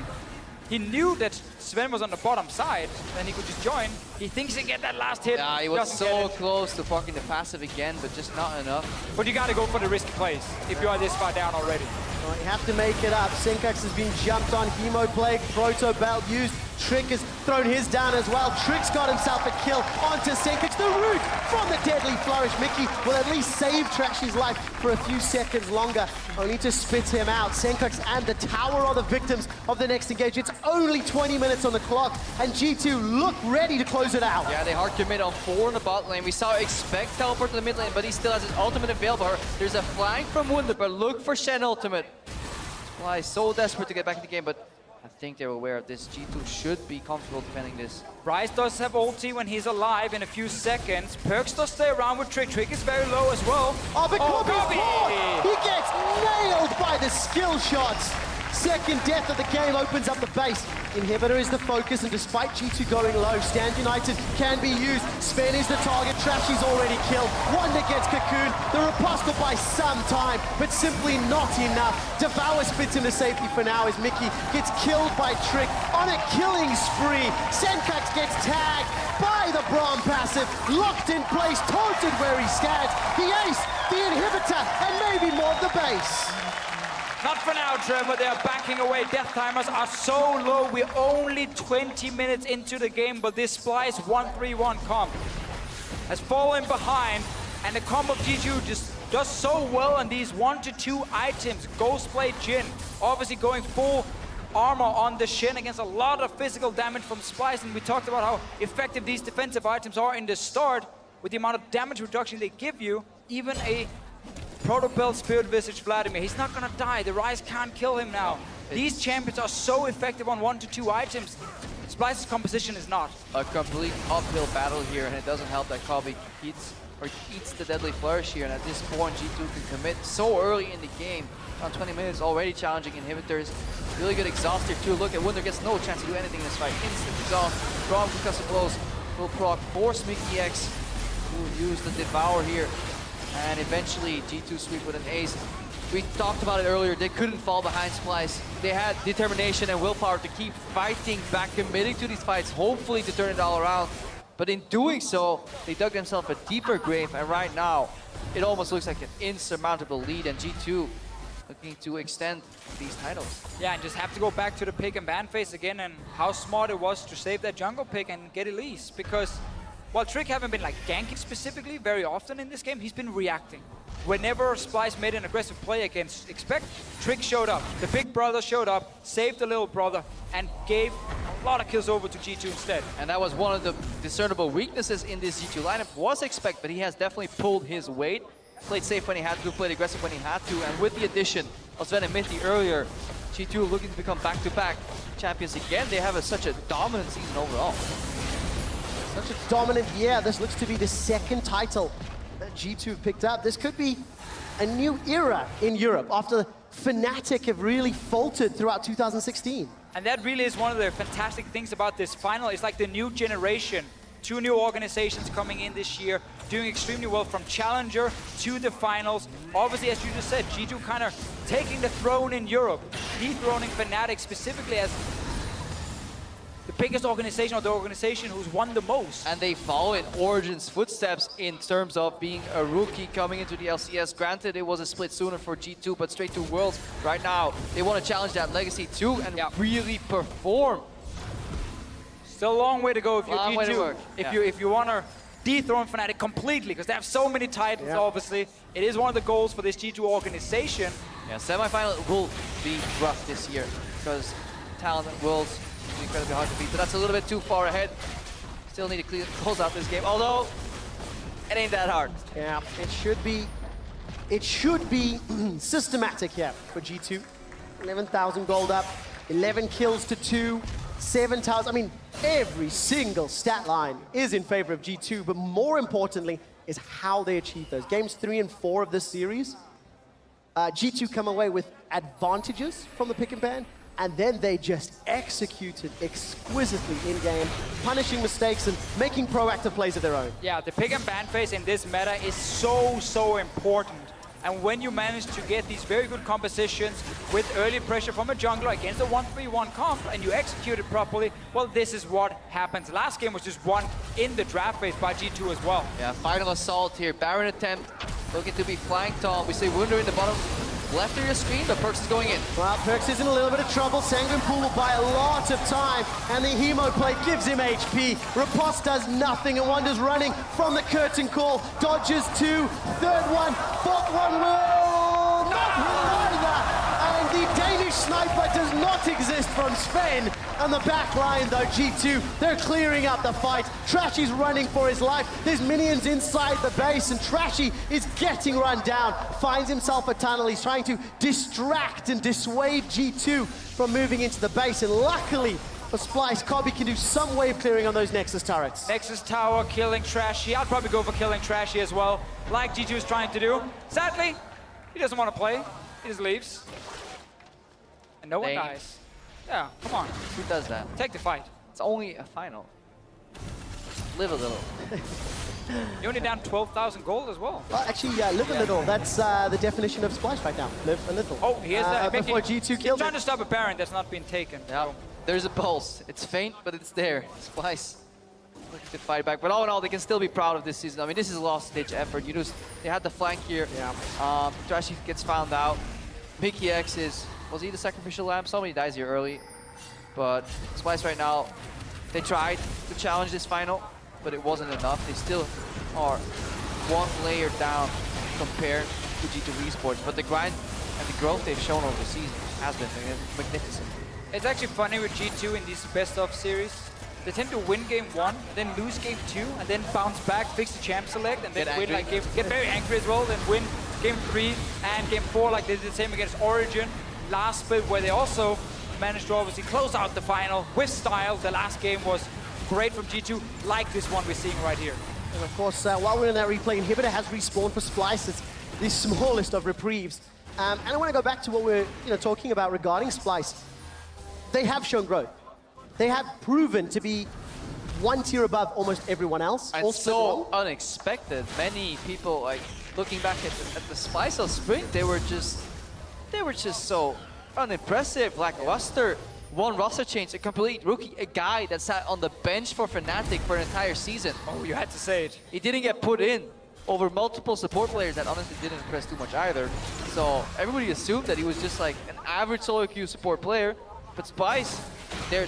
He knew that Sven was on the bottom side, then he could just join. He thinks he can get that last hit. Yeah, he was so close to fucking the passive again, but just not enough. But you gotta go for the risky plays if you are this far down already. Well, you have to make it up. Sencux has been jumped on, Hemo Plague, Proto Belt used. Trick has thrown his down as well. Trick's got himself a kill onto Sencux. The root from the deadly flourish. Mikyx will at least save Trashy's life for a few seconds longer, only to spit him out. Sencux and the tower are the victims of the next engage. It's only 20 minutes on the clock, and G2 look ready to close it out. Yeah, they hard commit on 4 in the bot lane. We saw Expect teleport to the mid lane, but he still has his ultimate available. There's a flank from Wunder, but look for Shen ultimate. Splyce so desperate to get back in the game, but I think they're aware of this. G2 should be comfortable defending this. Rise does have ulti when he's alive in a few seconds. PerkZ does stay around with Trick. Trick is very low as well. Oh, but Kobbe! He gets nailed by the skill shots. Second death of the game opens up the base. Inhibitor is the focus, and despite G2 going low, Stand United can be used. Sven is the target, Trashy's already killed. Wunder gets cocooned. The riposte by some time, but simply not enough. Devour spits into safety for now as Mithy gets killed by Trick on a killing spree. Sencux gets tagged by the Braum passive, locked in place, taunted where he stands. The ace, the inhibitor, and maybe more of the base. Not for now, Trevor. They are backing away. Death timers are so low. We're only 20 minutes into the game, but this Splyce 1-3-1 comp has fallen behind, and the comp of G2 just does so well on these 1 to 2 items. Ghostblade Jhin, obviously going full armor on the Shin against a lot of physical damage from Splyce, and we talked about how effective these defensive items are in the start with the amount of damage reduction they give you. Even a Protobell Spirit Visage Vladimir, he's not gonna die. The Rise can't kill him now. These champions are so effective on 1 to 2 items. Splyce's composition is not. A complete uphill battle here, and it doesn't help that Kobbe eats the deadly flourish here, and at this point G2 can commit so early in the game. Around 20 minutes already challenging inhibitors. Really good exhaust here too. Look at Wunder gets no chance to do anything in this fight. Instant exhaust. Braum concussive blows will proc, force Mikyx to use the Devour here. And eventually G2 sweep with an ace. We talked about it earlier, they couldn't fall behind Splyce. They had determination and willpower to keep fighting back, committing to these fights, hopefully to turn it all around. But in doing so, they dug themselves a deeper grave, and right now, it almost looks like an insurmountable lead, and G2 looking to extend these titles. Yeah, and just have to go back to the pick and ban phase again, and how smart it was to save that jungle pick and get Elise, because while Trick haven't been like ganking specifically very often in this game, he's been reacting. Whenever Splyce made an aggressive play against Expect, Trick showed up. The big brother showed up, saved the little brother, and gave a lot of kills over to G2 instead. And that was one of the discernible weaknesses in this G2 lineup, was Expect, but he has definitely pulled his weight. Played safe when he had to, played aggressive when he had to, and with the addition of Sven and Mithy earlier, G2 looking to become back-to-back champions again. They have such a dominant season overall. Such a dominant year. This looks to be the second title that G2 picked up. This could be a new era in Europe after Fnatic have really faltered throughout 2016. And that really is one of the fantastic things about this final. It's like the new generation. 2 new organizations coming in this year, doing extremely well from Challenger to the finals. Obviously, as you just said, G2 kind of taking the throne in Europe, dethroning Fnatic specifically as the biggest organization, or the organization who's won the most. And they follow in Origin's footsteps in terms of being a rookie coming into the LCS. Granted, it was a split sooner for G2, but straight to Worlds right now. They want to challenge that legacy too and really perform. Still a long way to go if you're Long way to G2. work. If you want to dethrone Fnatic completely, because they have so many titles, obviously. It is one of the goals for this G2 organization. Yeah, semifinal will be rough this year, because talent and Worlds incredibly hard to beat, but that's a little bit too far ahead. Still need to close out this game, although it ain't that hard. Yeah, it should be systematic here for G2. 11,000 gold up, 11 kills to 2, 7 towers. I mean, every single stat line is in favor of G2, but more importantly is how they achieve those. Games 3 and 4 of this series, G2 come away with advantages from the pick and ban, and then they just executed exquisitely in-game, punishing mistakes and making proactive plays of their own. Yeah, the pick and ban phase in this meta is so important. And when you manage to get these very good compositions with early pressure from a jungler against a 1v1 comp and you execute it properly, well, this is what happens. Last game was just won in the draft phase by G2 as well. Yeah, final assault here. Baron attempt, looking to be flanked on. We see Wunder in the bottom left of your screen, but PerkZ is going in. Well, PerkZ is in a little bit of trouble. Sanguine Pool will buy a lot of time, and the Hemo play gives him HP. Riposte does nothing, and Wunder's running from the curtain call. Dodges 2, third one, fourth one will not hit either. And the Danish sniper does not exist from Sven. And the back line, though, G2, they're clearing up the fight. Trashy's running for his life. There's minions inside the base, and Trashy is getting run down. Finds himself a tunnel. He's trying to distract and dissuade G2 from moving into the base, and luckily for Splyce, Kobbe can do some way of clearing on those Nexus turrets. Nexus tower killing Trashy. I'd probably go for killing Trashy as well, like G2 is trying to do. Sadly, he doesn't want to play. He just leaves. And no one dies. Yeah, come on. Who does that? Take the fight. It's only a final. Live a little. You're only down 12,000 gold as well. Well, actually, live a little. That's the definition of Splyce right now. Live a little. Oh, here's that. Before G2 killed trying to stop a Baron that's not been taken. Yeah, So. there's a pulse. It's faint, but it's there. Splyce looking to fight back. But all in all, they can still be proud of this season. I mean, this is a last-ditch effort. They had the flank here. Yeah. Trashy gets found out. Mikyx was he the sacrificial lamb? Somebody dies here early. But Splyce right now, they tried to challenge this final, but it wasn't enough. They still are one layer down compared to G2 eSports. But the grind and the growth they've shown over the season has been magnificent. It's actually funny with G2 in these best-of series. They tend to win game 1, then lose game 2, and then bounce back, fix the champ select, and then win like get very angry as well, then win game 3 and game 4 like they did the same against Origin last split, where they also managed to obviously close out the final with style. The last game was great from G2, like this one we're seeing right here. And of course, while we're in that replay, Inhibitor has respawned for Splyce. It's the smallest of reprieves. And I want to go back to what we're talking about regarding Splyce. They have shown growth. They have proven to be one tier above almost everyone else. And so unexpected. Many people, like, looking back at the Splyce of Spring, they were just so unimpressive, lackluster. One roster change, a complete rookie, a guy that sat on the bench for Fnatic for an entire season. Oh, you had to say it. He didn't get put in over multiple support players that honestly didn't impress too much either. So everybody assumed that he was just like an average solo queue support player. But Splyce, their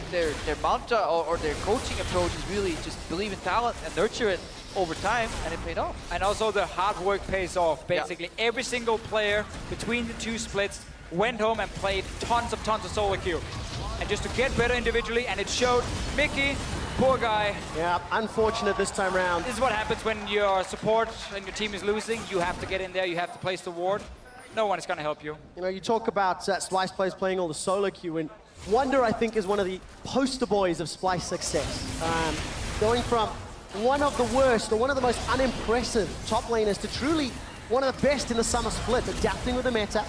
mantra or their coaching approach is really just believe in talent and nurture it over time, and it paid off. And also the hard work pays off. Basically, every single player between the two splits went home and played tons of solo queue. And just to get better individually, and it showed. Mithy, poor guy. Yeah, unfortunate this time around. This is what happens when your support and your team is losing. You have to get in there, you have to place the ward. No one is going to help you. You talk about Splyce players playing all the solo queue, and Wunder, I think, is one of the poster boys of Splyce success. Going from one of the worst, or one of the most unimpressive top laners to truly one of the best in the summer split, adapting with the meta.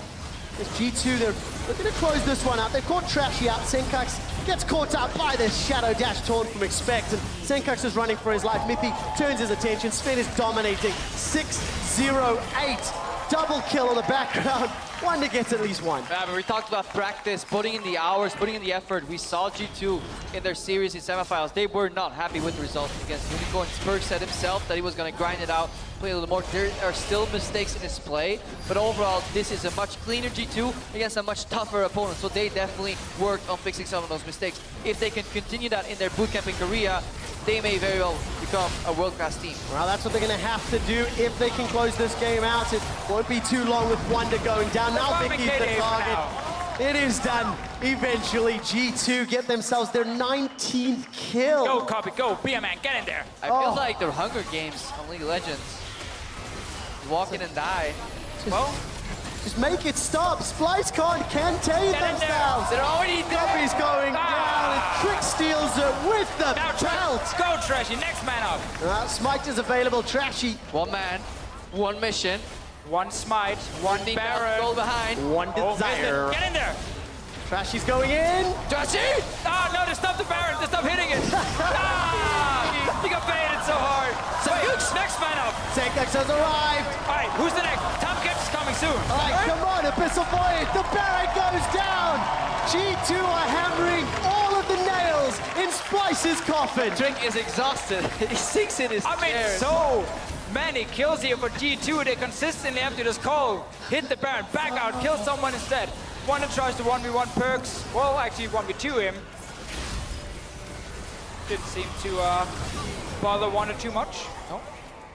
As G2, they're looking to close this one out. They've caught Trashy out. Sencux gets caught out by the Shadow Dash taunt from Expect, and Sencux is running for his life. Mithy turns his attention. Sven is dominating. 6-0-8. Double kill on the background. Wunder gets at least one. Yeah, but we talked about practice, putting in the hours, putting in the effort. We saw G2 in their series in semifinals. They were not happy with the results against Unicorns. PerkZ said himself that he was going to grind it out, play a little more. There are still mistakes in his play, but overall, this is a much cleaner G2 against a much tougher opponent. So they definitely worked on fixing some of those mistakes. If they can continue that in their bootcamp in Korea, they may very well become a world-class team. Well, that's what they're going to have to do if they can close this game out. It won't be too long with Wunder going down. Now Mithy's the target. It is done. Eventually, G2 get themselves their 19th kill. Go, Kobbe, go. Be a man. Get in there. I feel like they're Hunger Games on League of Legends. Walk in and die. Just make it stop. Splyce can't contain themselves. They're already there. Kobbe's with the belt. Go, Trashy. Next man up. Smite is available. Trashy. One man, one mission. One smite, one Baron. Goal behind. One desire. Get in there. Trashy's going in. Trashy! Oh, no, they stopped the Baron. They stopped hitting it. He got baited so hard. Sencux, next man up. Sencux has arrived. All right, who's the next? Top Catch is coming soon. All right, come on, Abyssal Void. The Baron goes down. G2 are hammering all of the nails in Splyce's coffin. Trick is exhausted. He sinks in his chair. So many kills here for G2. They consistently have to just call, hit the Baron, back out, kill someone instead. Wunder tries to 1v1 PerkZ. Well, actually 1v2 him. Didn't seem to bother Wunder too much. No.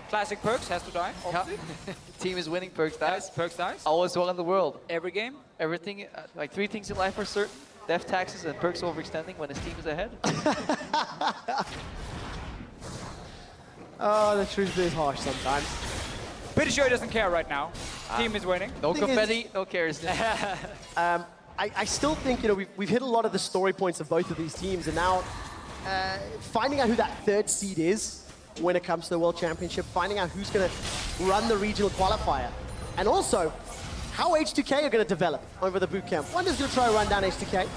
Classic PerkZ has to die. Team is winning, PerkZ dies. PerkZ dies. Always one in the world. Every game. Everything, like 3 things in life are certain. Death, taxes, and PerkZ overextending when his team is ahead. Oh, the truth is harsh sometimes. Pretty sure he doesn't care right now. Team is winning. No confetti, no cares. I still think, you know, we've hit a lot of the story points of both of these teams, and now finding out who that 3rd seed is when it comes to the World Championship, finding out who's going to run the regional qualifier, and also how H2K are going to develop over the bootcamp. Wunder's going to try to run down H2K,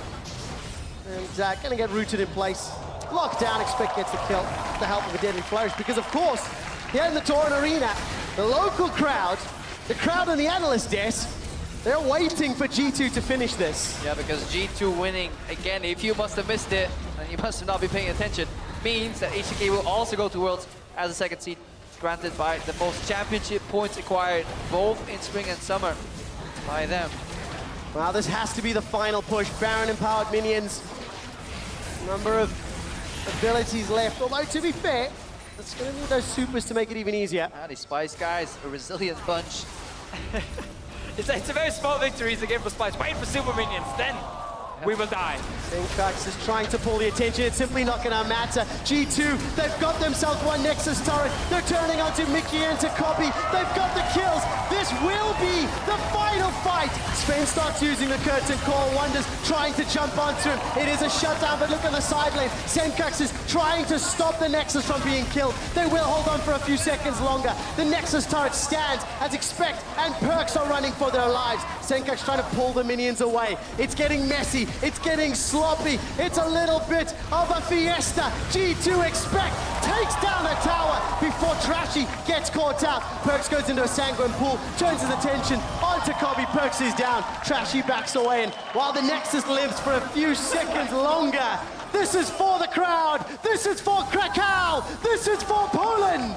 and going to get rooted in place. Locked down, expect gets the kill with the help of a deadly flourish, because of course, here in the Tauron Arena, the local crowd, the crowd on the analyst desk, they're waiting for G2 to finish this. Yeah, because G2 winning, again, if you must have missed it, and you must not be paying attention, means that H2K will also go to Worlds as a 2nd seed, granted by the most championship points acquired, both in spring and summer, by them. Well, this has to be the final push. Baron-empowered minions. Number of abilities left, although to be fair, it's going to need those supers to make it even easier. These Splyce guys, a resilient bunch. It's a very small victories again for Splyce. Wait for super minions, then we will die. Sencux is trying to pull the attention. It's simply not going to matter. G2, they've got themselves one Nexus turret. They're turning onto Mikyx and to Kobbe. They've got the kills. This will be the final fight. Sven starts using the curtain call. Wunder's trying to jump onto him. It is a shutdown, but look at the side lane. Sencux is trying to stop the Nexus from being killed. They will hold on for a few seconds longer. The Nexus turret stands as expect, and PerkZ are running for their lives. Sencux trying to pull the minions away. It's getting messy. It's getting sloppy. It's a little bit of a fiesta. G2 expect takes down the tower before Trashy gets caught out. PerkZ goes into a sanguine pool, turns his attention onto Kobbe. PerkZ is down. Trashy backs away, and while the Nexus lives for a few seconds longer, this is for the crowd. This is for Krakow. This is for Poland.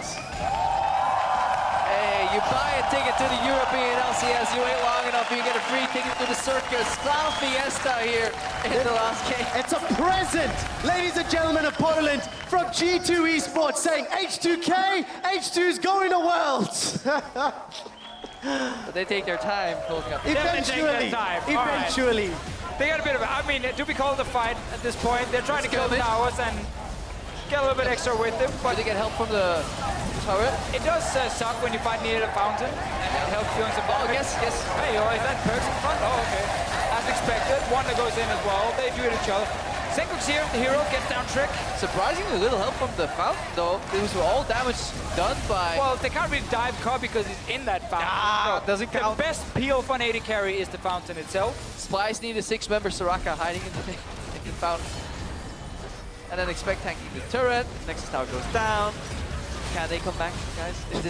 Hey, you buy a ticket to the European LCS, you wait long enough, you get a free ticket to the circus. Clown Fiesta here in the last game. It's a present, ladies and gentlemen of Poland, from G2 eSports saying H2K, H2's going to Worlds. But they take their time holding up. Eventually. They got a bit of, I mean, to be called a fight at this point. They're trying to kill the towers and get a little bit extra with them. But they get help from the turret? It does suck when you fight near the fountain and it helps feeling some damage. Yes. Hey, is that PerkZ in front? Oh, okay. As expected, Wunder goes in as well. They do it each other. Sencux here, the hero, gets down Trick. Surprisingly little help from the fountain, though. These were all damage done by... Well, they can't really dive Kobbe because he's in that fountain. No, doesn't count. The best peel for an AD carry is the fountain itself. Splyce need a 6-member Soraka hiding in the fountain. And then expect tanking the turret. Nexus tower goes down. Can they come back, guys? Is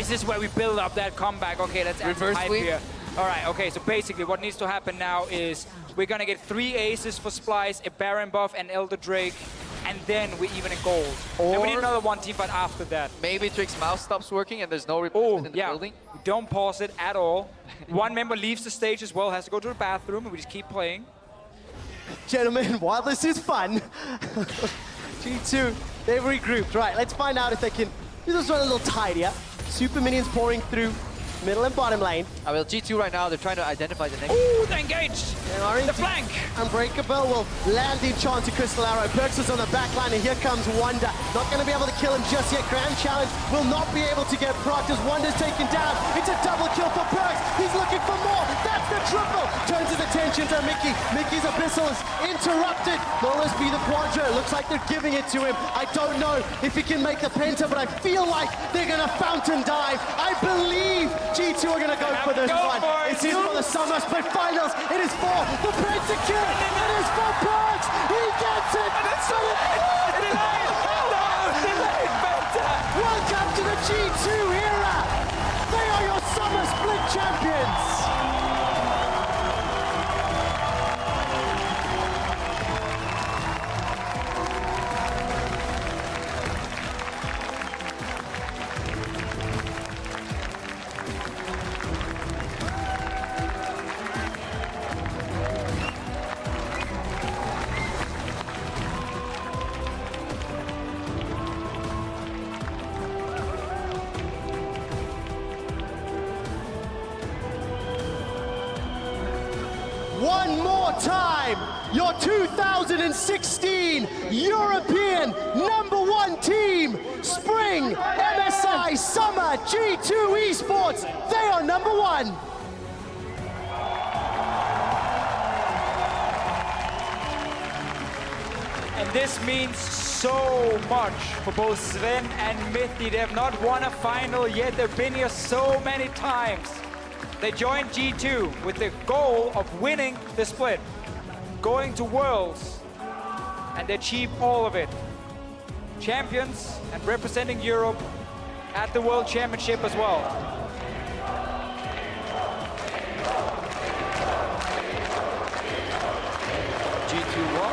this where we build up that comeback? Okay, let's add some hype here. All right, okay, so basically what needs to happen now is we're gonna get 3 aces for Splyce, a Baron buff, and Elder Drake, and then we're even in gold. And we need another 1 team fight after that. Maybe Trick's mouse stops working and there's no replacement in the building. Don't pause it at all. 1 member leaves the stage as well, has to go to the bathroom, and we just keep playing. Gentlemen, while this is fun, G2, they've regrouped. Right, let's find out if they can do this one a little tidier. Super minions pouring through middle and bottom lane. Well, G2 right now, they're trying to identify the next. Ooh, they're engaged! The flank! Unbreakable will land the enchanted crystal arrow. PerkZ is on the back line, and here comes Wunder. Not going to be able to kill him just yet. Grand challenge will not be able to get procced as Wunder's taken down. It's a double kill for PerkZ. He's looking for more. That's the triple. Turns his attention to Mithy. Mithy's abyssal is interrupted. Will this be the quadro? Looks like they're giving it to him. I don't know if he can make the penta, but I feel like they're going to fountain dive. I believe G2 are going to go for this one. It's in for the Summer Split Finals. It is for the penta kill. It is for PerkZ. He gets it. Welcome to the G2 era. They are your Summer Split champions. One more time, your 2016 European #1 team, Spring, MSI, Summer, G2 eSports, they are #1. And this means so much for both Sven and Mithy. They have not won a final yet. They've been here so many times. They joined G2 with the goal of winning the split, going to Worlds, and they achieved all of it. Champions and representing Europe at the World Championship as well. G2 won.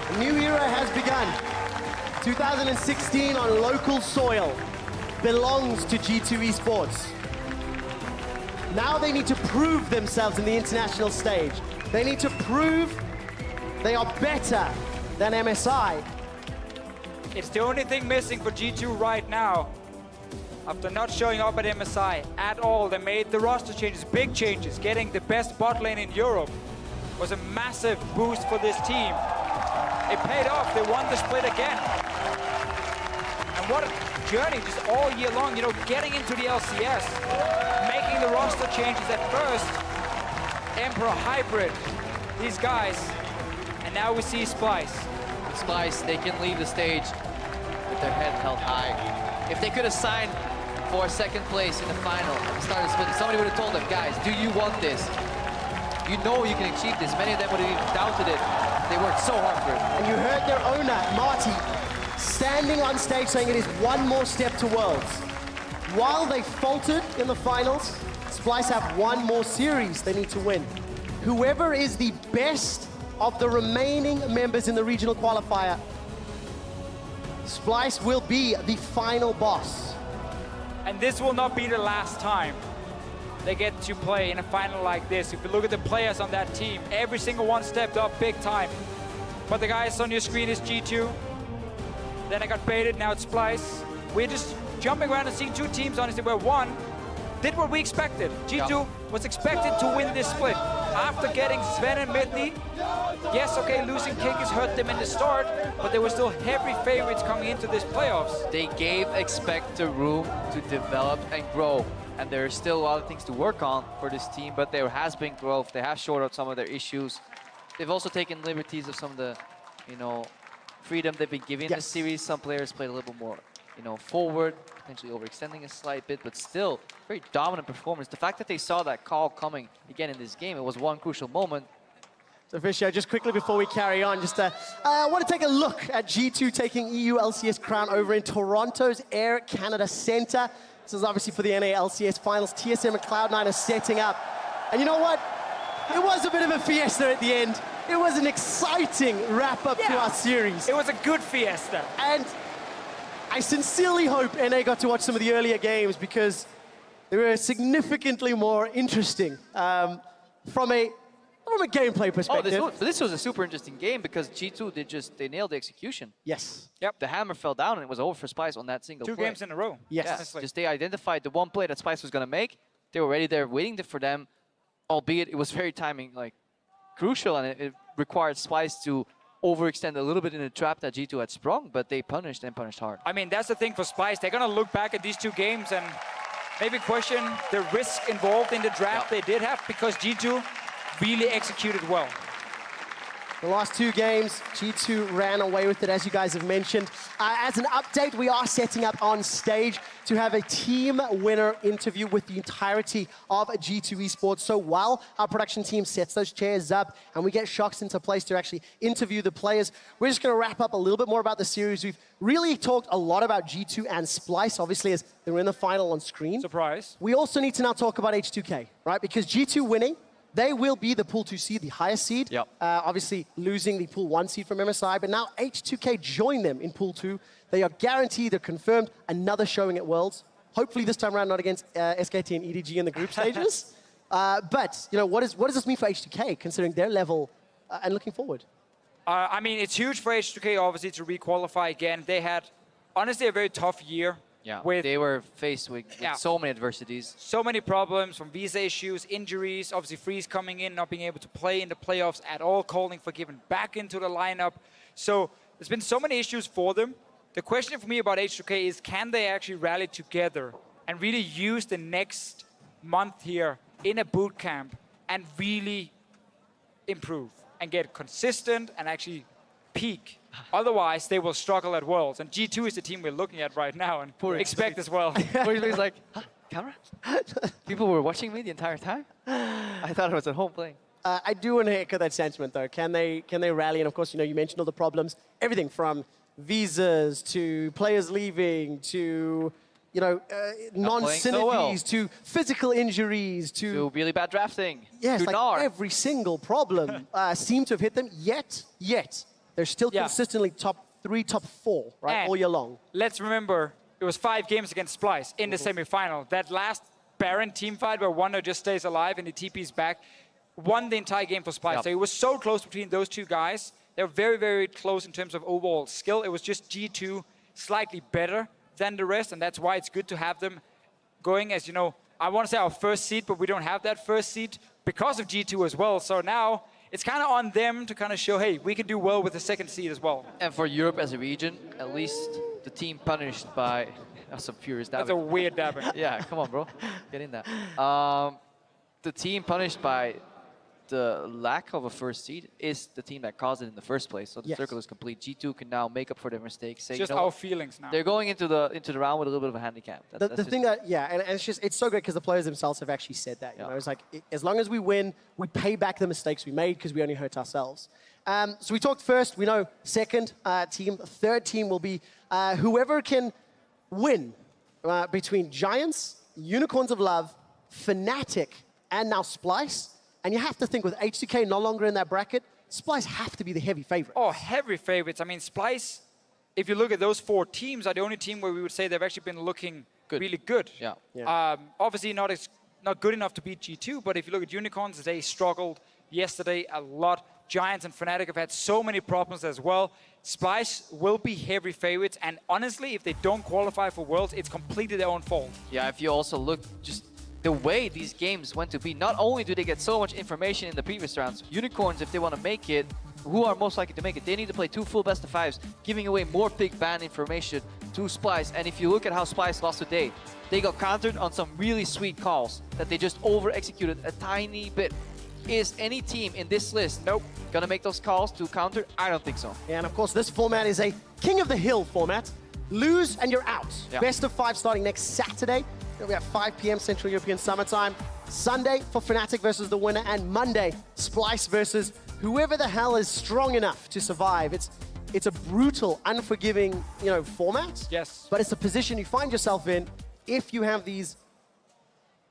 A new era has begun. 2016 on local soil belongs to G2 eSports. Now they need to prove themselves in the international stage. They need to prove they are better than MSI. It's the only thing missing for G2 right now. After not showing up at MSI at all, they made the roster changes, big changes. Getting the best bot lane in Europe was a massive boost for this team. It paid off, they won the split again. And what a journey just all year long, you know, getting into the LCS, making the roster changes at first, Emperor Hybrid, these guys, and now we see Splyce. Splyce, they can leave the stage with their head held high. If they could have signed for second place in the final at the start of the split, somebody would have told them, guys, do you want this? You know you can achieve this. Many of them would have even doubted it. They worked so hard for it. And you heard their owner, Marty, standing on stage saying it is one more step to Worlds. While they faltered in the finals, Splyce have one more series they need to win. Whoever is the best of the remaining members in the regional qualifier, Splyce will be the final boss. And this will not be the last time they get to play in a final like this. If you look at the players on that team, every single one stepped up big time. But the guys on your screen is G2. Then I got baited, now it's Splyce. We're just jumping around and seeing two teams, honestly, where one did what we expected. G2 was expected to win this split. After getting Sven and Mithy, yes, okay, losing Mikyx hurt them in the start, but they were still heavy favorites coming into this playoffs. They gave Expector room to develop and grow. And there are still a lot of things to work on for this team, but there has been growth. They have shored out some of their issues. They've also taken liberties of some of the, you know, freedom they've been given in the series. Some players played a little more, you know, forward, potentially overextending a slight bit, but still very dominant performance. The fact that they saw that call coming again in this game, it was one crucial moment. So Deficio, just quickly before we carry on, just I want to take a look at G2 taking EU LCS crown over in Toronto's Air Canada Centre. This is obviously for the NA LCS finals. TSM and Cloud9 are setting up. And you know what? It was a bit of a fiesta at the end. It was an exciting wrap-up to our series. It was a good fiesta. And I sincerely hope NA got to watch some of the earlier games because They were significantly more interesting from a gameplay perspective. This was a super interesting game because G2 they nailed the execution. Yes. Yep. The hammer fell down and it was over for Splyce on that single Two play. games in a row. Yes. Yeah, Honestly. just they identified the one play that Splyce was going to make. They were already there waiting for them, albeit it was very timing crucial, and it required Splyce to overextend a little bit in the trap that G2 had sprung, but they punished and punished hard. I mean, that's the thing for Splyce. They're going to look back at these two games and maybe question the risk involved in the draft they did have, because G2 really executed well. The last two games, G2 ran away with it, as you guys have mentioned. As an update, we are setting up on stage to have a team winner interview with the entirety of G2 eSports. So while our production team sets those chairs up and we get Shocks into place to actually interview the players, we're just going to wrap up a little bit more about the series. We've really talked a lot about G2 and Splyce, obviously, as they were in the final on screen. Surprise. We also need to now talk about H2K, right? Because G2 winning, they will be the Pool 2 seed, the highest seed. Yep. Obviously, losing the Pool 1 seed from MSI, but now H2K join them in Pool 2. They are guaranteed, they're confirmed, another showing at Worlds. Hopefully this time around not against SKT and EDG in the group stages. But, what does this mean for H2K, considering their level and looking forward? I mean, it's huge for H2K, obviously, to re-qualify again. They had, honestly, a very tough year. Yeah, with they were faced with so many adversities. So many problems, from visa issues, injuries, obviously Freeze coming in, not being able to play in the playoffs at all, calling for giving back into the lineup. So there's been so many issues for them. The question for me about H2K is, can they actually rally together and really use the next month here in a boot camp and really improve and get consistent and actually peak? Otherwise, they will struggle at Worlds. And G2 is the team we're looking at right now and expect as well. He's like, huh? Camera? People were watching me the entire time? I thought I was at home playing. I do want to echo that sentiment, though. Can they rally? And of course, you mentioned all the problems, everything from visas to players leaving to non-synergies to physical injuries to really bad drafting. Yes, to like every single problem seemed to have hit them. Yet they're still consistently top 3, top 4, right, And all year long. Let's remember, it was 5 games against Splyce in the semi-final. That last Baron team fight where Wunder just stays alive and he TP's back, won the entire game for Splyce. So it was so close between those two guys. They were very, very close in terms of overall skill. It was just G2 slightly better than the rest, and that's why it's good to have them going as, I want to say our first seed, but we don't have that first seed because of G2 as well. So now it's kind of on them to kind of show, hey, we can do well with the second seed as well. And for Europe as a region, at least the team punished by some furious dabbing. That's a weird dabbing. Yeah, come on, bro. Get in there. The team punished by the lack of a first seed is the team that caused it in the first place. So the circle is complete. G2 can now make up for their mistakes. Say, just our feelings now. They're going into the round with a little bit of a handicap. The thing and it's so great because the players themselves have actually said that. It's like, as long as we win, we pay back the mistakes we made because we only hurt ourselves. So we talked first, we know second team, third team will be whoever can win between Giants, Unicorns of Love, Fnatic, and now Splyce. And you have to think with H2K no longer in that bracket, Splyce have to be the heavy favorite. Oh, heavy favorites. I mean, Splyce, if you look at those 4 teams, are the only team where we would say they've actually been looking really good. Yeah. Obviously not good enough to beat G2, but if you look at Unicorns, they struggled yesterday a lot. Giants and Fnatic have had so many problems as well. Splyce will be heavy favorites, and honestly, if they don't qualify for Worlds, it's completely their own fault. Yeah, if you also look just the way these games went to be, not only do they get so much information in the previous rounds, Unicorns, if they want to make it, who are most likely to make it? They need to play 2 full best of 5s, giving away more big ban information to Splyce. And if you look at how Splyce lost today, they got countered on some really sweet calls that they just over-executed a tiny bit. Is any team in this list gonna make those calls to counter? I don't think so. Yeah, and of course, this format is a King of the Hill format. Lose and you're out. Yeah. Best of 5 starting next Saturday. We have 5 p.m. Central European Summer Time. Sunday for Fnatic versus the winner, and Monday, Splyce versus whoever the hell is strong enough to survive. It's a brutal, unforgiving, format. Yes. But it's a position you find yourself in if you have these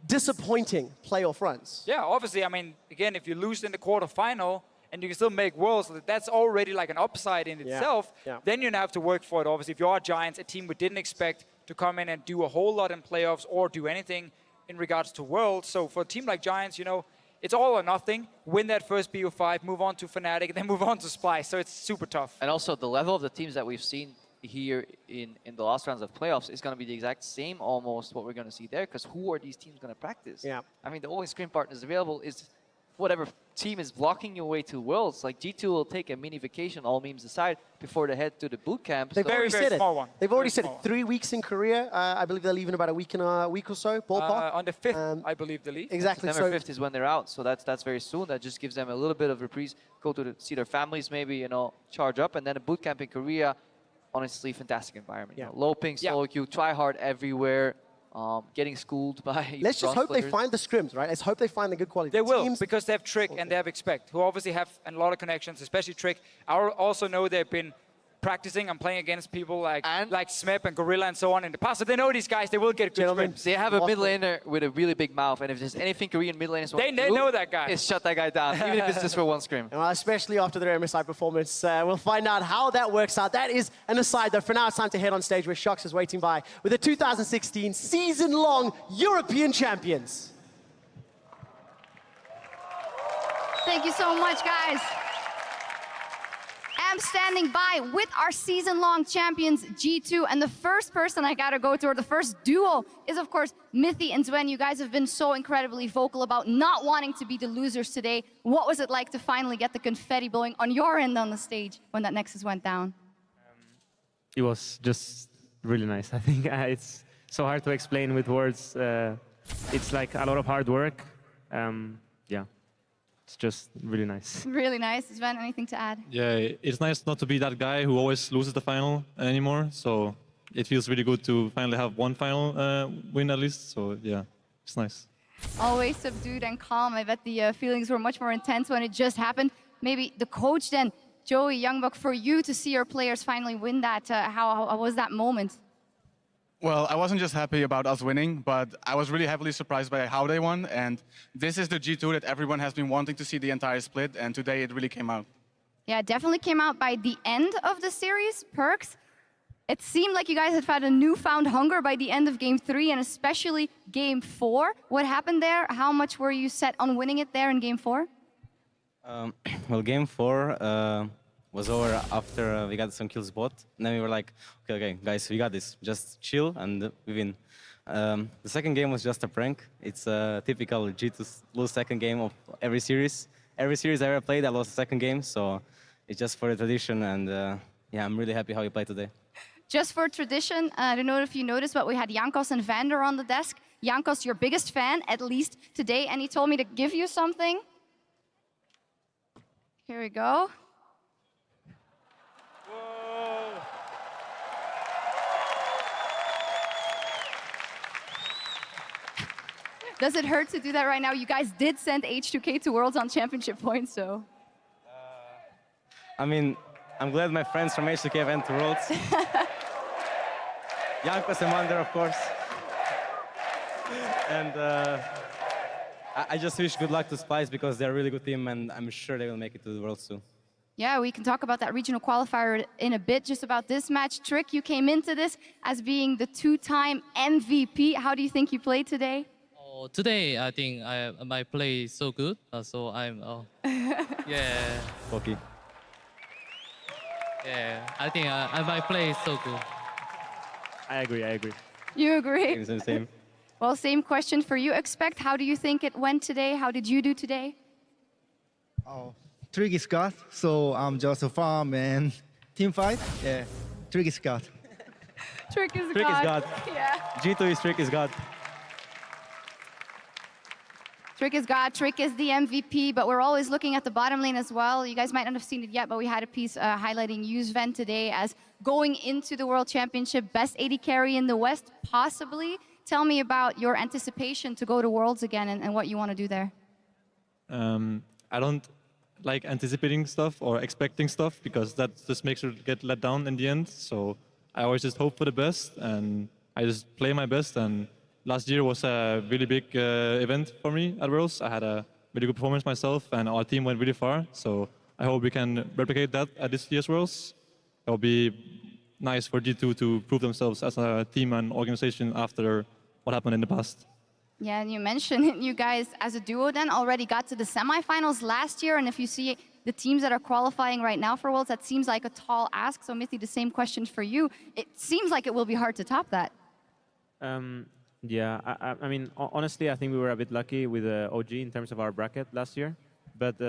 disappointing playoff runs. Yeah, obviously, I mean, again, if you lose in the quarterfinal and you can still make Worlds, that's already like an upside in itself. Yeah. Then you have to work for it, obviously. If you are Giants, a team we didn't expect to come in and do a whole lot in playoffs or do anything, in regards to Worlds. So for a team like Giants, you know, it's all or nothing. Win that first BO5, move on to Fnatic, then move on to Splyce. So it's super tough. And also the level of the teams that we've seen here in the last rounds of playoffs is going to be the exact same almost what we're going to see there, because who are these teams going to practice? Yeah. I mean, the only screen partners available is whatever team is blocking your way to Worlds. Like G2 will take a mini vacation, all memes aside, before they head to the boot camp. They've already said it. They've already said it. small 3 weeks in Korea. I believe they're leaving about a week or so, ballpark. On the 5th, I believe, the league. Exactly. September 5th is when they're out, so that's very soon. That just gives them a little bit of reprise, go to see their families, maybe, you know, charge up, and then a boot camp in Korea. Honestly, fantastic environment. Yeah. You know, low ping, solo queue, try hard everywhere, getting schooled by Let's just hope players. they find the scrims, right? Let's hope they find the good quality They will, teams. because they have Trick and they have Expect, who obviously have a lot of connections, especially Trick. I also know they've been practicing and playing against people like Smep and Gorilla and so on in the past. So they know these guys, they will get good scrims. They have a mid laner with a really big mouth, and if there's anything Korean mid laners want to do, know that guy. is shut that guy down, even if it's just for one scrim. Well, especially after their MSI performance. We'll find out how that works out. That is an aside, though. For now, it's time to head on stage where Shox is waiting by with the 2016 season-long European champions. Thank you so much, guys. I'm standing by with our season-long champions, G2, and the first person I gotta go to, or the first duo, is of course Mithy and Zven. You guys have been so incredibly vocal about not wanting to be the losers today. What was it like to finally get the confetti blowing on your end on the stage when that Nexus went down? It was just really nice. I think it's so hard to explain with words. It's like a lot of hard work. Yeah, it's just really nice. Really nice. Sven, anything to add? Yeah, it's nice not to be that guy who always loses the final anymore. So it feels really good to finally have one final win at least. So yeah, it's nice. Always subdued and calm. I bet the feelings were much more intense when it just happened. Maybe the coach then, Joey Youngbuck, for you to see your players finally win that, how was that moment? Well, I wasn't just happy about us winning, but I was really heavily surprised by how they won. And this is the G2 that everyone has been wanting to see the entire split, and today it really came out. Yeah, it definitely came out by the end of the series. PerkZ, it seemed like you guys had had a newfound hunger by the end of Game 3, and especially Game 4. What happened there? How much were you set on winning it there in Game 4? Well, Game 4 was over after we got some kills bot. And then we were like, okay, guys, we got this. Just chill and we win. The second game was just a prank. It's a typical G2 lose second game of every series. Every series I ever played, I lost the second game. So it's just for the tradition. And yeah, I'm really happy how you played today. Just for tradition, I don't know if you noticed, but we had Jankos and Vander on the desk. Jankos, your biggest fan, at least today, and he told me to give you something. Here we go. Does it hurt to do that right now? You guys did send H2K to Worlds on championship points, so. I mean, I'm glad my friends from H2K went to Worlds. Jankos and Wunder, of course. And I just wish good luck to Splyce because they're a really good team and I'm sure they will make it to the Worlds too. Yeah, we can talk about that regional qualifier in a bit. Just about this match, Trick, you came into this as being the two-time MVP. How do you think you played today? Oh, today, I think my play is so good. So I'm, yeah. Okay. Yeah, I think my play is so good. I agree. You agree? Same. Well, same question for you. Expect, how do you think it went today? How did you do today? Oh, Trick is God, so I'm just a farm and team fight. Yeah, Trick is God. Trick is Trick God. is God. Yeah. G2 is Trick is God. Trick is God, Trick is the MVP, but we're always looking at the bottom lane as well. You guys might not have seen it yet, but we had a piece highlighting Zven today as going into the World Championship, best AD carry in the West, possibly. Tell me about your anticipation to go to Worlds again and what you want to do there. I don't like anticipating stuff or expecting stuff because that just makes you get let down in the end. So I always just hope for the best and I just play my best. And last year was a really big event for me at Worlds. I had a really good performance myself and our team went really far. So I hope we can replicate that at this year's Worlds. It will be nice for G2 to prove themselves as a team and organization after what happened in the past. Yeah, and you mentioned you guys as a duo then already got to the semifinals last year, and if you see the teams that are qualifying right now for Worlds, that seems like a tall ask. So Mithy, the same question for you. It seems like it will be hard to top that. Yeah, I mean, honestly, I think we were a bit lucky with OG in terms of our bracket last year. But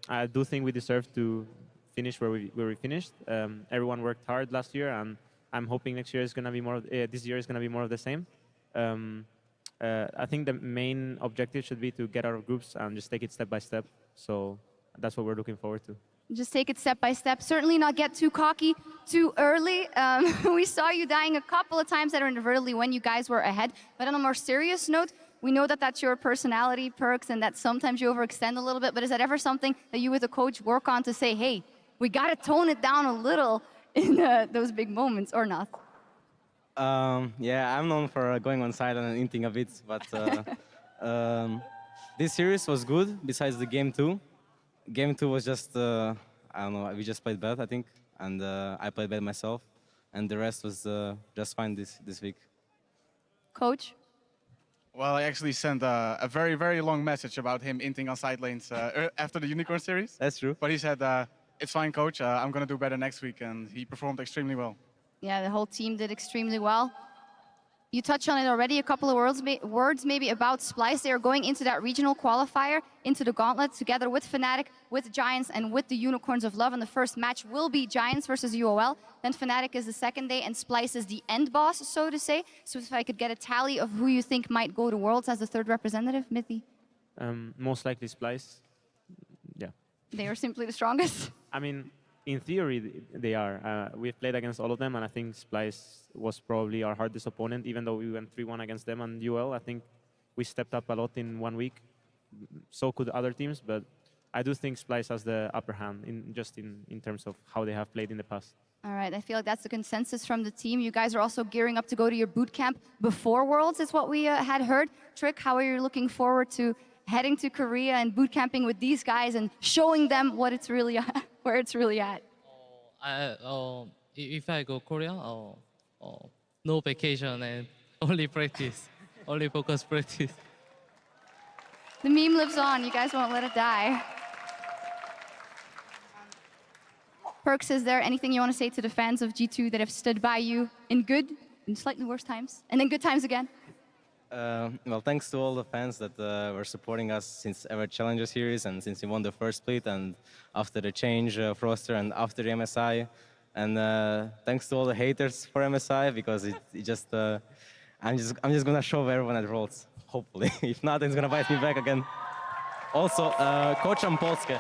I do think we deserve to finish where we finished. Everyone worked hard last year, and I'm hoping next year is going to be more. This year is going to be more of the same. I think the main objective should be to get out of groups and just take it step by step. So that's what we're looking forward to. Just take it step by step. Certainly not get too cocky too early. We saw you dying a couple of times inadvertently when you guys were ahead. But on a more serious note, we know that that's your personality, PerkZ, and that sometimes you overextend a little bit. But is that ever something that you with a coach work on to say, hey, we got to tone it down a little in those big moments, or not? Yeah, I'm known for going on side and hinting a bit, but this series was good besides the game 2. Game 2 was just, I don't know, we just played bad, I think, and I played bad myself, and the rest was just fine this week. Coach? Well, I actually sent a very, very long message about him inting on side lanes after the Unicorn series. That's true. But he said, it's fine, coach, I'm going to do better next week, and he performed extremely well. Yeah, the whole team did extremely well. You touched on it already, a couple of words maybe about Splyce. They are going into that regional qualifier, into the gauntlet, together with Fnatic, with Giants, and with the Unicorns of Love. And the first match will be Giants versus UOL. Then Fnatic is the second day, and Splyce is the end boss, so to say. So if I could get a tally of who you think might go to Worlds as the third representative, Mithy? Most likely Splyce. Yeah. They are simply the strongest. I mean, in theory, they are. We've played against all of them, and I think Splyce was probably our hardest opponent, even though we went 3-1 against them and UL. I think we stepped up a lot in 1 week. So could other teams, but I do think Splyce has the upper hand in terms of how they have played in the past. All right, I feel like that's the consensus from the team. You guys are also gearing up to go to your boot camp before Worlds, is what we had heard. Trick, how are you looking forward to heading to Korea and boot camping with these guys and showing them what it's really where it's really at? If I go Korea, no vacation and only practice, only focus practice. The meme lives on. You guys won't let it die. PerkZ, is there anything you want to say to the fans of G2 that have stood by you in good and slightly worse times, and then good times again? Well, thanks to all the fans that were supporting us since ever Challenger series and since we won the first split and after the change of roster and after the MSI. And thanks to all the haters for MSI because it just I'm just gonna show everyone at Worlds, hopefully. If not, it's gonna bite me back again. Also, Kocham Polskę.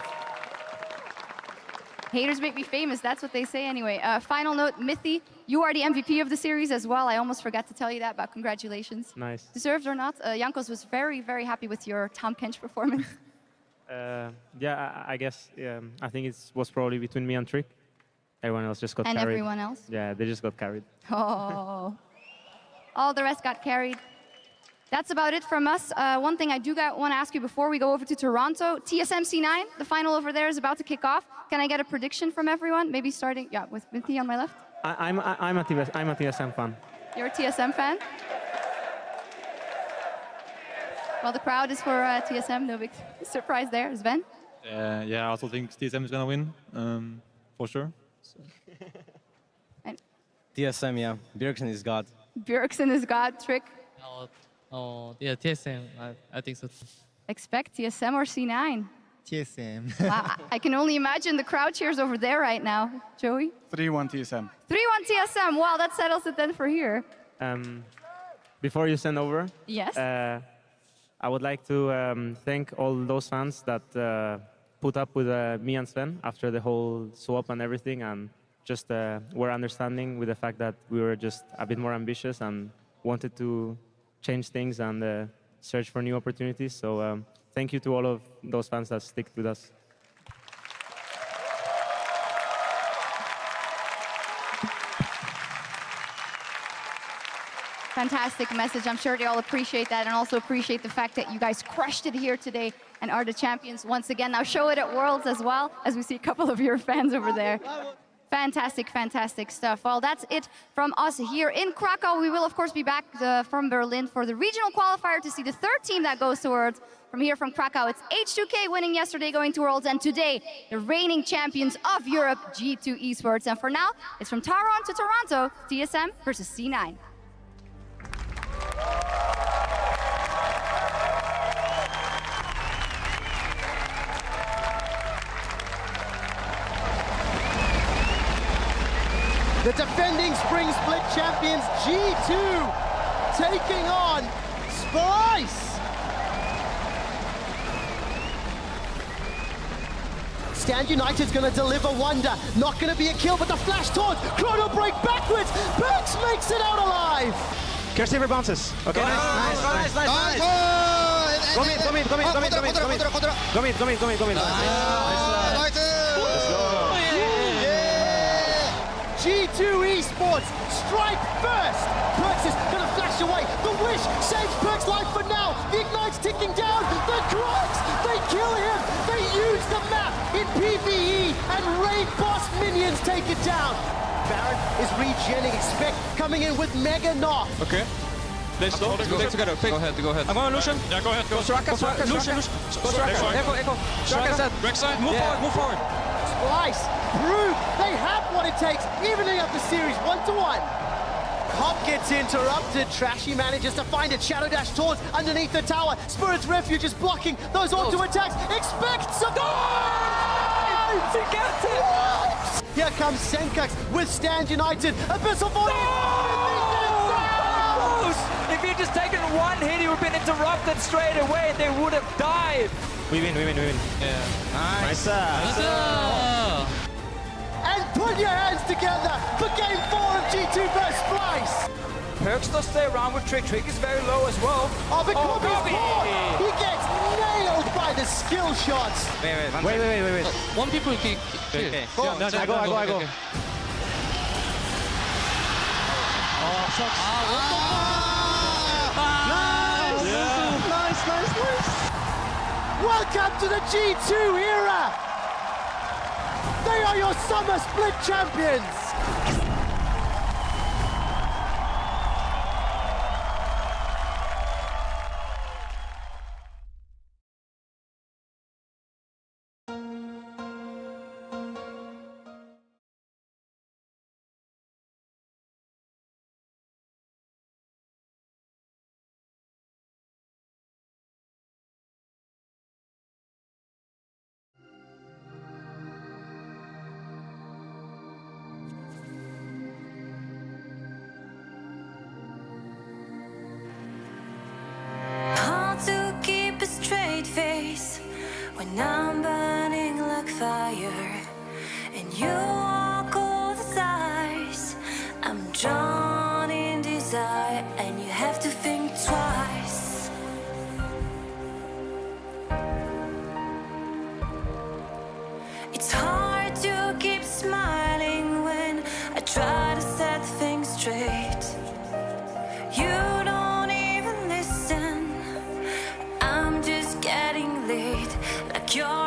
Haters make me famous, that's what they say anyway. Final note, Mithy, you are the MVP of the series as well. I almost forgot to tell you that, but congratulations. Nice. Deserved or not, Jankos was very, very happy with your Tom Kench performance. Yeah, I guess, I think it was probably between me and Trick. Everyone else just got carried. And everyone else? Yeah, they just got carried. Oh, all the rest got carried. That's about it from us. One thing I do want to ask you before we go over to Toronto, TSM C9, the final over there is about to kick off. Can I get a prediction from everyone? Maybe starting, with Mithy on my left. I'm a TSM fan. You're a TSM fan? Well, the crowd is for TSM, no big surprise there. Sven? Yeah, I also think TSM is going to win, for sure. So. TSM, yeah. Bjergsen is God. Bjergsen is God. Trick? Yeah, TSM, I think so. Expect TSM or C9? TSM. Wow, I can only imagine the crowd cheers over there right now. Joey? 3-1 TSM. 3-1 TSM. Wow, that settles it then for here. Before you send over, yes. I would like to thank all those fans that put up with me and Sven after the whole swap and everything, and just were understanding with the fact that we were just a bit more ambitious and wanted to change things and search for new opportunities. So thank you to all of those fans that stick with us. Fantastic message. I'm sure they all appreciate that and also appreciate the fact that you guys crushed it here today and are the champions once again. Now show it at Worlds as well, as we see a couple of your fans over there. Fantastic, fantastic stuff. Well, that's it from us here in Krakow. We will, of course, be back from Berlin for the regional qualifier to see the third team that goes to Worlds. From here from Krakow, it's H2K winning yesterday, going to Worlds, and today, the reigning champions of Europe, G2 eSports. And for now, it's from Tauron to Toronto, TSM versus C9. The defending Spring Split champions G2 taking on Splyce. Stand United's gonna deliver Wunder. Not gonna be a kill, but the flash towards Chrono break backwards. PerkZ makes it out alive. Caretaker bounces. Okay, nice. Go mid. G2 eSports strike first. PerkZ is gonna flash away. The wish saves PerkZ life for now. The ignite's ticking down. The Crocs, they kill him. They use the map in PvE, and raid boss minions take it down. Baron is regenning. Expect coming in with Mega Knock. Okay. Let's go together. Go ahead. I'm going Lucian. Yeah, go ahead. Go Straka. Lucian. Go Straka. Echo. Straka. Backside. Move forward. Splyce prove they have what it takes, evening up the series 1-1. Kobbe gets interrupted. Trashy manages to find it. Shadow Dash towards underneath the tower. Spirit's Refuge is blocking those auto attacks. Expect surprise! He gets it! Here comes Sencux with Stand United. Abyssal Void! If he had just taken one hit, he would have been interrupted straight away and they would have died. We win. Yeah. Nice. And put your hands together for game 4 of G2 vs Splyce. PerkZ does stay around with Trick. Trick is very low as well. Oh, but Kobbe's caught! He gets nailed by the skill shots. Wait. One people kick. Okay. Go. No, I go. Okay. Oh, sucks. Nice. Welcome to the G2 era. They are your Summer Split champions. When I'm burning like fire and you walk all the sides, I'm drawn in desire and you have to think twice. It's hard to keep smiling when I try to set things straight. You don't even listen. I'm just getting late, like you're